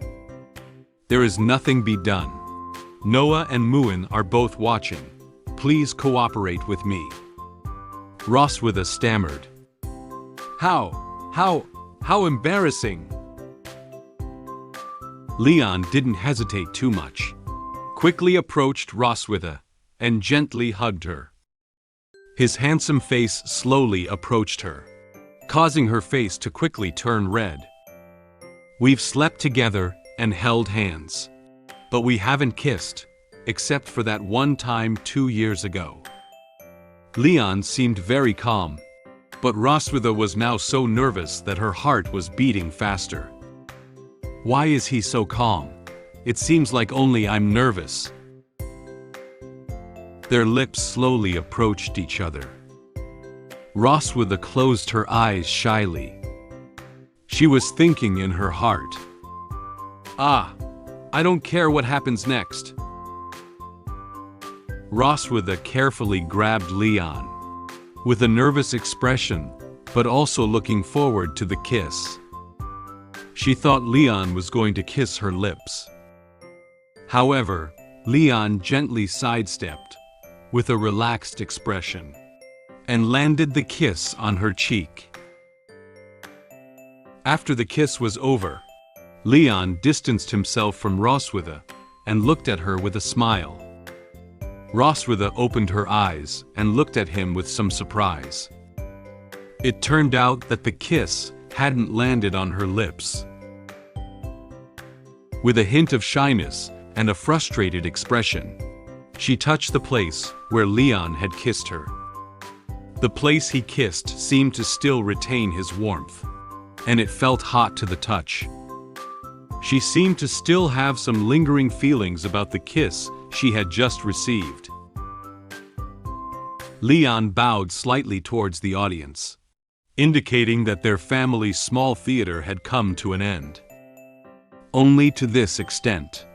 "There is nothing be done. Noah and Muen are both watching. Please cooperate with me." Roswitha stammered, How embarrassing." Leon didn't hesitate too much. Quickly approached Roswitha and gently hugged her. His handsome face slowly approached her, causing her face to quickly turn red. "We've slept together and held hands, but we haven't kissed, except for that one time 2 years ago." Leon seemed very calm, but Roswitha was now so nervous that her heart was beating faster. Why is he so calm? It seems like only I'm nervous. Their lips slowly approached each other. Roswitha closed her eyes shyly. She was thinking in her heart, I don't care what happens next." Roswitha carefully grabbed Leon, with a nervous expression, but also looking forward to the kiss. She thought Leon was going to kiss her lips. However, Leon gently sidestepped, with a relaxed expression, and landed the kiss on her cheek. After the kiss was over, Leon distanced himself from Roswitha and looked at her with a smile. Roswitha opened her eyes and looked at him with some surprise. It turned out that the kiss hadn't landed on her lips. With a hint of shyness and a frustrated expression, she touched the place where Leon had kissed her. The place he kissed seemed to still retain his warmth, and it felt hot to the touch. She seemed to still have some lingering feelings about the kiss she had just received. Leon bowed slightly towards the audience, indicating that their family's small theater had come to an end. Only to this extent.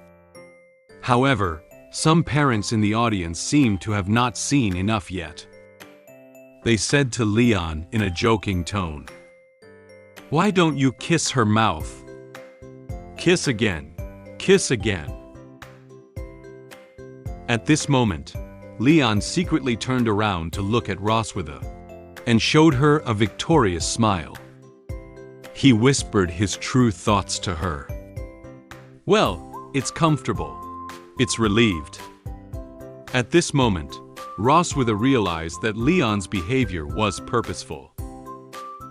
However, some parents in the audience seemed to have not seen enough yet. They said to Leon in a joking tone, "Why don't you kiss her mouth? Kiss again. Kiss again." At this moment, Leon secretly turned around to look at Roswitha and showed her a victorious smile. He whispered his true thoughts to her. "Well, it's comfortable. It's relieved." At this moment, Roswitha realized that Leon's behavior was purposeful.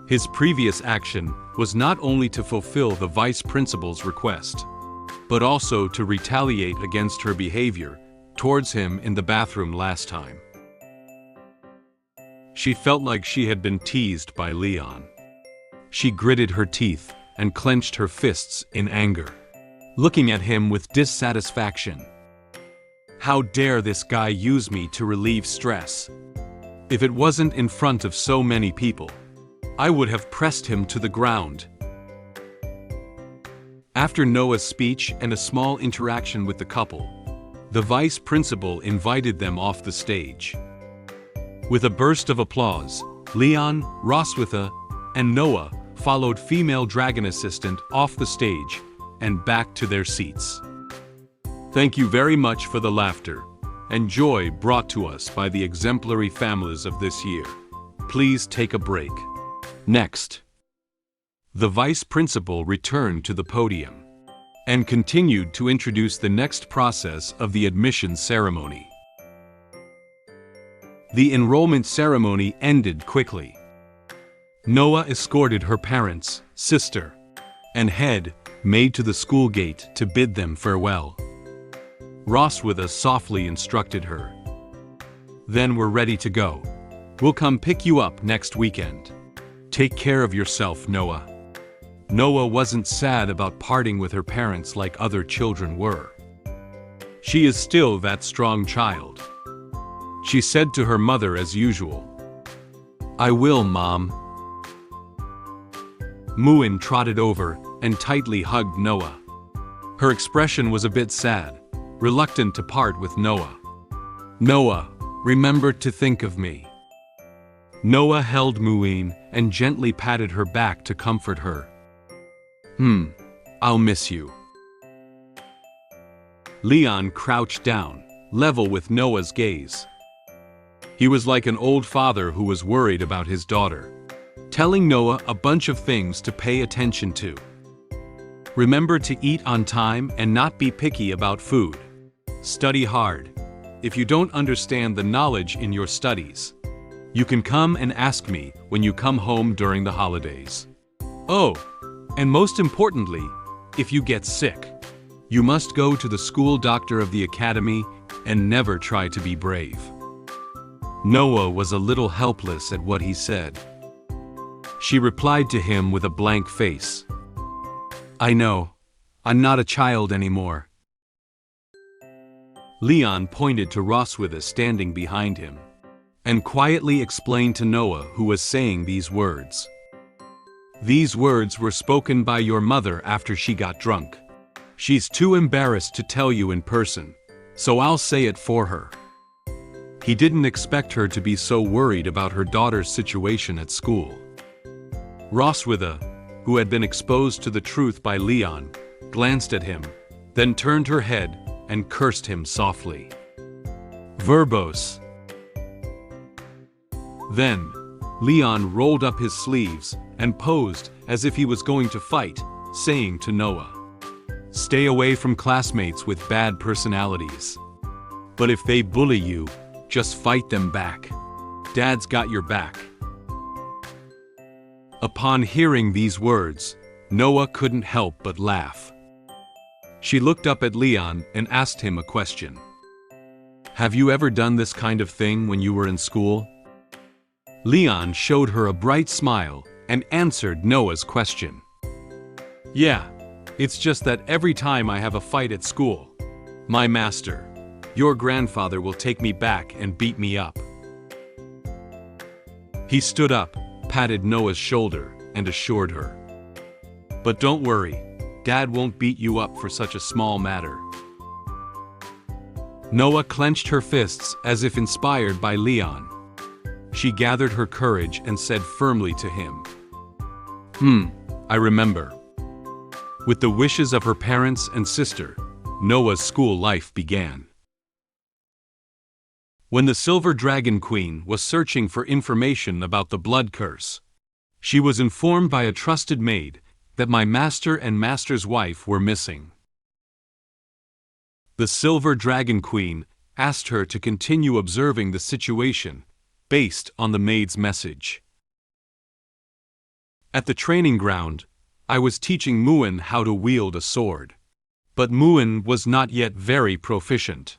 His previous action was not only to fulfill the vice principal's request, but also to retaliate against her behavior towards him in the bathroom last time. She felt like she had been teased by Leon. She gritted her teeth and clenched her fists in anger, looking at him with dissatisfaction. How dare this guy use me to relieve stress? If it wasn't in front of so many people, I would have pressed him to the ground. After Noah's speech and a small interaction with the couple, the vice principal invited them off the stage. With a burst of applause, Leon, Roswitha, and Noah followed female dragon assistant off the stage and back to their seats. Thank you very much for the laughter and joy brought to us by the exemplary families of this year. Please take a break. Next. The vice principal returned to the podium and continued to introduce the next process of the admission ceremony. The enrollment ceremony ended quickly. Noah escorted her parents, sister, and head maid to the school gate to bid them farewell. Roswitha softly instructed her. "Then we're ready to go. We'll come pick you up next weekend. Take care of yourself, Noah." Noah wasn't sad about parting with her parents like other children were. She is still that strong child. She said to her mother as usual, "I will, Mom." Muen trotted over and tightly hugged Noah. Her expression was a bit sad, reluctant to part with Noah. "Noah, remember to think of me." Noah held Muen and gently patted her back to comfort her. I'll miss you." Leon crouched down, level with Noah's gaze. He was like an old father who was worried about his daughter, telling Noah a bunch of things to pay attention to. Remember to eat on time and not be picky about food. Study hard. If you don't understand the knowledge in your studies, you can come and ask me when you come home during the holidays. Oh, and most importantly, if you get sick, you must go to the school doctor of the academy and never try to be brave. Noah was a little helpless at what he said. She replied to him with a blank face. "I know. I'm not a child anymore." Leon pointed to Roswitha standing behind him and quietly explained to Noah who was saying these words. "These words were spoken by your mother after she got drunk. She's too embarrassed to tell you in person, so I'll say it for her." He didn't expect her to be so worried about her daughter's situation at school. Roswitha, who had been exposed to the truth by Leon, glanced at him, then turned her head and cursed him softly. Verbose. Then, Leon rolled up his sleeves and posed as if he was going to fight, saying to Noah, "Stay away from classmates with bad personalities. But if they bully you, just fight them back. Dad's got your back." Upon hearing these words, Noah couldn't help but laugh. She looked up at Leon and asked him a question. "Have you ever done this kind of thing when you were in school?" Leon showed her a bright smile and answered Noah's question. "Yeah, it's just that every time I have a fight at school, my master, your grandfather, will take me back and beat me up." He stood up, patted Noah's shoulder, and assured her, "But don't worry, Dad won't beat you up for such a small matter." Noah clenched her fists as if inspired by Leon. She gathered her courage and said firmly to him, I remember." With the wishes of her parents and sister, Noah's school life began. When the Silver Dragon Queen was searching for information about the blood curse, she was informed by a trusted maid that my master and master's wife were missing. The Silver Dragon Queen asked her to continue observing the situation based on the maid's message. At the training ground, I was teaching Muen how to wield a sword, but Muen was not yet very proficient.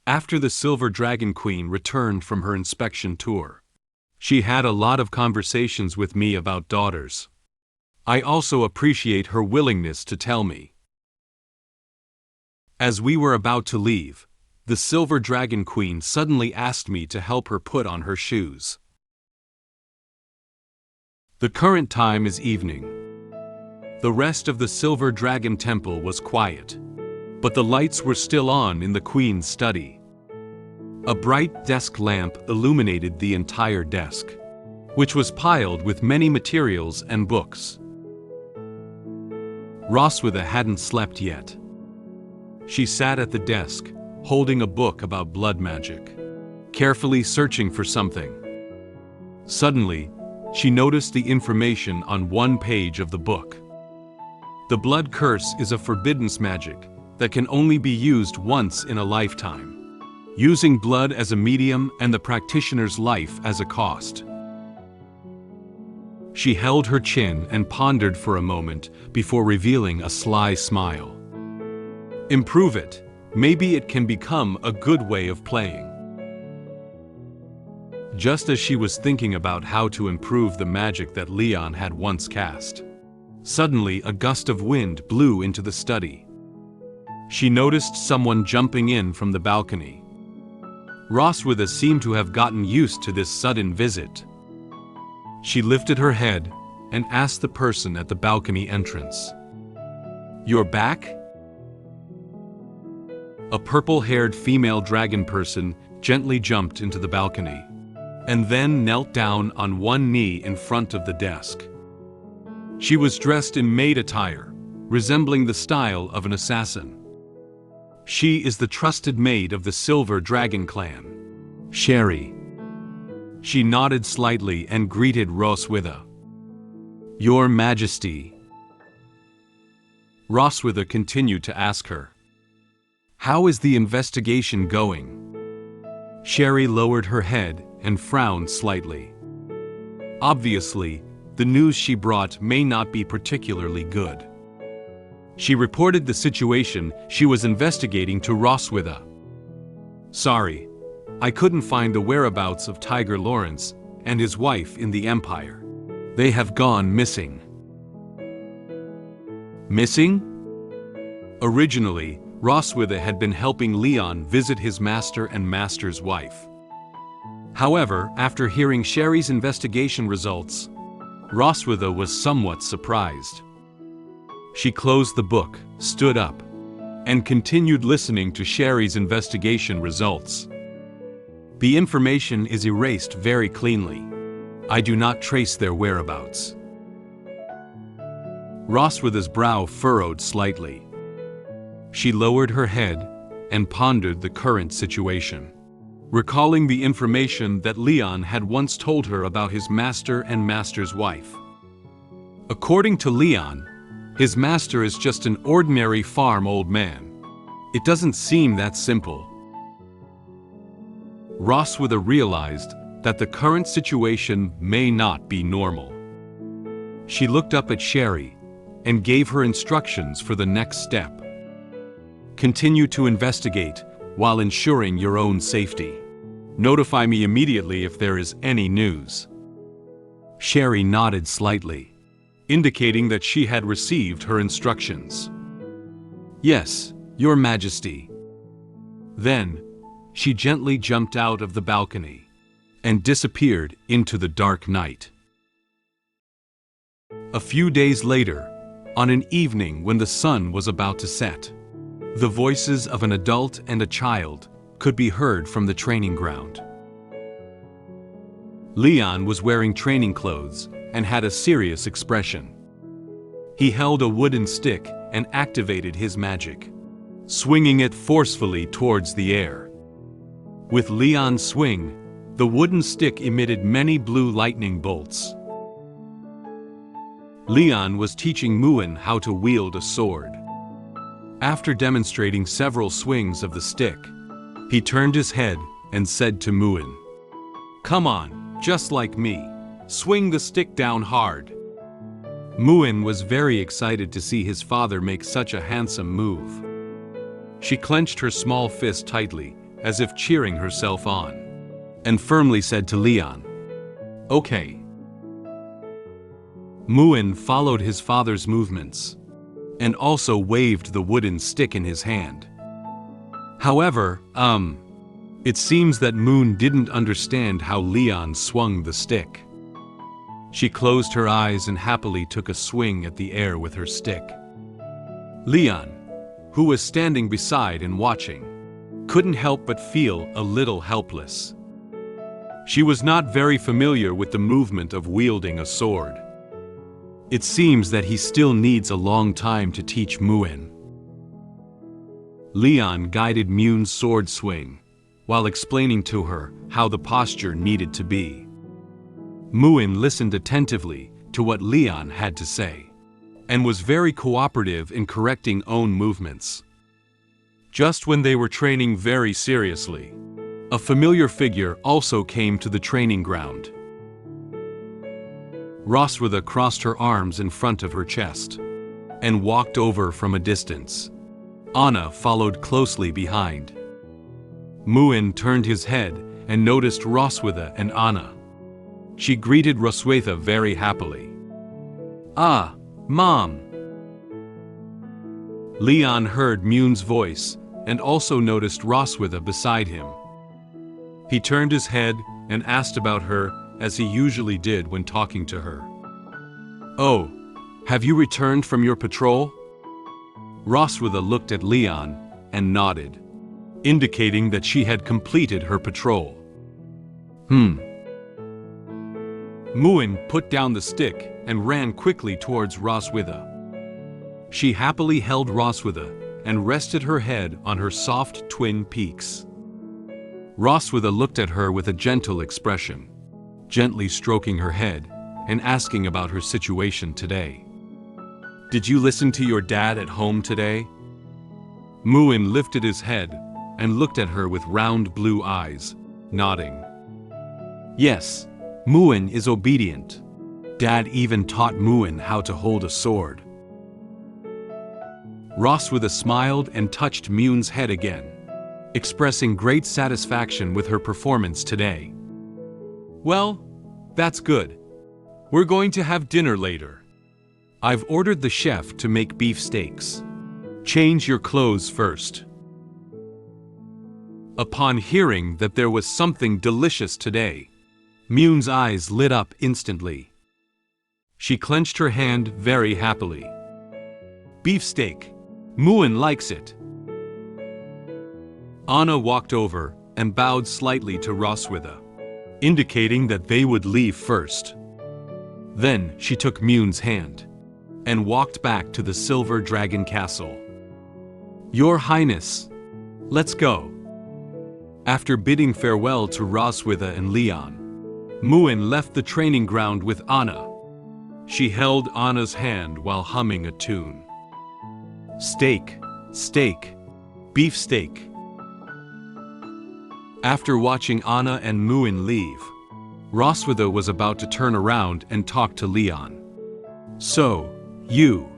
After the Silver Dragon Queen returned from her inspection tour, she had a lot of conversations with me about daughters. I also appreciate her willingness to tell me. As we were about to leave, the Silver Dragon Queen suddenly asked me to help her put on her shoes. The current time is evening. The rest of the Silver Dragon Temple was quiet, but the lights were still on in the Queen's study. A bright desk lamp illuminated the entire desk, which was piled with many materials and books. Roswitha hadn't slept yet. She sat at the desk, holding a book about blood magic, carefully searching for something. Suddenly, she noticed the information on one page of the book. The blood curse is a forbidden magic that can only be used once in a lifetime, using blood as a medium and the practitioner's life as a cost. She held her chin and pondered for a moment before revealing a sly smile. Improve it. Maybe it can become a good way of playing. Just as she was thinking about how to improve the magic that Leon had once cast, suddenly a gust of wind blew into the study. She noticed someone jumping in from the balcony. Roswitha seemed to have gotten used to this sudden visit. She lifted her head, and asked the person at the balcony entrance, "You're back?" A purple-haired female dragon person gently jumped into the balcony, and then knelt down on one knee in front of the desk. She was dressed in maid attire, resembling the style of an assassin. She is the trusted maid of the Silver Dragon clan, Sherry. She nodded slightly and greeted Roswitha. "Your Majesty." Roswitha continued to ask her, "How is the investigation going?" Sherry lowered her head and frowned slightly. Obviously, the news she brought may not be particularly good. She reported the situation she was investigating to Roswitha. "Sorry, I couldn't find the whereabouts of Tiger Lawrence and his wife in the Empire. They have gone missing." Missing? Originally, Roswitha had been helping Leon visit his master and master's wife. However, after hearing Sherry's investigation results, Roswitha was somewhat surprised. She closed the book, stood up, and continued listening to Sherry's investigation results. "The information is erased very cleanly. I do not trace their whereabouts." Roswitha's brow furrowed slightly. She lowered her head and pondered the current situation, recalling the information that Leon had once told her about his master and master's wife. According to Leon, his master is just an ordinary farm old man. It doesn't seem that simple. Roswitha realized that the current situation may not be normal. She looked up at Sherry and gave her instructions for the next step. "Continue to investigate while ensuring your own safety. Notify me immediately if there is any news." Sherry nodded slightly, indicating that she had received her instructions. "Yes, Your Majesty." Then, she gently jumped out of the balcony and disappeared into the dark night. A few days later, on an evening when the sun was about to set, the voices of an adult and a child could be heard from the training ground. Leon was wearing training clothes and had a serious expression. He held a wooden stick and activated his magic, swinging it forcefully towards the air. With Leon's swing, the wooden stick emitted many blue lightning bolts. Leon was teaching Muen how to wield a sword. After demonstrating several swings of the stick, he turned his head and said to Muen, "Come on, just like me. Swing the stick down hard." Muen was very excited to see his father make such a handsome move. She clenched her small fist tightly, as if cheering herself on, and firmly said to Leon, "Okay." Muen followed his father's movements, and also waved the wooden stick in his hand. However, it seems that Muen didn't understand how Leon swung the stick. She closed her eyes and happily took a swing at the air with her stick. Leon, who was standing beside and watching, couldn't help but feel a little helpless. She was not very familiar with the movement of wielding a sword. It seems that he still needs a long time to teach Muen. Leon guided Muen's sword swing, while explaining to her how the posture needed to be. Muen listened attentively to what Leon had to say, and was very cooperative in correcting own movements. Just when they were training very seriously, a familiar figure also came to the training ground. Roswitha crossed her arms in front of her chest and walked over from a distance. Anna followed closely behind. Muen turned his head and noticed Roswitha and Anna. She greeted Roswitha very happily. "Ah, Mom!" Leon heard Muen's voice and also noticed Roswitha beside him. He turned his head and asked about her as he usually did when talking to her. Oh, have you returned from your patrol? Roswitha looked at Leon and nodded, indicating that she had completed her patrol. Muen put down the stick and ran quickly towards Roswitha. She happily held Roswitha and rested her head on her soft twin peaks. Roswitha looked at her with a gentle expression, gently stroking her head and asking about her situation today. Did you listen to your dad at home today? Muen lifted his head and looked at her with round blue eyes, nodding. Yes, Muen is obedient. Dad even taught Muen how to hold a sword. Roswitha smiled and touched Muen's head again, expressing great satisfaction with her performance today. Well, that's good. We're going to have dinner later. I've ordered the chef to make beef steaks. Change your clothes first. Upon hearing that there was something delicious today, Muen's eyes lit up instantly. She clenched her hand very happily. Beefsteak. Muen likes it. Anna walked over and bowed slightly to Roswitha, indicating that they would leave first. Then she took Muen's hand and walked back to the Silver Dragon Castle. Your Highness, let's go. After bidding farewell to Roswitha and Leon, Muen left the training ground with Anna. She held Anna's hand while humming a tune. Steak, steak, beef steak. After watching Anna and Muen leave, Roswitha was about to turn around and talk to Leon. So, you.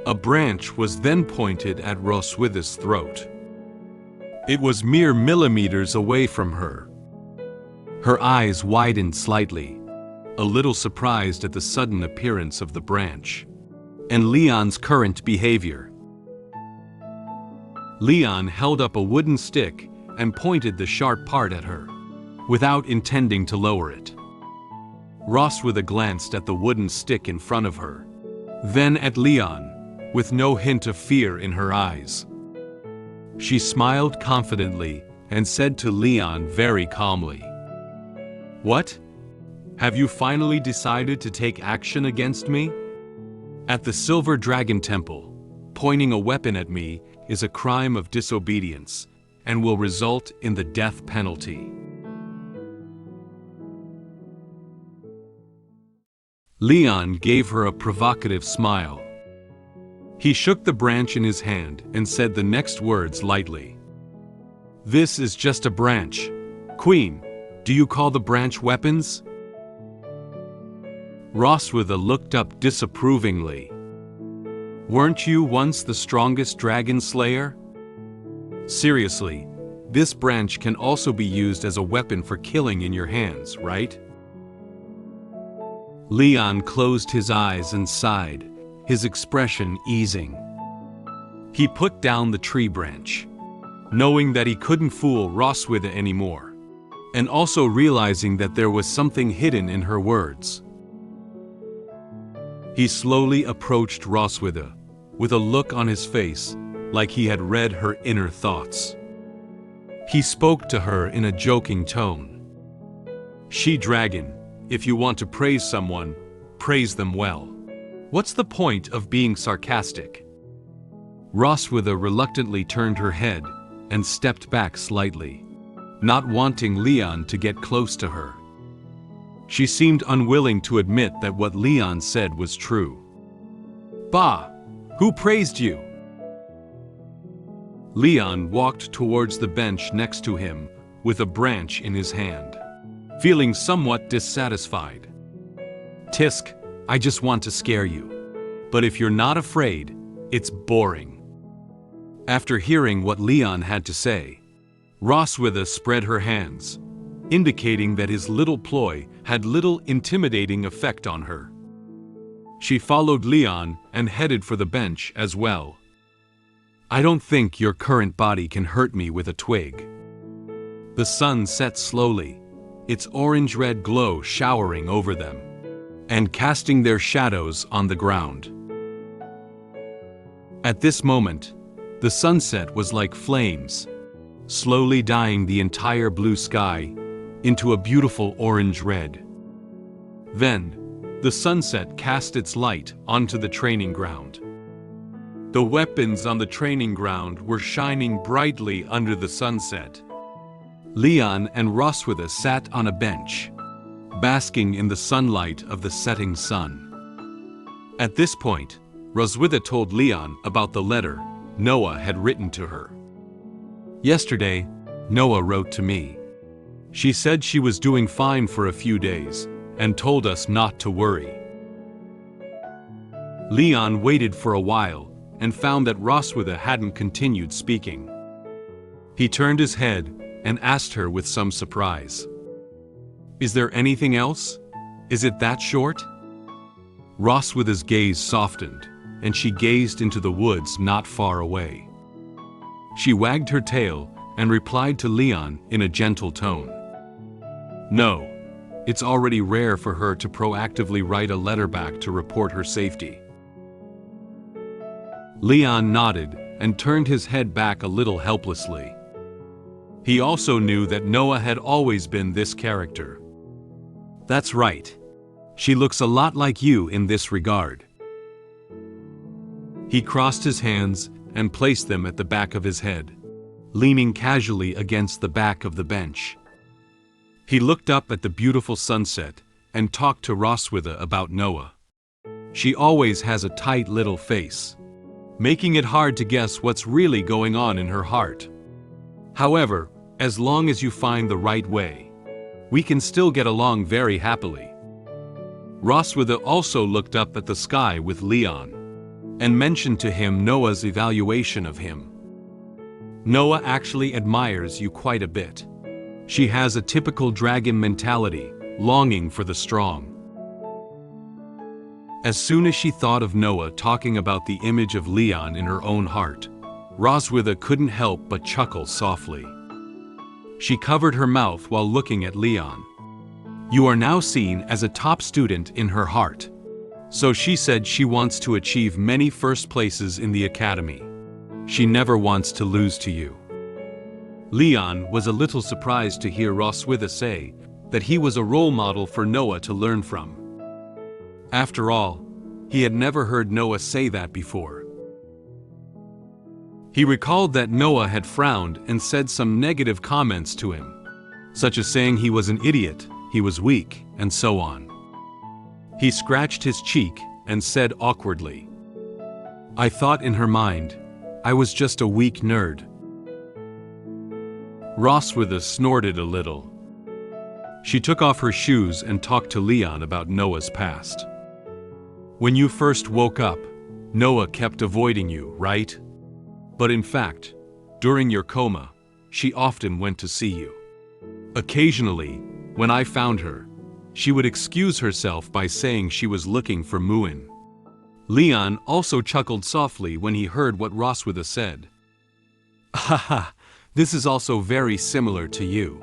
A branch was then pointed at Roswitha's throat. It was mere millimeters away from her. Her eyes widened slightly, a little surprised at the sudden appearance of the branch and Leon's current behavior. Leon held up a wooden stick and pointed the sharp part at her, without intending to lower it. Roswitha glanced at the wooden stick in front of her, then at Leon, with no hint of fear in her eyes. She smiled confidently and said to Leon very calmly, "What? Have you finally decided to take action against me? At the Silver Dragon Temple, pointing a weapon at me is a crime of disobedience and will result in the death penalty." Leon gave her a provocative smile. He shook the branch in his hand and said the next words lightly. "This is just a branch. Queen, do you call the branch weapons?" Roswitha looked up disapprovingly. "Weren't you once the strongest dragon slayer? Seriously, this branch can also be used as a weapon for killing in your hands, right?" Leon closed his eyes and sighed, his expression easing. He put down the tree branch, knowing that he couldn't fool Roswitha anymore, and also realizing that there was something hidden in her words. He slowly approached Roswitha, with a look on his face like he had read her inner thoughts. He spoke to her in a joking tone. "She-dragon, if you want to praise someone, praise them well. What's the point of being sarcastic?" Roswitha reluctantly turned her head and stepped back slightly, not wanting Leon to get close to her. She seemed unwilling to admit that what Leon said was true. "Bah! Who praised you?" Leon walked towards the bench next to him with a branch in his hand, feeling somewhat dissatisfied. "Tisk, I just want to scare you. But if you're not afraid, it's boring." After hearing what Leon had to say, Roswitha spread her hands, indicating that his little ploy had little intimidating effect on her. She followed Leon and headed for the bench as well. "I don't think your current body can hurt me with a twig." The sun set slowly, its orange-red glow showering over them, and casting their shadows on the ground. At this moment, the sunset was like flames, slowly dyeing the entire blue sky into a beautiful orange-red. Then, the sunset cast its light onto the training ground. The weapons on the training ground were shining brightly under the sunset. Leon and Roswitha sat on a bench, basking in the sunlight of the setting sun. At this point, Roswitha told Leon about the letter Noah had written to her. Yesterday, Noah wrote to me. She said she was doing fine for a few days and told us not to worry. Leon waited for a while and found that Roswitha hadn't continued speaking. He turned his head and asked her with some surprise, "Is there anything else? Is it that short?" Roswitha's gaze softened, and she gazed into the woods not far away. She wagged her tail and replied to Leon in a gentle tone. No, it's already rare for her to proactively write a letter back to report her safety. Leon nodded and turned his head back a little helplessly. He also knew that Noah had always been this character. That's right. She looks a lot like you in this regard. He crossed his hands and placed them at the back of his head, leaning casually against the back of the bench. He looked up at the beautiful sunset and talked to Roswitha about Noah. She always has a tight little face, making it hard to guess what's really going on in her heart. However, as long as you find the right way, we can still get along very happily. Roswitha also looked up at the sky with Leon and mentioned to him Noah's evaluation of him. Noah actually admires you quite a bit. She has a typical dragon mentality, longing for the strong. As soon as she thought of Noah talking about the image of Leon in her own heart, Roswitha couldn't help but chuckle softly. She covered her mouth while looking at Leon. You are now seen as a top student in her heart. So she said she wants to achieve many first places in the academy. She never wants to lose to you. Leon was a little surprised to hear Roswitha say that he was a role model for Noah to learn from. After all, he had never heard Noah say that before. He recalled that Noah had frowned and said some negative comments to him, such as saying he was an idiot, he was weak, and so on. He scratched his cheek and said awkwardly, I thought in her mind, I was just a weak nerd. Roswitha snorted a little. She took off her shoes and talked to Leon about Noah's past. When you first woke up, Noah kept avoiding you, right? But in fact, during your coma, she often went to see you. Occasionally, when I found her, she would excuse herself by saying she was looking for Muen. Leon also chuckled softly when he heard what Roswitha said. Haha, this is also very similar to you.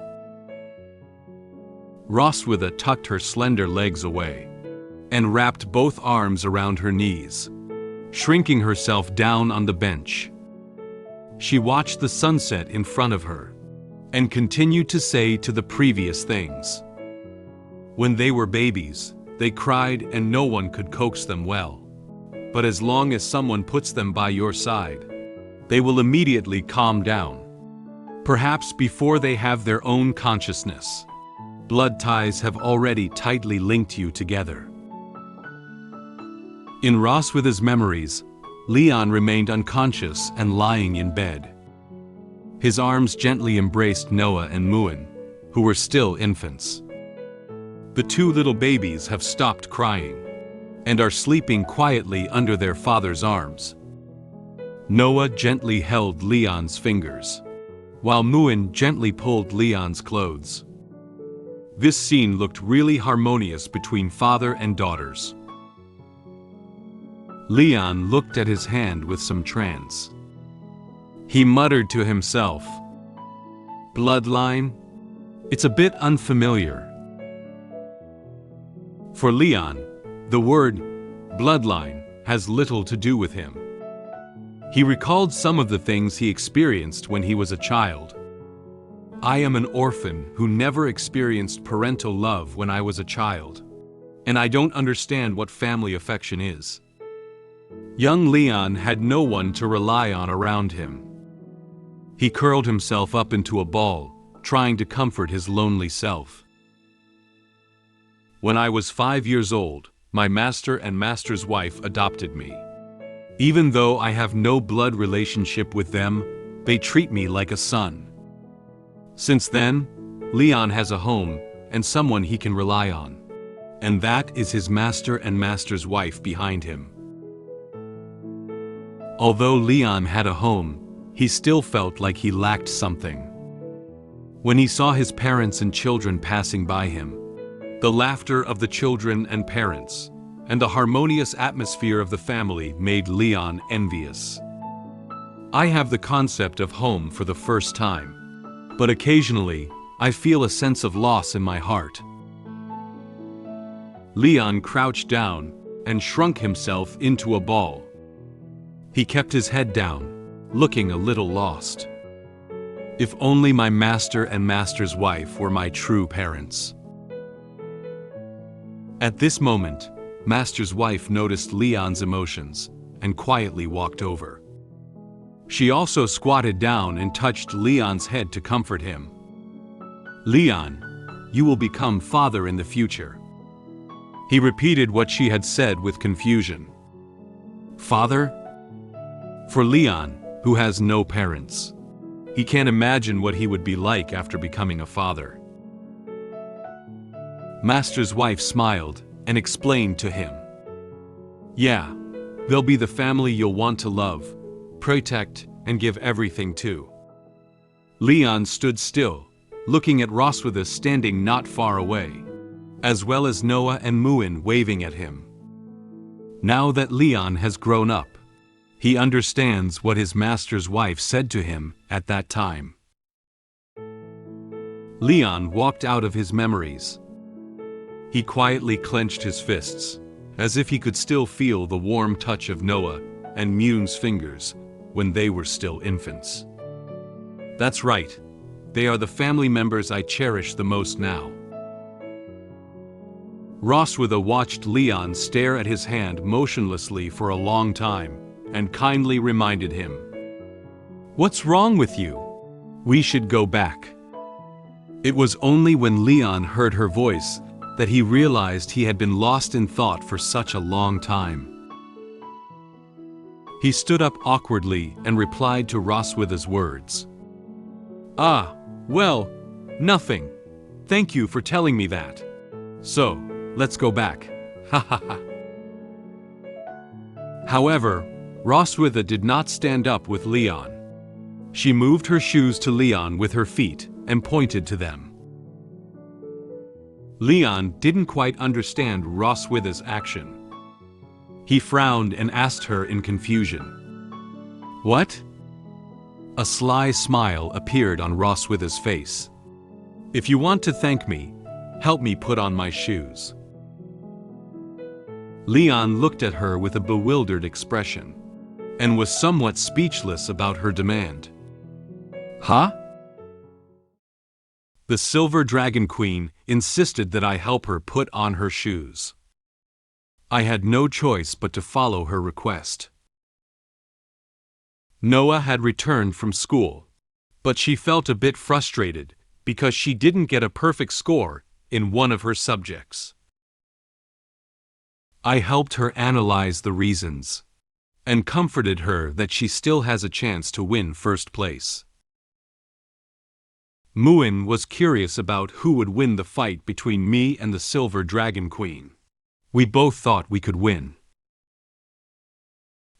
Roswitha tucked her slender legs away and wrapped both arms around her knees, shrinking herself down on the bench. She watched the sunset in front of her and continued to say to the previous things. When they were babies, they cried and no one could coax them well. But as long as someone puts them by your side, they will immediately calm down. Perhaps before they have their own consciousness. Blood ties have already tightly linked you together. In Roswitha's memories, Leon remained unconscious and lying in bed. His arms gently embraced Noah and Muen, who were still infants. The two little babies have stopped crying and are sleeping quietly under their father's arms. Noah gently held Leon's fingers, while Muen gently pulled Leon's clothes. This scene looked really harmonious between father and daughters. Leon looked at his hand with some trance. He muttered to himself, "Bloodline? It's a bit unfamiliar." For Leon, The word bloodline has little to do with him. He recalled some of the things he experienced when he was a child. I am an orphan who never experienced parental love when I was a child, and I don't understand what family affection is. Young Leon had no one to rely on around him. He curled himself up into a ball, trying to comfort his lonely self. When I was 5 years old, my master and master's wife adopted me. Even though I have no blood relationship with them, they treat me like a son. Since then, Leon has a home and someone he can rely on. And that is his master and master's wife behind him. Although Leon had a home, he still felt like he lacked something. When he saw his parents and children passing by him, the laughter of the children and parents, and the harmonious atmosphere of the family made Leon envious. I have the concept of home for the first time, but occasionally, I feel a sense of loss in my heart. Leon crouched down and shrunk himself into a ball. He kept his head down, looking a little lost. If only my master and master's wife were my true parents. At this moment, master's wife noticed Leon's emotions and quietly walked over. She also squatted down and touched Leon's head to comfort him. Leon, you will become father in the future. He repeated what she had said with confusion. Father? For Leon, who has no parents, he can't imagine what he would be like after becoming a father. Master's wife smiled and explained to him. Yeah, they'll be the family you'll want to love, protect, and give everything to. Leon stood still, looking at Roswitha standing not far away, as well as Noah and Muen waving at him. Now that Leon has grown up, he understands what his master's wife said to him at that time. Leon walked out of his memories. He quietly clenched his fists, as if he could still feel the warm touch of Noah and Muen's fingers when they were still infants. That's right, they are the family members I cherish the most now. Roswitha watched Leon stare at his hand motionlessly for a long time and kindly reminded him. What's wrong with you? We should go back. It was only when Leon heard her voice that he realized he had been lost in thought for such a long time. He stood up awkwardly and replied to Roswitha's words. Ah, well, nothing. Thank you for telling me that. So, let's go back. Ha ha ha. However, Roswitha did not stand up with Leon. She moved her shoes to Leon with her feet and pointed to them. Leon didn't quite understand Roswitha's action. He frowned and asked her in confusion. What? A sly smile appeared on Roswitha's face. If you want to thank me, help me put on my shoes. Leon looked at her with a bewildered expression, and was somewhat speechless about her demand. Huh? The Silver Dragon Queen insisted that I help her put on her shoes. I had no choice but to follow her request. Noah had returned from school, but she felt a bit frustrated because she didn't get a perfect score in one of her subjects. I helped her analyze the reasons, and comforted her that she still has a chance to win first place. Muen was curious about who would win the fight between me and the Silver Dragon Queen. We both thought we could win.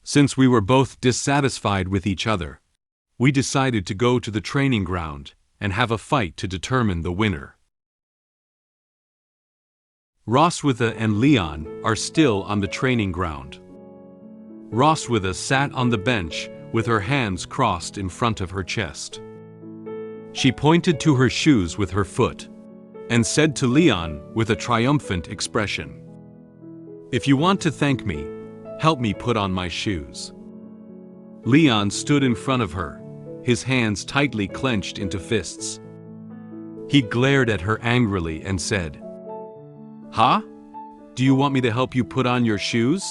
Since we were both dissatisfied with each other, we decided to go to the training ground and have a fight to determine the winner. Roswitha and Leon are still on the training ground. Roswitha sat on the bench with her hands crossed in front of her chest. She pointed to her shoes with her foot, and said to Leon with a triumphant expression, If you want to thank me, help me put on my shoes. Leon stood in front of her, his hands tightly clenched into fists. He glared at her angrily and said, "Huh? Do you want me to help you put on your shoes?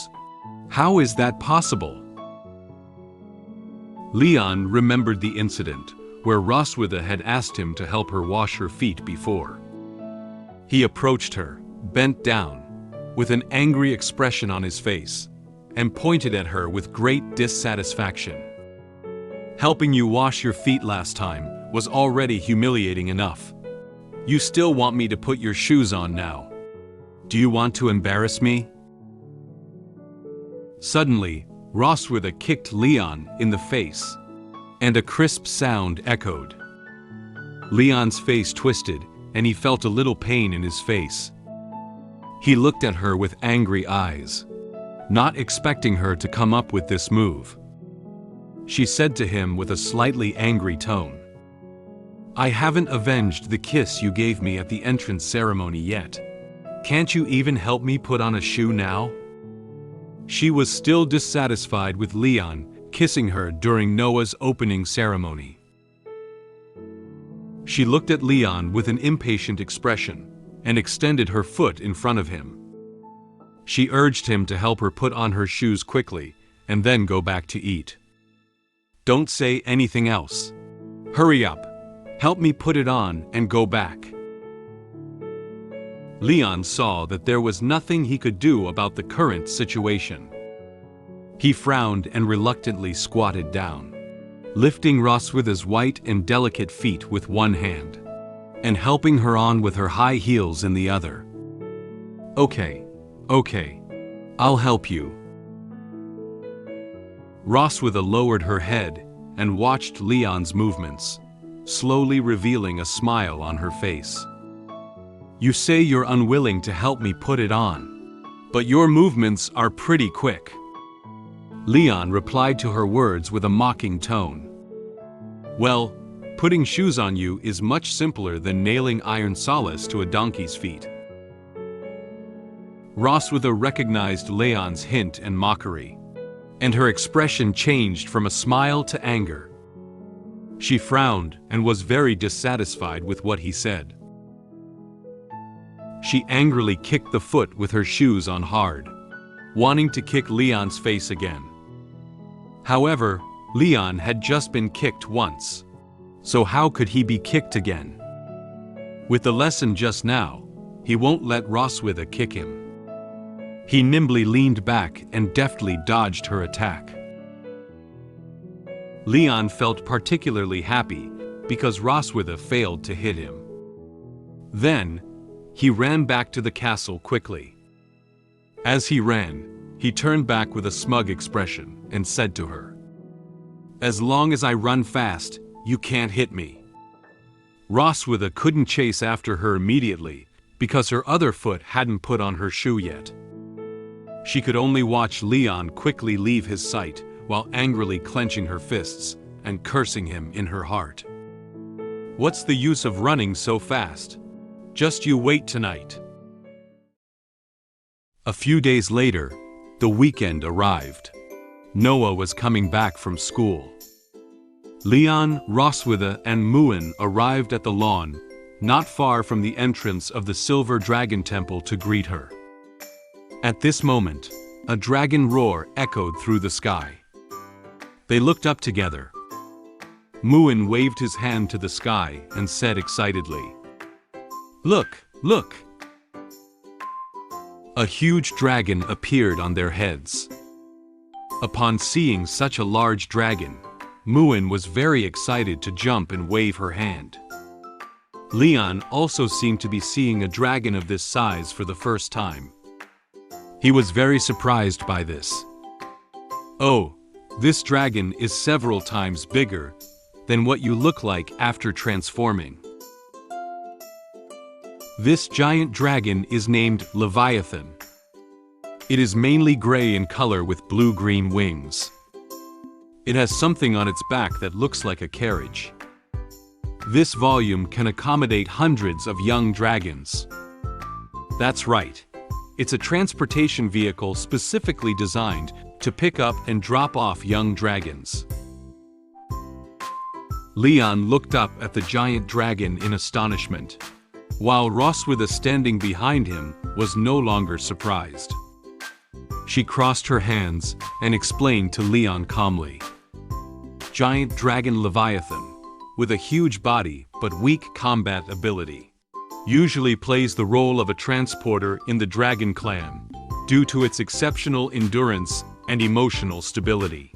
How is that possible?" Leon remembered the incident where Roswitha had asked him to help her wash her feet before. He approached her, bent down, with an angry expression on his face, and pointed at her with great dissatisfaction. "Helping you wash your feet last time was already humiliating enough. You still want me to put your shoes on now? Do you want to embarrass me?" Suddenly, Roswitha kicked Leon in the face, and a crisp sound echoed. Leon's face twisted, and he felt a little pain in his face. He looked at her with angry eyes, not expecting her to come up with this move. She said to him with a slightly angry tone, "I haven't avenged the kiss you gave me at the entrance ceremony yet. Can't you even help me put on a shoe now?" She was still dissatisfied with Leon kissing her during Noah's opening ceremony. She looked at Leon with an impatient expression and extended her foot in front of him. She urged him to help her put on her shoes quickly and then go back to eat. "Don't say anything else. Hurry up. Help me put it on and go back." Leon saw that there was nothing he could do about the current situation. He frowned and reluctantly squatted down, lifting Roswitha's white and delicate feet with one hand, and helping her on with her high heels in the other. Okay, I'll help you." Roswitha lowered her head and watched Leon's movements, slowly revealing a smile on her face. "You say you're unwilling to help me put it on, but your movements are pretty quick." Leon replied to her words with a mocking tone. "Well, putting shoes on you is much simpler than nailing iron solace to a donkey's feet." Roswitha recognized Leon's hint and mockery, and her expression changed from a smile to anger. She frowned and was very dissatisfied with what he said. She angrily kicked the foot with her shoes on hard, wanting to kick Leon's face again. However, Leon had just been kicked once, so how could he be kicked again? With the lesson just now, he won't let Roswitha kick him. He nimbly leaned back and deftly dodged her attack. Leon felt particularly happy because Roswitha failed to hit him. Then, he ran back to the castle quickly. As he ran, he turned back with a smug expression and said to her, "As long as I run fast, you can't hit me." Roswitha couldn't chase after her immediately because her other foot hadn't put on her shoe yet. She could only watch Leon quickly leave his sight while angrily clenching her fists and cursing him in her heart. "What's the use of running so fast? Just you wait tonight." A few days later, the weekend arrived. Noah was coming back from school. Leon, Roswitha, and Muen arrived at the lawn, not far from the entrance of the Silver Dragon Temple to greet her. At this moment, a dragon roar echoed through the sky. They looked up together. Muen waved his hand to the sky and said excitedly, "Look, look!" A huge dragon appeared on their heads. Upon seeing such a large dragon, Muen was very excited to jump and wave her hand. Leon also seemed to be seeing a dragon of this size for the first time. He was very surprised by this. "Oh, this dragon is several times bigger than what you look like after transforming. This giant dragon is named Leviathan. It is mainly gray in color with blue-green wings. It has something on its back that looks like a carriage. This volume can accommodate hundreds of young dragons." "That's right. It's a transportation vehicle specifically designed to pick up and drop off young dragons. Leon looked up at the giant dragon in astonishment, while Roswitha, standing behind him, was no longer surprised. She crossed her hands and explained to Leon calmly. Giant dragon Leviathan, with a huge body but weak combat ability, usually plays the role of a transporter in the Dragon clan due to its exceptional endurance and emotional stability.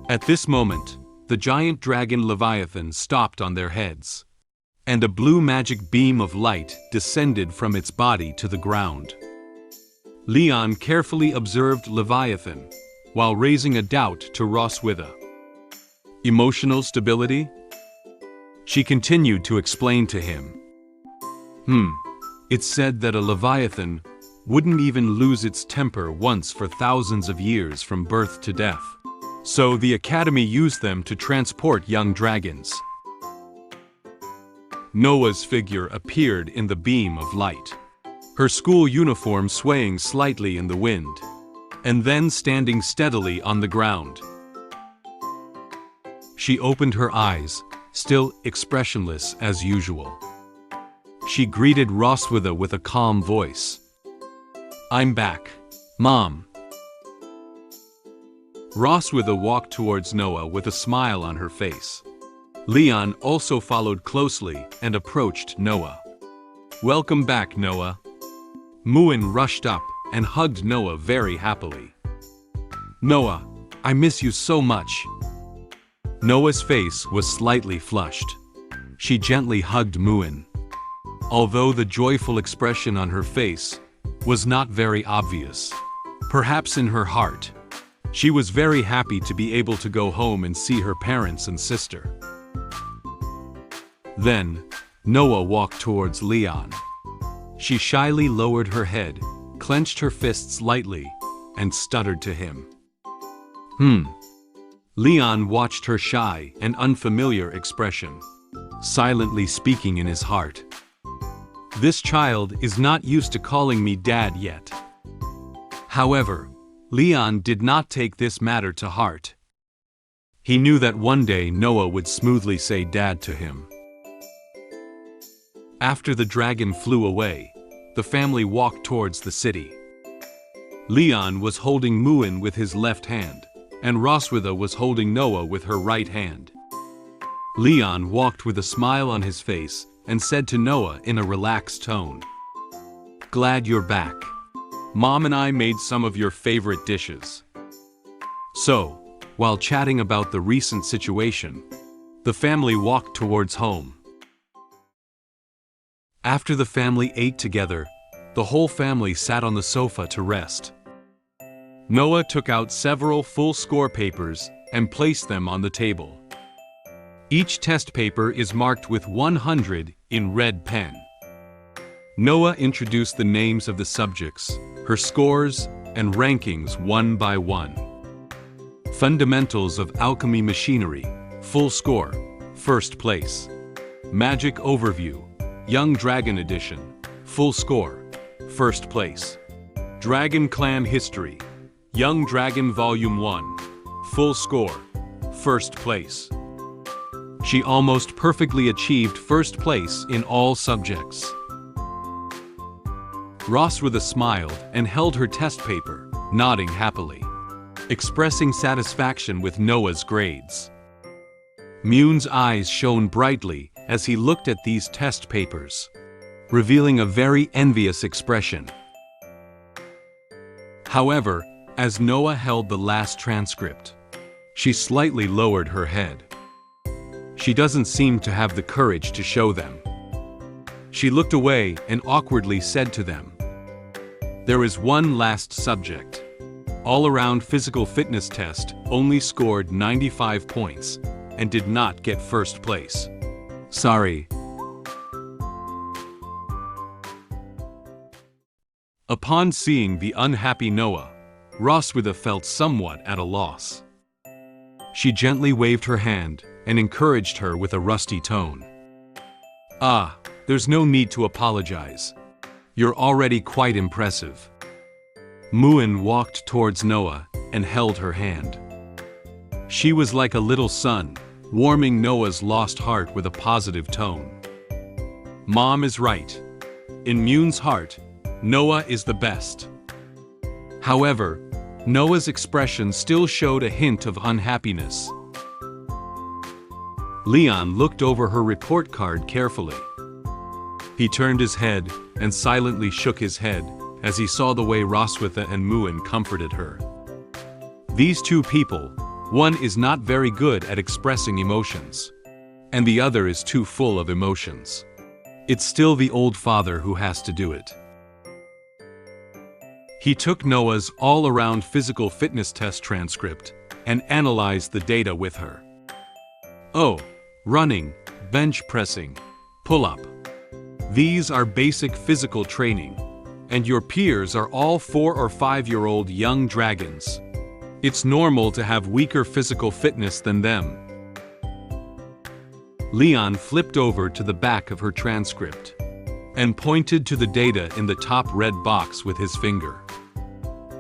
At this moment, the giant dragon Leviathan stopped on their heads, and a blue magic beam of light descended from its body to the ground. Leon carefully observed Leviathan while raising a doubt to Roswitha. Emotional stability? She continued to explain to him. It's said that a Leviathan wouldn't even lose its temper once for thousands of years from birth to death. So the Academy used them to transport young dragons. Noah's figure appeared in the beam of light, her school uniform swaying slightly in the wind, and then standing steadily on the ground. She opened her eyes, still expressionless as usual. She greeted Roswitha with a calm voice. "I'm back, Mom." Roswitha walked towards Noah with a smile on her face. Leon also followed closely and approached Noah. "Welcome back, Noah." Muen rushed up and hugged Noah very happily. "Noah, I miss you so much." Noah's face was slightly flushed. She gently hugged Muen, although the joyful expression on her face was not very obvious. Perhaps in her heart, she was very happy to be able to go home and see her parents and sister. Then, Noah walked towards Leon. She shyly lowered her head, clenched her fists lightly, and stuttered to him. Leon watched her shy and unfamiliar expression, silently speaking in his heart. "This child is not used to calling me Dad yet." However, Leon did not take this matter to heart. He knew that one day Noah would smoothly say Dad to him. After the dragon flew away, the family walked towards the city. Leon was holding Muen with his left hand, and Roswitha was holding Noah with her right hand. Leon walked with a smile on his face and said to Noah in a relaxed tone, "Glad you're back. Mom and I made some of your favorite dishes." So, while chatting about the recent situation, the family walked towards home. After the family ate together, the whole family sat on the sofa to rest. Noah took out several full score papers and placed them on the table. Each test paper is marked with 100 in red pen. Noah introduced the names of the subjects, her scores, and rankings one by one. Fundamentals of Alchemy Machinery, full score, first place. Magic Overview, Young Dragon Edition, full score, first place. Dragon Clan History, Young Dragon Volume 1, full score, first place. She almost perfectly achieved first place in all subjects. Roswitha smiled and held her test paper, nodding happily, expressing satisfaction with Noah's grades. Muen's eyes shone brightly as he looked at these test papers, revealing a very envious expression. However, as Noah held the last transcript, she slightly lowered her head. She doesn't seem to have the courage to show them. She looked away and awkwardly said to them, "There is one last subject. All-around physical fitness test only scored 95 points and did not get first place. Sorry." Upon seeing the unhappy Noah, Roswitha felt somewhat at a loss. She gently waved her hand and encouraged her with a rusty tone. "Ah, there's no need to apologize. You're already quite impressive. Muen walked towards Noah and held her hand. She was like a little sun, warming Noah's lost heart with a positive tone. Mom is right. In Muen's heart, Noah is the best. However, Noah's expression still showed a hint of unhappiness. Leon looked over her report card carefully. He turned his head and silently shook his head as he saw the way Roswitha and Muen comforted her. These two people, one is not very good at expressing emotions, and the other is too full of emotions. It's still the old father who has to do it. He took Noah's all-around physical fitness test transcript and analyzed the data with her. Oh, running, bench pressing, pull-up. These are basic physical training, and your peers are all 4 or 5-year-old young dragons. It's normal to have weaker physical fitness than them. Leon flipped over to the back of her transcript and pointed to the data in the top red box with his finger.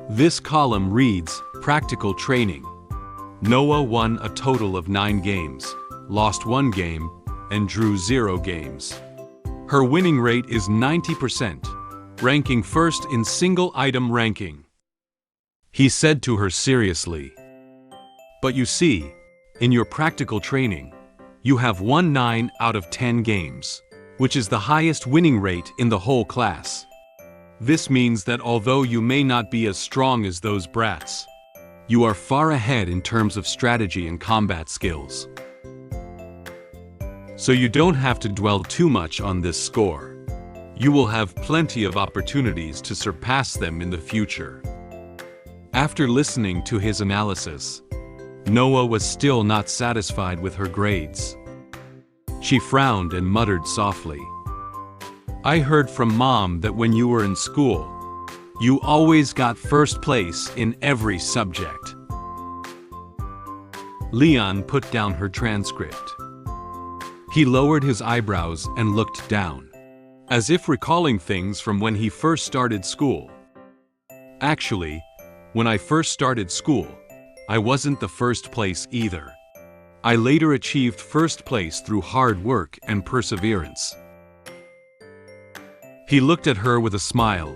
This column reads, Practical Training. Noah won a total of 9 games, lost 1 game, and drew 0 games. Her winning rate is 90%, ranking first in single item ranking. He said to her seriously, But you see, in your practical training, you have won 9 out of 10 games, which is the highest winning rate in the whole class. This means that although you may not be as strong as those brats, you are far ahead in terms of strategy and combat skills. So you don't have to dwell too much on this score. You will have plenty of opportunities to surpass them in the future. After listening to his analysis, Noah was still not satisfied with her grades. She frowned and muttered softly. I heard from Mom that when you were in school, you always got first place in every subject. Leon put down her transcript. He lowered his eyebrows and looked down, as if recalling things from when he first started school. Actually, when I first started school, I wasn't the first place either. I later achieved first place through hard work and perseverance. He looked at her with a smile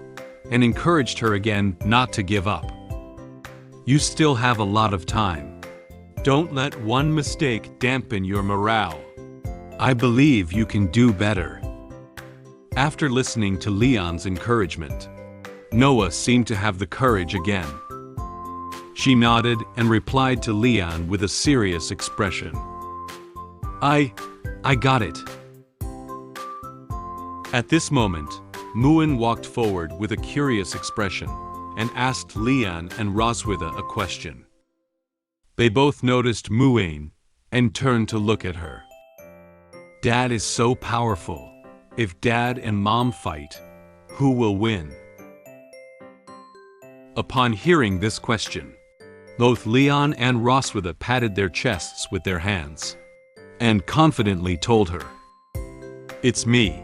and encouraged her again not to give up. You still have a lot of time. Don't let one mistake dampen your morale. I believe you can do better. After listening to Leon's encouragement, Noah seemed to have the courage again. She nodded and replied to Leon with a serious expression. I got it. At this moment, Muen walked forward with a curious expression and asked Leon and Roswitha a question. They both noticed Muen and turned to look at her. Dad is so powerful. If Dad and Mom fight, who will win? Upon hearing this question, both Leon and Roswitha patted their chests with their hands and confidently told her, It's me.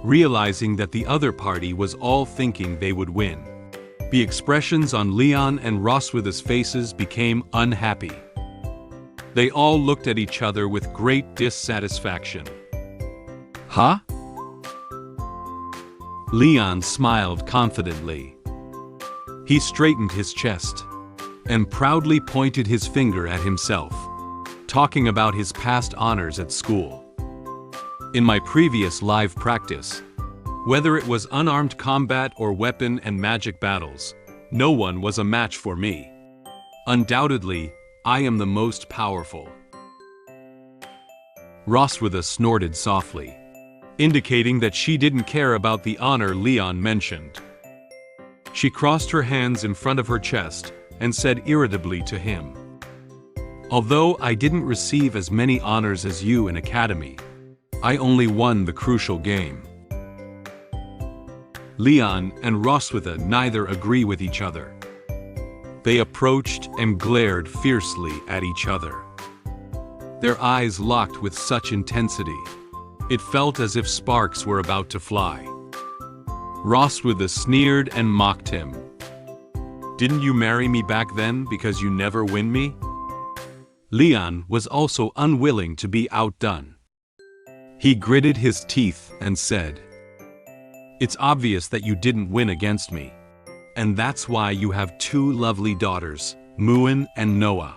Realizing that the other party was all thinking they would win, the expressions on Leon and Roswitha's faces became unhappy. They all looked at each other with great dissatisfaction. Huh? Leon smiled confidently. He straightened his chest and proudly pointed his finger at himself, talking about his past honors at school. In my previous live practice, whether it was unarmed combat or weapon and magic battles, no one was a match for me. Undoubtedly, I am the most powerful. Roswitha snorted softly, indicating that she didn't care about the honor Leon mentioned. She crossed her hands in front of her chest and said irritably to him, Although I didn't receive as many honors as you in academy, I only won the crucial game. Leon and Roswitha neither agree with each other. They approached and glared fiercely at each other. Their eyes locked with such intensity. It felt as if sparks were about to fly. Roswitha sneered and mocked him. Didn't you marry me back then because you never win me? Leon was also unwilling to be outdone. He gritted his teeth and said, "It's obvious that you didn't win against me. And that's why you have two lovely daughters, Muen and Noah."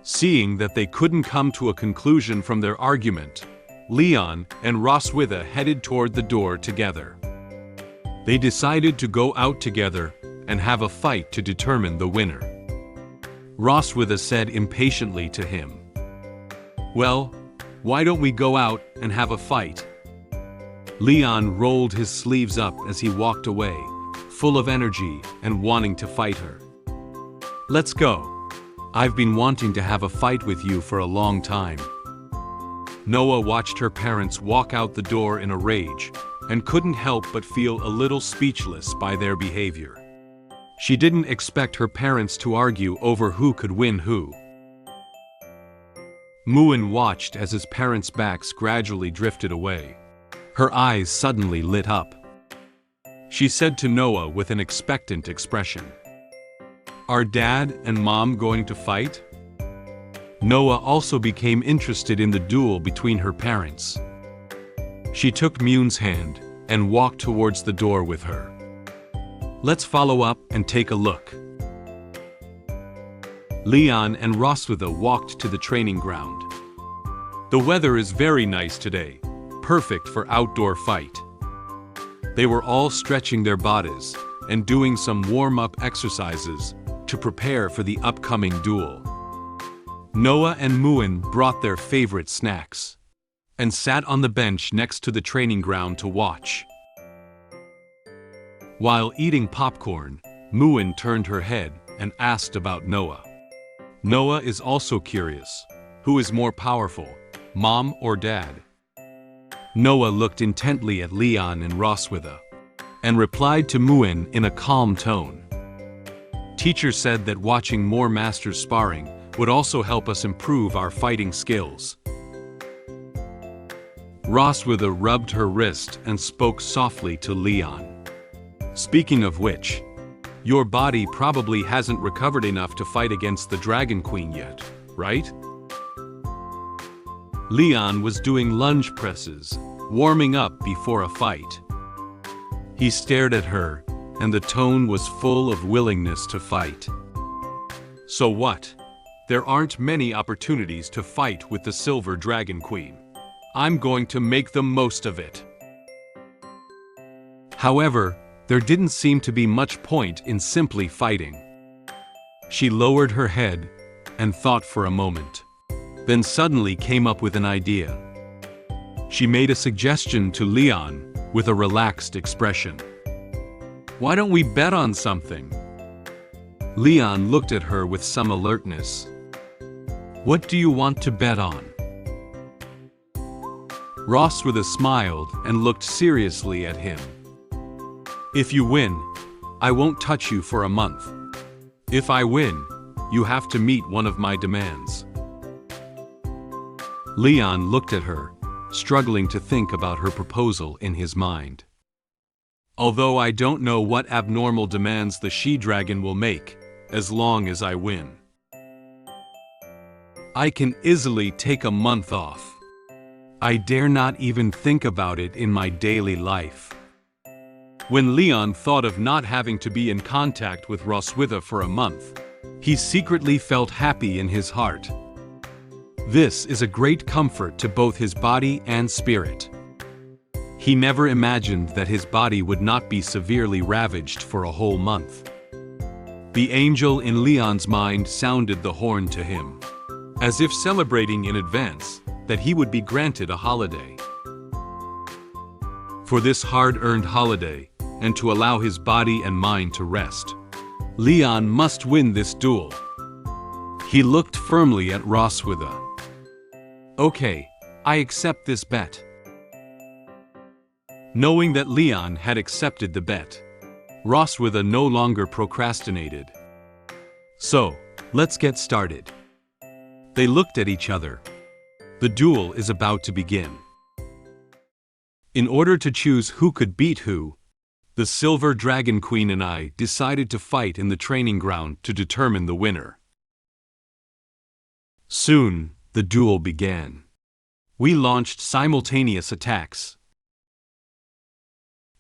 Seeing that they couldn't come to a conclusion from their argument, Leon and Roswitha headed toward the door together. They decided to go out together and have a fight to determine the winner. Roswitha said impatiently to him, "Well, why don't we go out and have a fight?" Leon rolled his sleeves up as he walked away, full of energy and wanting to fight her. "Let's go. I've been wanting to have a fight with you for a long time." Noah watched her parents walk out the door in a rage and couldn't help but feel a little speechless by their behavior. She didn't expect her parents to argue over who could win who. Muen watched as his parents' backs gradually drifted away. Her eyes suddenly lit up. She said to Noah with an expectant expression, "Are Dad and Mom going to fight?" Noah also became interested in the duel between her parents. She took Muen's hand and walked towards the door with her. "Let's follow up and take a look." Leon and Roswitha walked to the training ground. The weather is very nice today, perfect for outdoor fight. They were all stretching their bodies and doing some warm-up exercises to prepare for the upcoming duel. Noah and Muen brought their favorite snacks and sat on the bench next to the training ground to watch. While eating popcorn, Muen turned her head and asked about Noah. Noah is also curious. Who is more powerful, Mom or Dad? Noah looked intently at Leon and Roswitha and replied to Muen in a calm tone. "Teacher said that watching more masters sparring would also help us improve our fighting skills." Roswitha rubbed her wrist and spoke softly to Leon. "Speaking of which, your body probably hasn't recovered enough to fight against the Dragon Queen yet, right?" Leon was doing lunge presses, warming up before a fight. He stared at her, and the tone was full of willingness to fight. "So what? There aren't many opportunities to fight with the Silver Dragon Queen. I'm going to make the most of it." However, there didn't seem to be much point in simply fighting. She lowered her head and thought for a moment, then suddenly came up with an idea. She made a suggestion to Leon with a relaxed expression. "Why don't we bet on something?" Leon looked at her with some alertness. "What do you want to bet on?" Roswitha smiled and looked seriously at him. "If you win, I won't touch you for a month. If I win, you have to meet one of my demands." Leon looked at her, struggling to think about her proposal in his mind. "Although I don't know what abnormal demands the she-dragon will make, as long as I win. I can easily take a month off. I dare not even think about it in my daily life." When Leon thought of not having to be in contact with Roswitha for a month, he secretly felt happy in his heart. This is a great comfort to both his body and spirit. He never imagined that his body would not be severely ravaged for a whole month. The angel in Leon's mind sounded the horn to him, as if celebrating in advance that he would be granted a holiday. For this hard-earned holiday, and to allow his body and mind to rest, Leon must win this duel. He looked firmly at Roswitha. "Okay, I accept this bet." Knowing that Leon had accepted the bet, Roswitha no longer procrastinated. "So, let's get started." They looked at each other. The duel is about to begin. In order to choose who could beat who, the Silver Dragon Queen and I decided to fight in the training ground to determine the winner. Soon, the duel began. We launched simultaneous attacks.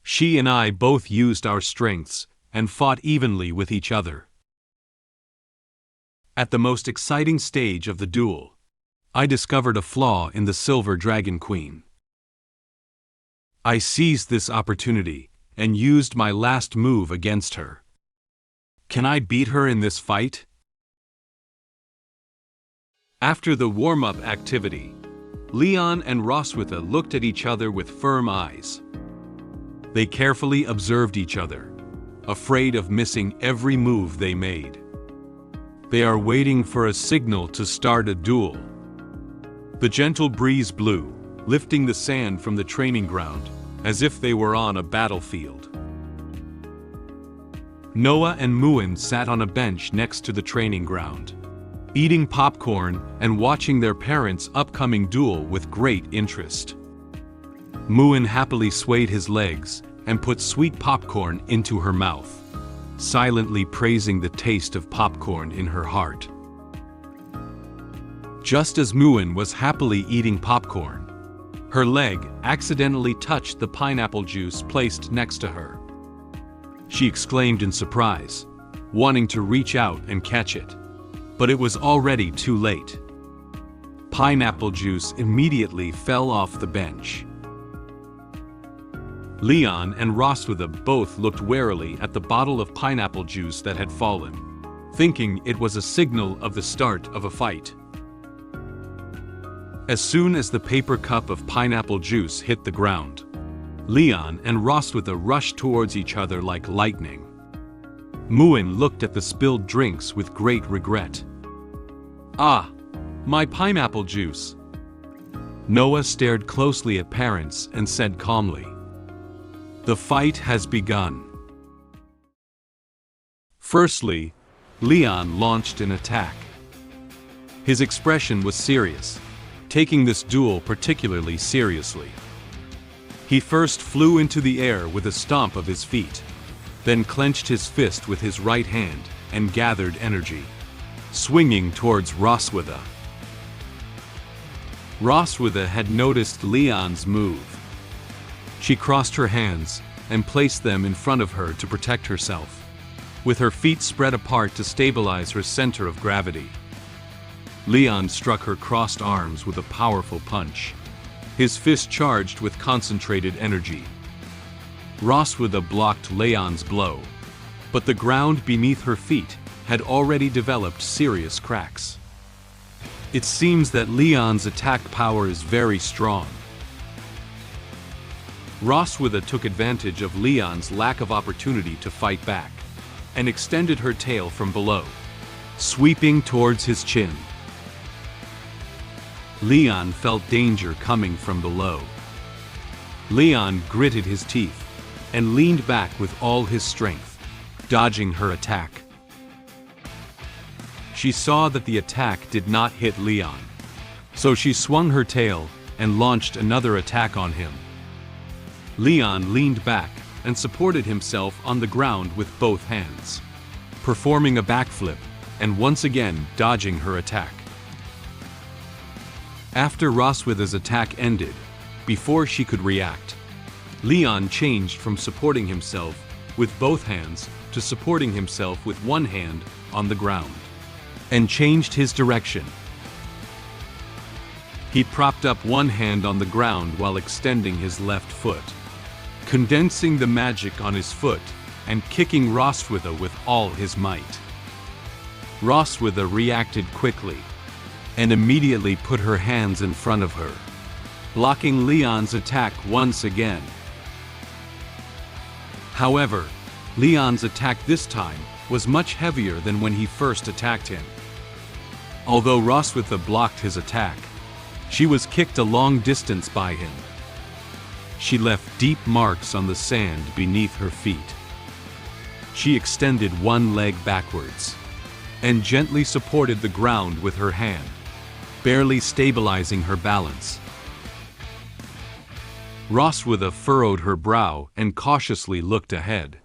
She and I both used our strengths and fought evenly with each other. At the most exciting stage of the duel, I discovered a flaw in the Silver Dragon Queen. I seized this opportunity and used my last move against her. Can I beat her in this fight? After the warm-up activity, Leon and Roswitha looked at each other with firm eyes. They carefully observed each other, afraid of missing every move they made. They are waiting for a signal to start a duel. The gentle breeze blew, lifting the sand from the training ground, as if they were on a battlefield. Noah and Muen sat on a bench next to the training ground, eating popcorn and watching their parents' upcoming duel with great interest. Muen happily swayed his legs and put sweet popcorn into her mouth, silently praising the taste of popcorn in her heart. Just as Muen was happily eating popcorn, her leg accidentally touched the pineapple juice placed next to her. She exclaimed in surprise, wanting to reach out and catch it, but it was already too late. Pineapple juice immediately fell off the bench. Leon and Roswitha both looked warily at the bottle of pineapple juice that had fallen, thinking it was a signal of the start of a fight. As soon as the paper cup of pineapple juice hit the ground, Leon and Roswitha rushed towards each other like lightning. Muen looked at the spilled drinks with great regret. "Ah, my pineapple juice." Noah stared closely at parents and said calmly, "The fight has begun." Firstly, Leon launched an attack. His expression was serious, taking this duel particularly seriously. He first flew into the air with a stomp of his feet, then clenched his fist with his right hand and gathered energy, swinging towards Roswitha. Roswitha had noticed Leon's move. She crossed her hands and placed them in front of her to protect herself, with her feet spread apart to stabilize her center of gravity. Leon struck her crossed arms with a powerful punch, his fist charged with concentrated energy. Roswitha blocked Leon's blow, but the ground beneath her feet had already developed serious cracks. It seems that Leon's attack power is very strong. Roswitha took advantage of Leon's lack of opportunity to fight back, and extended her tail from below, sweeping towards his chin. Leon felt danger coming from below. Leon gritted his teeth and leaned back with all his strength, dodging her attack. She saw that the attack did not hit Leon, so she swung her tail and launched another attack on him. Leon leaned back and supported himself on the ground with both hands, performing a backflip and once again dodging her attack. After Roswitha's attack ended, before she could react, Leon changed from supporting himself with both hands to supporting himself with one hand on the ground, and changed his direction. He propped up one hand on the ground while extending his left foot, condensing the magic on his foot and kicking Roswitha with all his might. Roswitha reacted quickly and immediately put her hands in front of her, blocking Leon's attack once again. However, Leon's attack this time was much heavier than when he first attacked him. Although Roswitha blocked his attack, she was kicked a long distance by him. She left deep marks on the sand beneath her feet. She extended one leg backwards and gently supported the ground with her hand, barely stabilizing her balance. Roswitha furrowed her brow and cautiously looked ahead.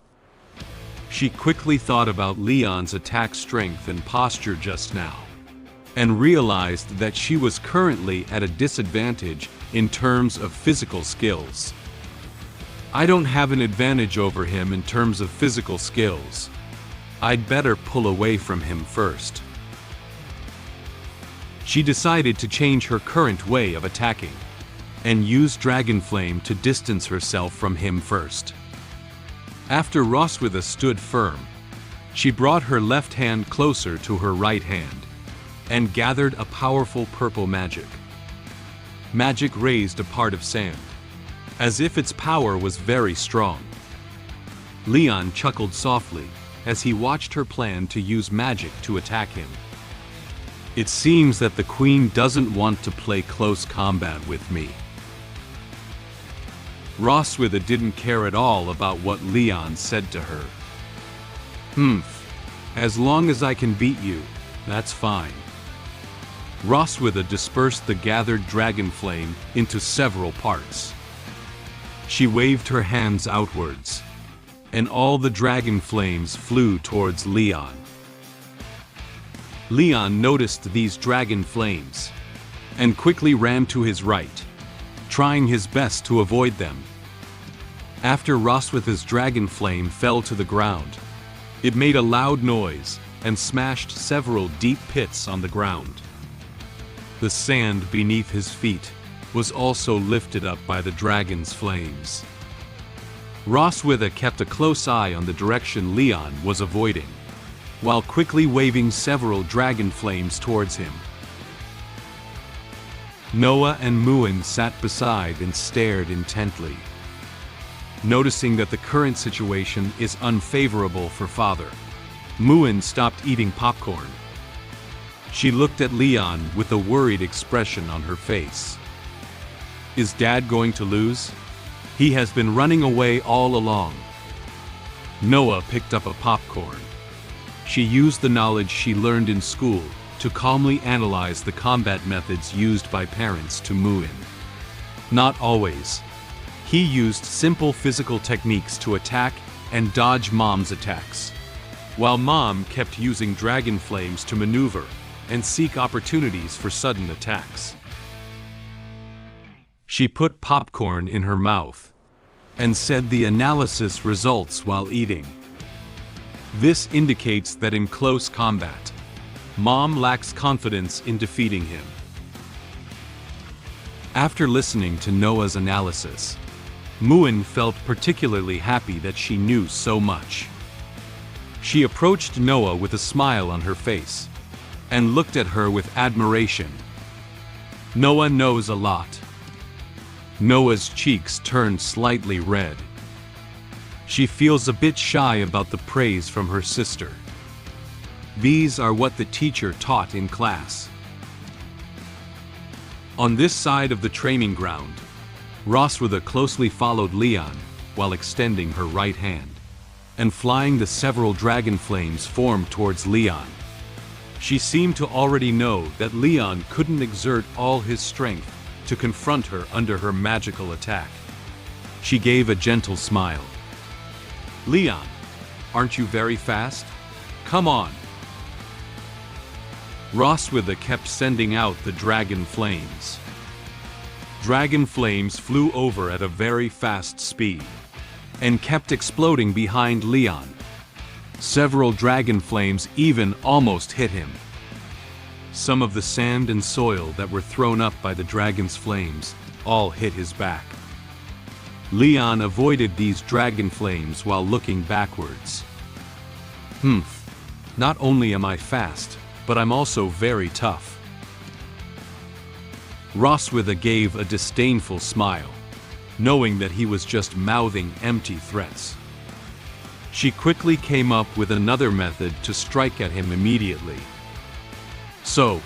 She quickly thought about Leon's attack strength and posture just now, and realized that she was currently at a disadvantage in terms of physical skills. I don't have an advantage over him in terms of physical skills. I'd better pull away from him first. She decided to change her current way of attacking, and use Dragon Flame to distance herself from him first. After Roswitha stood firm, she brought her left hand closer to her right hand, and gathered a powerful purple magic. Magic raised a part of sand, as if its power was very strong. Leon chuckled softly as he watched her plan to use magic to attack him. It seems that the Queen doesn't want to play close combat with me. Roswitha didn't care at all about what Leon said to her. As long as I can beat you, that's fine. Roswitha dispersed the gathered dragon flame into several parts. She waved her hands outwards, and all the dragon flames flew towards Leon. Leon noticed these dragon flames, and quickly ran to his right, trying his best to avoid them. After Roswitha's dragon flame fell to the ground, it made a loud noise and smashed several deep pits on the ground. The sand beneath his feet was also lifted up by the dragon's flames. Roswitha kept a close eye on the direction Leon was avoiding, while quickly waving several dragon flames towards him. Noah and Muen sat beside and stared intently. Noticing that the current situation is unfavorable for father, Muen stopped eating popcorn. She looked at Leon with a worried expression on her face. Is Dad going to lose? He has been running away all along. Noah picked up a popcorn. She used the knowledge she learned in school to calmly analyze the combat methods used by parents to Muen. Not always. He used simple physical techniques to attack and dodge Mom's attacks, while Mom kept using dragon flames to maneuver and seek opportunities for sudden attacks. She put popcorn in her mouth and said the analysis results while eating. This indicates that in close combat, Mom lacks confidence in defeating him. After listening to Noah's analysis, Muen felt particularly happy that she knew so much. She approached Noah with a smile on her face and looked at her with admiration. Noah knows a lot. Noah's cheeks turned slightly red. She feels a bit shy about the praise from her sister. These are what the teacher taught in class. On this side of the training ground, Roswitha closely followed Leon while extending her right hand and flying the several dragon flames formed towards Leon. She seemed to already know that Leon couldn't exert all his strength to confront her under her magical attack. She gave a gentle smile. Leon, aren't you very fast? Come on. Roswitha kept sending out the dragon flames. Dragon flames flew over at a very fast speed and kept exploding behind Leon. Several dragon flames even almost hit him. Some of the sand and soil that were thrown up by the dragon's flames all hit his back. Leon avoided these dragon flames while looking backwards. Not only am I fast, but I'm also very tough. Roswitha gave a disdainful smile, knowing that he was just mouthing empty threats. She quickly came up with another method to strike at him immediately. So,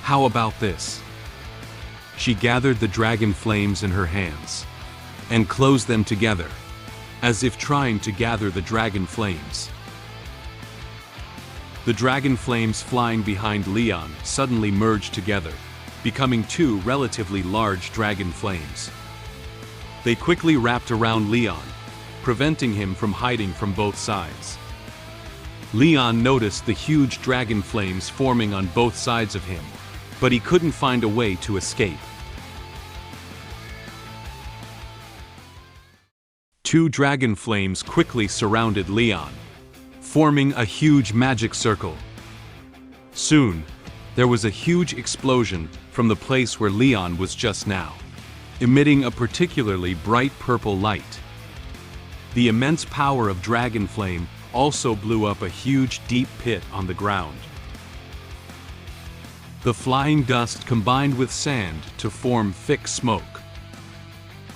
how about this? She gathered the dragon flames in her hands and closed them together, as if trying to gather the dragon flames. The dragon flames flying behind Leon suddenly merged together becoming two relatively large dragon flames. They quickly wrapped around Leon, preventing him from hiding from both sides. Leon noticed the huge dragon flames forming on both sides of him, but he couldn't find a way to escape. Two dragon flames quickly surrounded Leon, forming a huge magic circle. Soon, there was a huge explosion from the place where Leon was just now, emitting a particularly bright purple light. The immense power of dragon flame also blew up a huge deep pit on the ground. The flying dust combined with sand to form thick smoke.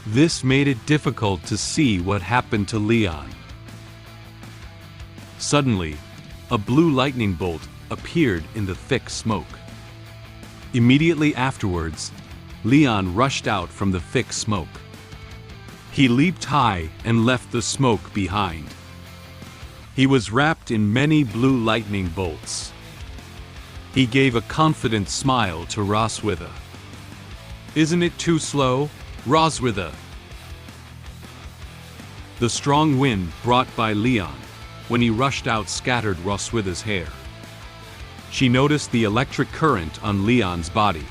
This made it difficult to see what happened to Leon. Suddenly, a blue lightning bolt appeared in the thick smoke. Immediately afterwards, Leon rushed out from the thick smoke. He leaped high and left the smoke behind. He was wrapped in many blue lightning bolts. He gave a confident smile to Roswitha. "Isn't it too slow, Roswitha?" The strong wind brought by Leon, when he rushed out, scattered Roswitha's hair. She noticed the electric current on Leon's body,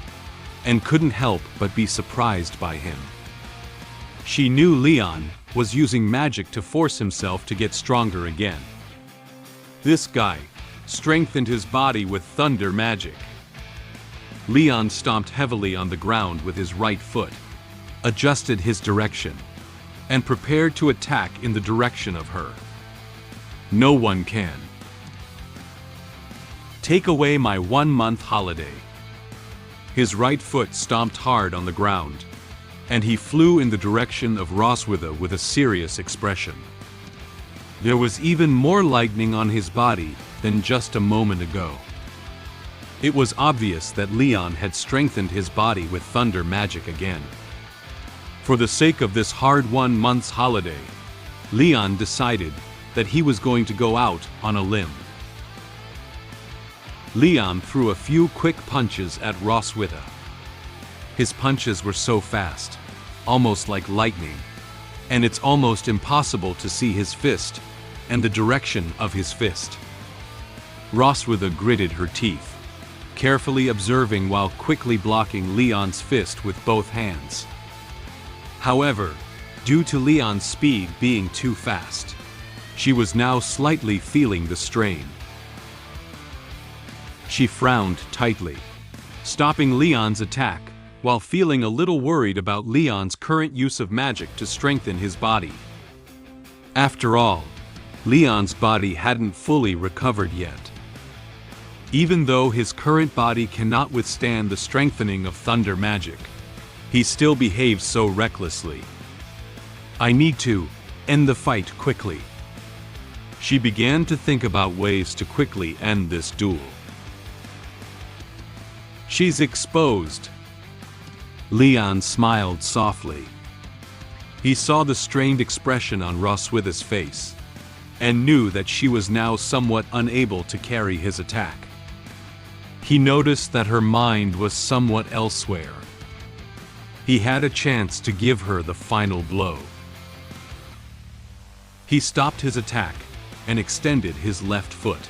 and couldn't help but be surprised by him. She knew Leon was using magic to force himself to get stronger again. This guy strengthened his body with thunder magic. Leon stomped heavily on the ground with his right foot, adjusted his direction, and prepared to attack in the direction of her. No one can take away my 1-month holiday. His right foot stomped hard on the ground, and he flew in the direction of Roswitha with a serious expression. There was even more lightning on his body than just a moment ago. It was obvious that Leon had strengthened his body with thunder magic again. For the sake of this hard 1-month's holiday, Leon decided that he was going to go out on a limb. Leon threw a few quick punches at Roswitha. His punches were so fast, almost like lightning, and it's almost impossible to see his fist and the direction of his fist. Roswitha gritted her teeth, carefully observing while quickly blocking Leon's fist with both hands. However, due to Leon's speed being too fast, she was now slightly feeling the strain. She frowned tightly, stopping Leon's attack while feeling a little worried about Leon's current use of magic to strengthen his body. After all, Leon's body hadn't fully recovered yet. Even though his current body cannot withstand the strengthening of thunder magic, he still behaves so recklessly. I need to end the fight quickly. She began to think about ways to quickly end this duel. She's exposed. Leon smiled softly. He saw the strained expression on Roswitha's face, and knew that she was now somewhat unable to carry his attack. He noticed that her mind was somewhat elsewhere. He had a chance to give her the final blow. He stopped his attack and extended his left foot,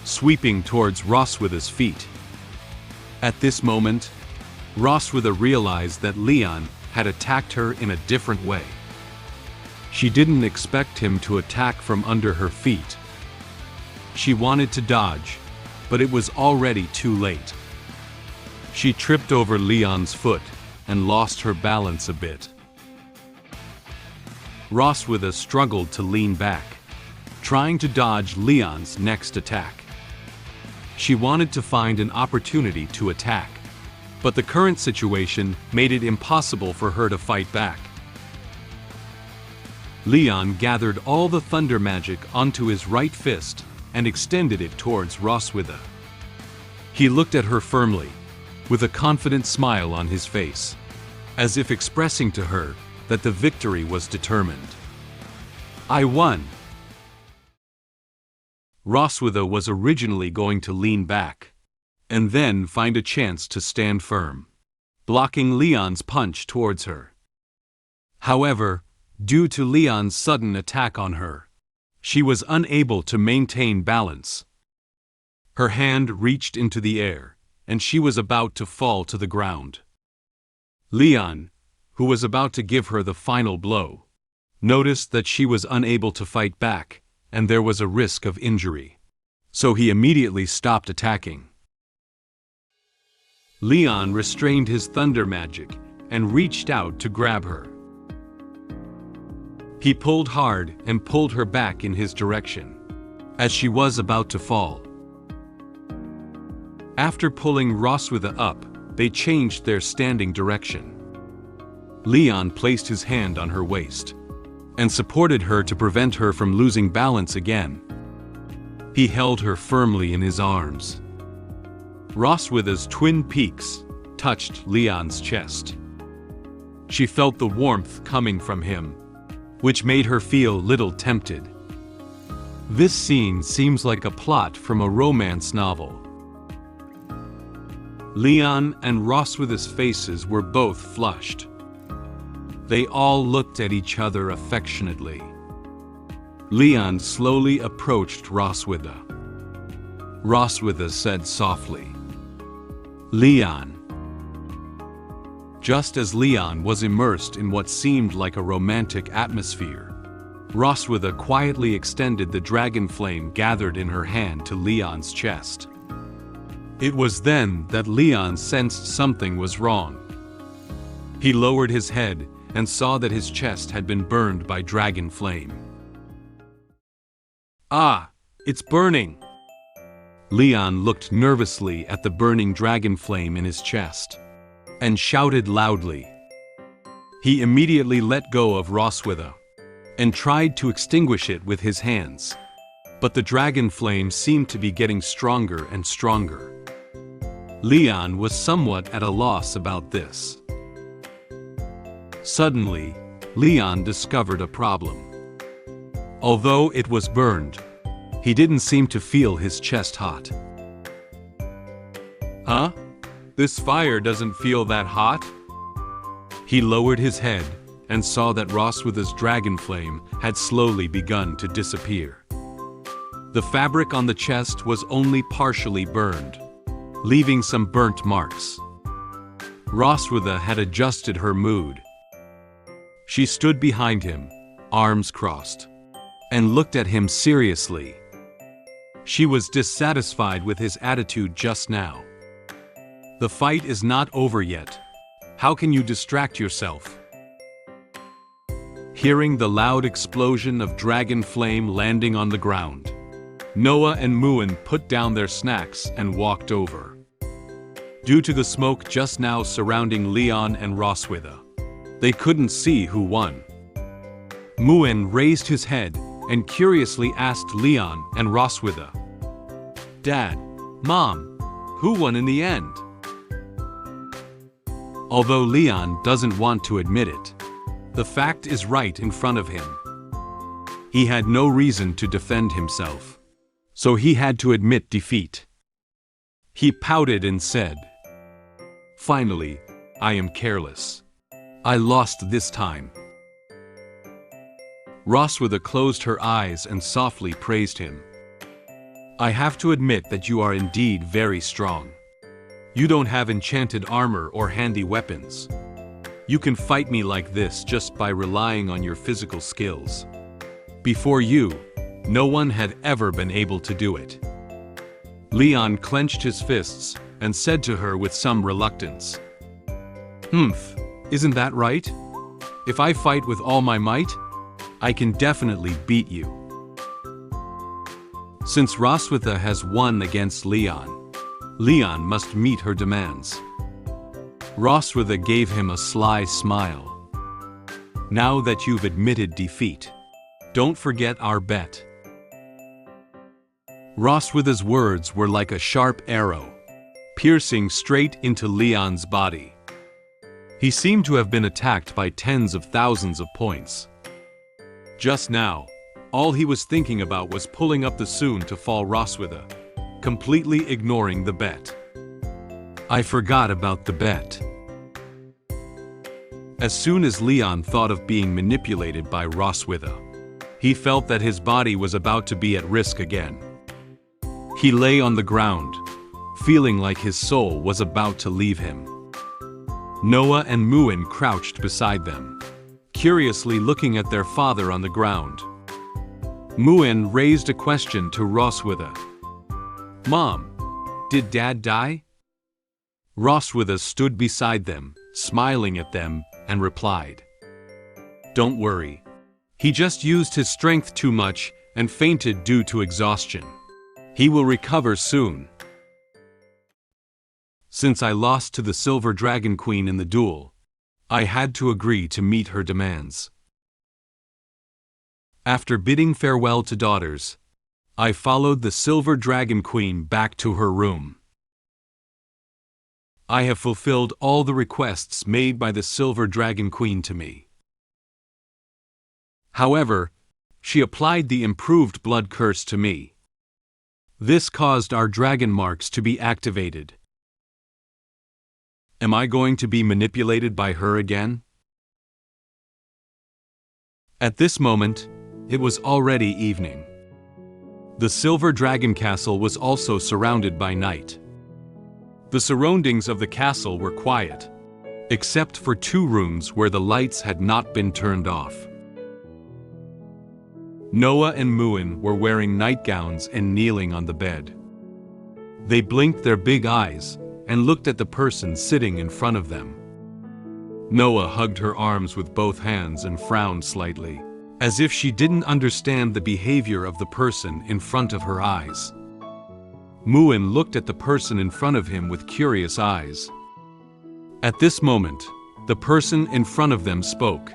sweeping towards Roswitha's feet. At this moment, Roswitha realized that Leon had attacked her in a different way. She didn't expect him to attack from under her feet. She wanted to dodge, but it was already too late. She tripped over Leon's foot and lost her balance a bit. Roswitha struggled to lean back, trying to dodge Leon's next attack. She wanted to find an opportunity to attack, but the current situation made it impossible for her to fight back. Leon gathered all the thunder magic onto his right fist and extended it towards Roswitha. He looked at her firmly, with a confident smile on his face, as if expressing to her that the victory was determined. I won! Roswitha was originally going to lean back, and then find a chance to stand firm. blocking Leon's punch towards her. However, due to Leon's sudden attack on her, she was unable to maintain balance. Her hand reached into the air, and she was about to fall to the ground. Leon, who was about to give her the final blow, noticed that she was unable to fight back, and there was a risk of injury. So he immediately stopped attacking. Leon restrained his thunder magic and reached out to grab her. He pulled hard and pulled her back in his direction, as she was about to fall. After pulling Roswitha up, they changed their standing direction. Leon placed his hand on her waist and supported her to prevent her from losing balance again. He held her firmly in his arms. Roswitha's twin peaks touched Leon's chest. She felt the warmth coming from him, which made her feel little tempted. This scene seems like a plot from a romance novel. Leon and Roswitha's faces were both flushed. They all looked at each other affectionately. Leon slowly approached Roswitha. Roswitha said softly, "Leon." Just as Leon was immersed in what seemed like a romantic atmosphere, Roswitha quietly extended the dragon flame gathered in her hand to Leon's chest. It was then that Leon sensed something was wrong. He lowered his head and saw that his chest had been burned by dragon flame. "Ah, it's burning!" Leon looked nervously at the burning dragon flame in his chest and shouted loudly. He immediately let go of Roswitha and tried to extinguish it with his hands, but the dragon flame seemed to be getting stronger and stronger. Leon was somewhat at a loss about this. Suddenly, Leon discovered a problem. Although it was burned, he didn't seem to feel his chest hot. "Huh? This fire doesn't feel that hot?" He lowered his head and saw that Roswitha's dragon flame had slowly begun to disappear. The fabric on the chest was only partially burned, leaving some burnt marks. Roswitha had adjusted her mood. She stood behind him, arms crossed, and looked at him seriously. She was dissatisfied with his attitude just now. "The fight is not over yet. How can you distract yourself?" Hearing the loud explosion of dragon flame landing on the ground, Noah and Muen put down their snacks and walked over. Due to the smoke just now surrounding Leon and Roswitha, they couldn't see who won. Muen raised his head and curiously asked Leon and Roswitha, "Dad, Mom, who won in the end?" Although Leon doesn't want to admit it, the fact is right in front of him. He had no reason to defend himself, so he had to admit defeat. He pouted and said, "Finally, I am careless. I lost this time." Roswitha closed her eyes and softly praised him. "I have to admit that you are indeed very strong. You don't have enchanted armor or handy weapons. You can fight me like this just by relying on your physical skills. Before you, no one had ever been able to do it." Leon clenched his fists and said to her with some reluctance, "Humph, isn't that right? If I fight with all my might, I can definitely beat you." Since Roswitha has won against Leon, Leon must meet her demands. Roswitha gave him a sly smile. "Now that you've admitted defeat, don't forget our bet." Roswitha's words were like a sharp arrow, piercing straight into Leon's body. He seemed to have been attacked by tens of thousands of points. Just now, all he was thinking about was pulling up the soon-to-fall Roswitha, completely ignoring the bet. "I forgot about the bet." As soon as Leon thought of being manipulated by Roswitha, he felt that his body was about to be at risk again. He lay on the ground, feeling like his soul was about to leave him. Noah and Muen crouched beside them, curiously looking at their father on the ground. Muen raised a question to Roswitha. "Mom, did Dad die?" Roswitha stood beside them, smiling at them, and replied, "Don't worry. He just used his strength too much and fainted due to exhaustion. He will recover soon. Since I lost to the Silver Dragon Queen in the duel, I had to agree to meet her demands. After bidding farewell to daughters, I followed the Silver Dragon Queen back to her room. I have fulfilled all the requests made by the Silver Dragon Queen to me. However, she applied the improved blood curse to me. This caused our dragon marks to be activated. Am I going to be manipulated by her again?" At this moment, it was already evening. The Silver Dragon Castle was also surrounded by night. The surroundings of the castle were quiet, except for 2 rooms where the lights had not been turned off. Noah and Muen were wearing nightgowns and kneeling on the bed. They blinked their big eyes and looked at the person sitting in front of them. Noah hugged her arms with both hands and frowned slightly, as if she didn't understand the behavior of the person in front of her eyes. Muen looked at the person in front of him with curious eyes. At this moment, the person in front of them spoke.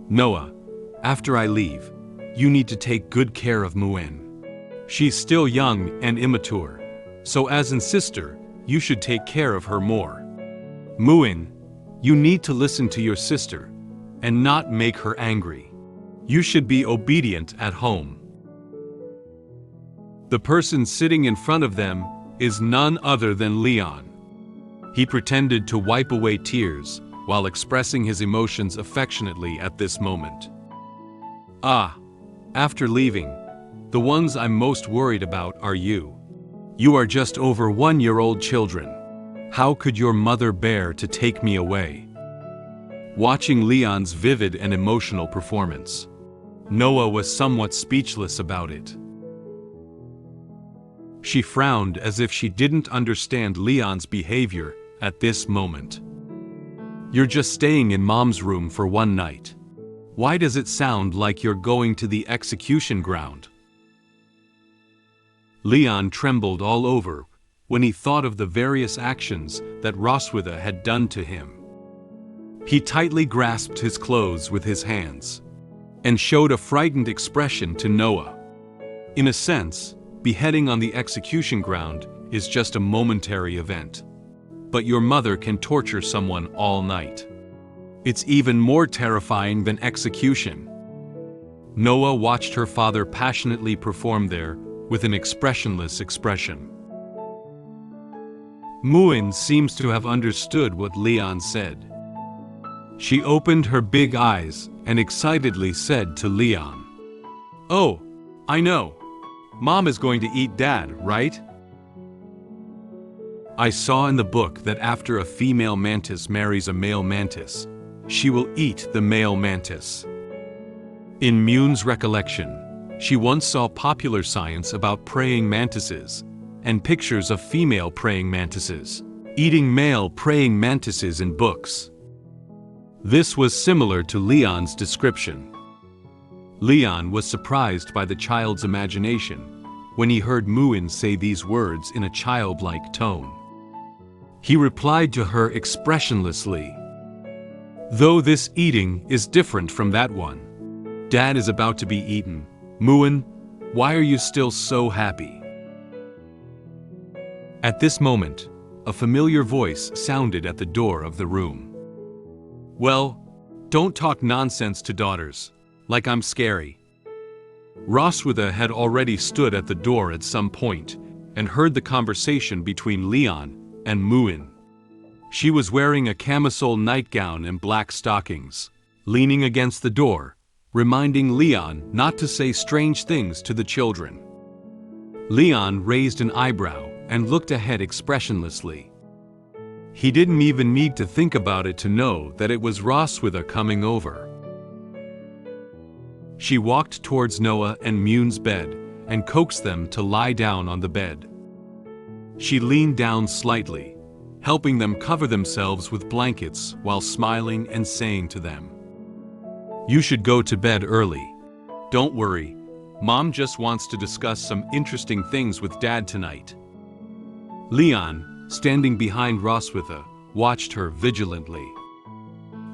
"Noah, after I leave, you need to take good care of Muen. She's still young and immature, so as a sister, you should take care of her more. Muen, you need to listen to your sister and not make her angry. You should be obedient at home." The person sitting in front of them is none other than Leon. He pretended to wipe away tears while expressing his emotions affectionately at this moment. "Ah, after leaving, the ones I'm most worried about are you. You are just over 1-year-old children. How could your mother bear to take me away?" Watching Leon's vivid and emotional performance, Noah was somewhat speechless about it. She frowned as if she didn't understand Leon's behavior at this moment. "You're just staying in Mom's room for 1 night. Why does it sound like you're going to the execution ground?" Leon trembled all over when he thought of the various actions that Roswitha had done to him. He tightly grasped his clothes with his hands and showed a frightened expression to Noah. In a sense, beheading on the execution ground is just a momentary event. But your mother can torture someone all night. It's even more terrifying than execution. Noah watched her father passionately perform there with an expressionless expression. Muen seems to have understood what Leon said. She opened her big eyes and excitedly said to Leon, "Oh, I know. Mom is going to eat Dad, right? I saw in the book that after a female mantis marries a male mantis, she will eat the male mantis." In Muen's recollection, she once saw popular science about praying mantises and pictures of female praying mantises eating male praying mantises in books. This was similar to Leon's description. Leon was surprised by the child's imagination when he heard Muen say these words in a childlike tone. He replied to her expressionlessly, "Though this eating is different from that one. Dad is about to be eaten. Muen, why are you still so happy?" At this moment, a familiar voice sounded at the door of the room. "Well, don't talk nonsense to daughters, like I'm scary." Roswitha had already stood at the door at some point and heard the conversation between Leon and Muen. She was wearing a camisole nightgown and black stockings, leaning against the door, reminding Leon not to say strange things to the children. Leon raised an eyebrow and looked ahead expressionlessly. He didn't even need to think about it to know that it was Roswitha coming over. She walked towards Noah and Muen's bed and coaxed them to lie down on the bed. She leaned down slightly, helping them cover themselves with blankets while smiling and saying to them, "You should go to bed early. Don't worry, Mom just wants to discuss some interesting things with Dad tonight." Leon, standing behind Roswitha, watched her vigilantly.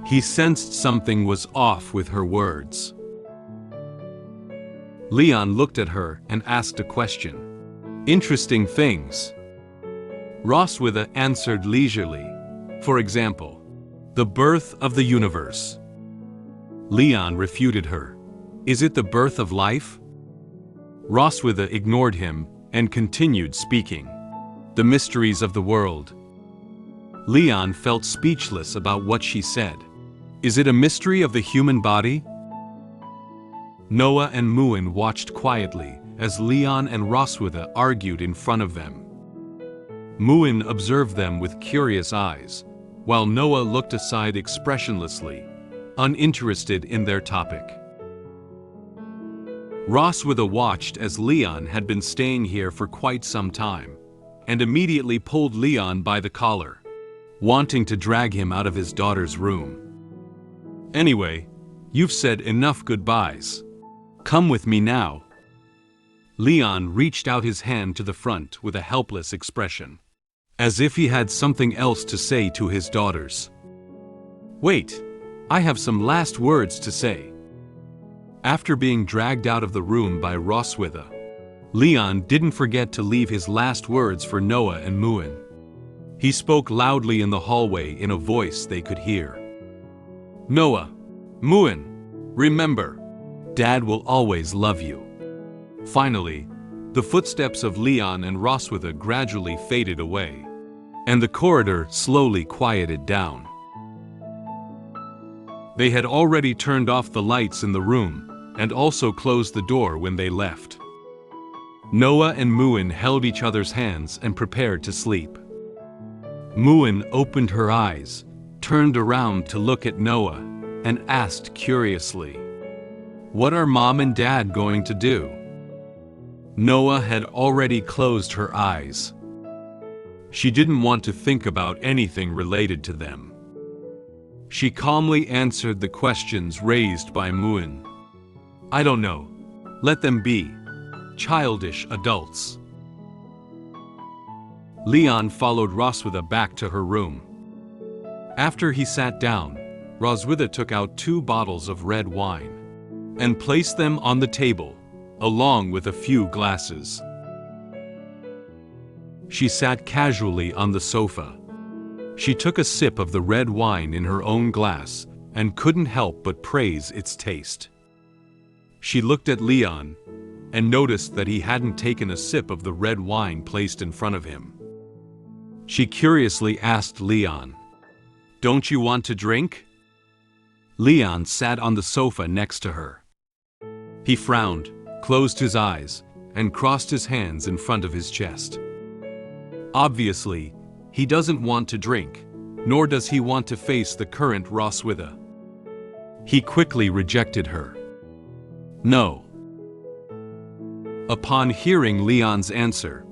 He sensed something was off with her words. Leon looked at her and asked a question. "Interesting things?" Roswitha answered leisurely. "For example, the birth of the universe." Leon refuted her. "Is it the birth of life?" Roswitha ignored him and continued speaking. "The mysteries of the world." Leon felt speechless about what she said. "Is it a mystery of the human body?" Noah and Muen watched quietly as Leon and Roswitha argued in front of them. Muen observed them with curious eyes, while Noah looked aside expressionlessly, uninterested in their topic. Roswitha watched as Leon had been staying here for quite some time, and immediately pulled Leon by the collar, wanting to drag him out of his daughter's room. "Anyway, you've said enough goodbyes. Come with me now." Leon reached out his hand to the front with a helpless expression, as if he had something else to say to his daughters. "Wait, I have some last words to say." After being dragged out of the room by Roswitha, Leon didn't forget to leave his last words for Noah and Muen. He spoke loudly in the hallway in a voice they could hear. "Noah, Muen, remember, Dad will always love you." Finally, the footsteps of Leon and Roswitha gradually faded away, and the corridor slowly quieted down. They had already turned off the lights in the room and also closed the door when they left. Noah and Muen held each other's hands and prepared to sleep. Muen opened her eyes, turned around to look at Noah, and asked curiously, "What are Mom and Dad going to do?" Noah had already closed her eyes. She didn't want to think about anything related to them. She calmly answered the questions raised by Muen. "I don't know. Let them be. Childish adults." Leon followed Roswitha back to her room. After he sat down, Roswitha took out 2 bottles of red wine and placed them on the table, along with a few glasses. She sat casually on the sofa. She took a sip of the red wine in her own glass and couldn't help but praise its taste. She looked at Leon and noticed that he hadn't taken a sip of the red wine placed in front of him. She curiously asked Leon, "Don't you want to drink?" Leon sat on the sofa next to her. He frowned, closed his eyes, and crossed his hands in front of his chest. Obviously, he doesn't want to drink, nor does he want to face the current Roswitha. He quickly rejected her. "No." Upon hearing Leon's answer,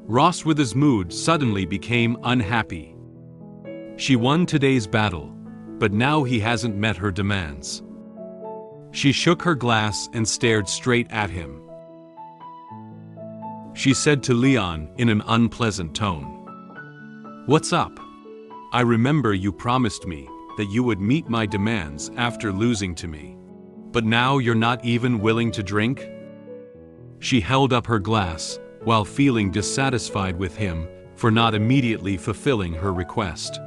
Roswitha's mood suddenly became unhappy. She won today's battle, but now he hasn't met her demands. She shook her glass and stared straight at him. She said to Leon in an unpleasant tone, "What's up? I remember you promised me that you would meet my demands after losing to me, but now you're not even willing to drink?" She held up her glass while feeling dissatisfied with him for not immediately fulfilling her request.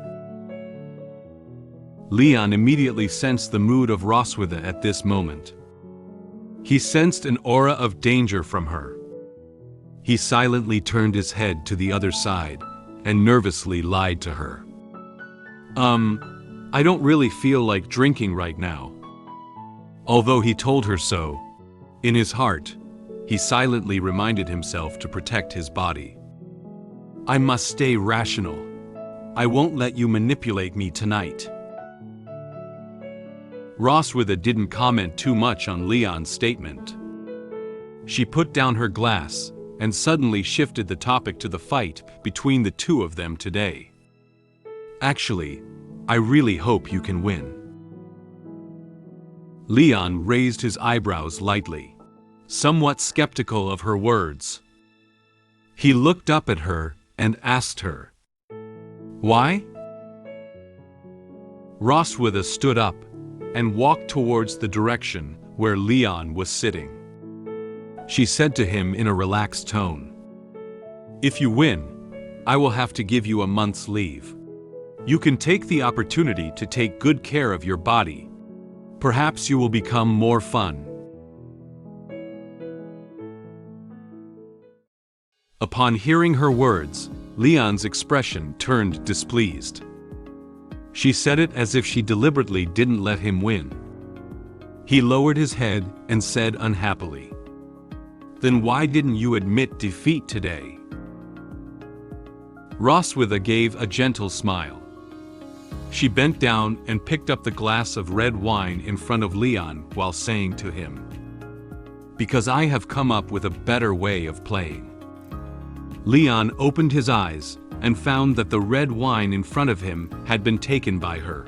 Leon immediately sensed the mood of Roswitha at this moment. He sensed an aura of danger from her. He silently turned his head to the other side and nervously lied to her. I don't really feel like drinking right now. Although he told her so, in his heart, he silently reminded himself to protect his body. I must stay rational. I won't let you manipulate me tonight. Roswitha didn't comment too much on Leon's statement. She put down her glass and suddenly shifted the topic to the fight between the two of them today. Actually, I really hope you can win. Leon raised his eyebrows lightly, somewhat skeptical of her words. He looked up at her and asked her, "Why?" Roswitha stood up and walked towards the direction where Leon was sitting. She said to him in a relaxed tone, "If you win, I will have to give you a month's leave. You can take the opportunity to take good care of your body. Perhaps you will become more fun." Upon hearing her words, Leon's expression turned displeased. She said it as if she deliberately didn't let him win. He lowered his head and said unhappily, "Then why didn't you admit defeat today?" Roswitha gave a gentle smile. She bent down and picked up the glass of red wine in front of Leon while saying to him, "Because I have come up with a better way of playing." Leon opened his eyes and found that the red wine in front of him had been taken by her.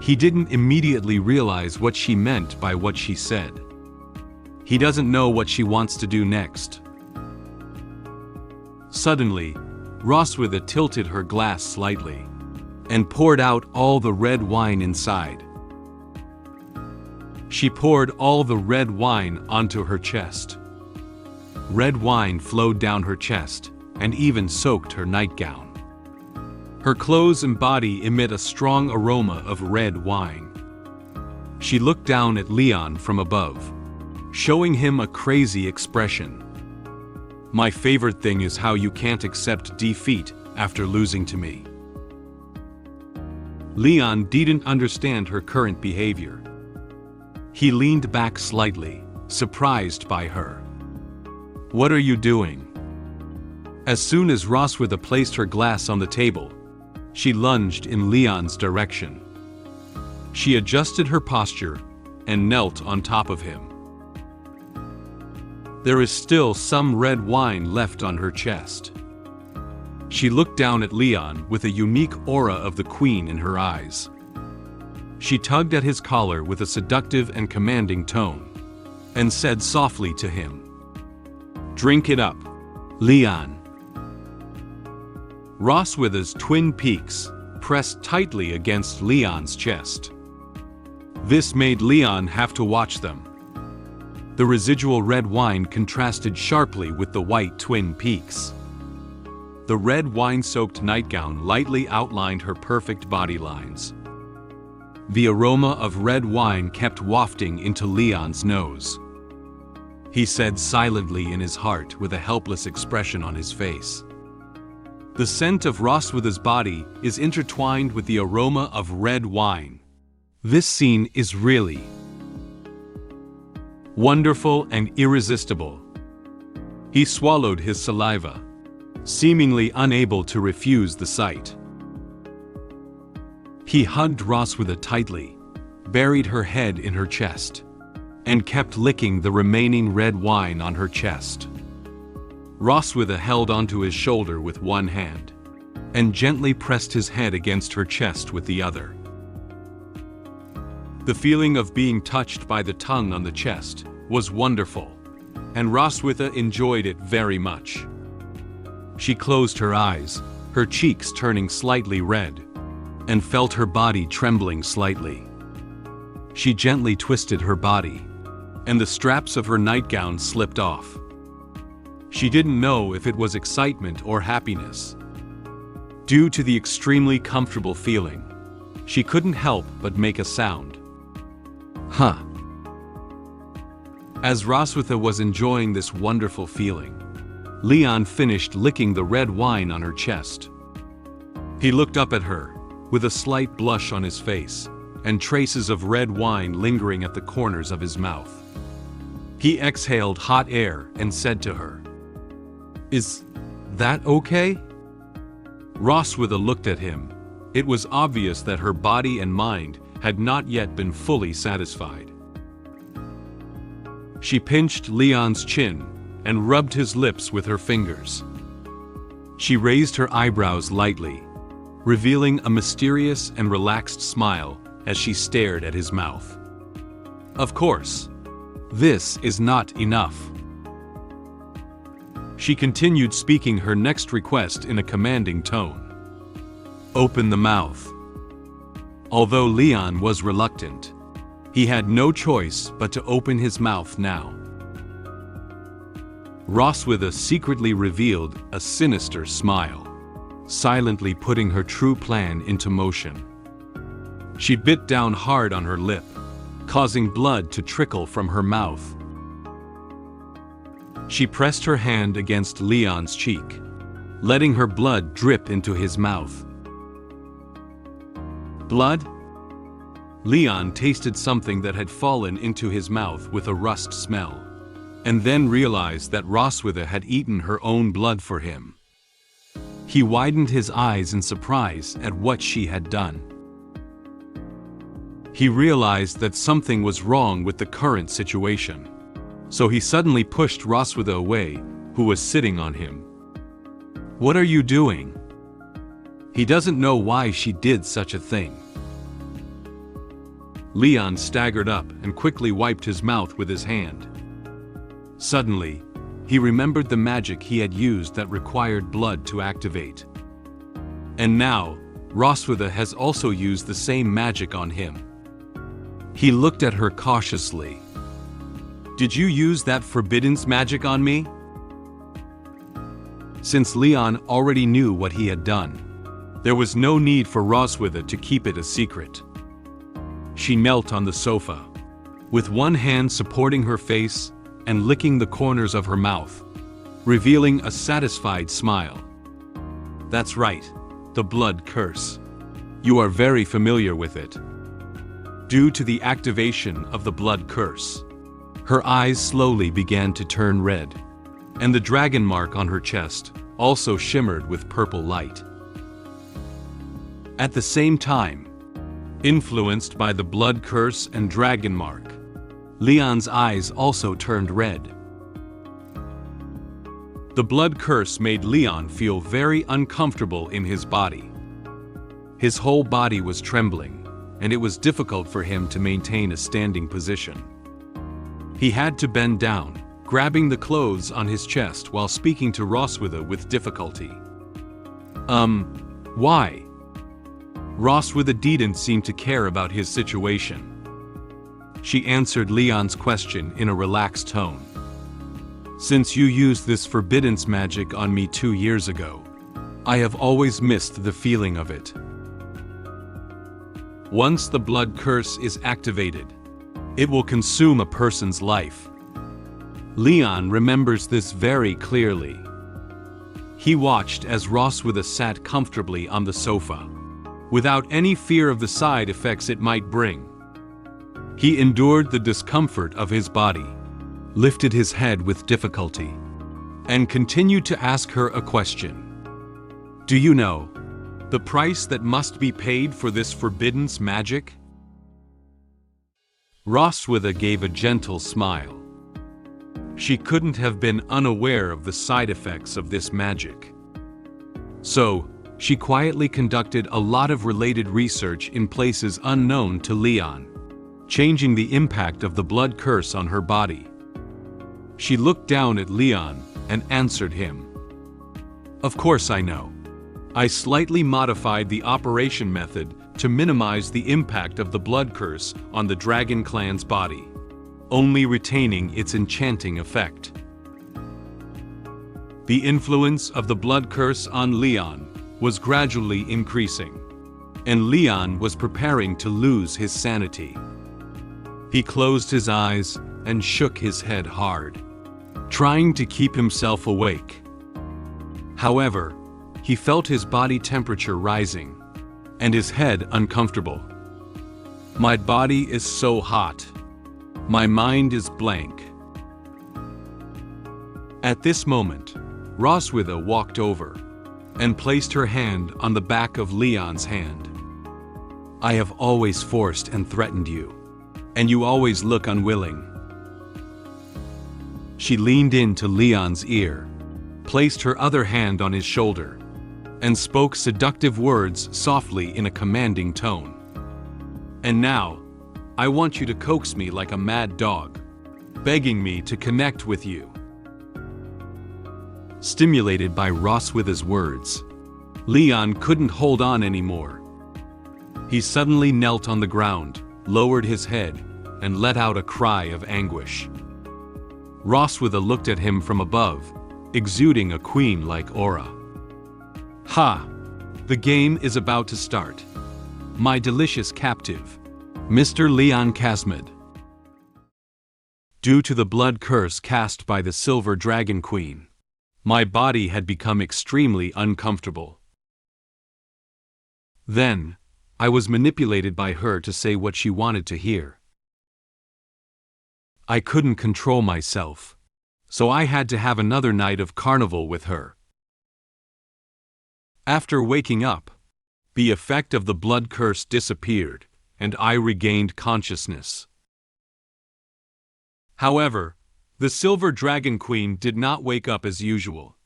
He didn't immediately realize what she meant by what she said. He doesn't know what she wants to do next. Suddenly, Roswitha tilted her glass slightly and poured out all the red wine inside. She poured all the red wine onto her chest. Red wine flowed down her chest and even soaked her nightgown. Her clothes and body emit a strong aroma of red wine. She looked down at Leon from above, showing him a crazy expression. "My favorite thing is how you can't accept defeat after losing to me." Leon didn't understand her current behavior. He leaned back slightly, surprised by her. "What are you doing?" As soon as Roswitha placed her glass on the table, she lunged in Leon's direction. She adjusted her posture and knelt on top of him. There is still some red wine left on her chest. She looked down at Leon with a unique aura of the queen in her eyes. She tugged at his collar with a seductive and commanding tone, and said softly to him, "Drink it up, Leon." Roswitha's twin peaks pressed tightly against Leon's chest. This made Leon have to watch them. The residual red wine contrasted sharply with the white twin peaks. The red wine-soaked nightgown lightly outlined her perfect body lines. The aroma of red wine kept wafting into Leon's nose. He said silently in his heart with a helpless expression on his face, "The scent of Roswitha's body is intertwined with the aroma of red wine. This scene is really wonderful and irresistible." He swallowed his saliva, seemingly unable to refuse the sight. He hugged Roswitha tightly, buried her head in her chest, and kept licking the remaining red wine on her chest. Roswitha held onto his shoulder with one hand, and gently pressed his head against her chest with the other. The feeling of being touched by the tongue on the chest was wonderful, and Roswitha enjoyed it very much. She closed her eyes, her cheeks turning slightly red, and felt her body trembling slightly. She gently twisted her body, and the straps of her nightgown slipped off. She didn't know if it was excitement or happiness. Due to the extremely comfortable feeling, she couldn't help but make a sound. Huh. As Roswitha was enjoying this wonderful feeling, Leon finished licking the red wine on her chest. He looked up at her, with a slight blush on his face, and traces of red wine lingering at the corners of his mouth. He exhaled hot air and said to her, "Is that okay?" Roswitha looked at him. It was obvious that her body and mind had not yet been fully satisfied. She pinched Leon's chin and rubbed his lips with her fingers. She raised her eyebrows lightly, revealing a mysterious and relaxed smile as she stared at his mouth. "Of course, this is not enough." She continued, speaking her next request in a commanding tone. "Open the mouth." Although Leon was reluctant, he had no choice but to open his mouth now. Roswitha secretly revealed a sinister smile, silently putting her true plan into motion. She bit down hard on her lip, causing blood to trickle from her mouth. She pressed her hand against Leon's cheek, letting her blood drip into his mouth. Blood? Leon tasted something that had fallen into his mouth with a rust smell, and then realized that Roswitha had eaten her own blood for him. He widened his eyes in surprise at what she had done. He realized that something was wrong with the current situation, so he suddenly pushed Roswitha away, who was sitting on him. "What are you doing?" He doesn't know why she did such a thing. Leon staggered up and quickly wiped his mouth with his hand. Suddenly, he remembered the magic he had used that required blood to activate. And now, Roswitha has also used the same magic on him. He looked at her cautiously. "Did you use that forbidden magic on me?" Since Leon already knew what he had done, there was no need for Roswitha to keep it a secret. She knelt on the sofa, with one hand supporting her face and licking the corners of her mouth, revealing a satisfied smile. "That's right, the blood curse. You are very familiar with it." Due to the activation of the blood curse, her eyes slowly began to turn red, and the dragon mark on her chest also shimmered with purple light. At the same time, influenced by the blood curse and dragon mark, Leon's eyes also turned red. The blood curse made Leon feel very uncomfortable in his body. His whole body was trembling, and it was difficult for him to maintain a standing position. He had to bend down, grabbing the clothes on his chest while speaking to Roswitha with difficulty. Why?" Roswitha didn't seem to care about his situation. She answered Leon's question in a relaxed tone. "Since you used this forbidden magic on me 2 years ago, I have always missed the feeling of it. Once the blood curse is activated, it will consume a person's life." Leon remembers this very clearly. He watched as Roswitha sat comfortably on the sofa, without any fear of the side effects it might bring. He endured the discomfort of his body, lifted his head with difficulty, and continued to ask her a question. "Do you know the price that must be paid for this forbidden magic?" Roswitha gave a gentle smile. She couldn't have been unaware of the side effects of this magic. So, she quietly conducted a lot of related research in places unknown to Leon, changing the impact of the blood curse on her body. She looked down at Leon and answered him. "Of course I know. I slightly modified the operation method to minimize the impact of the blood curse on the dragon clan's body, only retaining its enchanting effect." The influence of the blood curse on Leon was gradually increasing, and Leon was preparing to lose his sanity. He closed his eyes and shook his head hard, trying to keep himself awake. However, he felt his body temperature rising, and his head uncomfortable. My body is so hot. My mind is blank. At this moment, Roswitha walked over and placed her hand on the back of Leon's hand. I have always forced and threatened you, and you always look unwilling. She leaned into Leon's ear, placed her other hand on his shoulder, and spoke seductive words softly in a commanding tone. And now, I want you to coax me like a mad dog, begging me to connect with you. Stimulated by Roswitha's words, Leon couldn't hold on anymore. He suddenly knelt on the ground, lowered his head, and let out a cry of anguish. Roswitha looked at him from above, exuding a queen-like aura. Ha! The game is about to start. My delicious captive, Mr. Leon Casmid. Due to the blood curse cast by the Silver Dragon Queen, my body had become extremely uncomfortable. Then, I was manipulated by her to say what she wanted to hear. I couldn't control myself, so I had to have another night of carnival with her. After waking up, the effect of the blood curse disappeared, and I regained consciousness. However, the Silver Dragon Queen did not wake up as usual.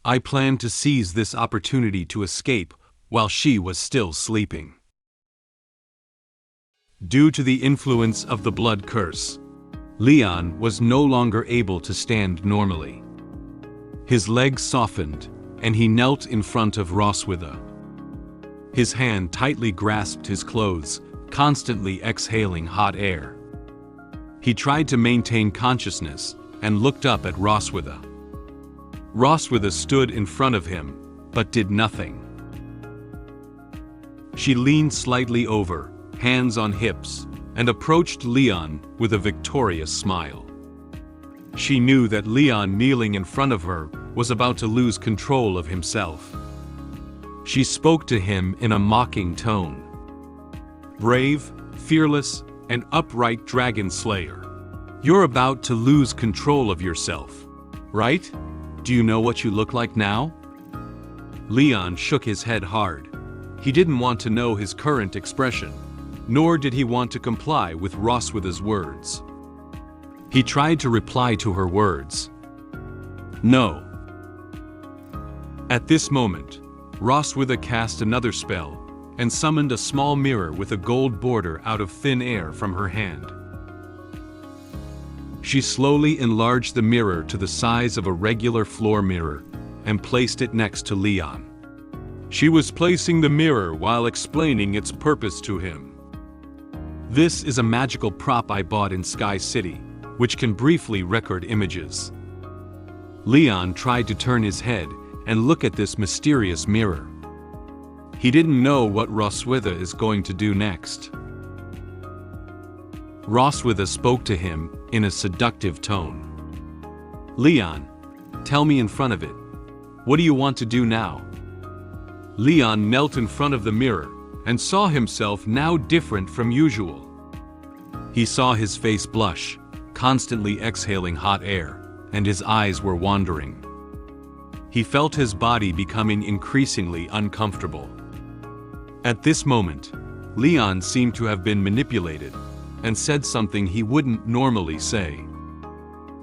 I planned to seize this opportunity to escape while she was still sleeping. Due to the influence of the blood curse, Leon was no longer able to stand normally. His legs softened, and he knelt in front of Roswitha. His hand tightly grasped his clothes, constantly exhaling hot air. He tried to maintain consciousness and looked up at Roswitha. Roswitha stood in front of him, but did nothing. She leaned slightly over, hands on hips, and approached Leon with a victorious smile. She knew that Leon kneeling in front of her was about to lose control of himself. She spoke to him in a mocking tone. Brave, fearless, and upright dragon slayer, you're about to lose control of yourself, right? Do you know what you look like now? Leon shook his head hard. He didn't want to know his current expression, nor did he want to comply with Roswitha's words. He tried to reply to her words. No. At this moment, Roswitha cast another spell and summoned a small mirror with a gold border out of thin air from her hand. She slowly enlarged the mirror to the size of a regular floor mirror and placed it next to Leon. She was placing the mirror while explaining its purpose to him. This is a magical prop I bought in Sky City, which can briefly record images. Leon tried to turn his head and look at this mysterious mirror. He didn't know what Roswitha is going to do next. Roswitha spoke to him in a seductive tone. Leon, tell me in front of it. What do you want to do now? Leon knelt in front of the mirror and saw himself now different from usual. He saw his face blush, constantly exhaling hot air, and his eyes were wandering. He felt his body becoming increasingly uncomfortable. At this moment, Leon seemed to have been manipulated and said something he wouldn't normally say.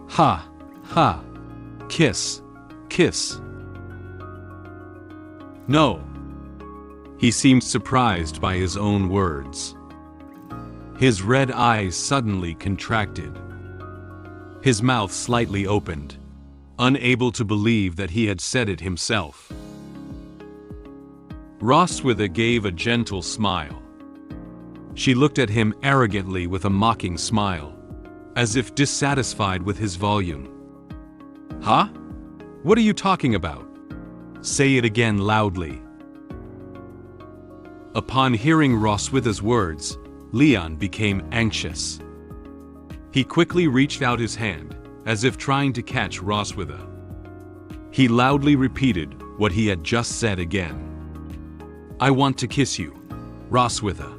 Ha, ha, kiss, kiss. No. He seemed surprised by his own words. His red eyes suddenly contracted. His mouth slightly opened, unable to believe that he had said it himself. Roswitha gave a gentle smile. She looked at him arrogantly with a mocking smile, as if dissatisfied with his volume. Huh? What are you talking about? Say it again loudly. Upon hearing Roswitha's words, Leon became anxious. He quickly reached out his hand, as if trying to catch Roswitha. He loudly repeated what he had just said again. I want to kiss you, Roswitha.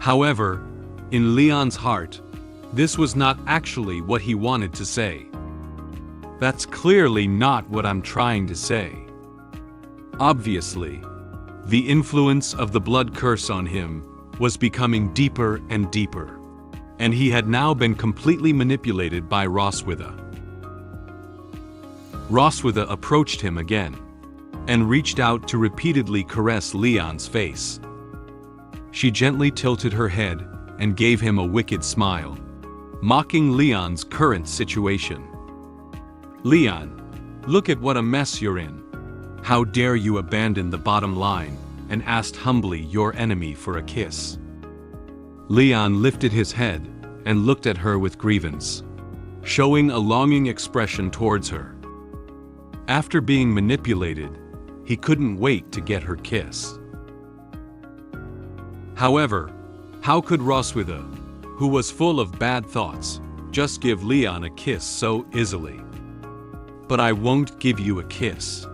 However, in Leon's heart, this was not actually what he wanted to say. That's clearly not what I'm trying to say. Obviously, the influence of the blood curse on him was becoming deeper and deeper, and he had now been completely manipulated by Roswitha. Roswitha approached him again, and reached out to repeatedly caress Leon's face. She gently tilted her head and gave him a wicked smile, mocking Leon's current situation. Leon, look at what a mess you're in. How dare you abandon the bottom line and ask humbly your enemy for a kiss? Leon lifted his head and looked at her with grievance, showing a longing expression towards her. After being manipulated, he couldn't wait to get her kiss. However, how could Roswitha, who was full of bad thoughts, just give Leon a kiss so easily? But I won't give you a kiss.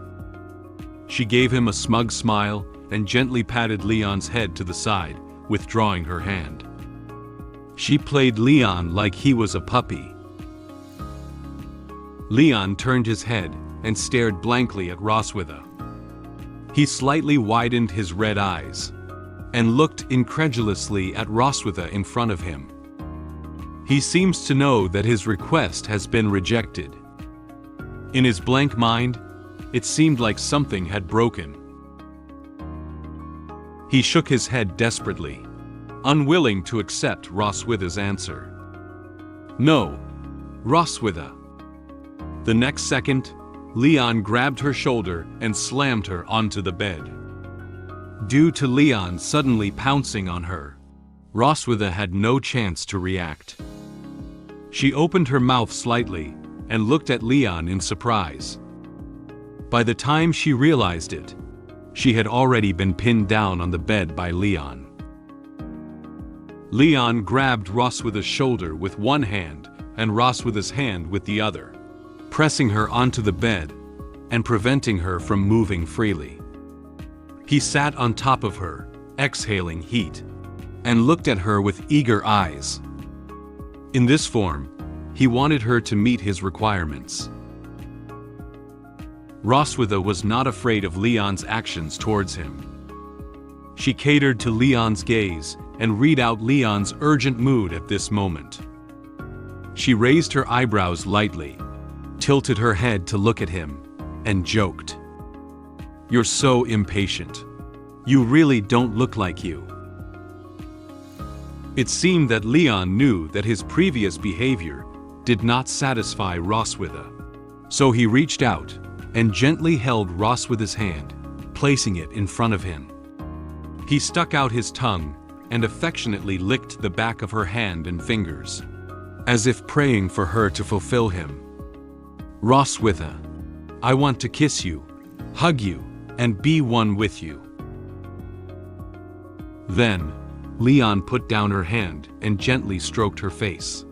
She gave him a smug smile and gently patted Leon's head to the side, withdrawing her hand. She played Leon like he was a puppy. Leon turned his head and stared blankly at Roswitha. He slightly widened his red eyes and looked incredulously at Roswitha in front of him. He seems to know that his request has been rejected. In his blank mind, it seemed like something had broken. He shook his head desperately, unwilling to accept Roswitha's answer. No, Roswitha. The next second, Leon grabbed her shoulder and slammed her onto the bed. Due to Leon suddenly pouncing on her, Roswitha had no chance to react. She opened her mouth slightly and looked at Leon in surprise. By the time she realized it, she had already been pinned down on the bed by Leon. Leon grabbed Roswitha's shoulder with one hand and Roswitha's hand with the other, pressing her onto the bed and preventing her from moving freely. He sat on top of her, exhaling heat, and looked at her with eager eyes. In this form, he wanted her to meet his requirements. Roswitha was not afraid of Leon's actions towards him. She catered to Leon's gaze and read out Leon's urgent mood at this moment. She raised her eyebrows lightly, tilted her head to look at him, and joked. You're so impatient. You really don't look like you. It seemed that Leon knew that his previous behavior did not satisfy Roswitha, so he reached out and gently held Roswitha's hand, placing it in front of him. He stuck out his tongue and affectionately licked the back of her hand and fingers, as if praying for her to fulfill him. Roswitha, I want to kiss you, hug you, and be one with you. Then, Leon put down her hand and gently stroked her face,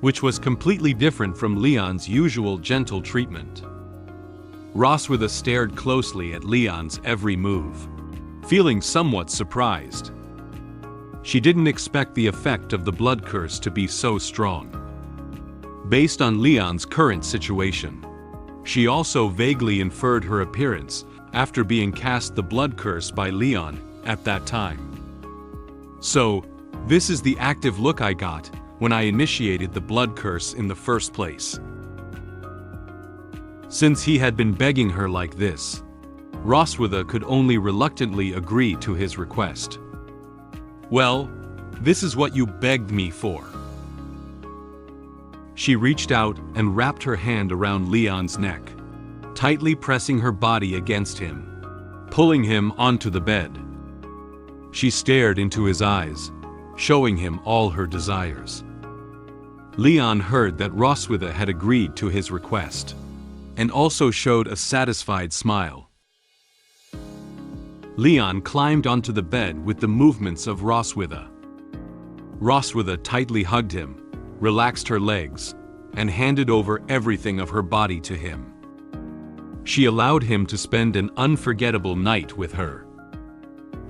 which was completely different from Leon's usual gentle treatment. Roswitha stared closely at Leon's every move, feeling somewhat surprised. She didn't expect the effect of the blood curse to be so strong. Based on Leon's current situation, she also vaguely inferred her appearance after being cast the blood curse by Leon at that time. So, this is the active look I got when I initiated the blood curse in the first place. Since he had been begging her like this, Roswitha could only reluctantly agree to his request. Well, this is what you begged me for. She reached out and wrapped her hand around Leon's neck, tightly pressing her body against him, pulling him onto the bed. She stared into his eyes, showing him all her desires. Leon heard that Roswitha had agreed to his request, and also showed a satisfied smile. Leon climbed onto the bed with the movements of Roswitha. Roswitha tightly hugged him, relaxed her legs, and handed over everything of her body to him. She allowed him to spend an unforgettable night with her.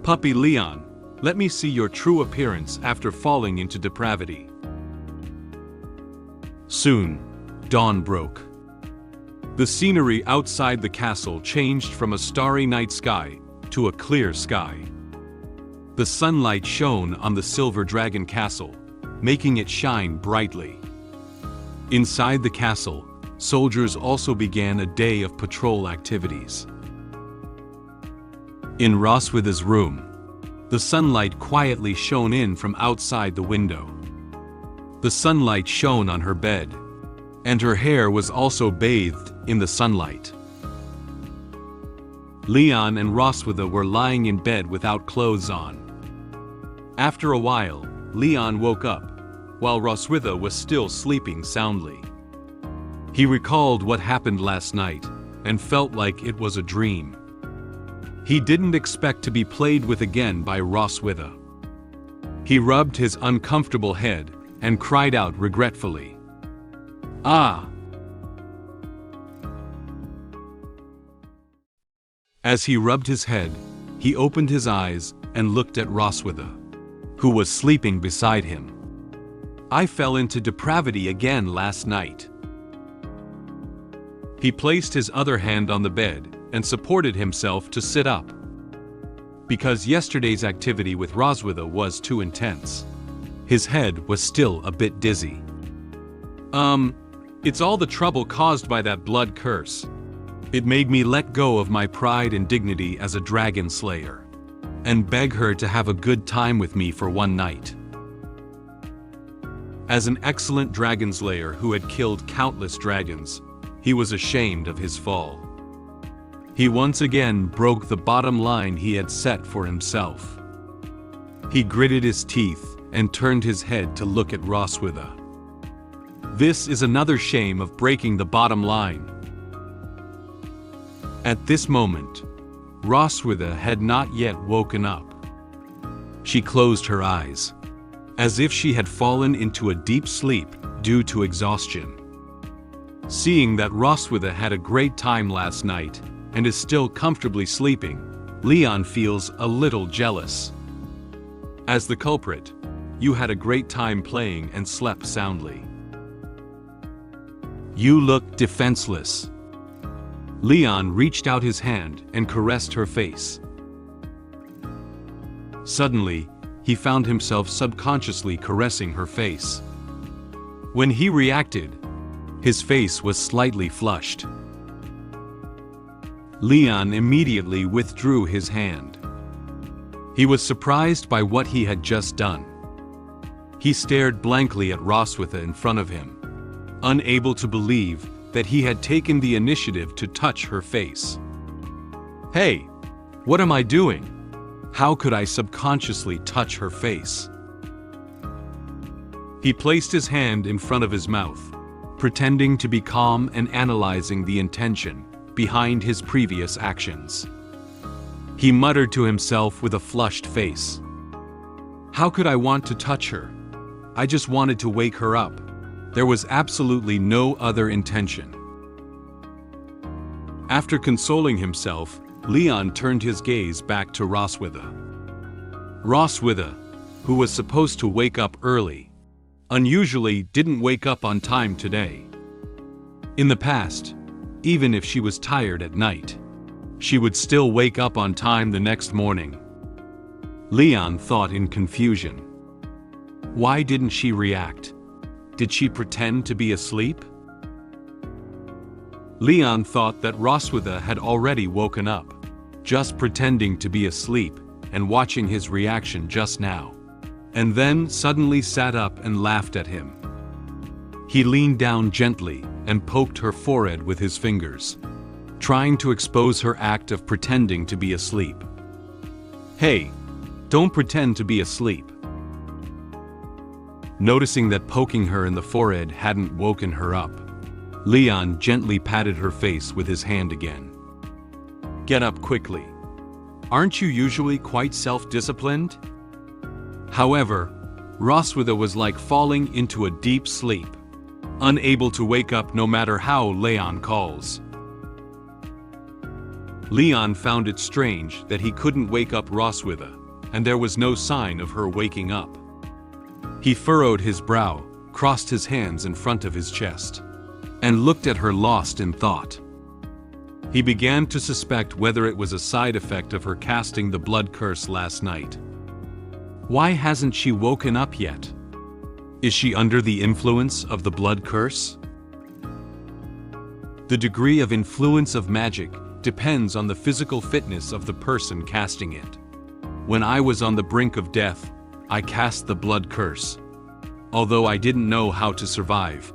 Puppy Leon, let me see your true appearance after falling into depravity. Soon, dawn broke. The scenery outside the castle changed from a starry night sky to a clear sky. The sunlight shone on the silver dragon castle, making it shine brightly. Inside the castle, soldiers also began a day of patrol activities. In Roswitha's room, the sunlight quietly shone in from outside the window. The sunlight shone on her bed, and her hair was also bathed in the sunlight. Leon and Roswitha were lying in bed without clothes on. After a while, Leon woke up, while Roswitha was still sleeping soundly. He recalled what happened last night, and felt like it was a dream. He didn't expect to be played with again by Roswitha. He rubbed his uncomfortable head, and cried out regretfully, "Ah!" As he rubbed his head, he opened his eyes and looked at Roswitha, who was sleeping beside him. "I fell into depravity again last night." He placed his other hand on the bed and supported himself to sit up. Because yesterday's activity with Roswitha was too intense, his head was still a bit dizzy. It's all the trouble caused by that blood curse. It made me let go of my pride and dignity as a dragon slayer, and beg her to have a good time with me for one night. As an excellent dragon slayer who had killed countless dragons, he was ashamed of his fall. He once again broke the bottom line he had set for himself. He gritted his teeth and turned his head to look at Roswitha. This is another shame of breaking the bottom line. At this moment, Roswitha had not yet woken up. She closed her eyes, as if she had fallen into a deep sleep due to exhaustion. Seeing that Roswitha had a great time last night and is still comfortably sleeping, Leon feels a little jealous. As the culprit, you had a great time playing and slept soundly. You look defenseless. Leon reached out his hand and caressed her face. Suddenly, he found himself subconsciously caressing her face. When he reacted, his face was slightly flushed. Leon immediately withdrew his hand. He was surprised by what he had just done. He stared blankly at Roswitha in front of him, unable to believe that he had taken the initiative to touch her face. "Hey, what am I doing? How could I subconsciously touch her face?" He placed his hand in front of his mouth, pretending to be calm and analyzing the intention behind his previous actions. He muttered to himself with a flushed face, "How could I want to touch her? I just wanted to wake her up. There was absolutely no other intention." After consoling himself, Leon turned his gaze back to Roswitha. Roswitha, who was supposed to wake up early, unusually didn't wake up on time today. In the past, even if she was tired at night, she would still wake up on time the next morning. Leon thought in confusion. Why didn't she react? Did she pretend to be asleep? Leon thought that Roswitha had already woken up, just pretending to be asleep and watching his reaction just now, and then suddenly sat up and laughed at him. He leaned down gently and poked her forehead with his fingers, trying to expose her act of pretending to be asleep. "Hey, don't pretend to be asleep." Noticing that poking her in the forehead hadn't woken her up, Leon gently patted her face with his hand again. "Get up quickly. Aren't you usually quite self-disciplined?" However, Roswitha was like falling into a deep sleep, unable to wake up no matter how Leon calls. Leon found it strange that he couldn't wake up Roswitha, and there was no sign of her waking up. He furrowed his brow, crossed his hands in front of his chest, and looked at her lost in thought. He began to suspect whether it was a side effect of her casting the blood curse last night. Why hasn't she woken up yet? Is she under the influence of the blood curse? The degree of influence of magic depends on the physical fitness of the person casting it. When I was on the brink of death, I cast the blood curse. Although I didn't know how to survive,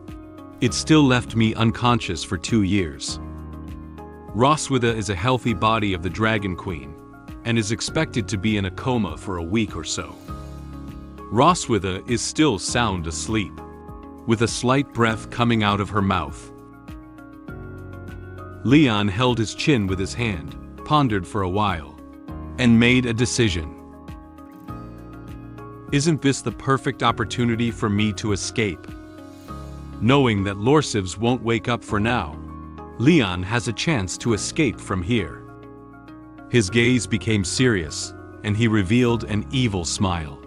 it still left me unconscious for 2 years. Roswitha is a healthy body of the Dragon Queen, and is expected to be in a coma for a week or so. Roswitha is still sound asleep, with a slight breath coming out of her mouth. Leon held his chin with his hand, pondered for a while, and made a decision. Isn't this the perfect opportunity for me to escape? Knowing that Lorsivs won't wake up for now, Leon has a chance to escape from here. His gaze became serious, and he revealed an evil smile.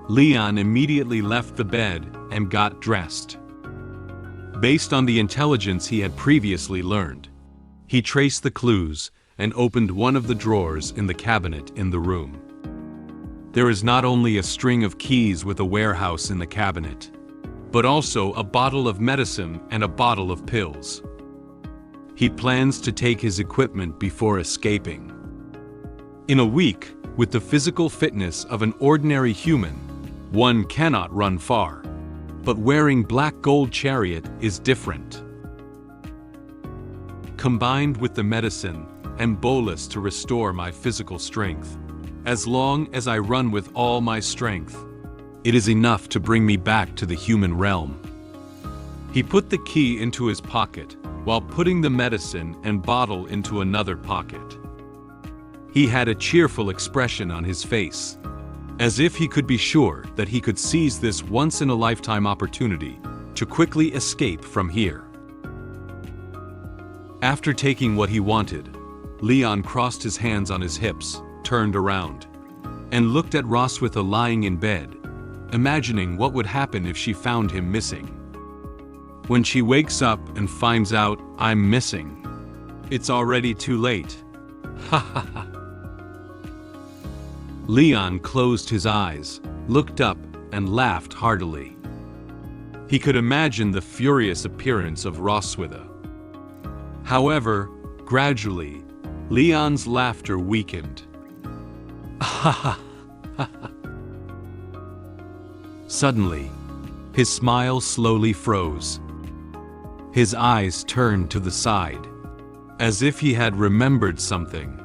Leon immediately left the bed and got dressed. Based on the intelligence he had previously learned, he traced the clues and opened one of the drawers in the cabinet in the room. There is not only a string of keys with a warehouse in the cabinet, but also a bottle of medicine and a bottle of pills. He plans to take his equipment before escaping. In a week, with the physical fitness of an ordinary human, one cannot run far. But wearing black gold chariot is different. Combined with the medicine and bolus to restore my physical strength, as long as I run with all my strength, it is enough to bring me back to the human realm. He put the key into his pocket while putting the medicine and bottle into another pocket. He had a cheerful expression on his face, as if he could be sure that he could seize this once-in-a-lifetime opportunity to quickly escape from here. After taking what he wanted, Leon crossed his hands on his hips, turned around, and looked at Roswitha lying in bed, imagining what would happen if she found him missing. When she wakes up and finds out I'm missing, it's already too late. Ha ha ha. Leon closed his eyes, looked up, and laughed heartily. He could imagine the furious appearance of Roswitha. However, gradually, Leon's laughter weakened. Ha ha ha ha. Suddenly, his smile slowly froze. His eyes turned to the side, as if he had remembered something.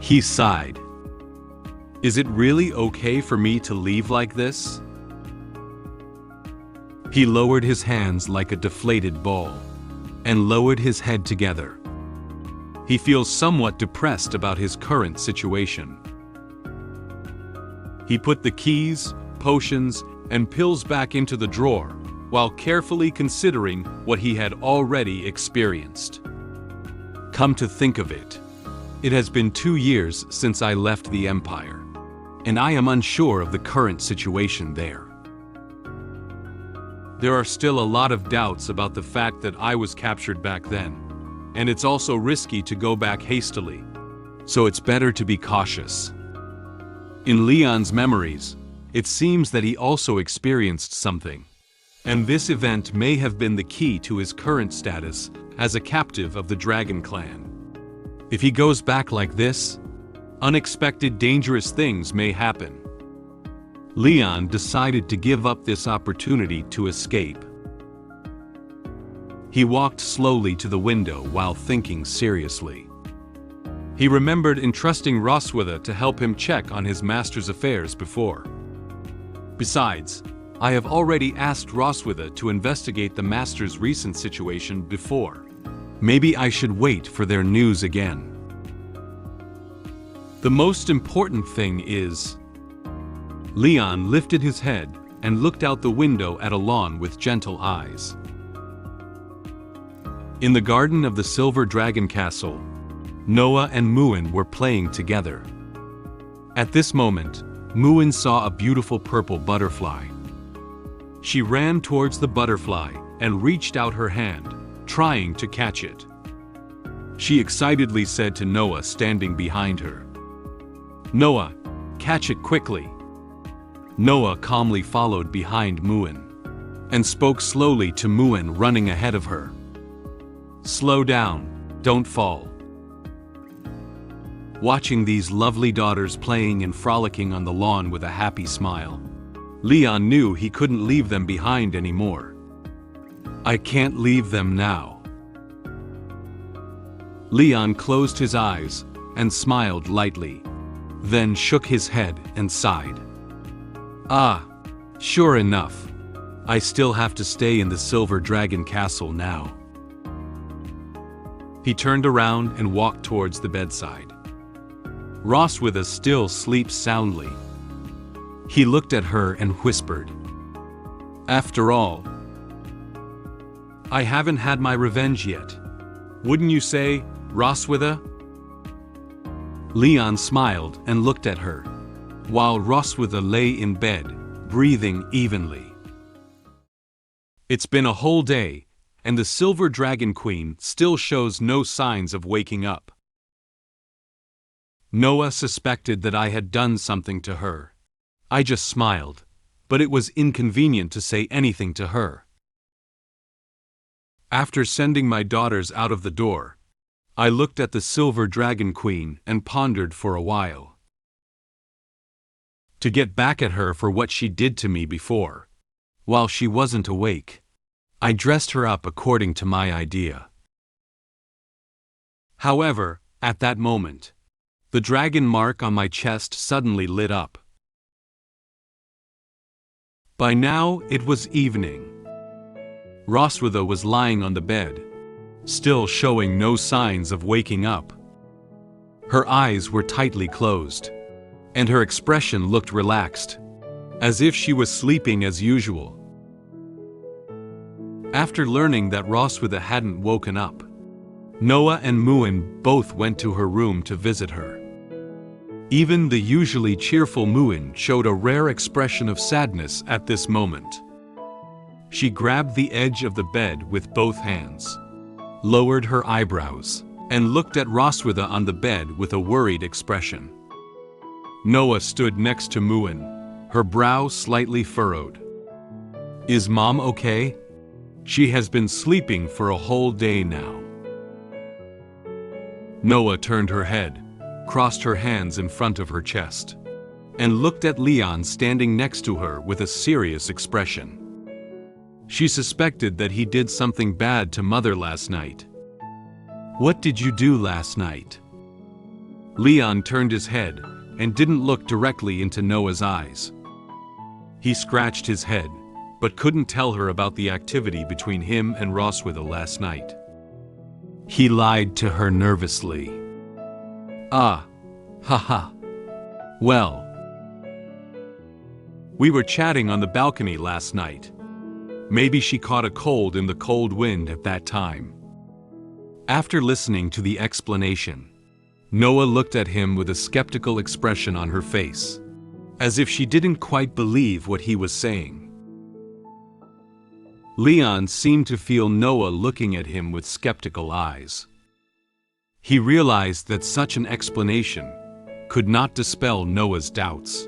He sighed. Is it really okay for me to leave like this? He lowered his hands like a deflated ball, and lowered his head together. He feels somewhat depressed about his current situation. He put the keys, potions, and pills back into the drawer, while carefully considering what he had already experienced. Come to think of it, it has been 2 years since I left the Empire, and I am unsure of the current situation there. There are still a lot of doubts about the fact that I was captured back then, and it's also risky to go back hastily, so it's better to be cautious. In Leon's memories, it seems that he also experienced something, and this event may have been the key to his current status as a captive of the Dragon Clan. If he goes back like this, unexpected dangerous things may happen. Leon decided to give up this opportunity to escape. He walked slowly to the window while thinking seriously. He remembered entrusting Roswitha to help him check on his master's affairs before. Besides, I have already asked Roswitha to investigate the master's recent situation before. Maybe I should wait for their news again. The most important thing is... Leon lifted his head and looked out the window at a lawn with gentle eyes. In the garden of the Silver Dragon Castle, Noah and Muen were playing together. At this moment, Muen saw a beautiful purple butterfly. She ran towards the butterfly and reached out her hand, trying to catch it. She excitedly said to Noah standing behind her, "Noah, catch it quickly." Noah calmly followed behind Muen and spoke slowly to Muen running ahead of her. "Slow down, don't fall." Watching these lovely daughters playing and frolicking on the lawn with a happy smile, Leon knew he couldn't leave them behind anymore. "I can't leave them now." Leon closed his eyes and smiled lightly, then shook his head and sighed. "Ah, sure enough. I still have to stay in the Silver Dragon Castle now." He turned around and walked towards the bedside. Roswitha still sleeps soundly. He looked at her and whispered, "After all, I haven't had my revenge yet. Wouldn't you say, Roswitha?" Leon smiled and looked at her, while Roswitha lay in bed, breathing evenly. It's been a whole day, and the Silver Dragon Queen still shows no signs of waking up. Noah suspected that I had done something to her. I just smiled, but it was inconvenient to say anything to her. After sending my daughters out of the door, I looked at the Silver Dragon Queen and pondered for a while. To get back at her for what she did to me before, while she wasn't awake, I dressed her up according to my idea. However, at that moment, the dragon mark on my chest suddenly lit up. By now, it was evening. Roswitha was lying on the bed, still showing no signs of waking up. Her eyes were tightly closed, and her expression looked relaxed, as if she was sleeping as usual. After learning that Roswitha hadn't woken up, Noah and Muen both went to her room to visit her. Even the usually cheerful Muen showed a rare expression of sadness at this moment. She grabbed the edge of the bed with both hands, lowered her eyebrows, and looked at Roswitha on the bed with a worried expression. Noah stood next to Muen, her brow slightly furrowed. "Is Mom okay? She has been sleeping for a whole day now." Noah turned her head, crossed her hands in front of her chest, and looked at Leon standing next to her with a serious expression. She suspected that he did something bad to Mother last night. "What did you do last night?" Leon turned his head and didn't look directly into Noah's eyes. He scratched his head, but couldn't tell her about the activity between him and Roswitha last night. He lied to her nervously. "Ah, haha. Well, we were chatting on the balcony last night. Maybe she caught a cold in the cold wind at that time." After listening to the explanation, Noah looked at him with a skeptical expression on her face, as if she didn't quite believe what he was saying. Leon seemed to feel Noah looking at him with skeptical eyes. He realized that such an explanation could not dispel Noah's doubts,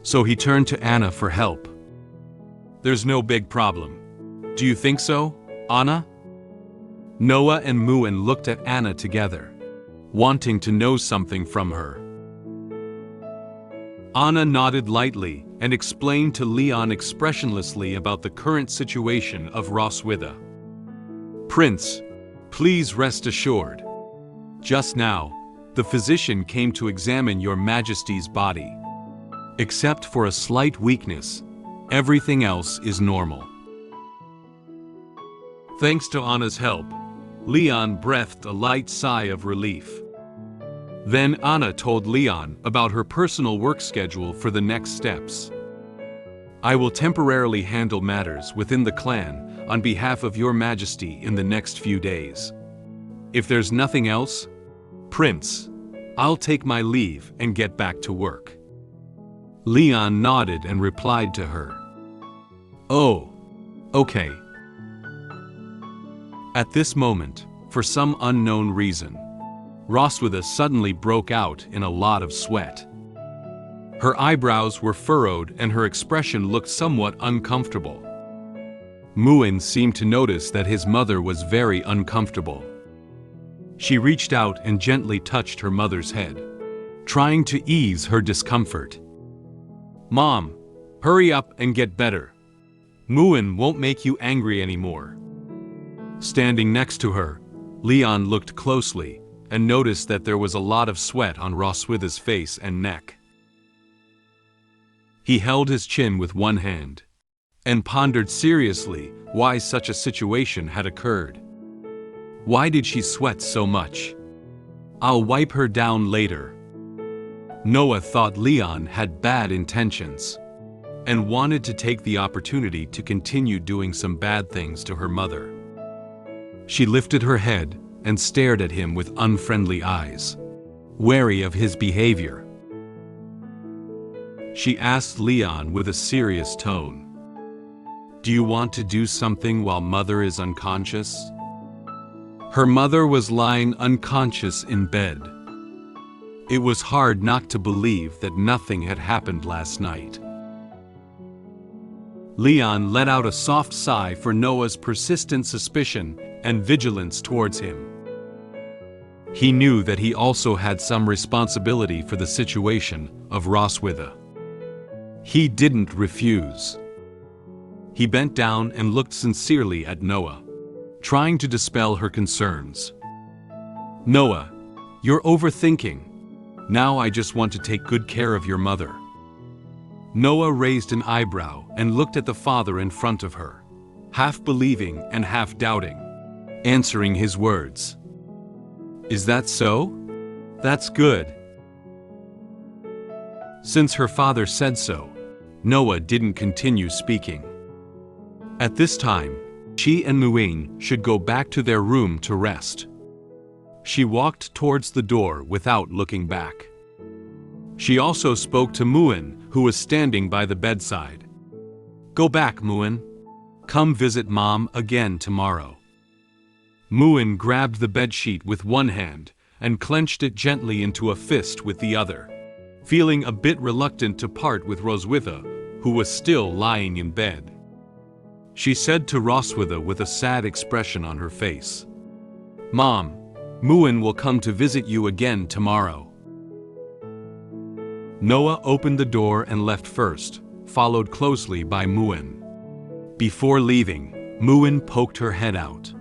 so he turned to Anna for help. "There's no big problem. Do you think so, Anna?" Noah and Muen looked at Anna together, wanting to know something from her. Anna nodded lightly and explained to Leon expressionlessly about the current situation of Roswitha. "Prince, please rest assured. Just now, the physician came to examine your Majesty's body. Except for a slight weakness, everything else is normal." Thanks to Anna's help, Leon breathed a light sigh of relief. Then Anna told Leon about her personal work schedule for the next steps. "I will temporarily handle matters within the clan on behalf of your majesty in the next few days. If there's nothing else, Prince, I'll take my leave and get back to work." Leon nodded and replied to her, "Oh, okay." At this moment, for some unknown reason, Roswitha suddenly broke out in a lot of sweat. Her eyebrows were furrowed and her expression looked somewhat uncomfortable. Muen seemed to notice that his mother was very uncomfortable. She reached out and gently touched her mother's head, trying to ease her discomfort. "Mom, hurry up and get better. Muen won't make you angry anymore." Standing next to her, Leon looked closely and noticed that there was a lot of sweat on Roswitha's face and neck. He held his chin with one hand and pondered seriously why such a situation had occurred. Why did she sweat so much? "I'll wipe her down later." Noah thought Leon had bad intentions and wanted to take the opportunity to continue doing some bad things to her mother. She lifted her head and stared at him with unfriendly eyes, wary of his behavior. She asked Leon with a serious tone, "Do you want to do something while Mother is unconscious?" Her mother was lying unconscious in bed. It was hard not to believe that nothing had happened last night. Leon let out a soft sigh for Noah's persistent suspicion and vigilance towards him. He knew that he also had some responsibility for the situation of Roswitha. He didn't refuse. He bent down and looked sincerely at Noah, trying to dispel her concerns. "Noah, you're overthinking. Now I just want to take good care of your mother." Noah raised an eyebrow and looked at the father in front of her, half believing and half doubting, answering his words. "Is that so? That's good." Since her father said so, Noah didn't continue speaking. At this time, she and Muen should go back to their room to rest. She walked towards the door without looking back. She also spoke to Muen, who was standing by the bedside. "Go back, Muen. Come visit Mom again tomorrow." Muen grabbed the bedsheet with one hand and clenched it gently into a fist with the other, feeling a bit reluctant to part with Roswitha, who was still lying in bed. She said to Roswitha with a sad expression on her face, "Mom, Muen will come to visit you again tomorrow." Noah opened the door and left first, followed closely by Muen. Before leaving, Muen poked her head out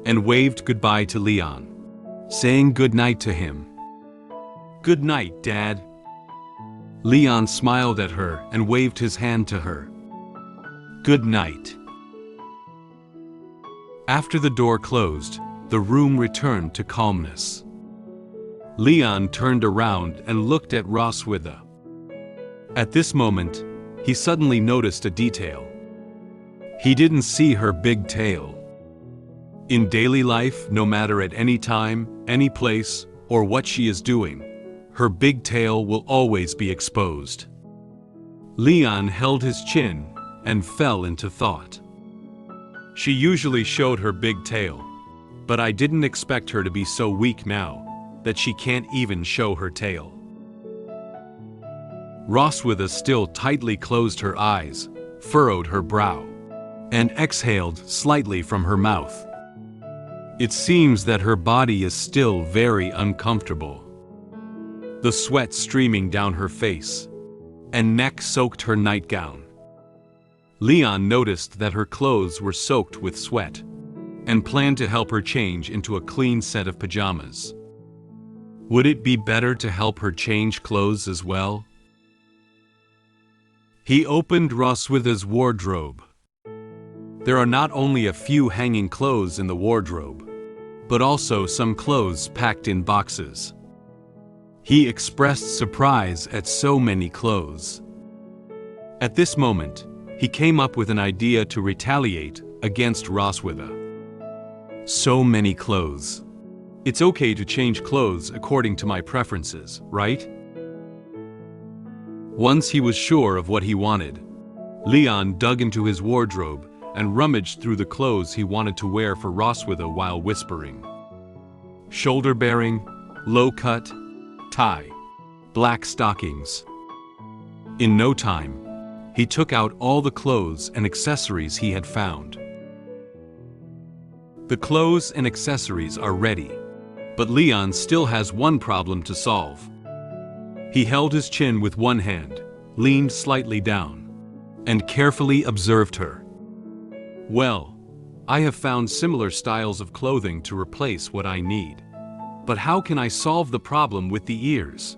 and waved goodbye to Leon, saying good night to him. "Good night, Dad." Leon smiled at her and waved his hand to her. "Good night." After the door closed, the room returned to calmness. Leon turned around and looked at Roswitha. At this moment, he suddenly noticed a detail. He didn't see her big tail. In daily life, no matter at any time, any place, or what she is doing, her big tail will always be exposed. Leon held his chin and fell into thought. She usually showed her big tail, but I didn't expect her to be so weak now that she can't even show her tail. Roswitha still tightly closed her eyes, furrowed her brow, and exhaled slightly from her mouth. It seems that her body is still very uncomfortable. The sweat streaming down her face and neck soaked her nightgown. Leon noticed that her clothes were soaked with sweat and planned to help her change into a clean set of pajamas. Would it be better to help her change clothes as well? He opened Roswitha's wardrobe. There are not only a few hanging clothes in the wardrobe, but also some clothes packed in boxes. He expressed surprise at so many clothes. At this moment, he came up with an idea to retaliate against Roswitha. So many clothes. It's okay to change clothes according to my preferences, right? Once he was sure of what he wanted, Leon dug into his wardrobe and rummaged through the clothes he wanted to wear for Roswitha while whispering. Shoulder-bearing, low-cut, tie, black stockings. In no time, he took out all the clothes and accessories he had found. The clothes and accessories are ready, but Leon still has one problem to solve. He held his chin with one hand, leaned slightly down, and carefully observed her. Well, I have found similar styles of clothing to replace what I need. But how can I solve the problem with the ears?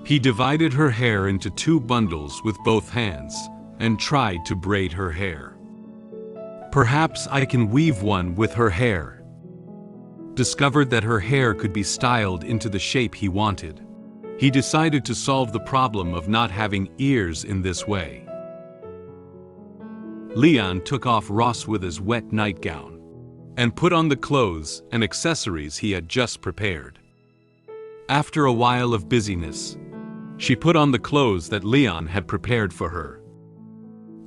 He divided her hair into 2 bundles with both hands and tried to braid her hair. Perhaps I can weave one with her hair. Discovered that her hair could be styled into the shape he wanted. He decided to solve the problem of not having ears in this way. Leon took off Roswitha's wet nightgown and put on the clothes and accessories he had just prepared. After a while of busyness, she put on the clothes that Leon had prepared for her.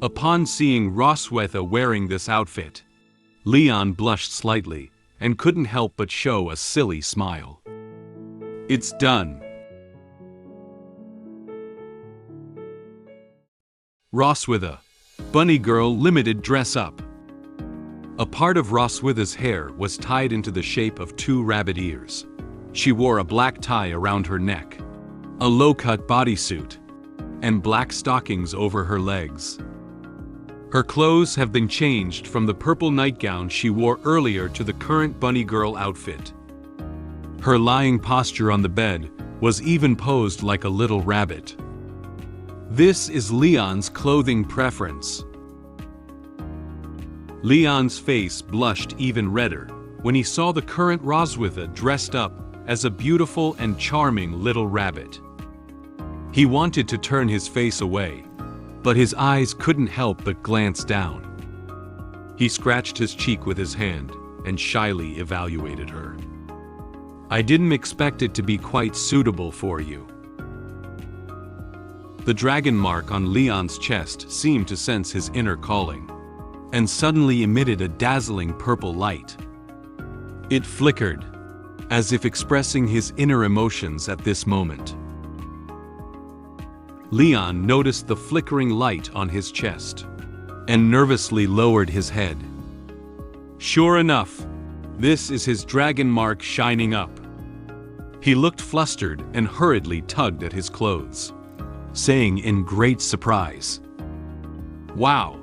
Upon seeing Roswitha wearing this outfit, Leon blushed slightly and couldn't help but show a silly smile. It's done. Roswitha, Bunny Girl Limited Dress Up. A part of Roswitha's hair was tied into the shape of 2 rabbit ears. She wore a black tie around her neck, a low-cut bodysuit, and black stockings over her legs. Her clothes have been changed from the purple nightgown she wore earlier to the current Bunny Girl outfit. Her lying posture on the bed was even posed like a little rabbit. This is Leon's clothing preference. Leon's face blushed even redder when he saw the current Roswitha dressed up as a beautiful and charming little rabbit. He wanted to turn his face away, but his eyes couldn't help but glance down. He scratched his cheek with his hand and shyly evaluated her. I didn't expect it to be quite suitable for you. The dragon mark on Leon's chest seemed to sense his inner calling, and suddenly emitted a dazzling purple light. It flickered, as if expressing his inner emotions at this moment. Leon noticed the flickering light on his chest, and nervously lowered his head. Sure enough, this is his dragon mark shining up. He looked flustered and hurriedly tugged at his clothes, saying in great surprise, "Wow!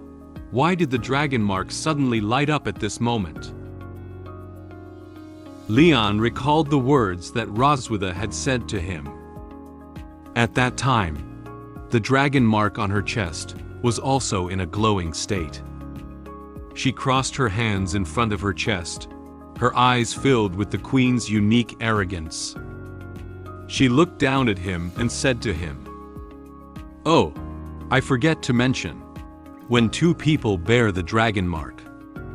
Why did the dragon mark suddenly light up at this moment?" Leon recalled the words that Roswitha had said to him. At that time, the dragon mark on her chest was also in a glowing state. She crossed her hands in front of her chest, her eyes filled with the queen's unique arrogance. She looked down at him and said to him, "Oh, I forget to mention. When 2 people bear the dragon mark,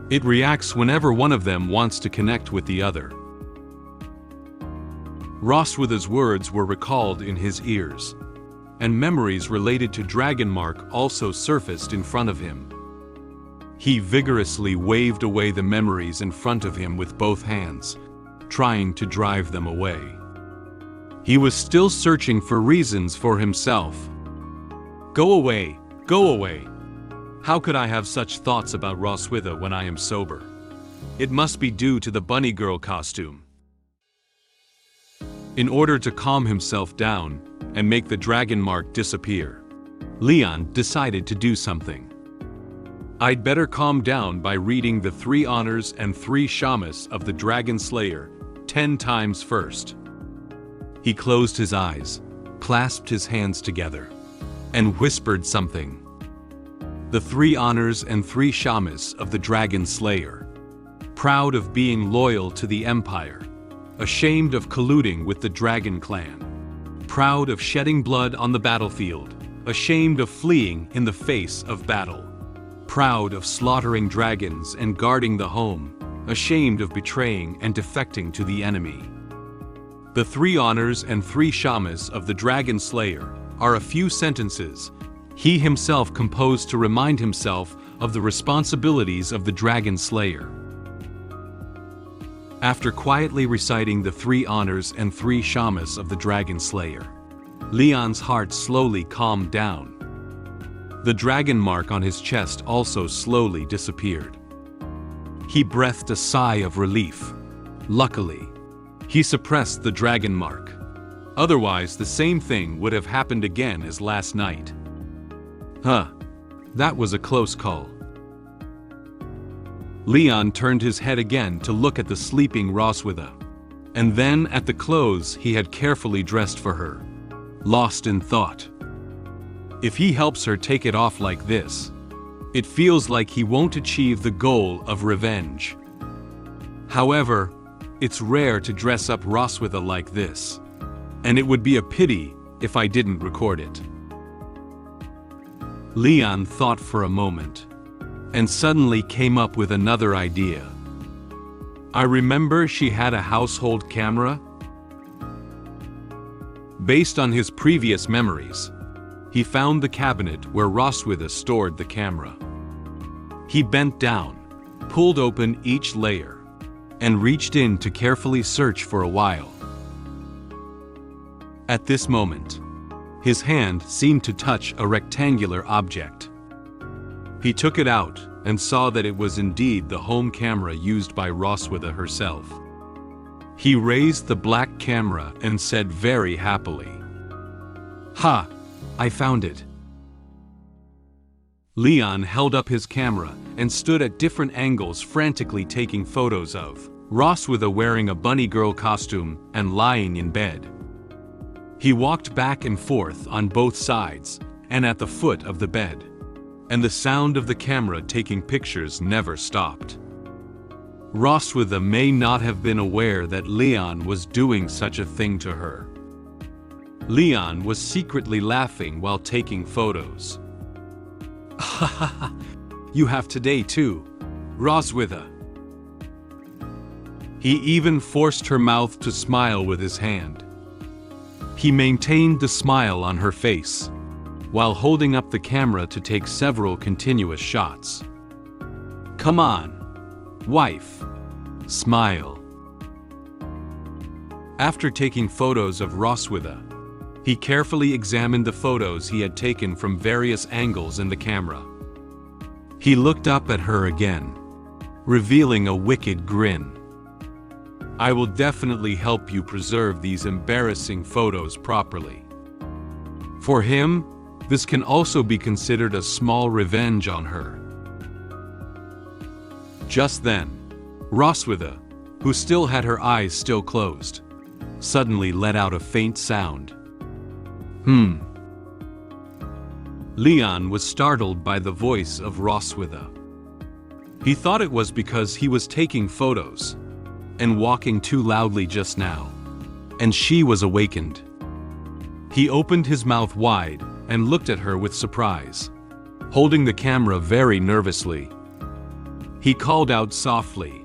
it reacts whenever one of them wants to connect with the other." Roswitha's words were recalled in his ears, and memories related to dragon mark also surfaced in front of him. He vigorously waved away the memories in front of him with both hands, trying to drive them away. He was still searching for reasons for himself. Go away, go away. How could I have such thoughts about Roswitha when I am sober? It must be due to the bunny girl costume. In order to calm himself down and make the dragon mark disappear, Leon decided to do something. I'd better calm down by reading the 3 honors and 3 shamas of the Dragon Slayer 10 times first. He closed his eyes, clasped his hands together, and whispered something. The 3 honors and 3 shamas of the Dragon Slayer. Proud of being loyal to the Empire. Ashamed of colluding with the Dragon Clan. Proud of shedding blood on the battlefield. Ashamed of fleeing in the face of battle. proud of slaughtering dragons and guarding the home, ashamed of betraying and defecting to the enemy. The 3 honors and 3 shamas of the Dragon Slayer are a few sentences he himself composed to remind himself of the responsibilities of the Dragon Slayer. After quietly reciting the 3 honors and 3 shamas of the Dragon Slayer, Leon's heart slowly calmed down. The dragon mark on his chest also slowly disappeared. He breathed a sigh of relief. Luckily, he suppressed the dragon mark. Otherwise, the same thing would have happened again as last night. That was a close call. Leon turned his head again to look at the sleeping Roswitha, and then at the clothes he had carefully dressed for her, lost in thought. If he helps her take it off like this, it feels like he won't achieve the goal of revenge. However, it's rare to dress up Roswitha like this, and it would be a pity if I didn't record it. Leon thought for a moment, and suddenly came up with another idea. I remember she had a household camera. Based on his previous memories, he found the cabinet where Roswitha stored the camera. He bent down, pulled open each layer, and reached in to carefully search for a while. At this moment, his hand seemed to touch a rectangular object. He took it out and saw that it was indeed the home camera used by Roswitha herself. He raised the black camera and said very happily, "Ha! I found it." Leon held up his camera and stood at different angles frantically taking photos of Roswitha wearing a bunny girl costume and lying in bed. He walked back and forth on both sides and at the foot of the bed, and the sound of the camera taking pictures never stopped. Roswitha may not have been aware that Leon was doing such a thing to her. Leon was secretly laughing while taking photos. "Ha ha ha, you have today too, Roswitha." He even forced her mouth to smile with his hand. He maintained the smile on her face, while holding up the camera to take several continuous shots. "Come on, wife, smile." After taking photos of Roswitha, he carefully examined the photos he had taken from various angles in the camera. He looked up at her again, revealing a wicked grin. "I will definitely help you preserve these embarrassing photos properly." For him, this can also be considered a small revenge on her. Just then, Roswitha, who still had her eyes still closed, suddenly let out a faint sound. Leon was startled by the voice of Roswitha. He thought it was because he was taking photos and walking too loudly just now, and she was awakened. He opened his mouth wide and looked at her with surprise, holding the camera very nervously. He called out softly,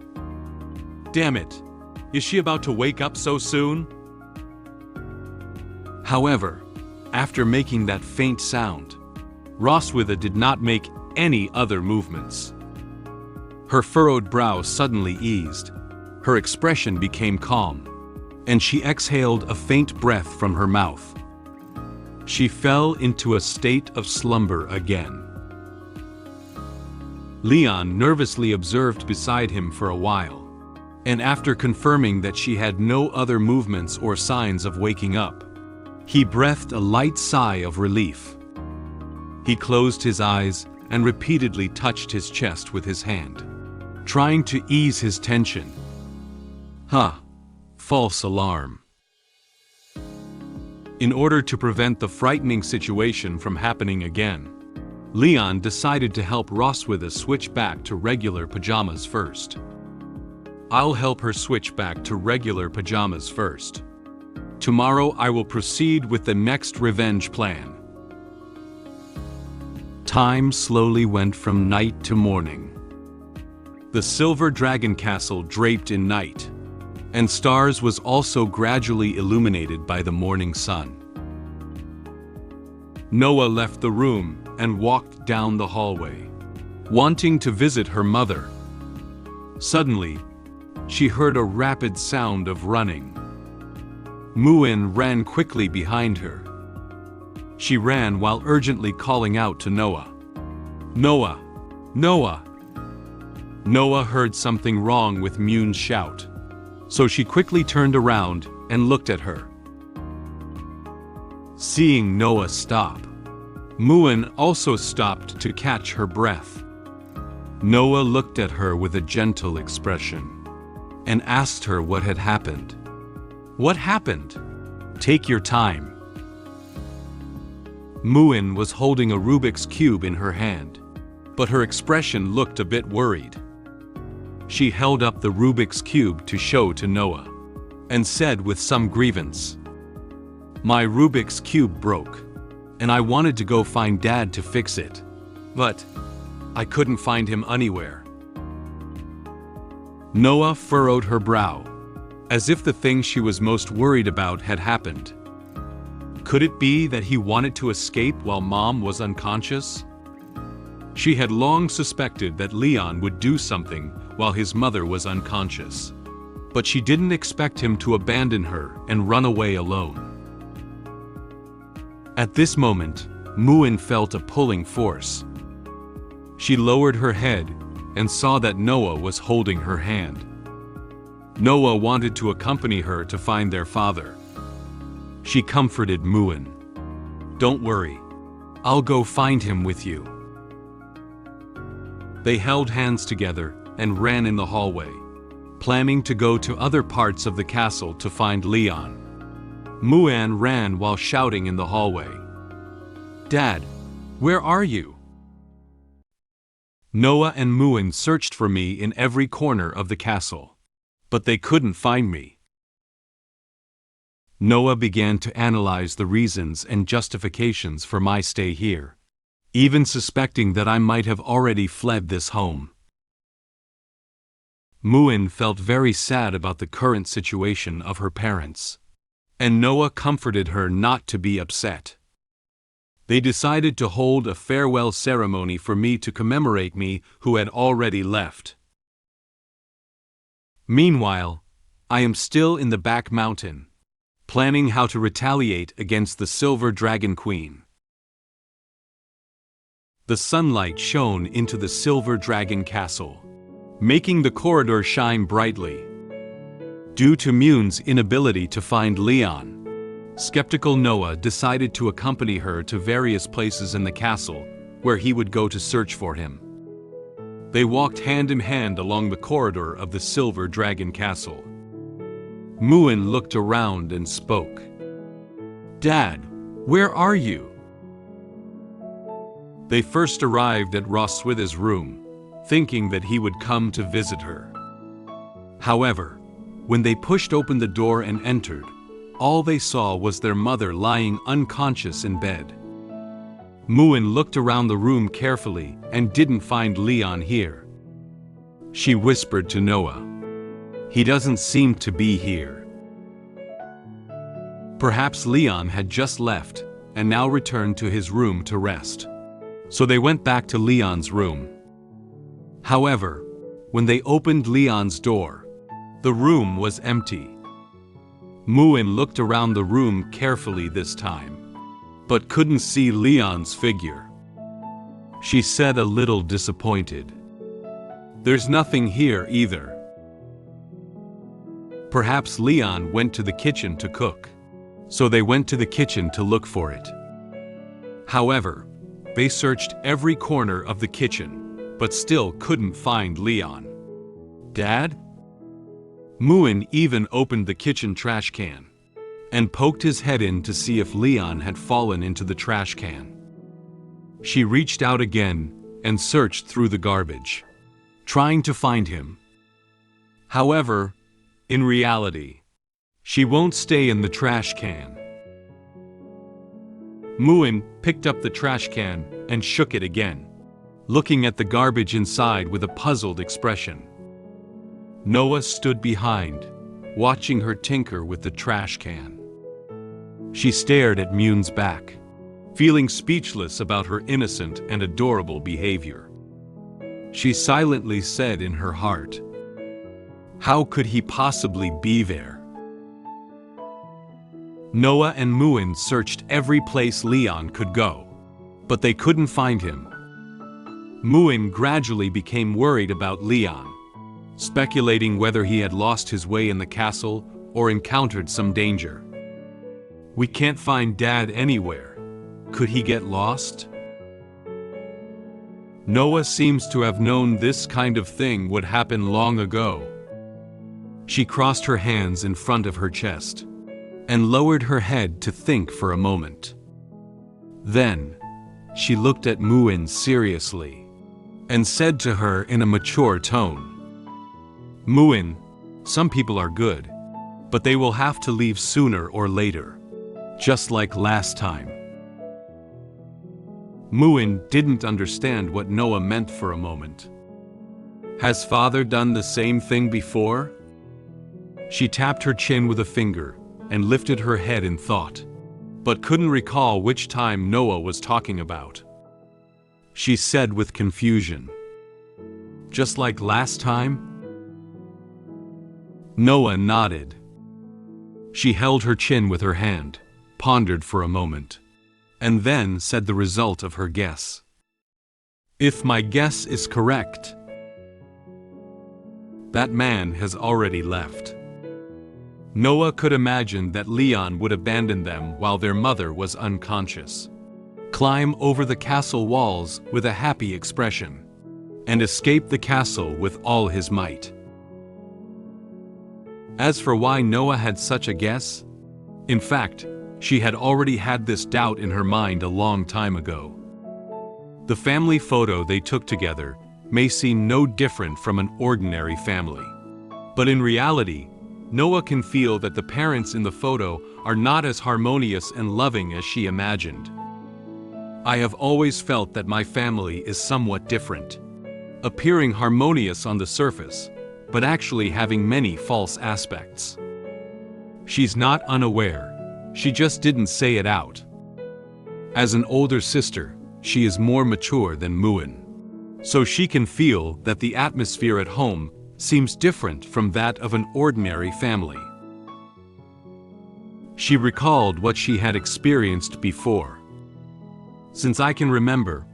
"Damn it, is she about to wake up so soon?" However, after making that faint sound, Roswitha did not make any other movements. Her furrowed brow suddenly eased, her expression became calm, and she exhaled a faint breath from her mouth. She fell into a state of slumber again. Leon nervously observed beside him for a while, and after confirming that she had no other movements or signs of waking up, he breathed a light sigh of relief. He closed his eyes and repeatedly touched his chest with his hand, trying to ease his tension. False alarm. In order to prevent the frightening situation from happening again, Leon decided to help Roswitha switch back to regular pajamas first. "I'll help her switch back to regular pajamas first. Tomorrow I will proceed with the next revenge plan." Time slowly went from night to morning. The silver dragon castle draped in night, and stars was also gradually illuminated by the morning sun. Noah left the room and walked down the hallway, wanting to visit her mother. Suddenly, she heard a rapid sound of running. Muen ran quickly behind her. She ran while urgently calling out to Noah. "Noah! Noah!" Noah heard something wrong with Muen's shout, so she quickly turned around and looked at her. Seeing Noah stop, Muen also stopped to catch her breath. Noah looked at her with a gentle expression and asked her what had happened. "What happened? Take your time." Muen was holding a Rubik's Cube in her hand, but her expression looked a bit worried. She held up the Rubik's Cube to show to Noah, and said with some grievance, "My Rubik's Cube broke, and I wanted to go find Dad to fix it, but I couldn't find him anywhere." Noah furrowed her brow, as if the thing she was most worried about had happened. Could it be that he wanted to escape while Mom was unconscious? She had long suspected that Leon would do something while his mother was unconscious, but she didn't expect him to abandon her and run away alone. At this moment, Muen felt a pulling force. She lowered her head and saw that Noah was holding her hand. Noah wanted to accompany her to find their father. She comforted Muen. "Don't worry, I'll go find him with you." They held hands together and ran in the hallway, planning to go to other parts of the castle to find Leon. Muen ran while shouting in the hallway, "Dad, where are you?" Noah and Muen searched for me in every corner of the castle, but they couldn't find me. Noah began to analyze the reasons and justifications for my stay here, even suspecting that I might have already fled this home. Muen felt very sad about the current situation of her parents, and Noah comforted her not to be upset. They decided to hold a farewell ceremony for me to commemorate me who had already left. Meanwhile, I am still in the back mountain, planning how to retaliate against the Silver Dragon Queen. The sunlight shone into the Silver Dragon Castle, making the corridor shine brightly. Due to Muen's inability to find Leon, skeptical Noah decided to accompany her to various places in the castle where he would go to search for him. They walked hand in hand along the corridor of the Silver Dragon Castle. Muen looked around and spoke. "Dad, where are you?" They first arrived at Roswitha's room, thinking that he would come to visit her. However, when they pushed open the door and entered, all they saw was their mother lying unconscious in bed. Muen looked around the room carefully and didn't find Leon here. She whispered to Noah, "He doesn't seem to be here." Perhaps Leon had just left and now returned to his room to rest. So they went back to Leon's room. However, when they opened Leon's door, the room was empty. Muen looked around the room carefully this time, but couldn't see Leon's figure. She said a little disappointed, "There's nothing here either." Perhaps Leon went to the kitchen to cook, so they went to the kitchen to look for it. However, they searched every corner of the kitchen, but still couldn't find Leon. "Dad?" Muen even opened the kitchen trash can and poked his head in to see if Leon had fallen into the trash can. She reached out again and searched through the garbage, trying to find him. However, in reality, she won't stay in the trash can. Muen picked up the trash can and shook it again, looking at the garbage inside with a puzzled expression. Noah stood behind, watching her tinker with the trash can. She stared at Muen's back, feeling speechless about her innocent and adorable behavior. She silently said in her heart, "How could he possibly be there?" Noah and Muen searched every place Leon could go, but they couldn't find him. Muen gradually became worried about Leon, speculating whether he had lost his way in the castle or encountered some danger. "We can't find Dad anywhere. Could he get lost?" Noah seems to have known this kind of thing would happen long ago. She crossed her hands in front of her chest and lowered her head to think for a moment. Then, she looked at Muen seriously and said to her in a mature tone, "Muen, some people are good, but they will have to leave sooner or later, just like last time." Muen didn't understand what Noah meant for a moment. Has father done the same thing before? She tapped her chin with a finger and lifted her head in thought, but couldn't recall which time Noah was talking about. She said with confusion, "Just like last time?" Noah nodded. She held her chin with her hand, pondered for a moment, and then said the result of her guess. "If my guess is correct, that man has already left." Noah could imagine that Leon would abandon them while their mother was unconscious, climb over the castle walls with a happy expression, and escape the castle with all his might. As for why Noah had such a guess, in fact, she had already had this doubt in her mind a long time ago. The family photo they took together may seem no different from an ordinary family, but in reality, Noah can feel that the parents in the photo are not as harmonious and loving as she imagined. "I have always felt that my family is somewhat different, appearing harmonious on the surface, but actually having many false aspects." She's not unaware, she just didn't say it out. As an older sister, she is more mature than Muen, so she can feel that the atmosphere at home seems different from that of an ordinary family. She recalled what she had experienced before. "Since I can remember,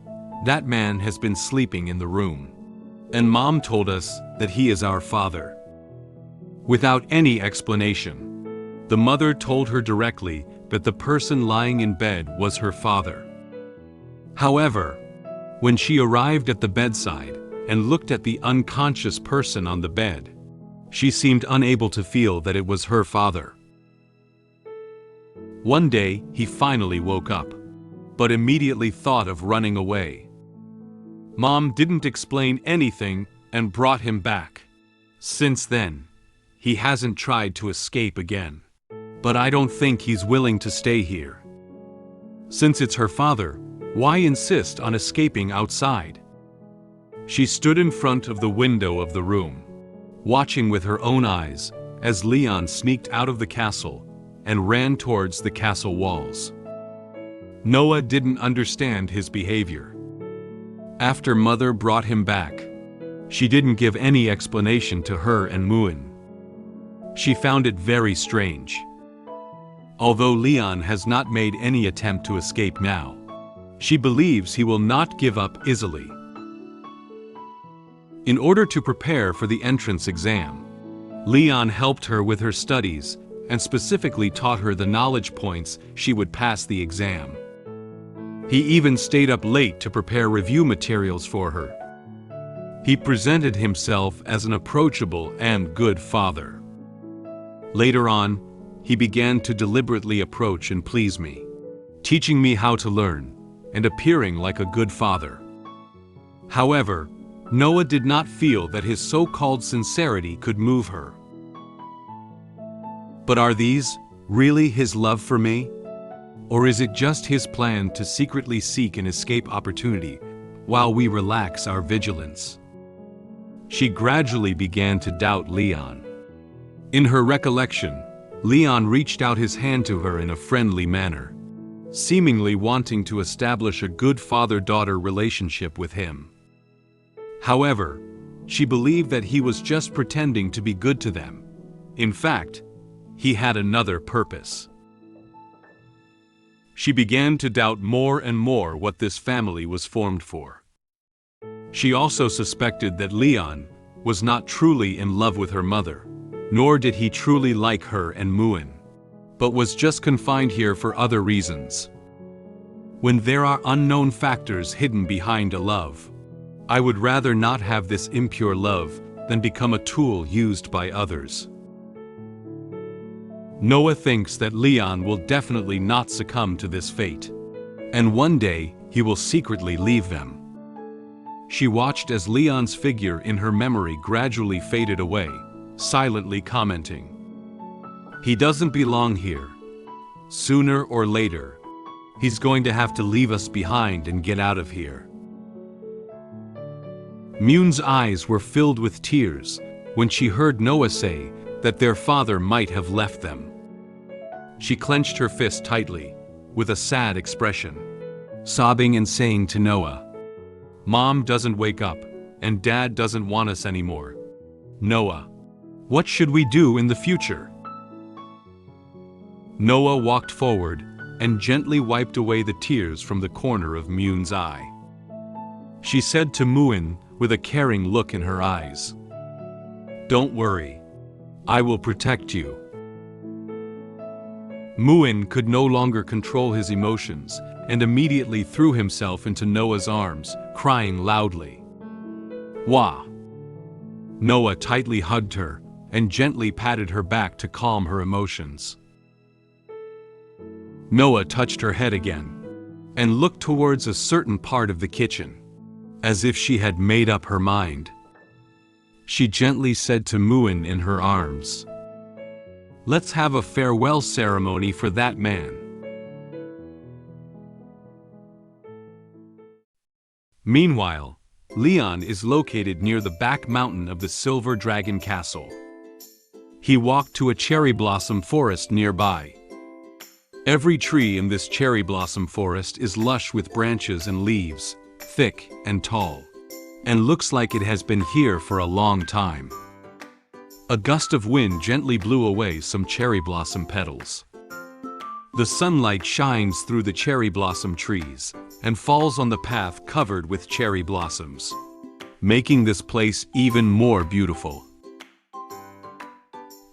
that man has been sleeping in the room, and Mom told us that he is our father." Without any explanation, the mother told her directly that the person lying in bed was her father. However, when she arrived at the bedside and looked at the unconscious person on the bed, she seemed unable to feel that it was her father. One day, he finally woke up, but immediately thought of running away. Mom didn't explain anything and brought him back. Since then, he hasn't tried to escape again. But I don't think he's willing to stay here. Since it's her father, why insist on escaping outside? She stood in front of the window of the room, watching with her own eyes as Leon sneaked out of the castle and ran towards the castle walls. Noah didn't understand his behavior. After Mother brought him back, she didn't give any explanation to her and Muen. She found it very strange. Although Leon has not made any attempt to escape now, she believes he will not give up easily. In order to prepare for the entrance exam, Leon helped her with her studies and specifically taught her the knowledge points she would pass the exam. He even stayed up late to prepare review materials for her. He presented himself as an approachable and good father. Later on, he began to deliberately approach and please me, teaching me how to learn and appearing like a good father. However, Noah did not feel that his so-called sincerity could move her. But are these really his love for me? Or is it just his plan to secretly seek an escape opportunity while we relax our vigilance? She gradually began to doubt Leon. In her recollection, Leon reached out his hand to her in a friendly manner, seemingly wanting to establish a good father-daughter relationship with him. However, she believed that he was just pretending to be good to them. In fact, he had another purpose. She began to doubt more and more what this family was formed for. She also suspected that Leon was not truly in love with her mother, nor did he truly like her and Muen, but was just confined here for other reasons. When there are unknown factors hidden behind a love, I would rather not have this impure love than become a tool used by others. Noah thinks that Leon will definitely not succumb to this fate, and one day he will secretly leave them. She watched as Leon's figure in her memory gradually faded away, silently commenting, "He doesn't belong here. Sooner or later, he's going to have to leave us behind and get out of here." Muen's eyes were filled with tears when she heard Noah say that their father might have left them. She clenched her fist tightly, with a sad expression, sobbing and saying to Noah, "Mom doesn't wake up, and Dad doesn't want us anymore. Noah, what should we do in the future?" Noah walked forward and gently wiped away the tears from the corner of Muen's eye. She said to Muen with a caring look in her eyes, "Don't worry, I will protect you." Muen could no longer control his emotions and immediately threw himself into Noah's arms, crying loudly. "Wah!" Noah tightly hugged her and gently patted her back to calm her emotions. Noah touched her head again and looked towards a certain part of the kitchen, as if she had made up her mind. She gently said to Muen in her arms, "Let's have a farewell ceremony for that man." Meanwhile, Leon is located near the back mountain of the Silver Dragon Castle. He walked to a cherry blossom forest nearby. Every tree in this cherry blossom forest is lush with branches and leaves, thick and tall, and looks like it has been here for a long time. A gust of wind gently blew away some cherry blossom petals. The sunlight shines through the cherry blossom trees and falls on the path covered with cherry blossoms, making this place even more beautiful.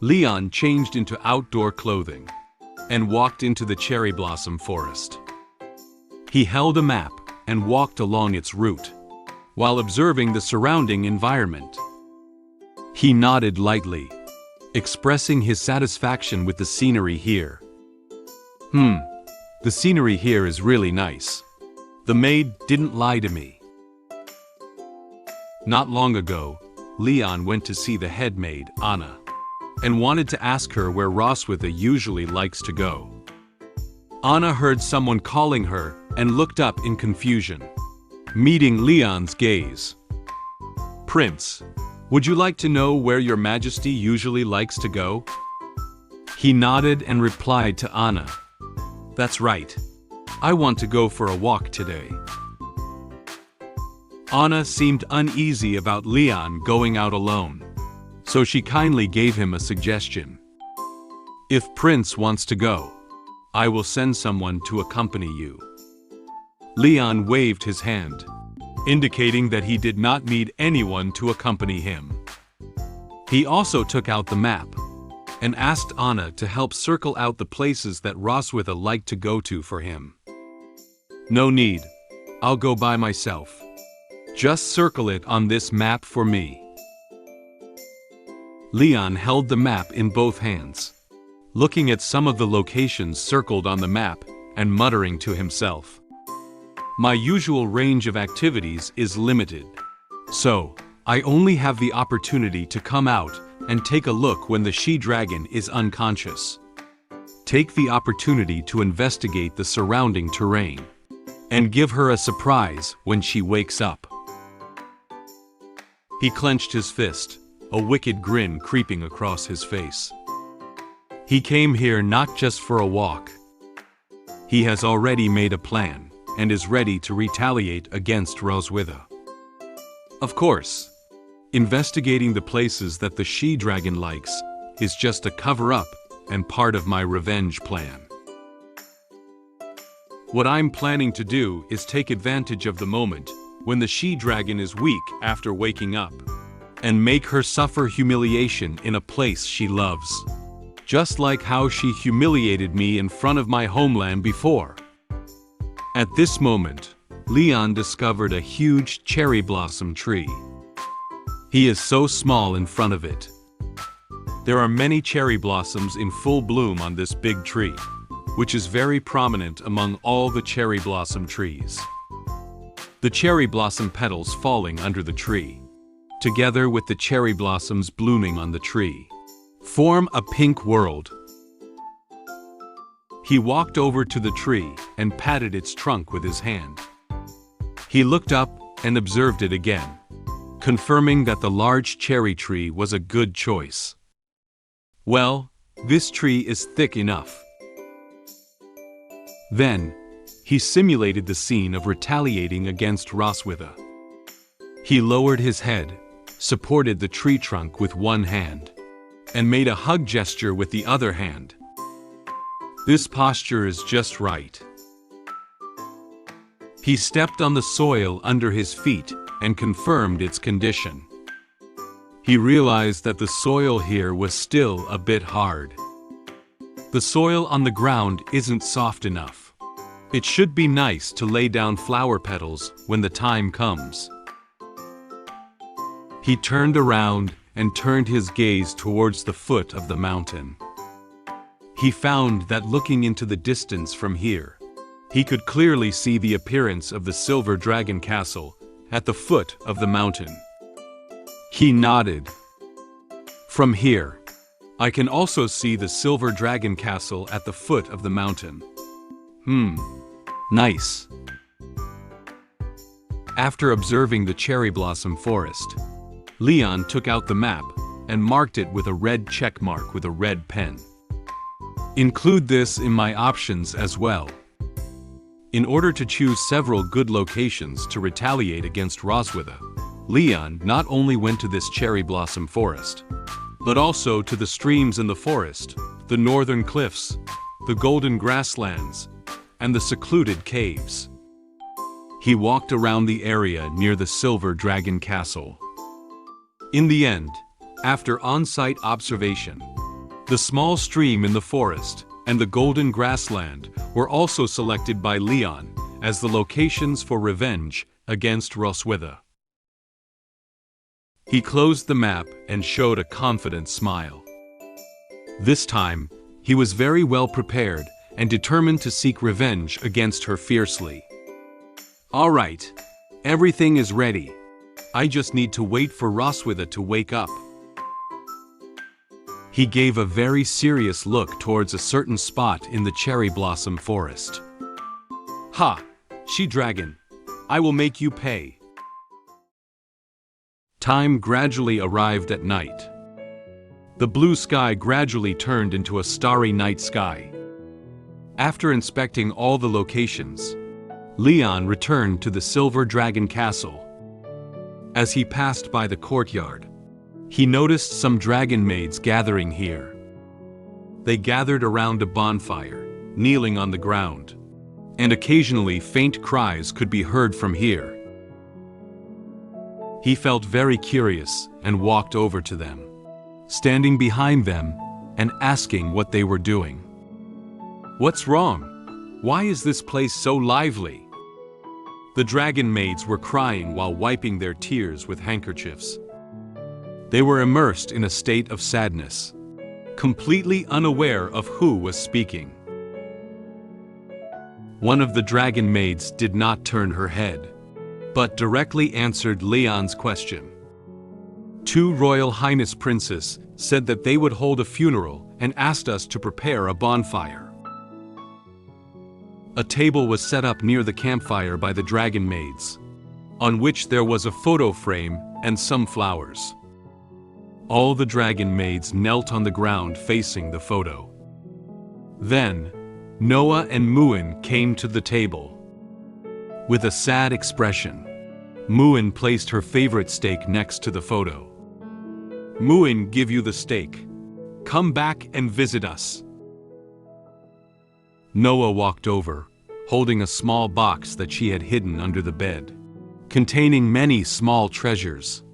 Leon changed into outdoor clothing and walked into the cherry blossom forest. He held a map and walked along its route, while observing the surrounding environment. He nodded lightly, expressing his satisfaction with the scenery here. The scenery here is really nice. The maid didn't lie to me." Not long ago, Leon went to see the head maid, Anna, and wanted to ask her where Roswitha usually likes to go. Anna heard someone calling her and looked up in confusion, meeting Leon's gaze. "Prince, would you like to know where your Majesty usually likes to go?" He nodded and replied to Anna, "That's right. I want to go for a walk today." Anna seemed uneasy about Leon going out alone, so she kindly gave him a suggestion. "If Prince wants to go, I will send someone to accompany you." Leon waved his hand, indicating that he did not need anyone to accompany him. He also took out the map and asked Anna to help circle out the places that Roswitha liked to go to for him. "No need, I'll go by myself. Just circle it on this map for me." Leon held the map in both hands, looking at some of the locations circled on the map and muttering to himself, "My usual range of activities is limited, so I only have the opportunity to come out and take a look when the she-dragon is unconscious. take the opportunity to investigate the surrounding terrain and give her a surprise when she wakes up. He clenched his fist, a wicked grin creeping across his face. He came here not just for a walk. He has already made a plan and is ready to retaliate against Roswitha. Of course, investigating the places that the she-dragon likes is just a cover-up and part of my revenge plan. What I'm planning to do is take advantage of the moment when the she-dragon is weak after waking up and make her suffer humiliation in a place she loves, just like how she humiliated me in front of my homeland before. At this moment, Leon discovered a huge cherry blossom tree. He is so small in front of it. There are many cherry blossoms in full bloom on this big tree, which is very prominent among all the cherry blossom trees. The cherry blossom petals falling under the tree, together with the cherry blossoms blooming on the tree, form a pink world. He walked over to the tree and patted its trunk with his hand. He looked up and observed it again, confirming that the large cherry tree was a good choice. Well, this tree is thick enough. Then, he simulated the scene of retaliating against Roswitha. He lowered his head, supported the tree trunk with one hand, and made a hug gesture with the other hand. This posture is just right. He stepped on the soil under his feet and confirmed its condition. He realized that the soil here was still a bit hard. The soil on the ground isn't soft enough. It should be nice to lay down flower petals when the time comes. He turned around and turned his gaze towards the foot of the mountain. He found that looking into the distance from here, he could clearly see the appearance of the Silver Dragon Castle at the foot of the mountain. He nodded. From here, I can also see the Silver Dragon Castle at the foot of the mountain. Nice. After observing the cherry blossom forest, Leon took out the map and marked it with a red check mark with a red pen. Include this in my options as well. In order to choose several good locations to retaliate against Roswitha, Leon not only went to this cherry blossom forest, but also to the streams in the forest, the northern cliffs, the golden grasslands, and the secluded caves. He walked around the area near the Silver Dragon Castle. In the end, after on-site observation, the small stream in the forest and the golden grassland were also selected by Leon as the locations for revenge against Roswitha. He closed the map and showed a confident smile. This time, he was very well prepared and determined to seek revenge against her fiercely. All right, everything is ready. I just need to wait for Roswitha to wake up. He gave a very serious look towards a certain spot in the cherry blossom forest. Ha! She-dragon, I will make you pay. Time gradually arrived at night. The blue sky gradually turned into a starry night sky. After inspecting all the locations, Leon returned to the Silver Dragon Castle. As he passed by the courtyard, he noticed some dragon maids gathering here. They gathered around a bonfire, kneeling on the ground, and occasionally faint cries could be heard from here. He felt very curious and walked over to them, standing behind them and asking what they were doing. What's wrong? Why is this place so lively? The dragon maids were crying while wiping their tears with handkerchiefs. They were immersed in a state of sadness, completely unaware of who was speaking. One of the dragon maids did not turn her head, but directly answered Leon's question. Two Royal Highness princes said that they would hold a funeral and asked us to prepare a bonfire. A table was set up near the campfire by the dragon maids, on which there was a photo frame and some flowers. All the dragon maids knelt on the ground facing the photo. Then, Noah and Muen came to the table. With a sad expression, Muen placed her favorite steak next to the photo. "Muen give you the steak. Come back and visit us." Noah walked over, holding a small box that she had hidden under the bed, containing many small treasures.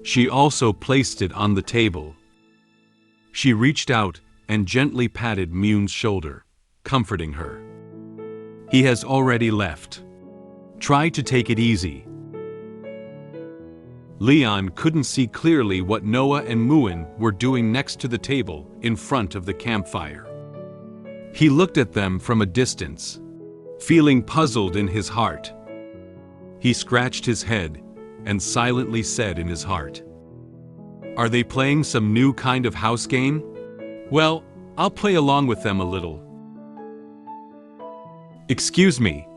She also placed it on the table. She reached out and gently patted Muen's shoulder, comforting her. "He has already left. Try to take it easy." Leon couldn't see clearly what Noah and Muen were doing next to the table in front of the campfire. He looked at them from a distance, feeling puzzled in his heart. He scratched his head and silently said in his heart, "Are they playing some new kind of house game? Well, I'll play along with them a little." "Excuse me."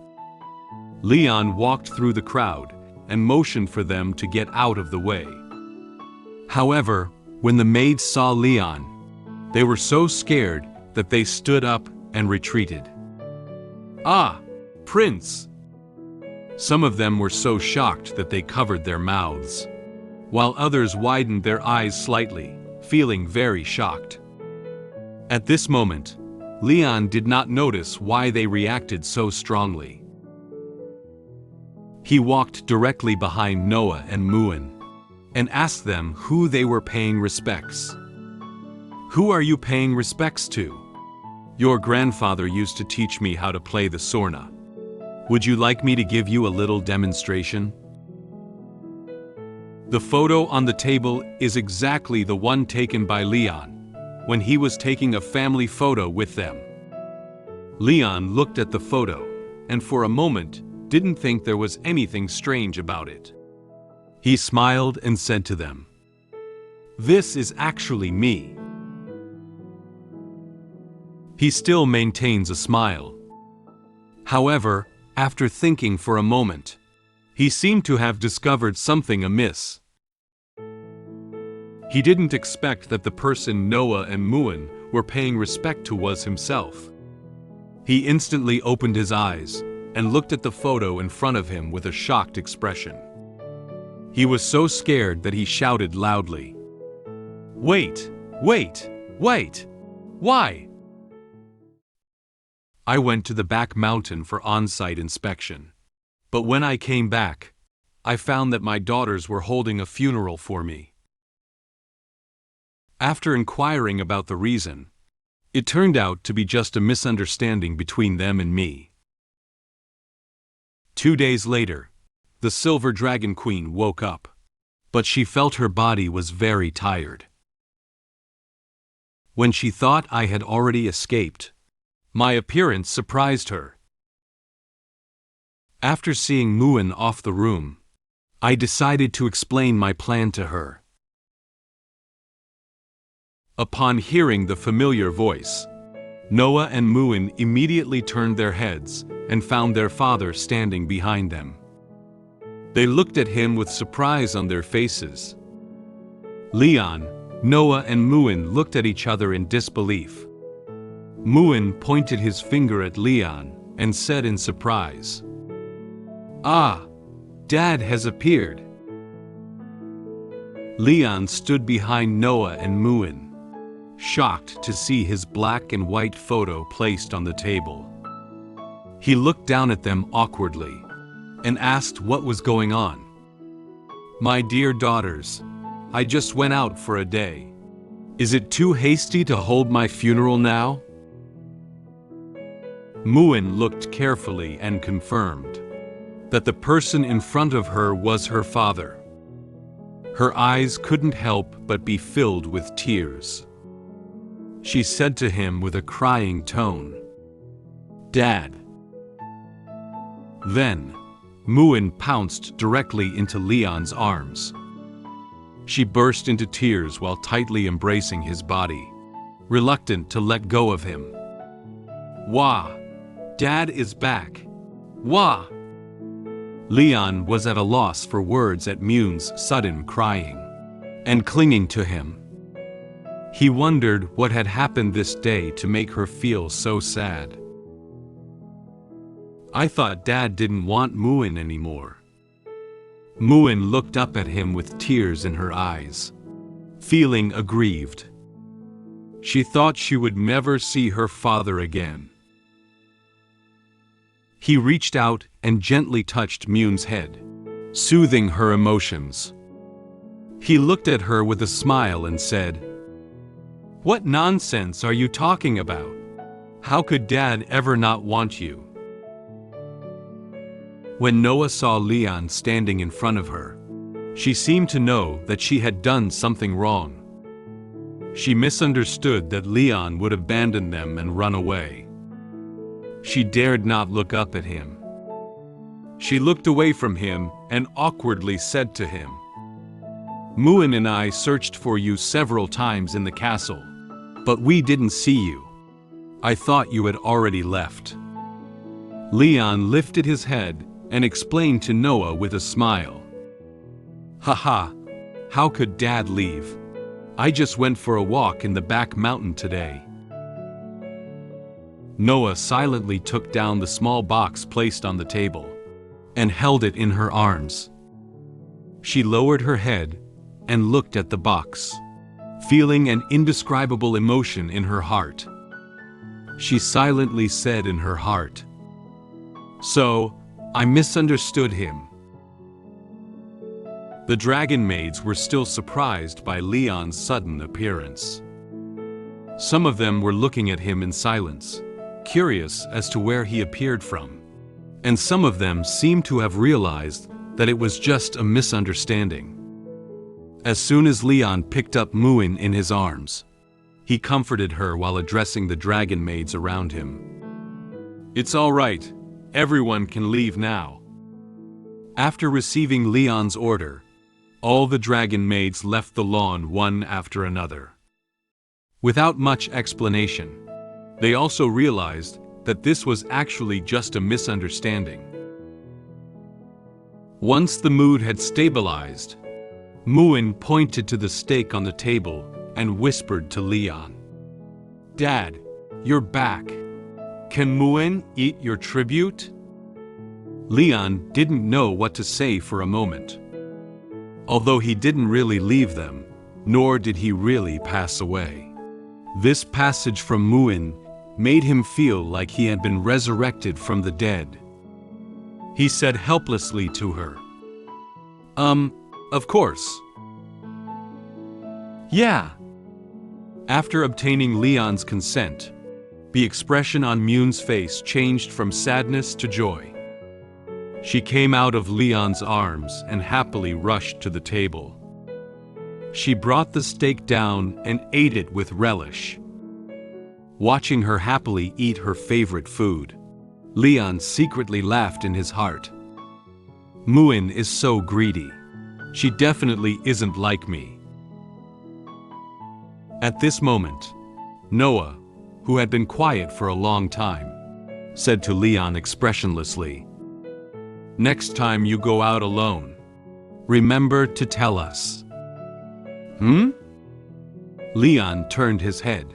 Leon walked through the crowd and motioned for them to get out of the way. However, when the maids saw Leon, they were so scared that they stood up and retreated. "Ah, Prince!" Some of them were so shocked that they covered their mouths, while others widened their eyes slightly, feeling very shocked. At this moment, Leon did not notice why they reacted so strongly. He walked directly behind Noah and Muen and asked them who they were paying respects. "Who are you paying respects to?" "Your grandfather used to teach me how to play the sorna. Would you like me to give you a little demonstration?" The photo on the table is exactly the one taken by Leon when he was taking a family photo with them. Leon looked at the photo and for a moment didn't think there was anything strange about it. He smiled and said to them, "This is actually me." He still maintains a smile. However, after thinking for a moment, he seemed to have discovered something amiss. He didn't expect that the person Noah and Muen were paying respect to was himself. He instantly opened his eyes and looked at the photo in front of him with a shocked expression. He was so scared that he shouted loudly, "Wait, wait, wait! Why?" I went to the back mountain for on-site inspection, but when I came back, I found that my daughters were holding a funeral for me. After inquiring about the reason, it turned out to be just a misunderstanding between them and me. 2 days later, the Silver Dragon Queen woke up, but she felt her body was very tired. When she thought I had already escaped, my appearance surprised her. After seeing Muen off the room, I decided to explain my plan to her. Upon hearing the familiar voice, Noah and Muen immediately turned their heads and found their father standing behind them. They looked at him with surprise on their faces. Leon, Noah and Muen looked at each other in disbelief. Muen pointed his finger at Leon and said in surprise, "Ah, Dad has appeared." Leon stood behind Noah and Muen, shocked to see his black and white photo placed on the table. He looked down at them awkwardly and asked what was going on. "My dear daughters, I just went out for a day. Is it too hasty to hold my funeral now?" Muen looked carefully and confirmed that the person in front of her was her father. Her eyes couldn't help but be filled with tears. She said to him with a crying tone, "Dad." Then, Muen pounced directly into Leon's arms. She burst into tears while tightly embracing his body, reluctant to let go of him. Wah! Dad is back! Wah! Leon was at a loss for words at Muen's sudden crying and clinging to him. He wondered what had happened this day to make her feel so sad. I thought Dad didn't want Muen anymore. Muen looked up at him with tears in her eyes, feeling aggrieved. She thought she would never see her father again. He reached out and gently touched Muen's head, soothing her emotions. He looked at her with a smile and said, "What nonsense are you talking about? How could Dad ever not want you?" When Noah saw Leon standing in front of her, she seemed to know that she had done something wrong. She misunderstood that Leon would abandon them and run away. She dared not look up at him. She looked away from him and awkwardly said to him, "Muen and I searched for you several times in the castle, but we didn't see you. I thought you had already left." Leon lifted his head and explained to Noah with a smile, "Haha, how could Dad leave? I just went for a walk in the back mountain today." Noah silently took down the small box placed on the table and held it in her arms. She lowered her head and looked at the box, feeling an indescribable emotion in her heart. She silently said in her heart, "So, I misunderstood him." The dragon maids were still surprised by Leon's sudden appearance. Some of them were looking at him in silence, curious as to where he appeared from, and some of them seemed to have realized that it was just a misunderstanding. As soon as Leon picked up Muen in his arms, he comforted her while addressing the dragon maids around him. "It's all right. Everyone can leave now." After receiving Leon's order, all the dragon maids left the lawn one after another. Without much explanation, they also realized that this was actually just a misunderstanding. Once the mood had stabilized, Muen pointed to the steak on the table and whispered to Leon, "Dad, you're back. Can Muen eat your tribute?" Leon didn't know what to say for a moment. Although he didn't really leave them, nor did he really pass away. This passage from Muen made him feel like he had been resurrected from the dead. He said helplessly to her, Of course." "Yeah." After obtaining Leon's consent, the expression on Muen's face changed from sadness to joy. She came out of Leon's arms and happily rushed to the table. She brought the steak down and ate it with relish. Watching her happily eat her favorite food, Leon secretly laughed in his heart. "Muen is so greedy. She definitely isn't like me." At this moment, Noah, who had been quiet for a long time, said to Leon expressionlessly, "Next time you go out alone, remember to tell us." Leon turned his head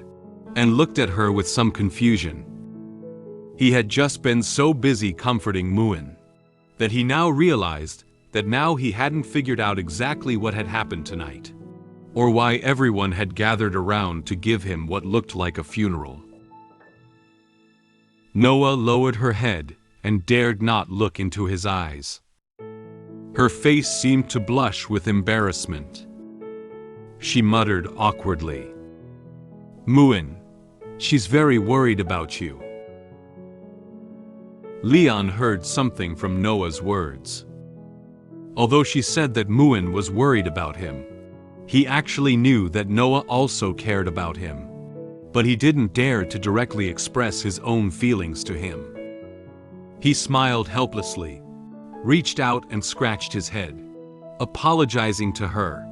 and looked at her with some confusion. He had just been so busy comforting Muen that he now realized that now he hadn't figured out exactly what had happened tonight, or why everyone had gathered around to give him what looked like a funeral. Noah lowered her head and dared not look into his eyes. Her face seemed to blush with embarrassment. She muttered awkwardly, "Muen, she's very worried about you." Leon heard something from Noah's words. Although she said that Muen was worried about him, he actually knew that Noah also cared about him, but he didn't dare to directly express his own feelings to him. He smiled helplessly, reached out and scratched his head, apologizing to her.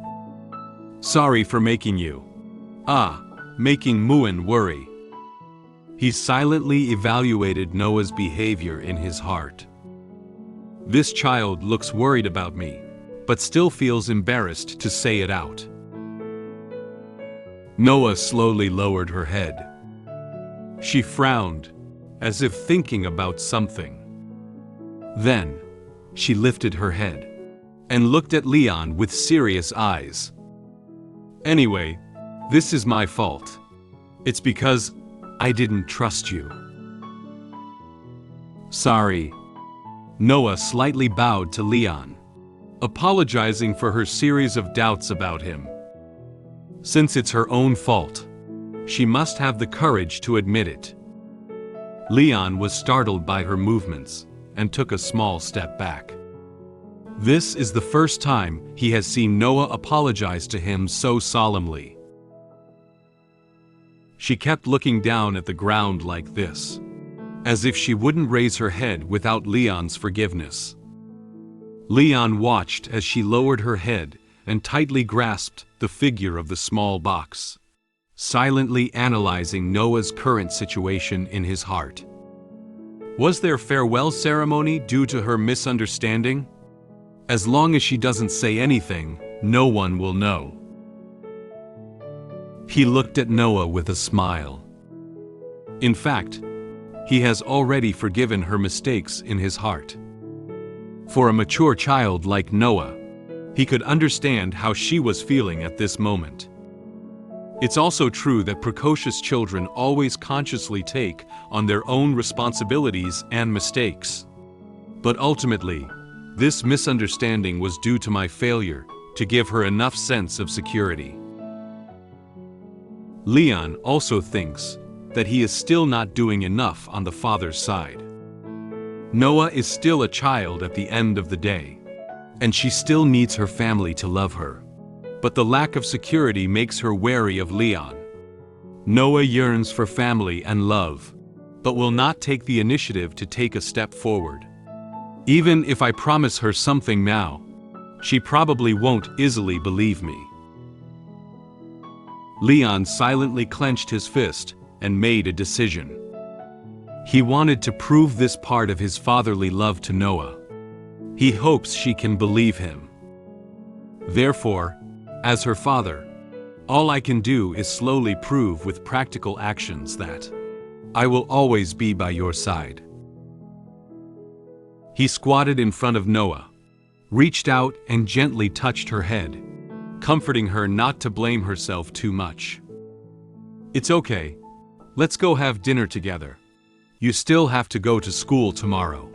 Sorry for making you. Making Muen worry. He silently evaluated Noah's behavior in his heart. This child looks worried about me, but still feels embarrassed to say it out. Noah slowly lowered her head. She frowned, as if thinking about something. Then, she lifted her head and looked at Leon with serious eyes. Anyway, this is my fault. It's because I didn't trust you. Sorry. Noah slightly bowed to Leon, apologizing for her series of doubts about him. Since it's her own fault, she must have the courage to admit it. Leon was startled by her movements and took a small step back. This is the first time he has seen Noah apologize to him so solemnly. She kept looking down at the ground like this, as if she wouldn't raise her head without Leon's forgiveness. Leon watched as she lowered her head and tightly grasped the figure of the small box, silently analyzing Noah's current situation in his heart. Was their farewell ceremony due to her misunderstanding? As long as she doesn't say anything, no one will know. He looked at Noah with a smile. In fact, he has already forgiven her mistakes in his heart. For a mature child like Noah, he could understand how she was feeling at this moment. It's also true that precocious children always consciously take on their own responsibilities and mistakes. But ultimately, this misunderstanding was due to my failure to give her enough sense of security. Leon also thinks that he is still not doing enough on the father's side. Noah is still a child at the end of the day, and she still needs her family to love her. But the lack of security makes her wary of Leon. Noah yearns for family and love, but will not take the initiative to take a step forward. Even if I promise her something now, she probably won't easily believe me. Leon silently clenched his fist and made a decision. He wanted to prove this part of his fatherly love to Noah. He hopes she can believe him. Therefore, as her father, all I can do is slowly prove with practical actions that I will always be by your side. He squatted in front of Noah, reached out and gently touched her head, comforting her not to blame herself too much. It's okay. Let's go have dinner together. You still have to go to school tomorrow.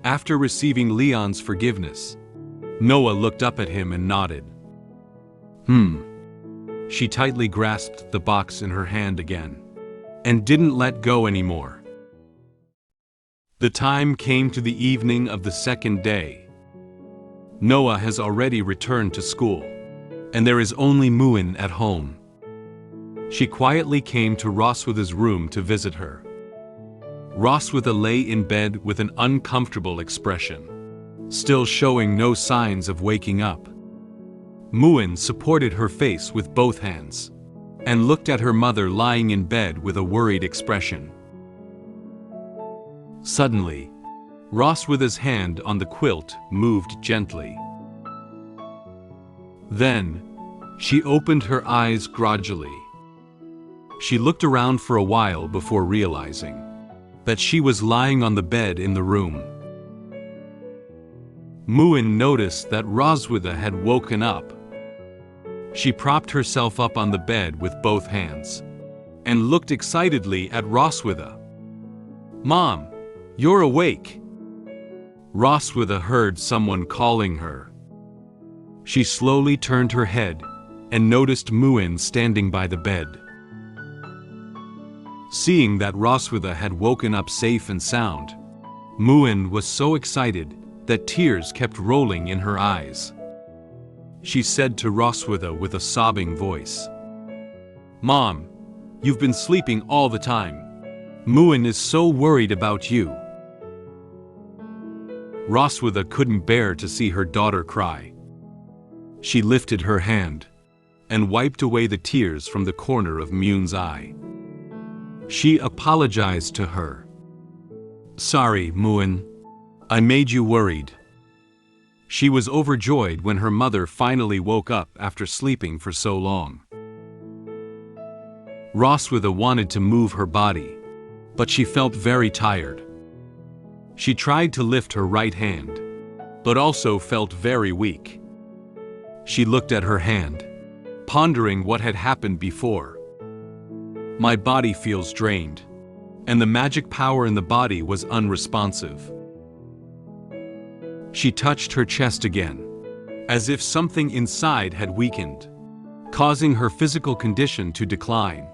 After receiving Leon's forgiveness, Noah looked up at him and nodded. She tightly grasped the box in her hand again, and didn't let go anymore. The time came to the evening of the second day. Noah has already returned to school, and there is only Muen at home. She quietly came to Roswitha's room to visit her. Roswitha lay in bed with an uncomfortable expression, still showing no signs of waking up. Muen supported her face with both hands, and looked at her mother lying in bed with a worried expression. Suddenly, Roswitha's hand on the quilt moved gently. Then, she opened her eyes gradually. She looked around for a while before realizing that she was lying on the bed in the room. Muen noticed that Roswitha had woken up. She propped herself up on the bed with both hands and looked excitedly at Roswitha. "Mom, you're awake!" Roswitha heard someone calling her. She slowly turned her head and noticed Muen standing by the bed. Seeing that Roswitha had woken up safe and sound, Muen was so excited that tears kept rolling in her eyes. She said to Roswitha with a sobbing voice, "Mom, you've been sleeping all the time. Muen is so worried about you." Roswitha couldn't bear to see her daughter cry. She lifted her hand and wiped away the tears from the corner of Muen's eye. She apologized to her. "Sorry, Muen. I made you worried." She was overjoyed when her mother finally woke up after sleeping for so long. Roswitha wanted to move her body, but she felt very tired. She tried to lift her right hand, but also felt very weak. She looked at her hand, pondering what had happened before. My body feels drained, and the magic power in the body was unresponsive. She touched her chest again, as if something inside had weakened, causing her physical condition to decline.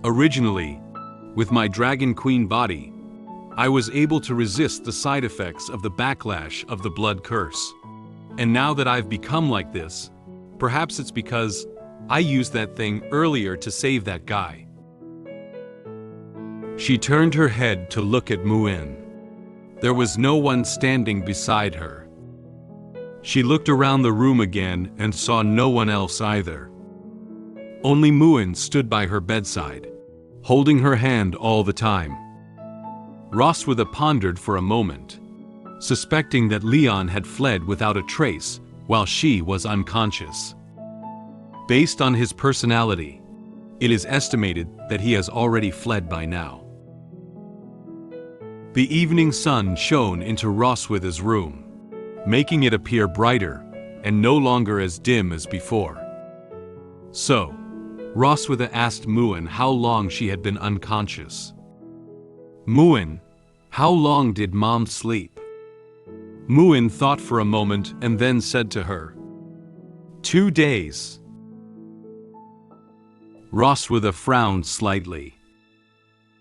Originally, with my Dragon Queen body, I was able to resist the side effects of the backlash of the blood curse. And now that I've become like this, perhaps it's because I used that thing earlier to save that guy. She turned her head to look at Muen. There was no one standing beside her. She looked around the room again and saw no one else either. Only Muen stood by her bedside, holding her hand all the time. Roswitha pondered for a moment, suspecting that Leon had fled without a trace while she was unconscious. Based on his personality, it is estimated that he has already fled by now. The evening sun shone into Roswitha's room, making it appear brighter and no longer as dim as before. So, Roswitha asked Muen how long she had been unconscious. "Muen, how long did Mom sleep?" Muen thought for a moment and then said to her, 2 days. Roswitha frowned slightly.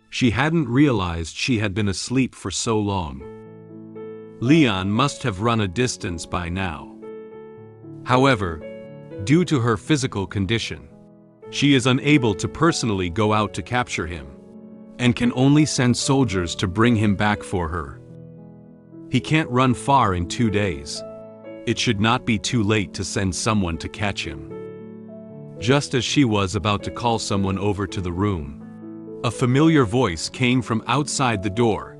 She hadn't realized she had been asleep for so long. Leon must have run a distance by now. However, due to her physical condition, she is unable to personally go out to capture him, and can only send soldiers to bring him back for her. He can't run far in 2 days. It should not be too late to send someone to catch him. Just as she was about to call someone over to the room, a familiar voice came from outside the door.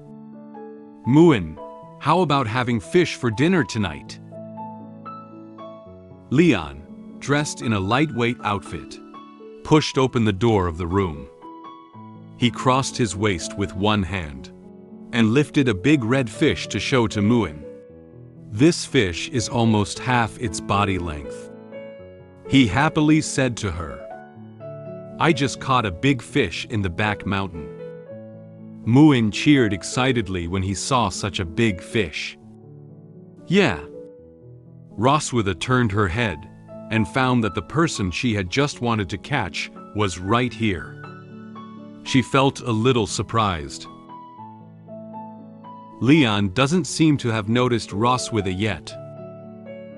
"Muen, how about having fish for dinner tonight?" Leon, dressed in a lightweight outfit, pushed open the door of the room. He crossed his waist with one hand and lifted a big red fish to show to Muen. This fish is almost half its body length. He happily said to her, "I just caught a big fish in the back mountain." Muen cheered excitedly when he saw such a big fish. "Yeah." Roswitha turned her head and found that the person she had just wanted to catch was right here. She felt a little surprised. Leon doesn't seem to have noticed Roswitha yet.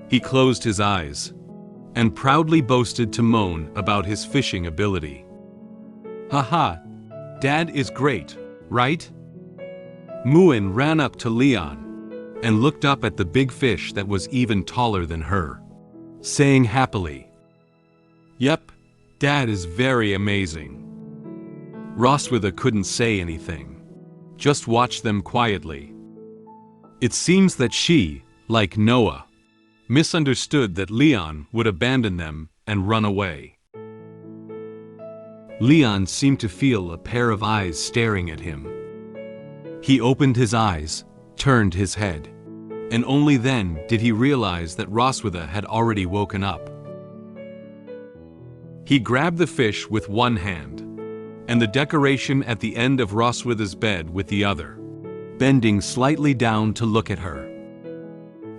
He closed his eyes and proudly boasted to Muen about his fishing ability. "Haha, Dad is great, right?" Muen ran up to Leon and looked up at the big fish that was even taller than her, saying happily, "Yep, Dad is very amazing." Roswitha couldn't say anything, just watched them quietly. It seems that she, like Noah, misunderstood that Leon would abandon them and run away. Leon seemed to feel a pair of eyes staring at him. He opened his eyes, turned his head, and only then did he realize that Roswitha had already woken up. He grabbed the fish with one hand, and the decoration at the end of Roswitha's bed with the other, bending slightly down to look at her.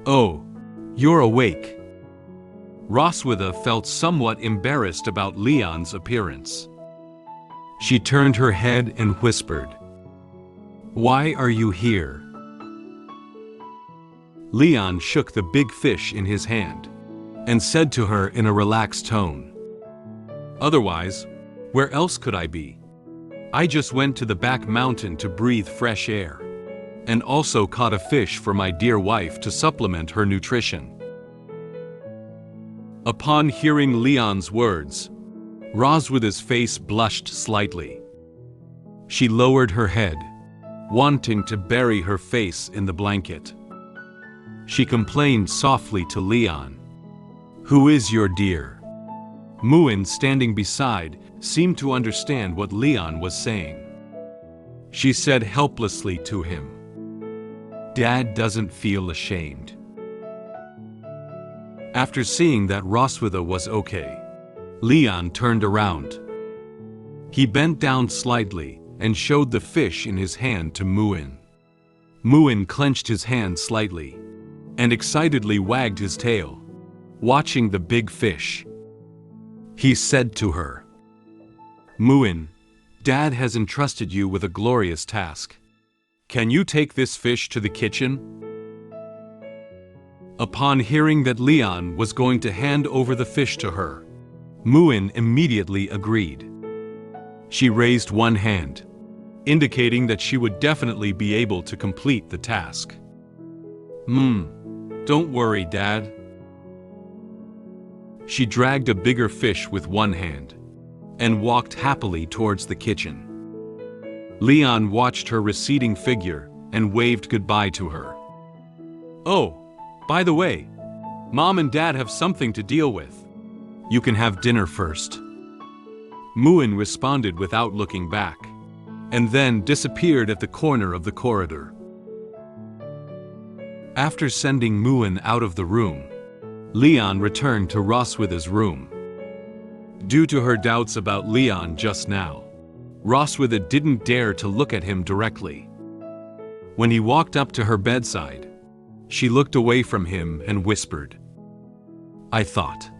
"Oh, you're awake." Roswitha felt somewhat embarrassed about Leon's appearance. She turned her head and whispered, "Why are you here?" Leon shook the big fish in his hand and said to her in a relaxed tone, "Otherwise, where else could I be? I just went to the back mountain to breathe fresh air, and also caught a fish for my dear wife to supplement her nutrition." Upon hearing Leon's words, Roswitha's face blushed slightly. She lowered her head, wanting to bury her face in the blanket. She complained softly to Leon. "Who is your dear?" Muen, standing beside, seemed to understand what Leon was saying. She said helplessly to him, "Dad doesn't feel ashamed." After seeing that Roswitha was okay, Leon turned around. He bent down slightly and showed the fish in his hand to Muen. Muen clenched his hand slightly and excitedly wagged his tail, watching the big fish. He said to her, "Muen, Dad has entrusted you with a glorious task. Can you take this fish to the kitchen?" Upon hearing that Leon was going to hand over the fish to her, Muen immediately agreed. She raised one hand, indicating that she would definitely be able to complete the task. Don't worry, Dad." She dragged a bigger fish with one hand and walked happily towards the kitchen. Leon watched her receding figure and waved goodbye to her. "Oh, by the way, Mom and Dad have something to deal with. You can have dinner first." Muen responded without looking back, and then disappeared at the corner of the corridor. After sending Muen out of the room, Leon returned to Roswitha's room. Due to her doubts about Leon just now, Roswitha didn't dare to look at him directly. When he walked up to her bedside, she looked away from him and whispered, "I thought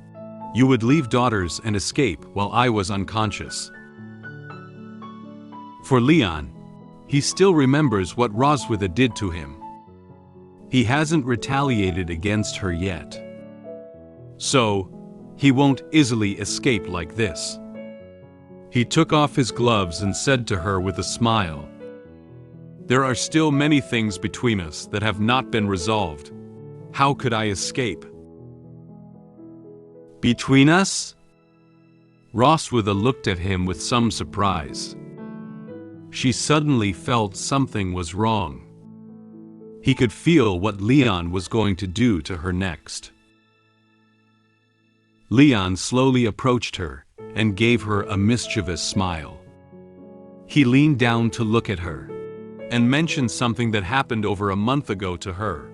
you would leave daughters and escape while I was unconscious." For Leon, he still remembers what Roswitha did to him. He hasn't retaliated against her yet. So, he won't easily escape like this. He took off his gloves and said to her with a smile, "There are still many things between us that have not been resolved. How could I escape?" "Between us?" Roswitha looked at him with some surprise. She suddenly felt something was wrong. He could feel what Leon was going to do to her next. Leon slowly approached her and gave her a mischievous smile. He leaned down to look at her and mentioned something that happened over a month ago to her.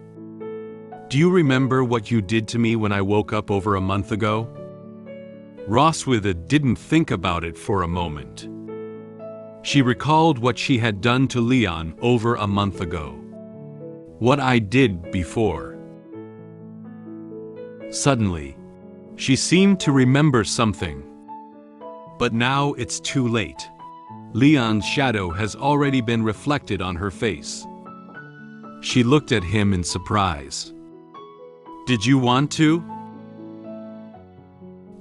"Do you remember what you did to me when I woke up over a month ago?" Roswitha didn't think about it for a moment. She recalled what she had done to Leon over a month ago. "What I did before." Suddenly, she seemed to remember something. But now it's too late. Leon's shadow has already been reflected on her face. She looked at him in surprise. "Did you want to?"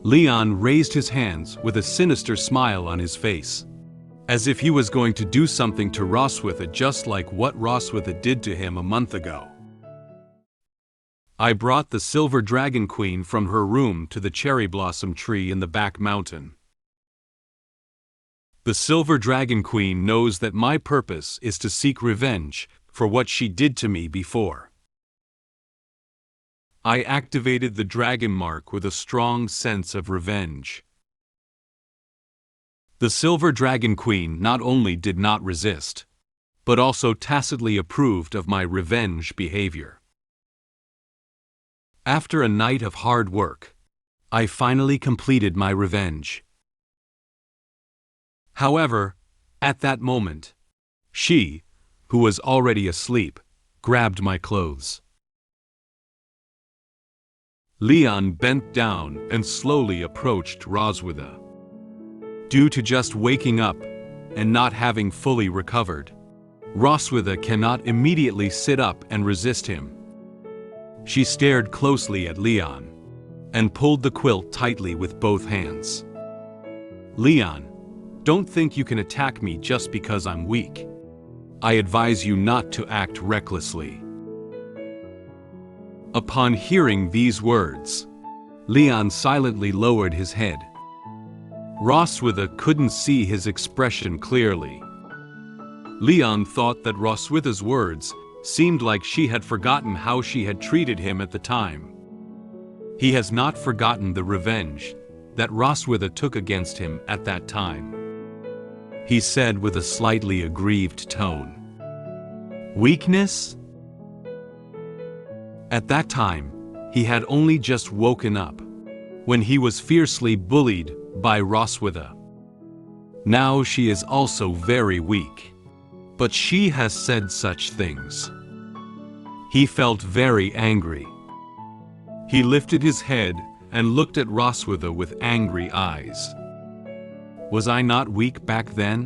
Leon raised his hands with a sinister smile on his face, as if he was going to do something to Roswitha just like what Roswitha did to him a month ago. "I brought the silver dragon queen from her room to the cherry blossom tree in the back mountain. The silver dragon queen knows that my purpose is to seek revenge for what she did to me before. I activated the dragon mark with a strong sense of revenge." The silver dragon queen not only did not resist, but also tacitly approved of my revenge behavior. After a night of hard work, I finally completed my revenge. However, at that moment, she, who was already asleep, grabbed my clothes. Leon bent down and slowly approached Roswitha. Due to just waking up and not having fully recovered, Roswitha cannot immediately sit up and resist him. She stared closely at Leon and pulled the quilt tightly with both hands. "Leon, don't think you can attack me just because I'm weak. I advise you not to act recklessly." Upon hearing these words, Leon silently lowered his head. Roswitha couldn't see his expression clearly. Leon thought that Roswitha's words seemed like she had forgotten how she had treated him at the time. He has not forgotten the revenge that Roswitha took against him at that time. He said with a slightly aggrieved tone. Weakness? At that time, he had only just woken up, when he was fiercely bullied by Roswitha. Now she is also very weak. But she has said such things. He felt very angry. He lifted his head and looked at Roswitha with angry eyes. Was I not weak back then?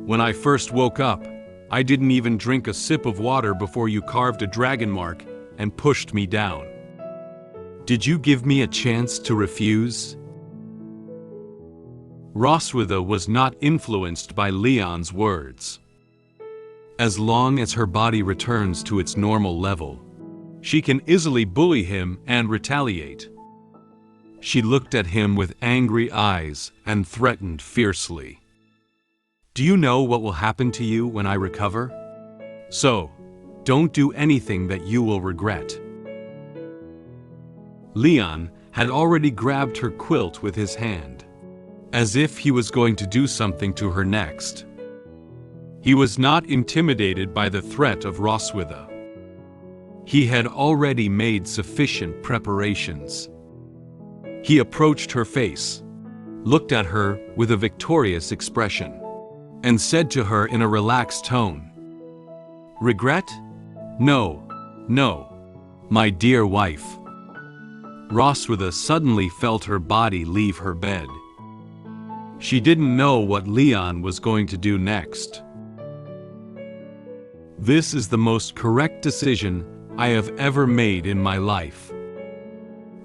When I first woke up, I didn't even drink a sip of water before you carved a dragon mark and pushed me down. Did you give me a chance to refuse? Roswitha was not influenced by Leon's words. As long as her body returns to its normal level, she can easily bully him and retaliate. She looked at him with angry eyes and threatened fiercely. Do you know what will happen to you when I recover? So, don't do anything that you will regret. Leon had already grabbed her quilt with his hand, as if he was going to do something to her next. He was not intimidated by the threat of Roswitha. He had already made sufficient preparations. He approached her face, looked at her with a victorious expression, and said to her in a relaxed tone, "Regret? No, no, my dear wife." Roswitha suddenly felt her body leave her bed. She didn't know what Leon was going to do next. This is the most correct decision I have ever made in my life.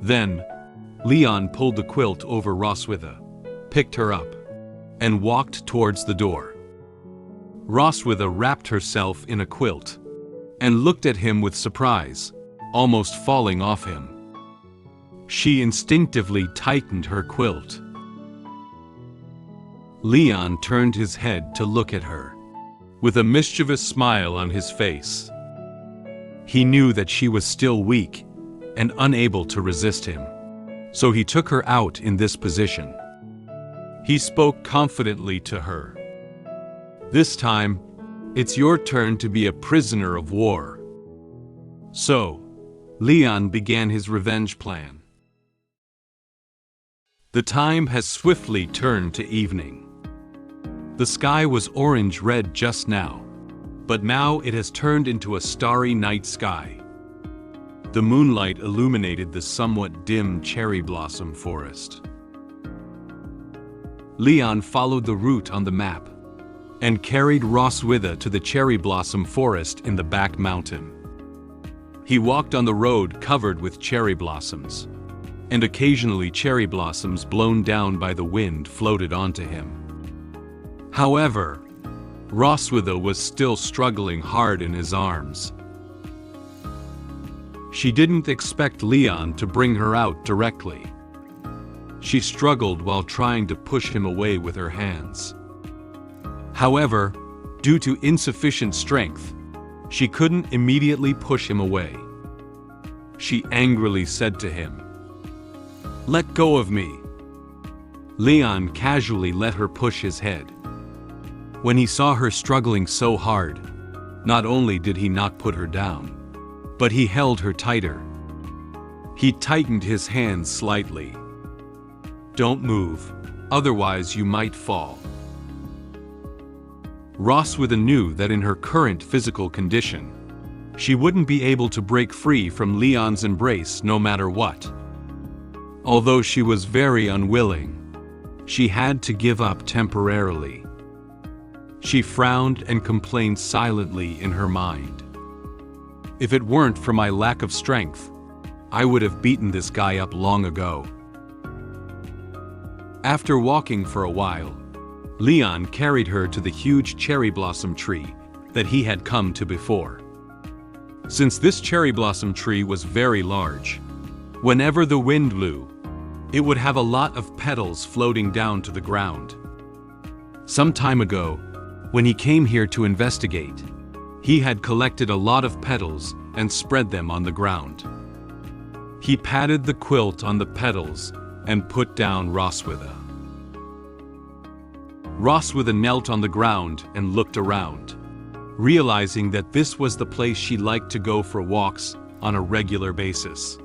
Then, Leon pulled the quilt over Roswitha, picked her up, and walked towards the door. Roswitha wrapped herself in a quilt and looked at him with surprise, almost falling off him. She instinctively tightened her quilt. Leon turned his head to look at her, with a mischievous smile on his face. He knew that she was still weak and unable to resist him, so he took her out in this position. He spoke confidently to her. This time, it's your turn to be a prisoner of war. So, Leon began his revenge plan. The time has swiftly turned to evening. The sky was orange-red just now, but now it has turned into a starry night sky. The moonlight illuminated the somewhat dim cherry blossom forest. Leon followed the route on the map and carried Roswitha to the cherry blossom forest in the back mountain. He walked on the road covered with cherry blossoms, and occasionally cherry blossoms blown down by the wind floated onto him. However, Roswitha was still struggling hard in his arms. She didn't expect Leon to bring her out directly. She struggled while trying to push him away with her hands. However, due to insufficient strength, she couldn't immediately push him away. She angrily said to him, "Let go of me." Leon casually let her push his head. When he saw her struggling so hard, not only did he not put her down, but he held her tighter. He tightened his hands slightly. "Don't move, otherwise you might fall." Roswitha knew that in her current physical condition, she wouldn't be able to break free from Leon's embrace no matter what. Although she was very unwilling, she had to give up temporarily. She frowned and complained silently in her mind. "If it weren't for my lack of strength, I would have beaten this guy up long ago." After walking for a while, Leon carried her to the huge cherry blossom tree that he had come to before. Since this cherry blossom tree was very large, Whenever the wind blew, it would have a lot of petals floating down to the ground. Some time ago, when he came here to investigate, he had collected a lot of petals and spread them on the ground. He patted the quilt on the petals and put down Roswitha. Roswitha knelt on the ground and looked around, realizing that this was the place she liked to go for walks on a regular basis.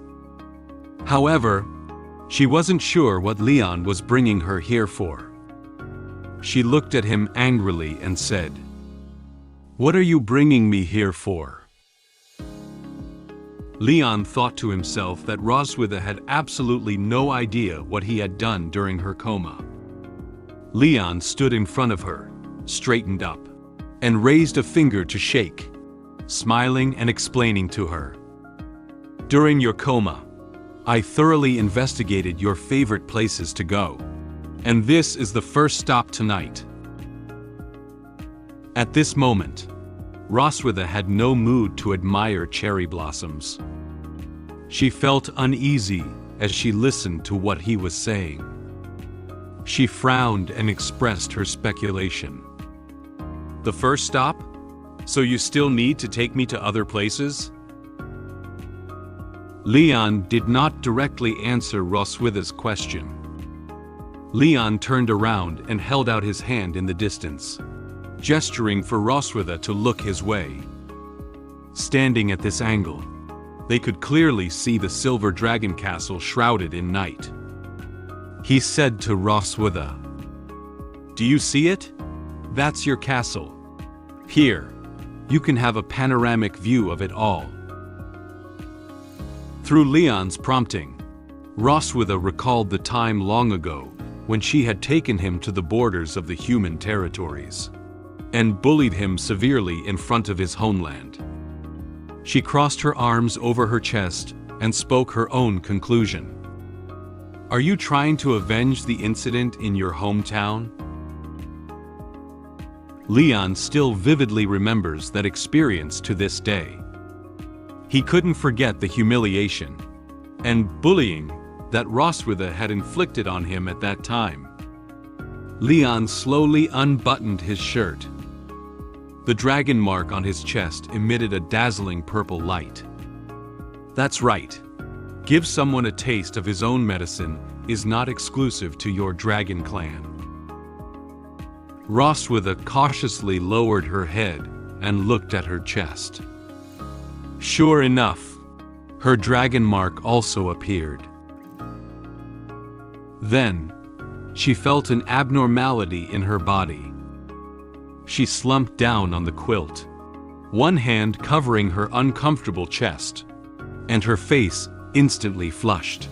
However, she wasn't sure what Leon was bringing her here for. She looked at him angrily and said, "What are you bringing me here for?" Leon thought to himself that Roswitha had absolutely no idea what he had done during her coma. Leon stood in front of her, straightened up, and raised a finger to shake, smiling and explaining to her. "During your coma, I thoroughly investigated your favorite places to go, and this is the first stop tonight." At this moment, Roswitha had no mood to admire cherry blossoms. She felt uneasy as she listened to what he was saying. She frowned and expressed her speculation. "The first stop? So you still need to take me to other places?" Leon did not directly answer Roswitha's question. Leon turned around and held out his hand in the distance, gesturing for Roswitha to look his way. Standing at this angle, they could clearly see the silver dragon castle shrouded in night. He said to Roswitha, "Do you see it? That's your castle. Here, you can have a panoramic view of it all." Through Leon's prompting, Roswitha recalled the time long ago when she had taken him to the borders of the human territories and bullied him severely in front of his homeland. She crossed her arms over her chest and spoke her own conclusion. "Are you trying to avenge the incident in your hometown?" Leon still vividly remembers that experience to this day. He couldn't forget the humiliation and bullying that Roswitha had inflicted on him at that time. Leon slowly unbuttoned his shirt. The dragon mark on his chest emitted a dazzling purple light. That's right. Give someone a taste of his own medicine is not exclusive to your dragon clan. Roswitha cautiously lowered her head and looked at her chest. Sure enough, her dragon mark also appeared. Then, she felt an abnormality in her body. She slumped down on the quilt, one hand covering her uncomfortable chest, and her face instantly flushed.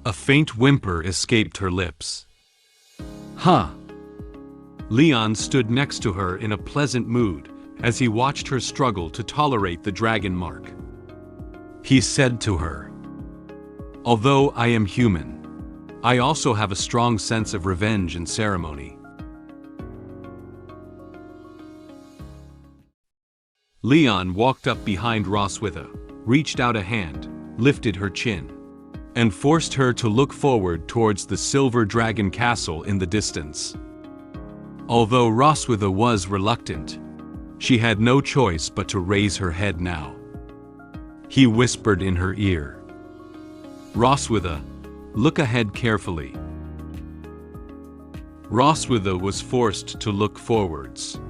A faint whimper escaped her lips. "Huh." Leon stood next to her in a pleasant mood as he watched her struggle to tolerate the dragon mark. He said to her, "Although I am human, I also have a strong sense of revenge and ceremony." Leon walked up behind Roswitha, reached out a hand, lifted her chin, and forced her to look forward towards the silver dragon castle in the distance. Although Roswitha was reluctant, she had no choice but to raise her head now. He whispered in her ear, "Roswitha, look ahead carefully." Roswitha was forced to look forwards.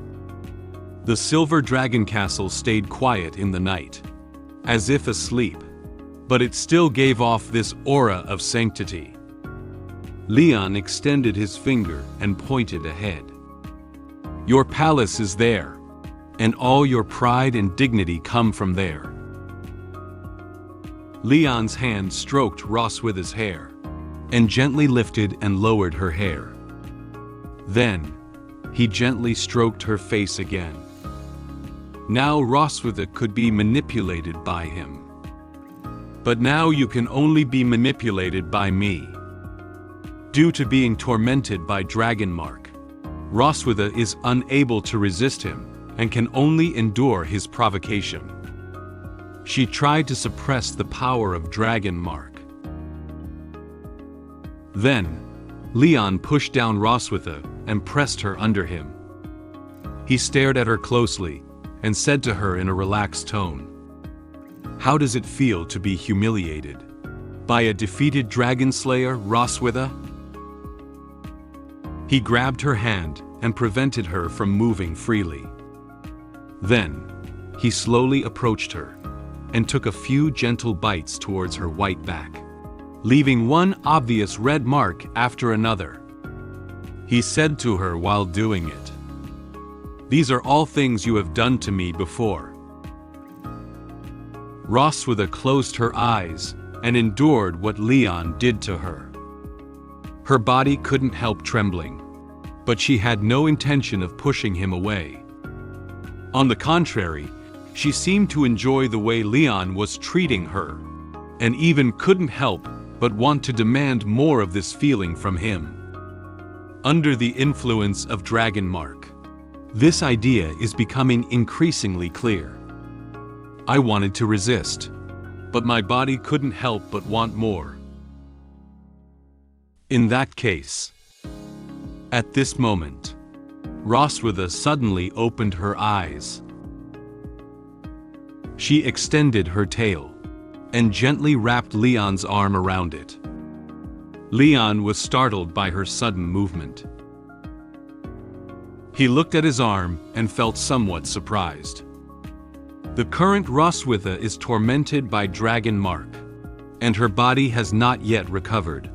The silver dragon castle stayed quiet in the night, as if asleep, but it still gave off this aura of sanctity. Leon extended his finger and pointed ahead. "Your palace is there, and all your pride and dignity come from there." Leon's hand stroked Roswitha's hair, and gently lifted and lowered her hair. Then, he gently stroked her face again. Now Roswitha could be manipulated by him. "But now you can only be manipulated by me." Due to being tormented by Dragon Mark, Roswitha is unable to resist him and can only endure his provocation. She tried to suppress the power of Dragon Mark. Then, Leon pushed down Roswitha and pressed her under him. He stared at her closely and said to her in a relaxed tone, "How does it feel to be humiliated by a defeated dragon slayer, Roswitha?" He grabbed her hand and prevented her from moving freely. Then, he slowly approached her and took a few gentle bites towards her white back, leaving one obvious red mark after another. He said to her while doing it, "These are all things you have done to me before." Roswitha closed her eyes and endured what Leon did to her. Her body couldn't help trembling, but she had no intention of pushing him away. On the contrary, she seemed to enjoy the way Leon was treating her, and even couldn't help but want to demand more of this feeling from him. Under the influence of Dragon Mark, this idea is becoming increasingly clear. I wanted to resist, but my body couldn't help but want more. In that case, at this moment, Roswitha suddenly opened her eyes. She extended her tail and gently wrapped Leon's arm around it. Leon was startled by her sudden movement. He looked at his arm and felt somewhat surprised. The current Roswitha is tormented by Dragon Mark, and her body has not yet recovered,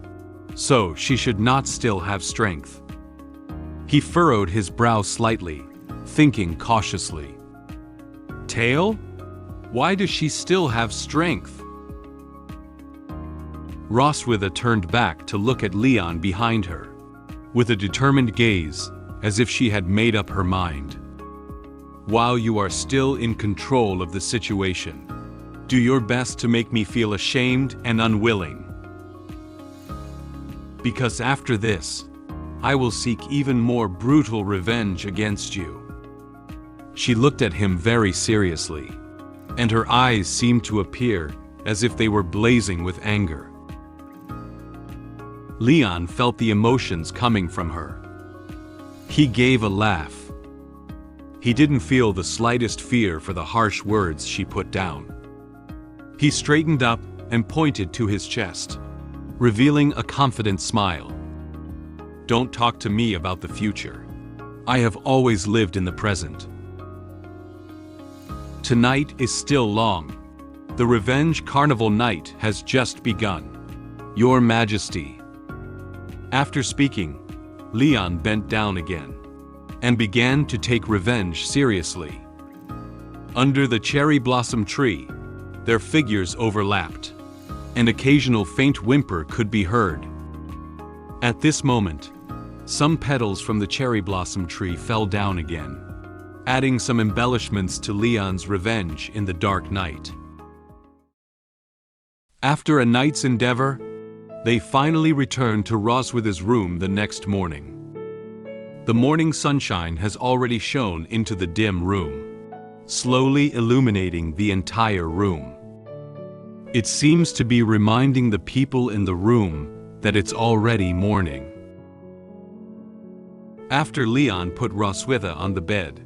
so she should not still have strength. He furrowed his brow slightly, thinking cautiously. Tail? Why does she still have strength? Roswitha turned back to look at Leon behind her, with a determined gaze, as if she had made up her mind. While you are still in control of the situation, do your best to make me feel ashamed and unwilling. Because after this, I will seek even more brutal revenge against you. She looked at him very seriously, and her eyes seemed to appear as if they were blazing with anger. Leon felt the emotions coming from her. He gave a laugh. He didn't feel the slightest fear for the harsh words she put down. He straightened up and pointed to his chest, revealing a confident smile. Don't talk to me about the future. I have always lived in the present. Tonight is still long. The Revenge Carnival night has just begun. Your Majesty. After speaking, Leon bent down again and began to take revenge seriously. Under the cherry blossom tree, their figures overlapped. An occasional faint whimper could be heard. At this moment, some petals from the cherry blossom tree fell down again, adding some embellishments to Leon's revenge in the dark night. After a night's endeavor, they finally returned to Roswitha's room the next morning. The morning sunshine has already shone into the dim room, slowly illuminating the entire room. It seems to be reminding the people in the room that it's already morning. After Leon put Roswitha on the bed,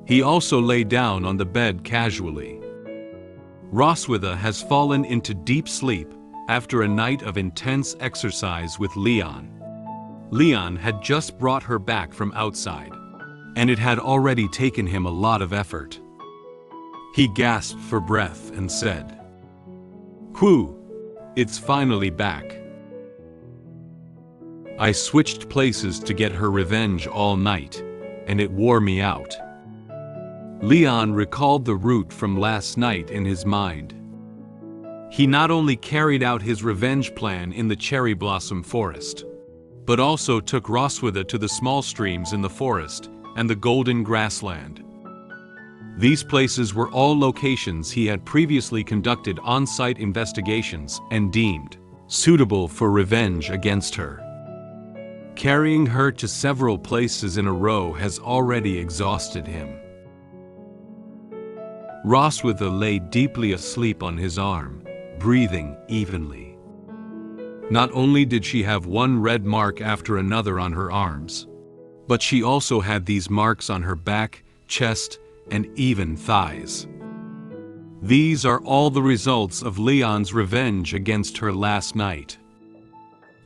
he also lay down on the bed casually. Roswitha has fallen into deep sleep after a night of intense exercise with Leon. Leon had just brought her back from outside, and it had already taken him a lot of effort. He gasped for breath and said, "Whew, it's finally back. I switched places to get her revenge all night, and it wore me out." Leon recalled the route from last night in his mind. He not only carried out his revenge plan in the cherry blossom forest, but also took Roswitha to the small streams in the forest and the golden grassland. These places were all locations he had previously conducted on-site investigations and deemed suitable for revenge against her. Carrying her to several places in a row has already exhausted him. Roswitha lay deeply asleep on his arm, breathing evenly. Not only did she have one red mark after another on her arms, but she also had these marks on her back, chest, and even thighs. These are all the results of Leon's revenge against her last night.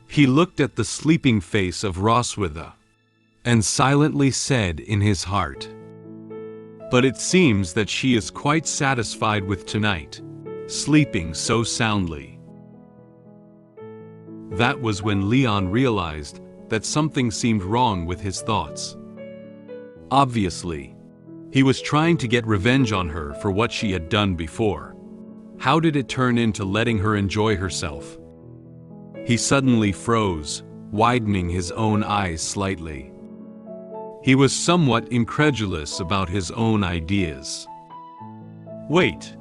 He looked at the sleeping face of Roswitha and silently said in his heart, "But it seems that she is quite satisfied with tonight, sleeping so soundly." That was when Leon realized that something seemed wrong with his thoughts. Obviously, he was trying to get revenge on her for what she had done before. How did it turn into letting her enjoy herself? He suddenly froze, widening his own eyes slightly. He was somewhat incredulous about his own ideas. Wait,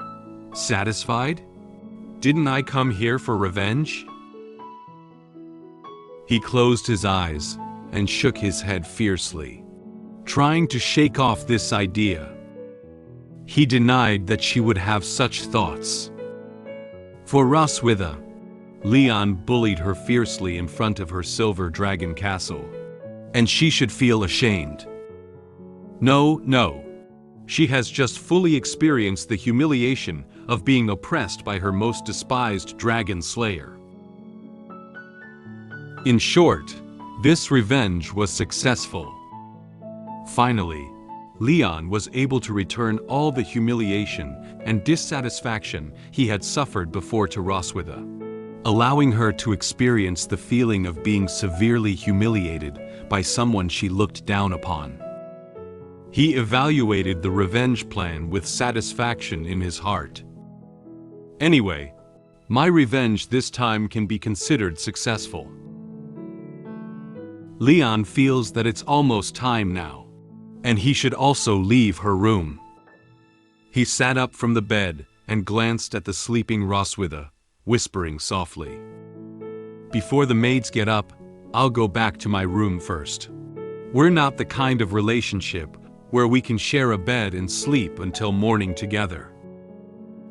satisfied? Didn't I come here for revenge? He closed his eyes and shook his head fiercely, trying to shake off this idea. He denied that she would have such thoughts. For Roswitha, Leon bullied her fiercely in front of her silver dragon castle, and she should feel ashamed. No. She has just fully experienced the humiliation of being oppressed by her most despised dragon slayer. In short, this revenge was successful. Finally, Leon was able to return all the humiliation and dissatisfaction he had suffered before to Roswitha, allowing her to experience the feeling of being severely humiliated by someone she looked down upon. He evaluated the revenge plan with satisfaction in his heart. Anyway, my revenge this time can be considered successful. Leon feels that it's almost time now, and he should also leave her room. He sat up from the bed and glanced at the sleeping Roswitha, whispering softly, "Before the maids get up, I'll go back to my room first. We're not the kind of relationship where we can share a bed and sleep until morning together."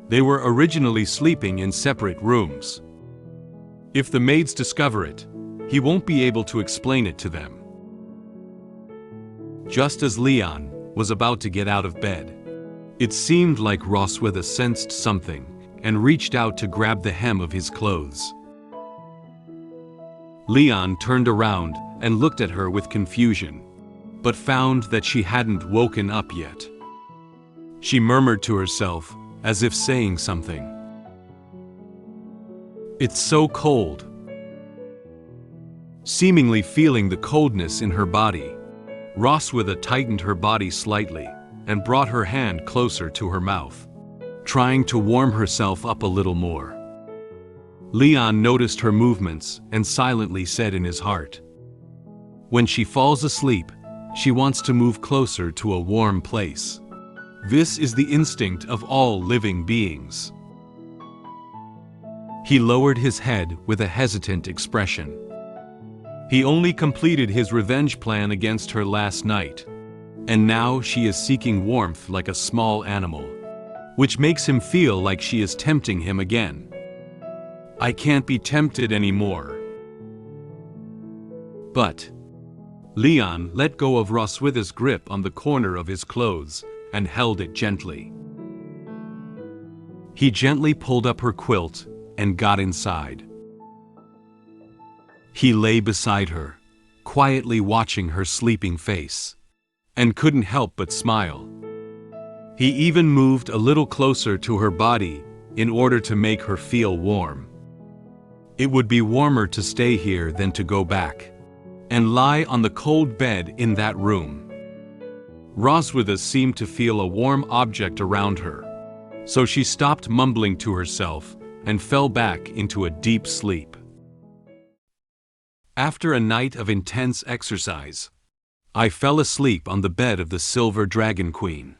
They were originally sleeping in separate rooms. If the maids discover it, he won't be able to explain it to them. Just as Leon was about to get out of bed, it seemed like Roswitha sensed something and reached out to grab the hem of his clothes. Leon turned around and looked at her with confusion, but found that she hadn't woken up yet. She murmured to herself, as if saying something. "It's so cold." Seemingly feeling the coldness in her body, Roswitha tightened her body slightly and brought her hand closer to her mouth, trying to warm herself up a little more. Leon noticed her movements and silently said in his heart, "When she falls asleep, she wants to move closer to a warm place. This is the instinct of all living beings." He lowered his head with a hesitant expression. He only completed his revenge plan against her last night, and now she is seeking warmth like a small animal, which makes him feel like she is tempting him again. "I can't be tempted anymore." But Leon let go of Roswitha's grip on the corner of his clothes and held it gently. He gently pulled up her quilt and got inside. He lay beside her, quietly watching her sleeping face, and couldn't help but smile. He even moved a little closer to her body in order to make her feel warm. It would be warmer to stay here than to go back and lie on the cold bed in that room. Roswitha seemed to feel a warm object around her, so she stopped mumbling to herself and fell back into a deep sleep. After a night of intense exercise, I fell asleep on the bed of the Silver Dragon Queen.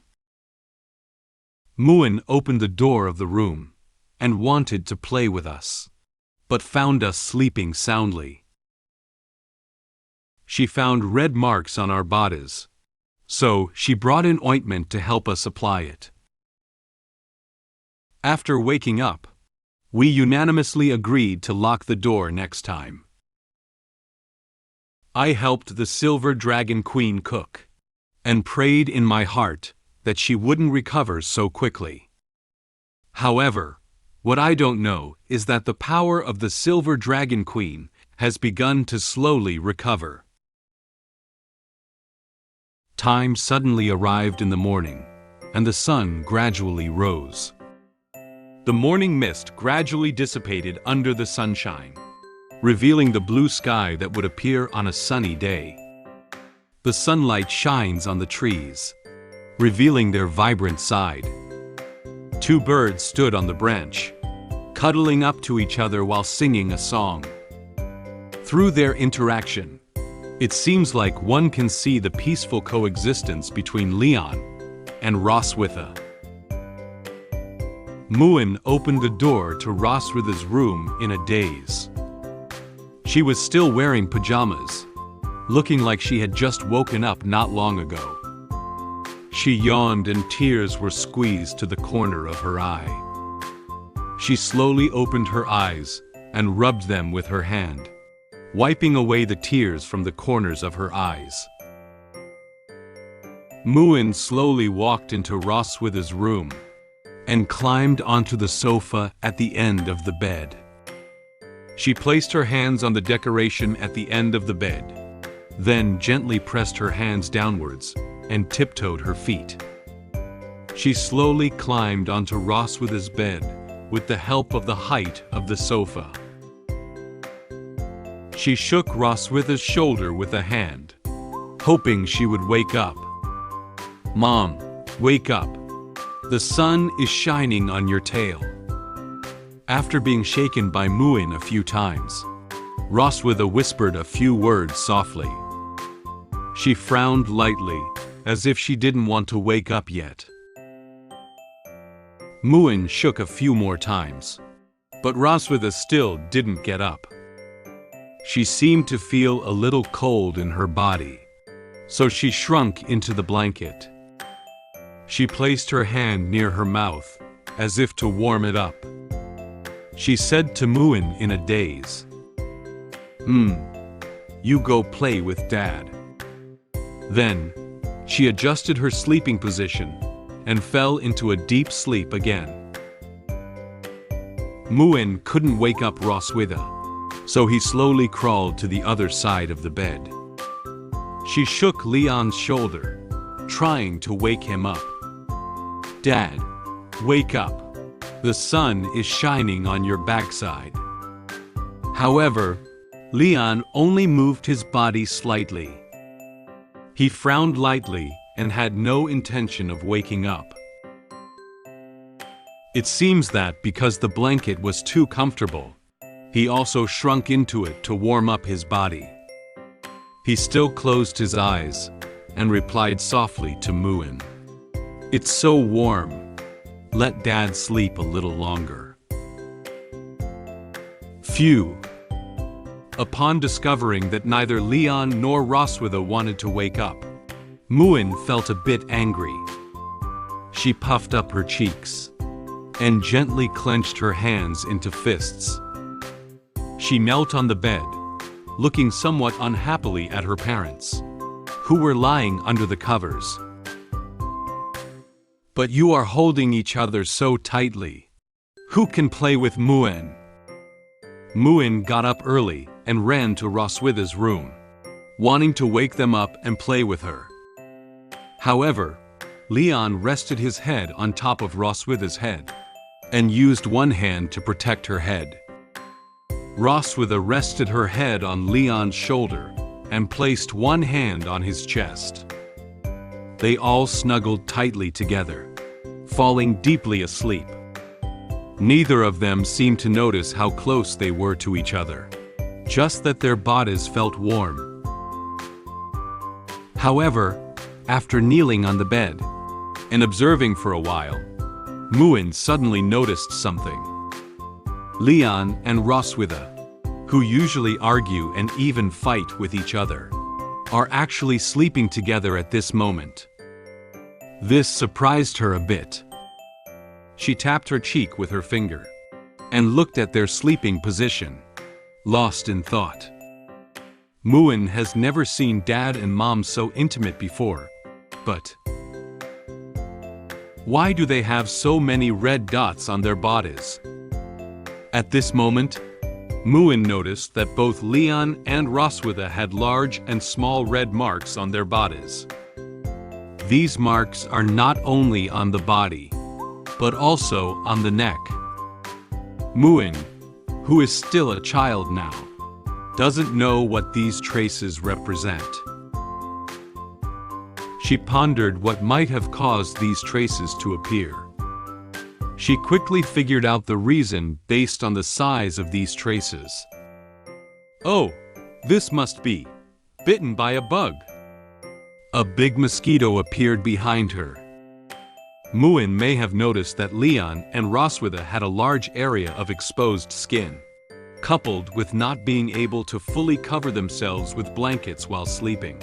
Muen opened the door of the room and wanted to play with us, but found us sleeping soundly. She found red marks on our bodies, so she brought in ointment to help us apply it. After waking up, we unanimously agreed to lock the door next time. I helped the Silver Dragon Queen cook, and prayed in my heart that she wouldn't recover so quickly. However, what I don't know is that the power of the Silver Dragon Queen has begun to slowly recover. Time suddenly arrived in the morning, and the sun gradually rose. The morning mist gradually dissipated under the sunshine, revealing the blue sky that would appear on a sunny day. The sunlight shines on the trees, revealing their vibrant side. Two birds stood on the branch, cuddling up to each other while singing a song. Through their interaction, it seems like one can see the peaceful coexistence between Leon and Roswitha. Muen opened the door to Roswitha's room in a daze. She was still wearing pajamas, looking like she had just woken up not long ago. She yawned and tears were squeezed to the corner of her eye. She slowly opened her eyes and rubbed them with her hand, wiping away the tears from the corners of her eyes. Muen slowly walked into Roswitha's room and climbed onto the sofa at the end of the bed. She placed her hands on the decoration at the end of the bed, then gently pressed her hands downwards and tiptoed her feet. She slowly climbed onto Roswitha's bed with the help of the height of the sofa. She shook Roswitha's shoulder with a hand, hoping she would wake up. "Mom, wake up. The sun is shining on your tail." After being shaken by Muen a few times, Roswitha whispered a few words softly. She frowned lightly, as if she didn't want to wake up yet. Muen shook a few more times, but Roswitha still didn't get up. She seemed to feel a little cold in her body, so she shrunk into the blanket. She placed her hand near her mouth, as if to warm it up. She said to Muen in a daze, You go play with Dad." Then, she adjusted her sleeping position and fell into a deep sleep again. Muen couldn't wake up Roswitha, so he slowly crawled to the other side of the bed. She shook Leon's shoulder, trying to wake him up. "Dad, wake up. The sun is shining on your backside." However, Leon only moved his body slightly. He frowned lightly and had no intention of waking up. It seems that because the blanket was too comfortable, he also shrunk into it to warm up his body. He still closed his eyes and replied softly to Muen, "It's so warm. Let Dad sleep a little longer." Phew. Upon discovering that neither Leon nor Roswitha wanted to wake up, Muen felt a bit angry. She puffed up her cheeks and gently clenched her hands into fists. She knelt on the bed, looking somewhat unhappily at her parents, who were lying under the covers. "But you are holding each other so tightly. Who can play with Muen?" Muen got up early and ran to Roswitha's room, wanting to wake them up and play with her. However, Leon rested his head on top of Roswitha's head and used one hand to protect her head. Roswitha rested her head on Leon's shoulder and placed one hand on his chest. They all snuggled tightly together, falling deeply asleep. Neither of them seemed to notice how close they were to each other, just that their bodies felt warm. However, after kneeling on the bed and observing for a while, Muen suddenly noticed something. Leon and Roswitha, who usually argue and even fight with each other, are actually sleeping together at this moment. This surprised her a bit. She tapped her cheek with her finger and looked at their sleeping position, lost in thought. Muen has never seen Dad and Mom so intimate before, but why do they have so many red dots on their bodies? At this moment, Muen noticed that both Leon and Roswitha had large and small red marks on their bodies. These marks are not only on the body, but also on the neck. Muen, who is still a child now, doesn't know what these traces represent. She pondered what might have caused these traces to appear. She quickly figured out the reason based on the size of these traces. Oh, this must be bitten by a bug. A big mosquito appeared behind her. Muen may have noticed that Leon and Roswitha had a large area of exposed skin, coupled with not being able to fully cover themselves with blankets while sleeping.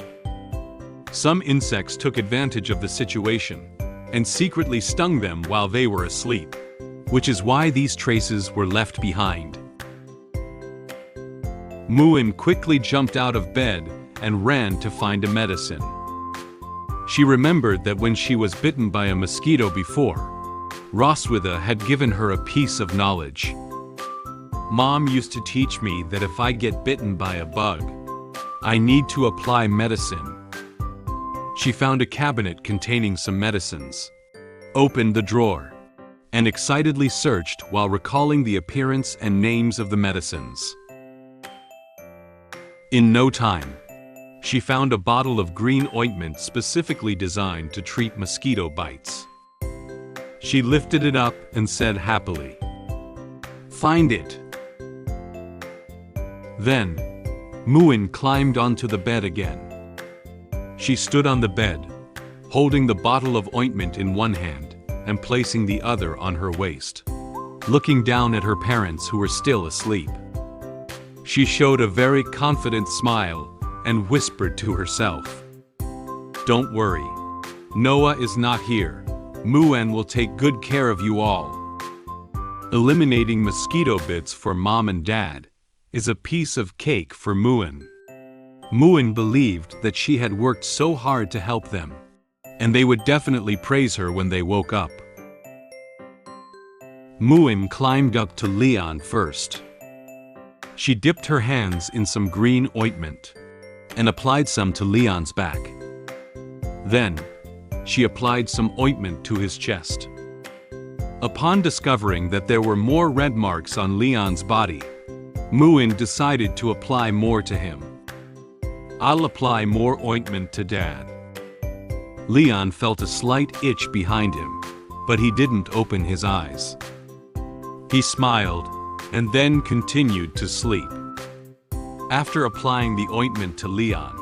Some insects took advantage of the situation and secretly stung them while they were asleep, which is why these traces were left behind. Muen quickly jumped out of bed and ran to find a medicine. She remembered that when she was bitten by a mosquito before, Roswitha had given her a piece of knowledge. Mom used to teach me that if I get bitten by a bug, I need to apply medicine. She found a cabinet containing some medicines, opened the drawer, and excitedly searched while recalling the appearance and names of the medicines. In no time, she found a bottle of green ointment specifically designed to treat mosquito bites. She lifted it up and said happily, "Find it." Then, Muen climbed onto the bed again. She stood on the bed, holding the bottle of ointment in one hand and placing the other on her waist, looking down at her parents who were still asleep. She showed a very confident smile and whispered to herself, "Don't worry. Noah is not here. Muen will take good care of you all." Eliminating mosquito bits for Mom and Dad is a piece of cake for Muen. Muen believed that she had worked so hard to help them, and they would definitely praise her when they woke up. Muen climbed up to Leon first. She dipped her hands in some green ointment and applied some to Leon's back. Then, she applied some ointment to his chest. Upon discovering that there were more red marks on Leon's body, Muen decided to apply more to him. "I'll apply more ointment to Dad." Leon felt a slight itch behind him, but he didn't open his eyes. He smiled and then continued to sleep. After applying the ointment to Leon,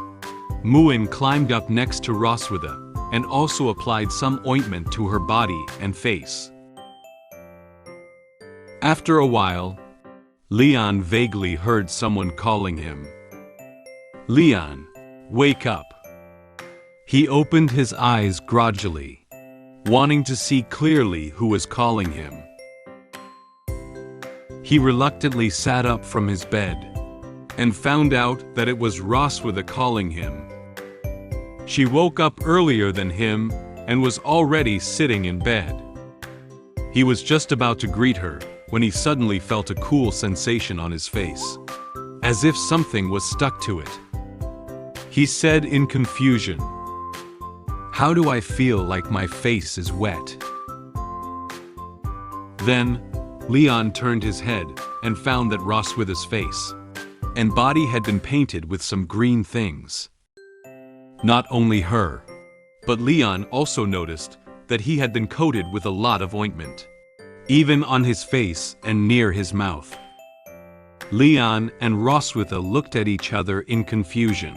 Muen climbed up next to Roswitha and also applied some ointment to her body and face. After a while, Leon vaguely heard someone calling him. "Leon, wake up." He opened his eyes gradually, wanting to see clearly who was calling him. He reluctantly sat up from his bed and found out that it was Roswitha calling him. She woke up earlier than him and was already sitting in bed. He was just about to greet her when he suddenly felt a cool sensation on his face, as if something was stuck to it. He said in confusion, "How do I feel like my face is wet?" Then, Leon turned his head and found that Roswitha's face and body had been painted with some green things. Not only her, but Leon also noticed that he had been coated with a lot of ointment, even on his face and near his mouth. Leon and Roswitha looked at each other in confusion.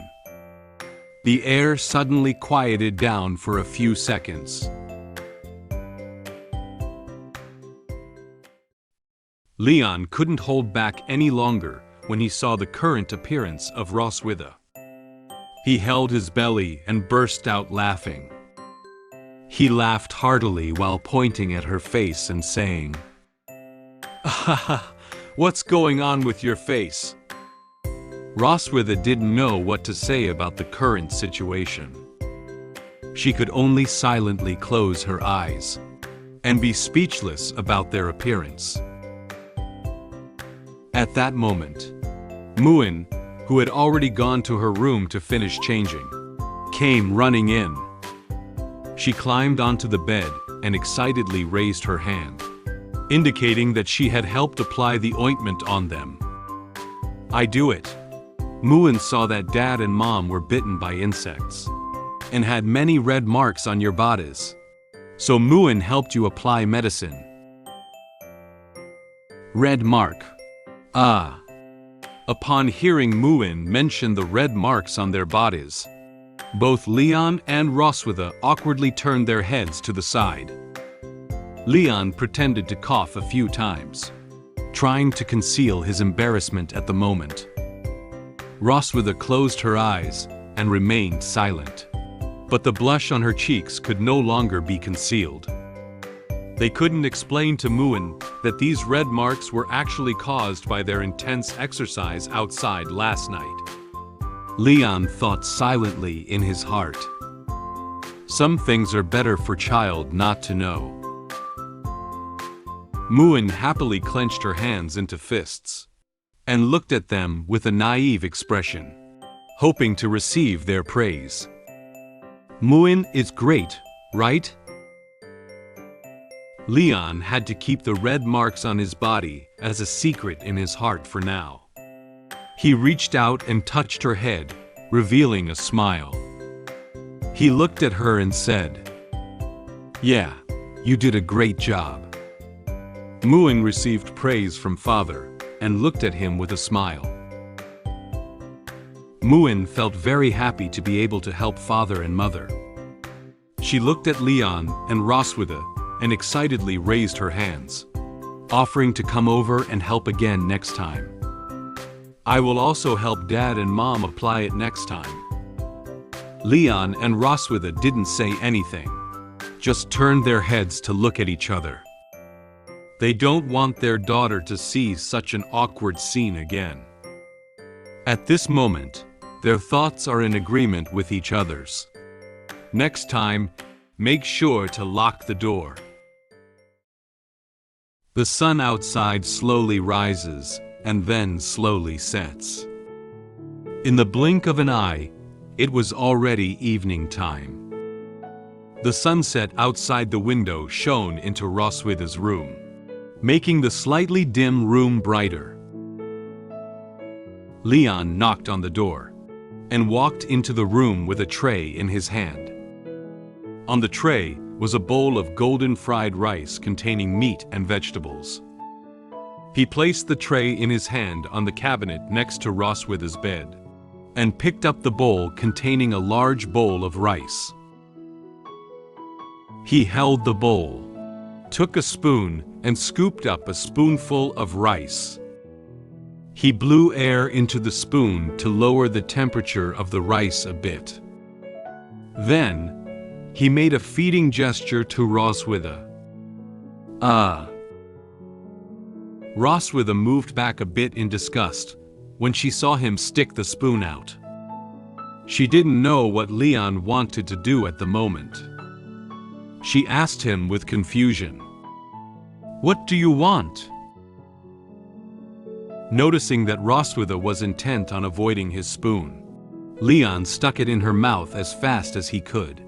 The air suddenly quieted down for a few seconds. Leon couldn't hold back any longer when he saw the current appearance of Roswitha. He held his belly and burst out laughing. He laughed heartily while pointing at her face and saying, "What's going on with your face?" Roswitha didn't know what to say about the current situation. She could only silently close her eyes and be speechless about their appearance. At that moment, Muen, who had already gone to her room to finish changing, came running in. She climbed onto the bed and excitedly raised her hand, indicating that she had helped apply the ointment on them. "I do it." Muen saw that Dad and Mom were bitten by insects and had many red marks on your bodies. So Muen helped you apply medicine. Red mark. Ah. Upon hearing Muen mention the red marks on their bodies, both Leon and Roswitha awkwardly turned their heads to the side. Leon pretended to cough a few times, trying to conceal his embarrassment at the moment. Roswitha closed her eyes and remained silent, but the blush on her cheeks could no longer be concealed. They couldn't explain to Muen that these red marks were actually caused by their intense exercise outside last night. Leon thought silently in his heart. Some things are better for child not to know. Muen happily clenched her hands into fists and looked at them with a naive expression, hoping to receive their praise. "Muen is great, right?" Leon had to keep the red marks on his body as a secret in his heart for now. He reached out and touched her head, revealing a smile. He looked at her and said, "Yeah, you did a great job." Muen received praise from Father and looked at him with a smile. Muen felt very happy to be able to help Father and Mother. She looked at Leon and Roswitha and excitedly raised her hands, offering to come over and help again next time. "I will also help Dad and Mom apply it next time." Leon and Roswitha didn't say anything, just turned their heads to look at each other. They don't want their daughter to see such an awkward scene again. At this moment, their thoughts are in agreement with each other's. Next time, make sure to lock the door. The sun outside slowly rises and then slowly sets. In the blink of an eye, it was already evening time. The sunset outside the window shone into Roswitha's room, making the slightly dim room brighter. Leon knocked on the door and walked into the room with a tray in his hand. On the tray was a bowl of golden fried rice containing meat and vegetables. He placed the tray in his hand on the cabinet next to Roswitha's bed and picked up the bowl containing a large bowl of rice. He held the bowl, took a spoon, and scooped up a spoonful of rice. He blew air into the spoon to lower the temperature of the rice a bit. Then, he made a feeding gesture to Roswitha. "Ah." Roswitha moved back a bit in disgust when she saw him stick the spoon out. She didn't know what Leon wanted to do at the moment. She asked him with confusion, "What do you want?" Noticing that Roswitha was intent on avoiding his spoon, Leon stuck it in her mouth as fast as he could.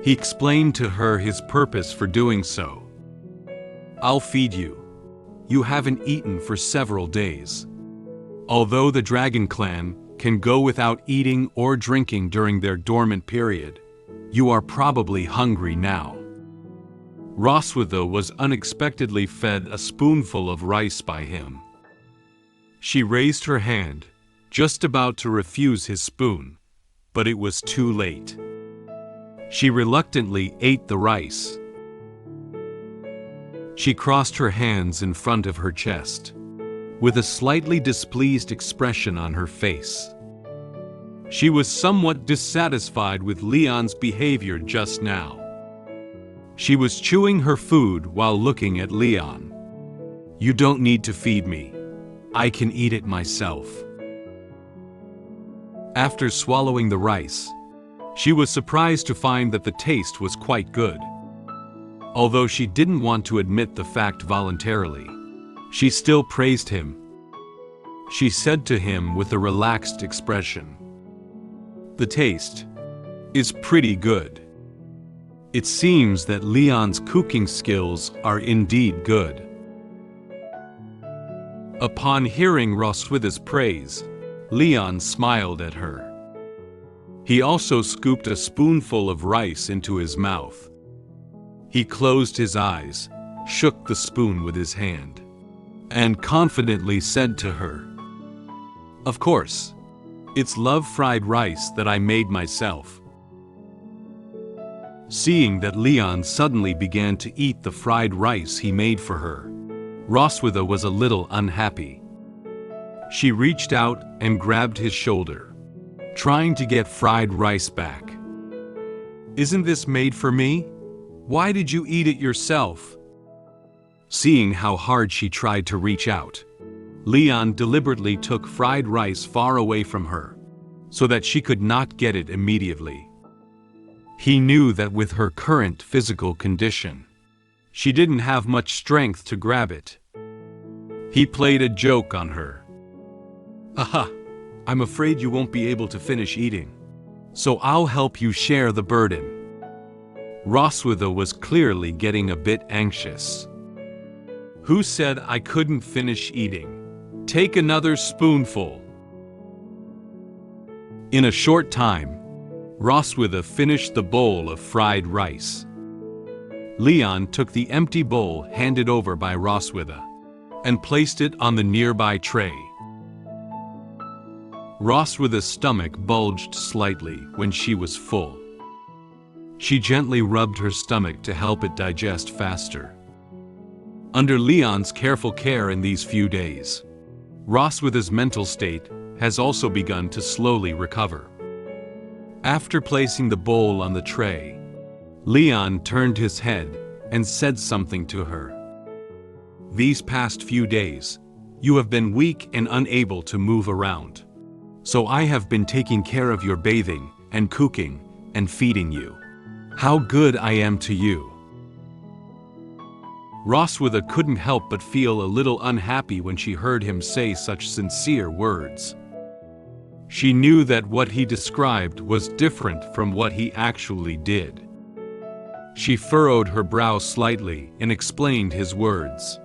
He explained to her his purpose for doing so. "I'll feed you. You haven't eaten for several days. Although the Dragon Clan can go without eating or drinking during their dormant period, you are probably hungry now." Roswitha was unexpectedly fed a spoonful of rice by him. She raised her hand, just about to refuse his spoon, but it was too late. She reluctantly ate the rice. She crossed her hands in front of her chest, with a slightly displeased expression on her face. She was somewhat dissatisfied with Leon's behavior just now. She was chewing her food while looking at Leon. "You don't need to feed me. I can eat it myself." After swallowing the rice, she was surprised to find that the taste was quite good. Although she didn't want to admit the fact voluntarily, she still praised him. She said to him with a relaxed expression, "The taste is pretty good." It seems that Leon's cooking skills are indeed good. Upon hearing Roswitha's praise, Leon smiled at her. He also scooped a spoonful of rice into his mouth. He closed his eyes, shook the spoon with his hand, and confidently said to her, "Of course, it's love-fried rice that I made myself." Seeing that Leon suddenly began to eat the fried rice he made for her, Roswitha was a little unhappy. She reached out and grabbed his shoulder, trying to get fried rice back. "Isn't this made for me? Why did you eat it yourself?" Seeing how hard she tried to reach out, Leon deliberately took fried rice far away from her, so that she could not get it immediately. He knew that with her current physical condition, she didn't have much strength to grab it. He played a joke on her. "Aha, I'm afraid you won't be able to finish eating, so I'll help you share the burden." Roswitha was clearly getting a bit anxious. "Who said I couldn't finish eating? Take another spoonful." In a short time, Roswitha finished the bowl of fried rice. Leon took the empty bowl handed over by Roswitha and placed it on the nearby tray. Roswitha's stomach bulged slightly when she was full. She gently rubbed her stomach to help it digest faster. Under Leon's careful care in these few days, Roswitha's mental state has also begun to slowly recover. After placing the bowl on the tray, Leon turned his head and said something to her. "These past few days, you have been weak and unable to move around. So I have been taking care of your bathing and cooking and feeding you. How good I am to you." Roswitha couldn't help but feel a little unhappy when she heard him say such sincere words. She knew that what he described was different from what he actually did. She furrowed her brow slightly and explained his words.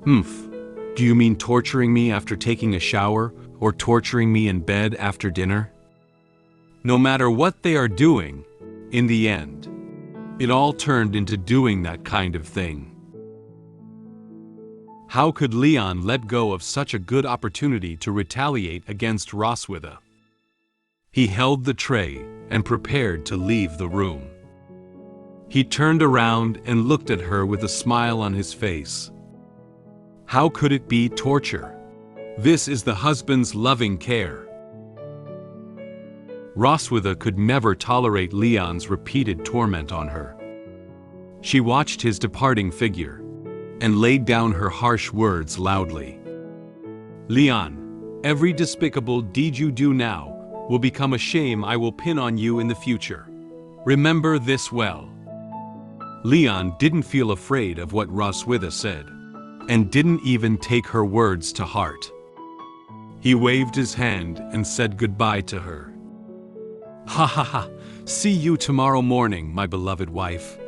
"Humph, do you mean torturing me after taking a shower or torturing me in bed after dinner?" No matter what they are doing, in the end, it all turned into doing that kind of thing. How could Leon let go of such a good opportunity to retaliate against Roswitha? He held the tray and prepared to leave the room. He turned around and looked at her with a smile on his face. How could it be torture? This is the husband's loving care. Roswitha could never tolerate Leon's repeated torment on her. She watched his departing figure and laid down her harsh words loudly. "Leon, every despicable deed you do now will become a shame I will pin on you in the future. Remember this well." Leon didn't feel afraid of what Roswitha said, and didn't even take her words to heart. He waved his hand and said goodbye to her. "Ha ha ha, see you tomorrow morning, my beloved wife."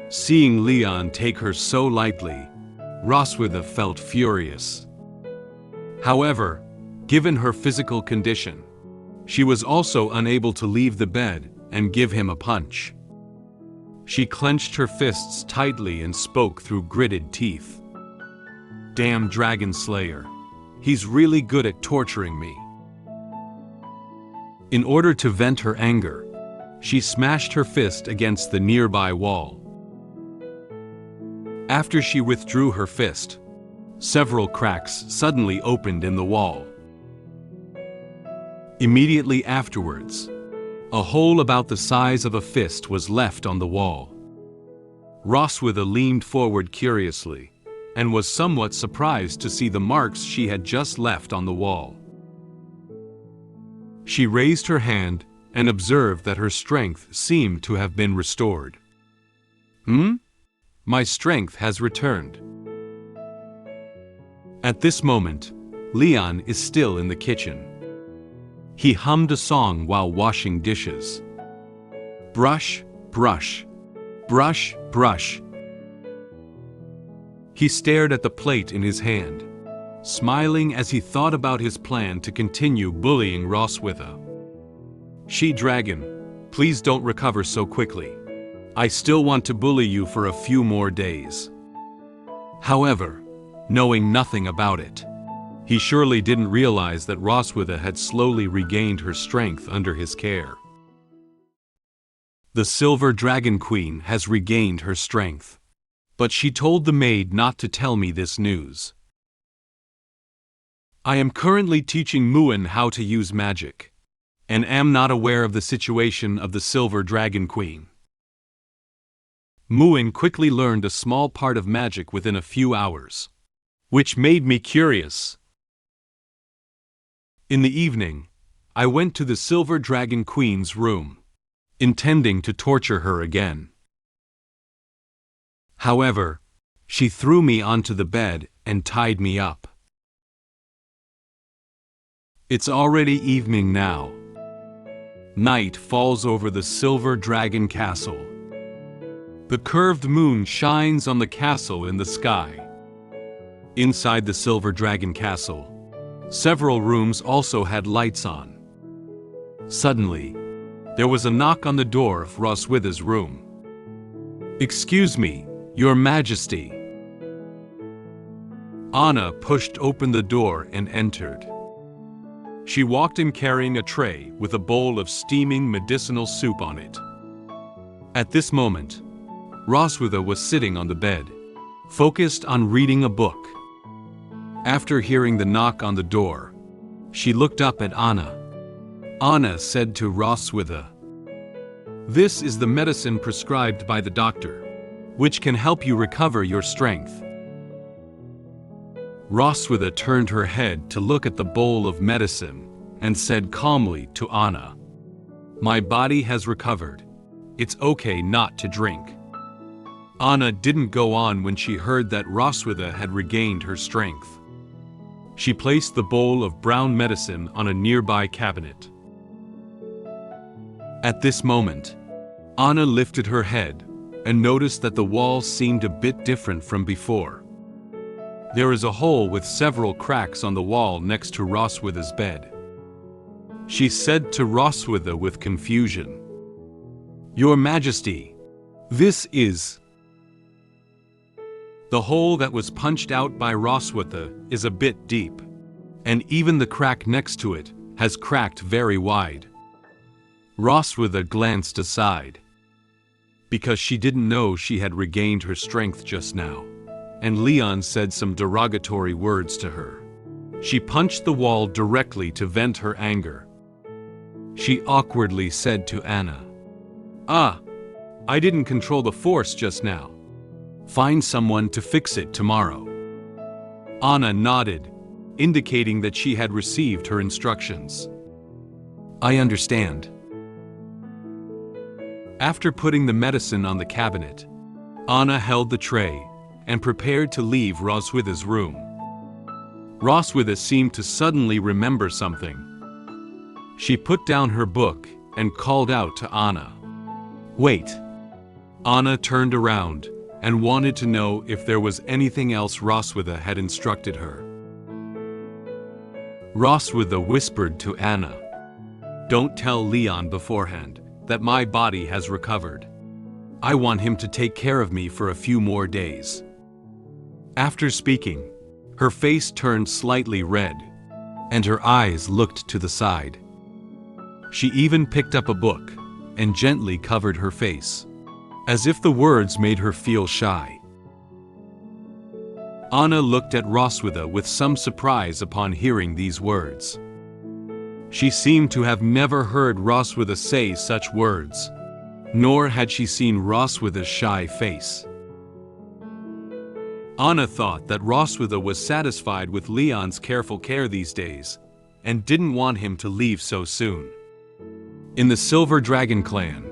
Seeing Leon take her so lightly, Roswitha felt furious. However, given her physical condition, she was also unable to leave the bed and give him a punch. She clenched her fists tightly and spoke through gritted teeth. "Damn Dragon Slayer. He's really good at torturing me." In order to vent her anger, she smashed her fist against the nearby wall. After she withdrew her fist, several cracks suddenly opened in the wall. Immediately afterwards, A hole about the size of a fist was left on the wall. Roswitha leaned forward curiously, and was somewhat surprised to see the marks she had just left on the wall. She raised her hand and observed that her strength seemed to have been restored. My strength has returned. At this moment, Leon is still in the kitchen. He hummed a song while washing dishes. Brush, brush, brush, brush. He stared at the plate in his hand, smiling as he thought about his plan to continue bullying Roswitha. She-Dragon, please don't recover so quickly. I still want to bully you for a few more days. However, knowing nothing about it, he surely didn't realize that Roswitha had slowly regained her strength under his care. The Silver Dragon Queen has regained her strength, but she told the maid not to tell me this news. I am currently teaching Muen how to use magic, and am not aware of the situation of the Silver Dragon Queen. Muen quickly learned a small part of magic within a few hours, which made me curious. In the evening, I went to the Silver Dragon Queen's room, intending to torture her again. However, she threw me onto the bed and tied me up. It's already evening now. Night falls over the Silver Dragon Castle. The curved moon shines on the castle in the sky. Inside the Silver Dragon Castle, several rooms also had lights on. Suddenly, there was a knock on the door of Roswitha's room. "Excuse me, Your Majesty." Anna pushed open the door and entered. She walked in carrying a tray with a bowl of steaming medicinal soup on it. At this moment, Roswitha was sitting on the bed, focused on reading a book. After hearing the knock on the door, she looked up at Anna. Anna said to Roswitha, "This is the medicine prescribed by the doctor, which can help you recover your strength." Roswitha turned her head to look at the bowl of medicine and said calmly to Anna, "My body has recovered. It's okay not to drink." Anna didn't go on when she heard that Roswitha had regained her strength. She placed the bowl of brown medicine on a nearby cabinet. At this moment, Anna lifted her head and noticed that the walls seemed a bit different from before. There is a hole with several cracks on the wall next to Roswitha's bed. She said to Roswitha with confusion, "Your Majesty, this is..." The hole that was punched out by Roswitha is a bit deep, and even the crack next to it has cracked very wide. Roswitha glanced aside, because she didn't know she had regained her strength just now, and Leon said some derogatory words to her. She punched the wall directly to vent her anger. She awkwardly said to Anna, I didn't control the force just now. Find someone to fix it tomorrow." Anna nodded, indicating that she had received her instructions. "I understand." After putting the medicine on the cabinet, Anna held the tray and prepared to leave Roswitha's room. Roswitha seemed to suddenly remember something. She put down her book and called out to Anna, "Wait." Anna turned around and wanted to know if there was anything else Roswitha had instructed her. Roswitha whispered to Anna, "Don't tell Leon beforehand that my body has recovered. I want him to take care of me for a few more days." After speaking, her face turned slightly red, and her eyes looked to the side. She even picked up a book and gently covered her face, as if the words made her feel shy. Anna looked at Roswitha with some surprise upon hearing these words. She seemed to have never heard Roswitha say such words, nor had she seen Roswitha's shy face. Anna thought that Roswitha was satisfied with Leon's careful care these days, and didn't want him to leave so soon. In the Silver Dragon clan,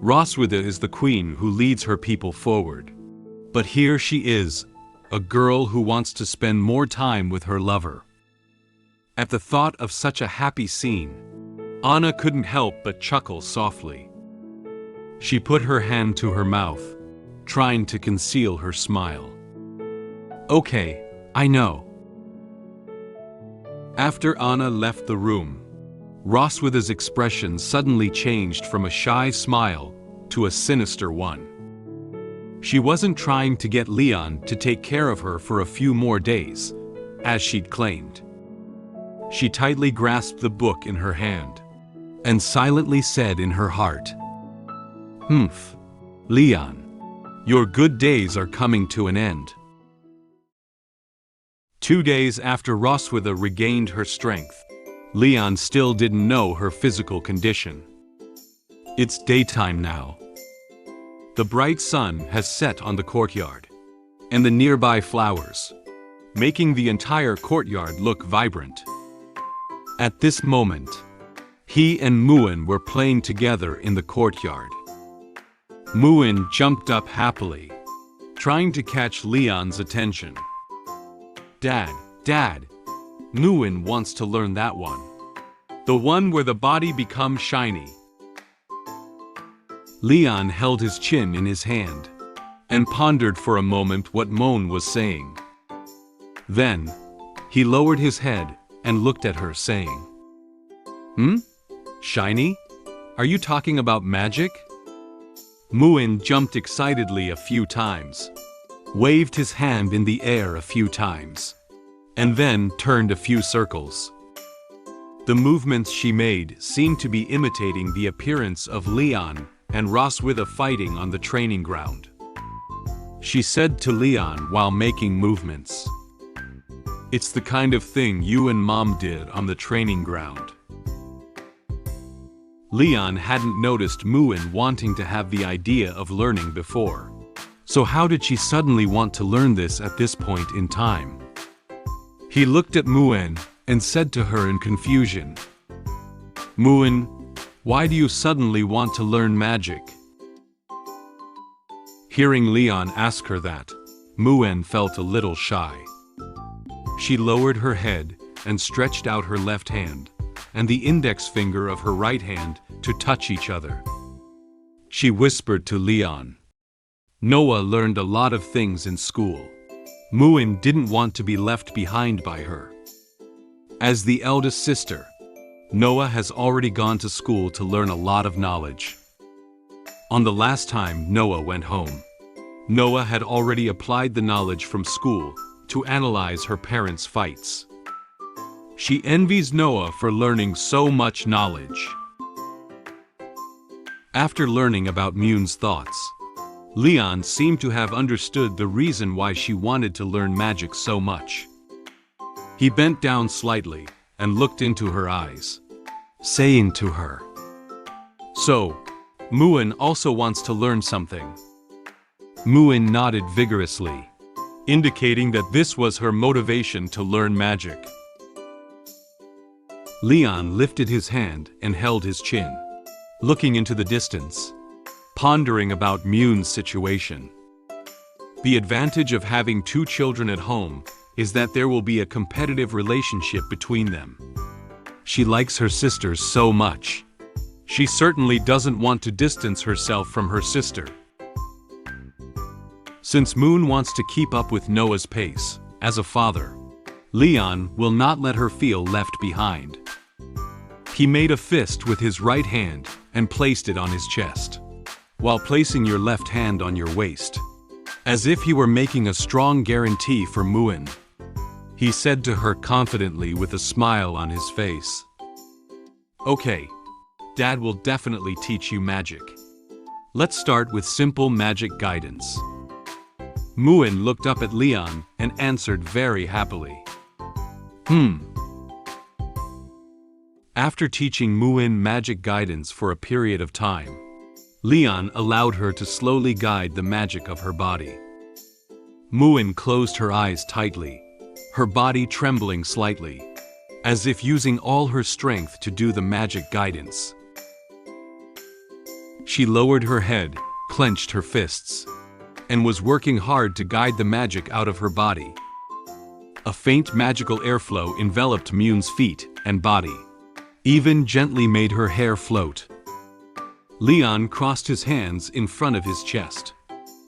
Roswitha is the queen who leads her people forward. But here she is, a girl who wants to spend more time with her lover. At the thought of such a happy scene, Anna couldn't help but chuckle softly. She put her hand to her mouth, trying to conceal her smile. Okay, I know. After Anna left the room, Roswitha's expression suddenly changed from a shy smile to a sinister one. She wasn't trying to get Leon to take care of her for a few more days, as she'd claimed. She tightly grasped the book in her hand, and silently said in her heart, "Humph, Leon, your good days are coming to an end." 2 days after Roswitha regained her strength, Leon still didn't know her physical condition. It's daytime now. The bright sun has set on the courtyard and the nearby flowers, making the entire courtyard look vibrant. At this moment, he and Muen were playing together in the courtyard. Muen jumped up happily, trying to catch Leon's attention. Dad, Muen wants to learn that one. The one where the body becomes shiny." Leon held his chin in his hand and pondered for a moment what Muen was saying. Then, he lowered his head and looked at her, saying, Shiny? Are you talking about magic?" Muen jumped excitedly a few times, waved his hand in the air a few times, and then turned a few circles. The movements she made seemed to be imitating the appearance of Leon and Roswitha fighting on the training ground. She said to Leon while making movements, "It's the kind of thing you and Mom did on the training ground." Leon hadn't noticed Muen wanting to have the idea of learning before. So how did she suddenly want to learn this at this point in time? He looked at Muen and said to her in confusion, "Muen, why do you suddenly want to learn magic?" Hearing Leon ask her that, Muen felt a little shy. She lowered her head and stretched out her left hand and the index finger of her right hand to touch each other. She whispered to Leon, "Noah learned a lot of things in school. Muen didn't want to be left behind by her. As the eldest sister, Noah has already gone to school to learn a lot of knowledge." On the last time Noah went home, Noah had already applied the knowledge from school to analyze her parents' fights. She envies Noah for learning so much knowledge. After learning about Muen's thoughts, Leon seemed to have understood the reason why she wanted to learn magic so much. He bent down slightly and looked into her eyes, saying to her, "So, Muen also wants to learn something." Muen nodded vigorously, indicating that this was her motivation to learn magic. Leon lifted his hand and held his chin, looking into the distance, pondering about Muen's situation. The advantage of having 2 children at home is that there will be a competitive relationship between them. She likes her sisters so much. She certainly doesn't want to distance herself from her sister. Since Muen wants to keep up with Noah's pace, as a father, Leon will not let her feel left behind. He made a fist with his right hand and placed it on his chest, while placing your left hand on your waist, as if he were making a strong guarantee for Muen. He said to her confidently with a smile on his face, "Okay, Dad will definitely teach you magic. Let's start with simple magic guidance." Muen looked up at Leon and answered very happily, After teaching Muen magic guidance for a period of time, Leon allowed her to slowly guide the magic of her body. Muen closed her eyes tightly, her body trembling slightly, as if using all her strength to do the magic guidance. She lowered her head, clenched her fists, and was working hard to guide the magic out of her body. A faint magical airflow enveloped Muen's feet and body, even gently made her hair float. Leon crossed his hands in front of his chest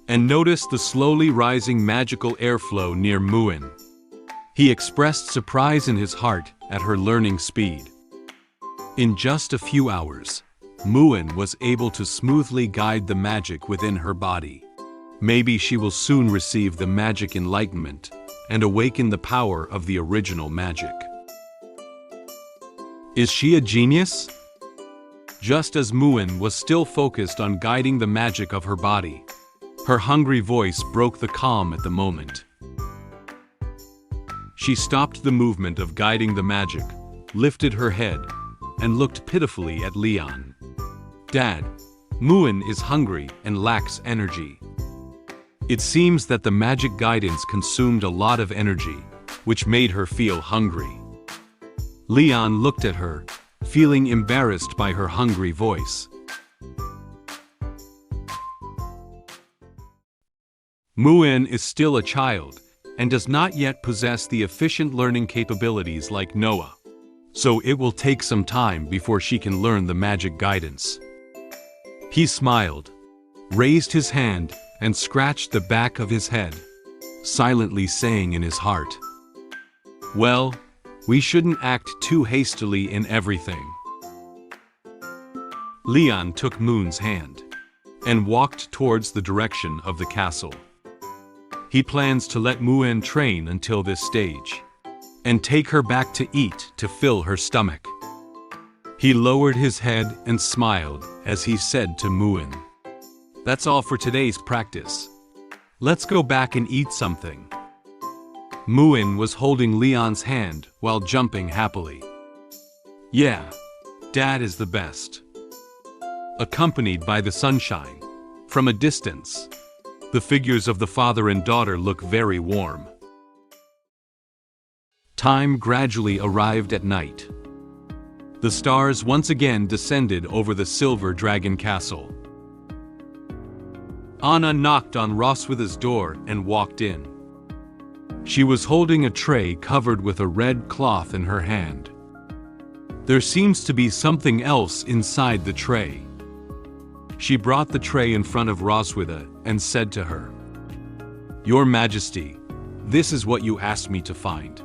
and noticed the slowly rising magical airflow near Muen. He expressed surprise in his heart at her learning speed. In just a few hours, Muen was able to smoothly guide the magic within her body. Maybe she will soon receive the magic enlightenment and awaken the power of the original magic. Is she a genius? Just as Muen was still focused on guiding the magic of her body, her hungry voice broke the calm at the moment. She stopped the movement of guiding the magic, lifted her head, and looked pitifully at Leon. "Dad, Muen is hungry and lacks energy." It seems that the magic guidance consumed a lot of energy, which made her feel hungry. Leon looked at her, feeling embarrassed by her hungry voice. Muen is still a child and does not yet possess the efficient learning capabilities like Noah, so it will take some time before she can learn the magic guidance. He smiled, raised his hand, and scratched the back of his head, silently saying in his heart, "Well, we shouldn't act too hastily in everything." Leon took Muen's hand and walked towards the direction of the castle. He plans to let Muen train until this stage and take her back to eat to fill her stomach. He lowered his head and smiled as he said to Muen, "That's all for today's practice. Let's go back and eat something." Muen was holding Leon's hand while jumping happily. "Yeah, Dad is the best." Accompanied by the sunshine, from a distance, the figures of the father and daughter look very warm. Time gradually arrived at night. The stars once again descended over the silver dragon castle. Anna knocked on Roswitha's door and walked in. She was holding a tray covered with a red cloth in her hand. There seems to be something else inside the tray. She brought the tray in front of Roswitha and said to her, "Your Majesty, this is what you asked me to find."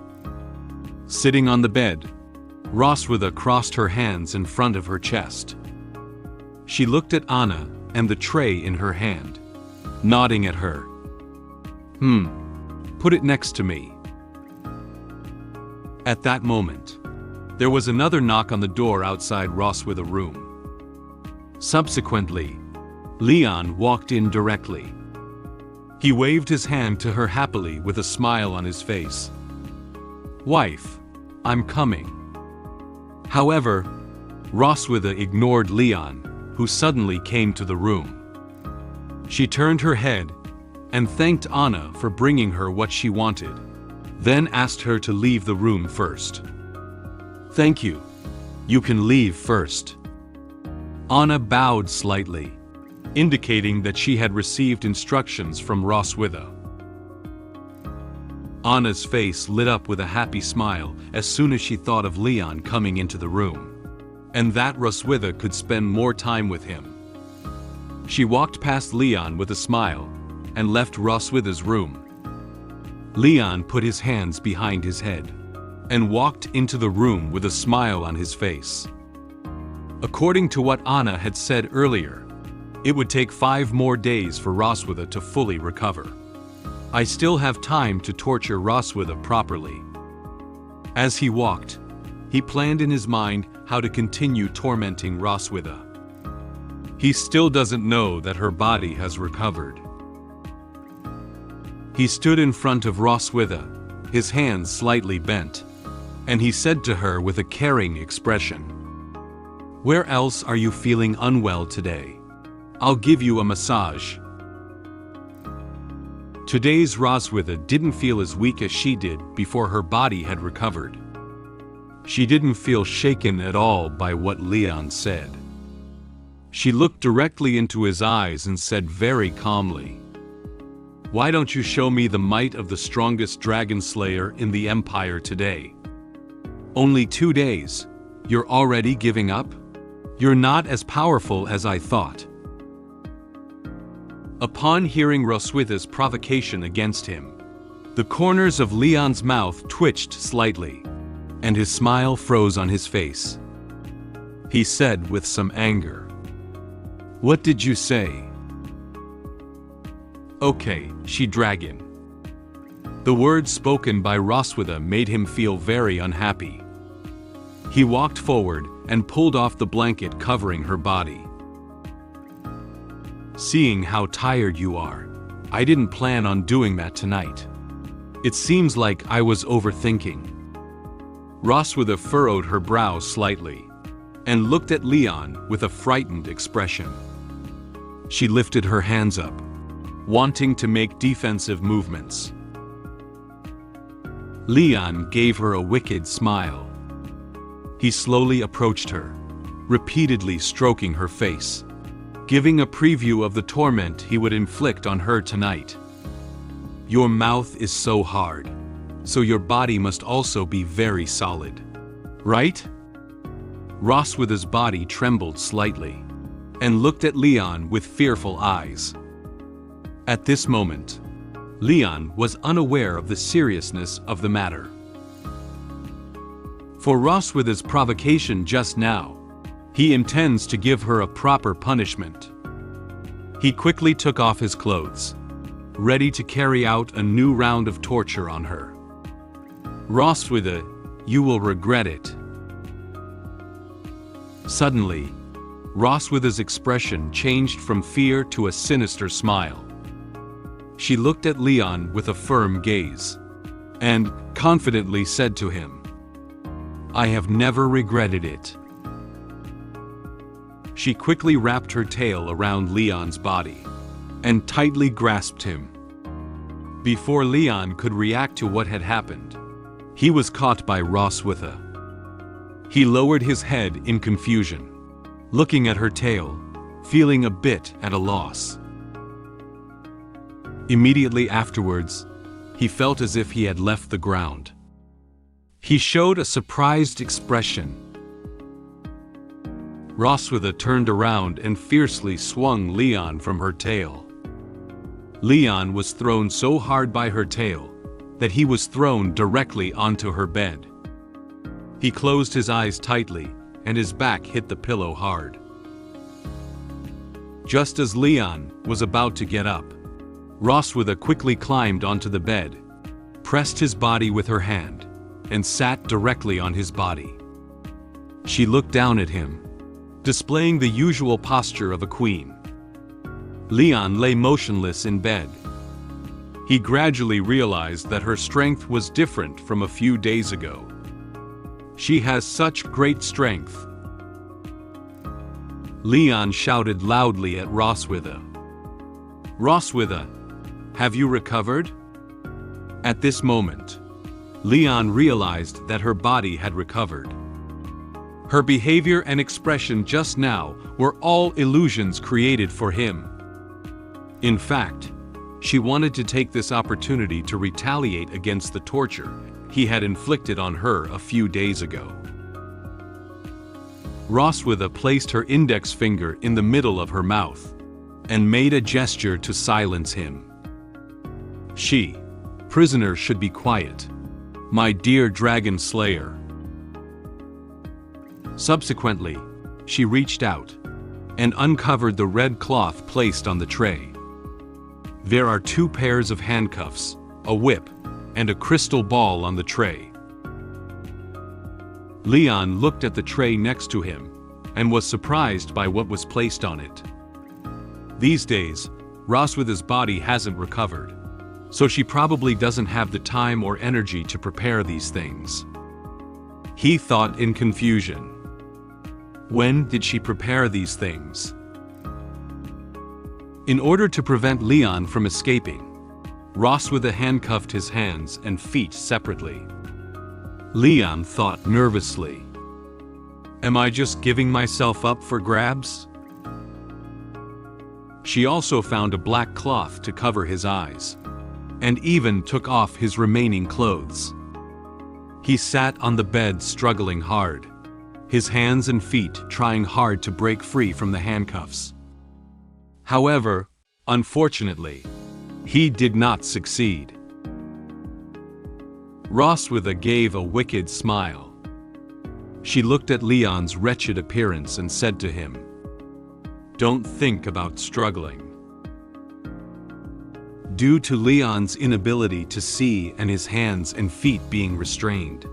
Sitting on the bed, Roswitha crossed her hands in front of her chest. She looked at Anna and the tray in her hand, nodding at her. Put it next to me." At that moment, there was another knock on the door outside Roswitha's room. Subsequently, Leon walked in directly. He waved his hand to her happily with a smile on his face. "Wife, I'm coming." However, Roswitha ignored Leon, who suddenly came to the room. She turned her head and thanked Anna for bringing her what she wanted, then asked her to leave the room first. "Thank you. You can leave first." Anna bowed slightly, indicating that she had received instructions from Roswitha. Anna's face lit up with a happy smile as soon as she thought of Leon coming into the room, and that Roswitha could spend more time with him. She walked past Leon with a smile and left Roswitha's room. Leon put his hands behind his head and walked into the room with a smile on his face. According to what Anna had said earlier, it would take 5 more days for Roswitha to fully recover. I still have time to torture Roswitha properly. As he walked, he planned in his mind how to continue tormenting Roswitha. He still doesn't know that her body has recovered. He stood in front of Roswitha, his hands slightly bent, and he said to her with a caring expression, "Where else are you feeling unwell today? I'll give you a massage." Today's Roswitha didn't feel as weak as she did before her body had recovered. She didn't feel shaken at all by what Leon said. She looked directly into his eyes and said very calmly, "Why don't you show me the might of the strongest dragon slayer in the Empire today? Only 2 days, you're already giving up? You're not as powerful as I thought." Upon hearing Roswitha's provocation against him, the corners of Leon's mouth twitched slightly, and his smile froze on his face. He said with some anger, "What did you say?" "Okay, she-dragon." The words spoken by Roswitha made him feel very unhappy. He walked forward and pulled off the blanket covering her body. "Seeing how tired you are, I didn't plan on doing that tonight. It seems like I was overthinking." Roswitha furrowed her brow slightly and looked at Leon with a frightened expression. She lifted her hands up, wanting to make defensive movements. Leon gave her a wicked smile. He slowly approached her, repeatedly stroking her face, giving a preview of the torment he would inflict on her tonight. "Your mouth is so hard, so your body must also be very solid, right?" Roswitha's body trembled slightly and looked at Leon with fearful eyes. At this moment, Leon was unaware of the seriousness of the matter. For Roswitha's provocation just now, he intends to give her a proper punishment. He quickly took off his clothes, ready to carry out a new round of torture on her. "Roswitha, you will regret it." Suddenly, Roswitha's expression changed from fear to a sinister smile. She looked at Leon with a firm gaze and confidently said to him, "I have never regretted it." She quickly wrapped her tail around Leon's body and tightly grasped him. Before Leon could react to what had happened, he was caught by Roswitha. He lowered his head in confusion, looking at her tail, feeling a bit at a loss. Immediately afterwards, he felt as if he had left the ground. He showed a surprised expression. Roswitha turned around and fiercely swung Leon from her tail. Leon was thrown so hard by her tail that he was thrown directly onto her bed. He closed his eyes tightly and his back hit the pillow hard. Just as Leon was about to get up, Roswitha quickly climbed onto the bed, pressed his body with her hand, and sat directly on his body. She looked down at him, displaying the usual posture of a queen. Leon lay motionless in bed. He gradually realized that her strength was different from a few days ago. She has such great strength. Leon shouted loudly at Roswitha. "Roswitha, have you recovered?" At this moment, Leon realized that her body had recovered. Her behavior and expression just now were all illusions created for him. In fact, she wanted to take this opportunity to retaliate against the torture he had inflicted on her a few days ago. Roswitha placed her index finger in the middle of her mouth and made a gesture to silence him. "Prisoner should be quiet, my dear dragon slayer." Subsequently, she reached out and uncovered the red cloth placed on the tray. There are 2 pairs of handcuffs, a whip, and a crystal ball on the tray. Leon looked at the tray next to him and was surprised by what was placed on it. These days, Roswitha's body hasn't recovered, so she probably doesn't have the time or energy to prepare these things. He thought in confusion. When did she prepare these things? In order to prevent Leon from escaping, Roswitha handcuffed his hands and feet separately. Leon thought nervously. Am I just giving myself up for grabs? She also found a black cloth to cover his eyes, and even took off his remaining clothes. He sat on the bed struggling hard, his hands and feet trying hard to break free from the handcuffs. However, unfortunately, he did not succeed. Roswitha gave a wicked smile. She looked at Leon's wretched appearance and said to him, "Don't think about struggling." Due to Leon's inability to see and his hands and feet being restrained,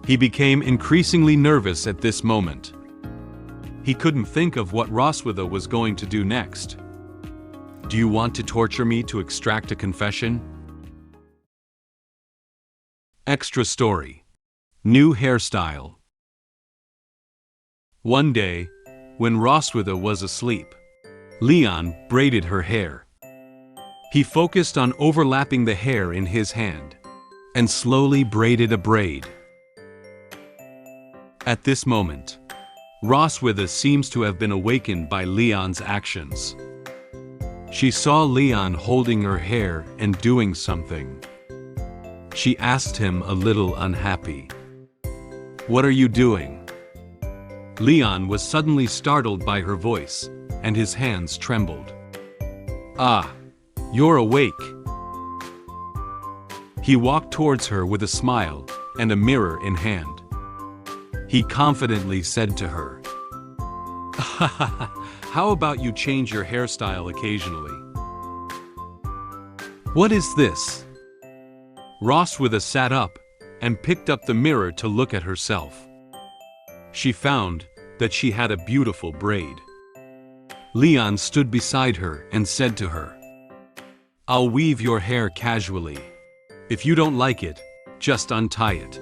he became increasingly nervous at this moment. He couldn't think of what Roswitha was going to do next. Do you want to torture me to extract a confession? Extra story. New hairstyle. One day, when Roswitha was asleep, Leon braided her hair. He focused on overlapping the hair in his hand, and slowly braided a braid. At this moment, Roswitha seems to have been awakened by Leon's actions. She saw Leon holding her hair and doing something. She asked him a little unhappy, "What are you doing?" Leon was suddenly startled by her voice, and his hands trembled. "Ah, you're awake." He walked towards her with a smile and a mirror in hand. He confidently said to her, "How about you change your hairstyle occasionally?" "What is this?" Roswitha sat up and picked up the mirror to look at herself. She found that she had a beautiful braid. Leon stood beside her and said to her, "I'll weave your hair casually. If you don't like it, just untie it."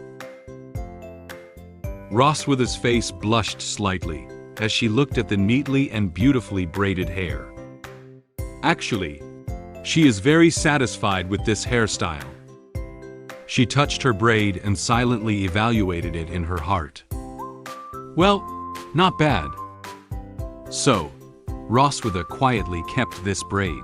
Roswitha's face blushed slightly as she looked at the neatly and beautifully braided hair. Actually, she is very satisfied with this hairstyle. She touched her braid and silently evaluated it in her heart. Well, not bad. So, Roswitha quietly kept this braid.